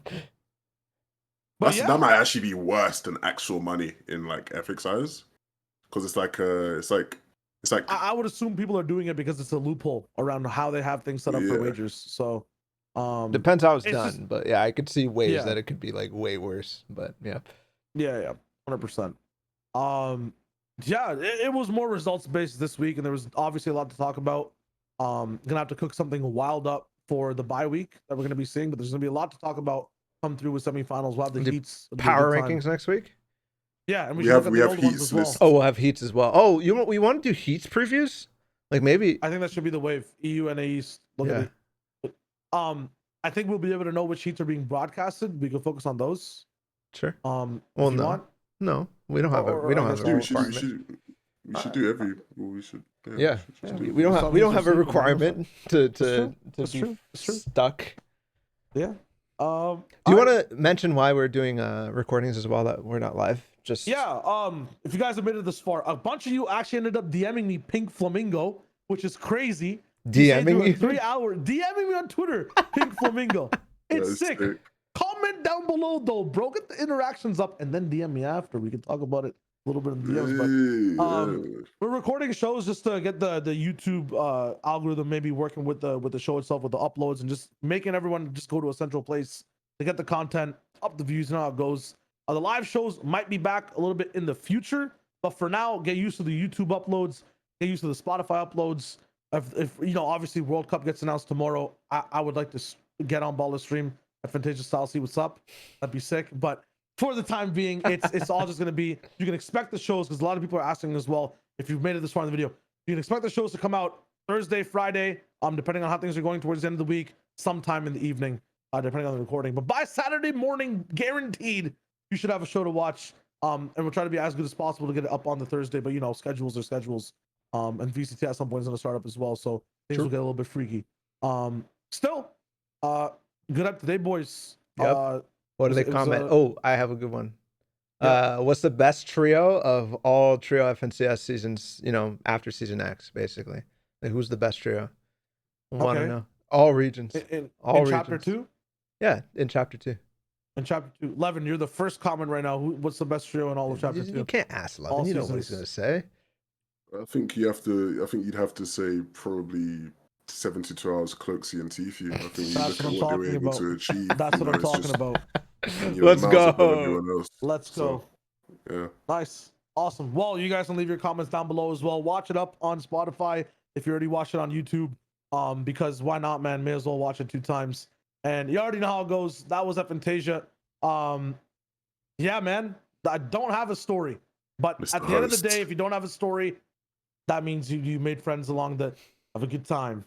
Speaker 3: That might actually be worse than actual money in like Epic's eyes, because it's like I
Speaker 1: would assume people are doing it because it's a loophole around how they have things set up for wagers. So.
Speaker 2: Depends how it's done, but I could see ways that it could be like way worse. But
Speaker 1: 100%. It was more results based this week, and there was obviously a lot to talk about. Gonna have to cook something wild up for the bye week that we're gonna be seeing, but there's gonna be a lot to talk about come through with semifinals. We'll have the heats,
Speaker 2: power rankings next week.
Speaker 1: Yeah, and
Speaker 3: we have heats
Speaker 1: well.
Speaker 2: Oh, we'll have heats as well. Oh, we want to do heats previews? Like maybe
Speaker 1: I think that should be the wave. EU and NAE. Look at it. I think we'll be able to know which heats are being broadcasted. We can focus on those.
Speaker 2: Sure.
Speaker 1: Well,
Speaker 2: no, we don't have a requirement.
Speaker 3: We should do every. We should.
Speaker 2: We don't have a requirement to be stuck.
Speaker 1: Yeah.
Speaker 2: Do you want to mention why we're doing recordings as well that we're not live Just
Speaker 1: Yeah, if you guys have made it this far, a bunch of you actually ended up DMing me Pink Flamingo, which is crazy.
Speaker 2: DMing
Speaker 1: a
Speaker 2: you?
Speaker 1: 3-hour DMing me on Twitter, Pink Flamingo. It's
Speaker 3: That's
Speaker 1: sick.
Speaker 3: sick.
Speaker 1: Comment down below though, bro. Get the interactions up and then DM me after. We can talk about it a little bit in the DMs. But we're recording shows just to get the YouTube algorithm maybe working with the show itself, with the uploads, and just making everyone just go to a central place to get the content, up the views, you know how it goes. The live shows might be back a little bit in the future, but for now, get used to the YouTube uploads, get used to the Spotify uploads. If you know, obviously World Cup gets announced tomorrow, I would like to get on Balla stream at FNTASIA style, see what's up. That'd be sick. But for the time being, it's all just gonna be, you can expect the shows, because a lot of people are asking as well, if you've made it this far in the video, you can expect the shows to come out Thursday, Friday, depending on how things are going towards the end of the week, sometime in the evening, depending on the recording. But by Saturday morning, guaranteed, you should have a show to watch. And we'll try to be as good as possible to get it up on the Thursday. But you know, schedules are schedules. And VCT at some point is going to start up as well, so things will get a little bit freaky. Still, good up today, boys.
Speaker 2: Yep. What do they comment? Oh, I have a good one.
Speaker 1: Yeah.
Speaker 2: What's the best trio of all trio FNCS seasons? You know, after season X, basically. Like, who's the best trio? I want to know. All regions.
Speaker 1: In
Speaker 2: regions.
Speaker 1: chapter 2.
Speaker 2: Yeah, in chapter 2.
Speaker 1: In chapter 2, Levin, you're the first comment right now. What's the best trio in all of chapter 2?
Speaker 2: You can't ask Levin. You know what he's gonna say.
Speaker 3: I think you'd have to say probably 72 hours Cloaksy and Teeq. I think
Speaker 1: That's what I'm talking about.
Speaker 3: to achieve.
Speaker 1: That's what I'm talking about.
Speaker 2: Let's go.
Speaker 1: Let's go.
Speaker 3: Yeah.
Speaker 1: Nice. Awesome. Well, you guys can leave your comments down below as well. Watch it up on Spotify if you already watched it on YouTube. Because why not, man? May as well watch it 2 times. And you already know how it goes. That was FNTASIA. Yeah, man. I don't have a story. But
Speaker 3: Mr.
Speaker 1: at the end of the
Speaker 3: Host.
Speaker 1: day, if you don't have a story, that means you made friends along the, have a good time.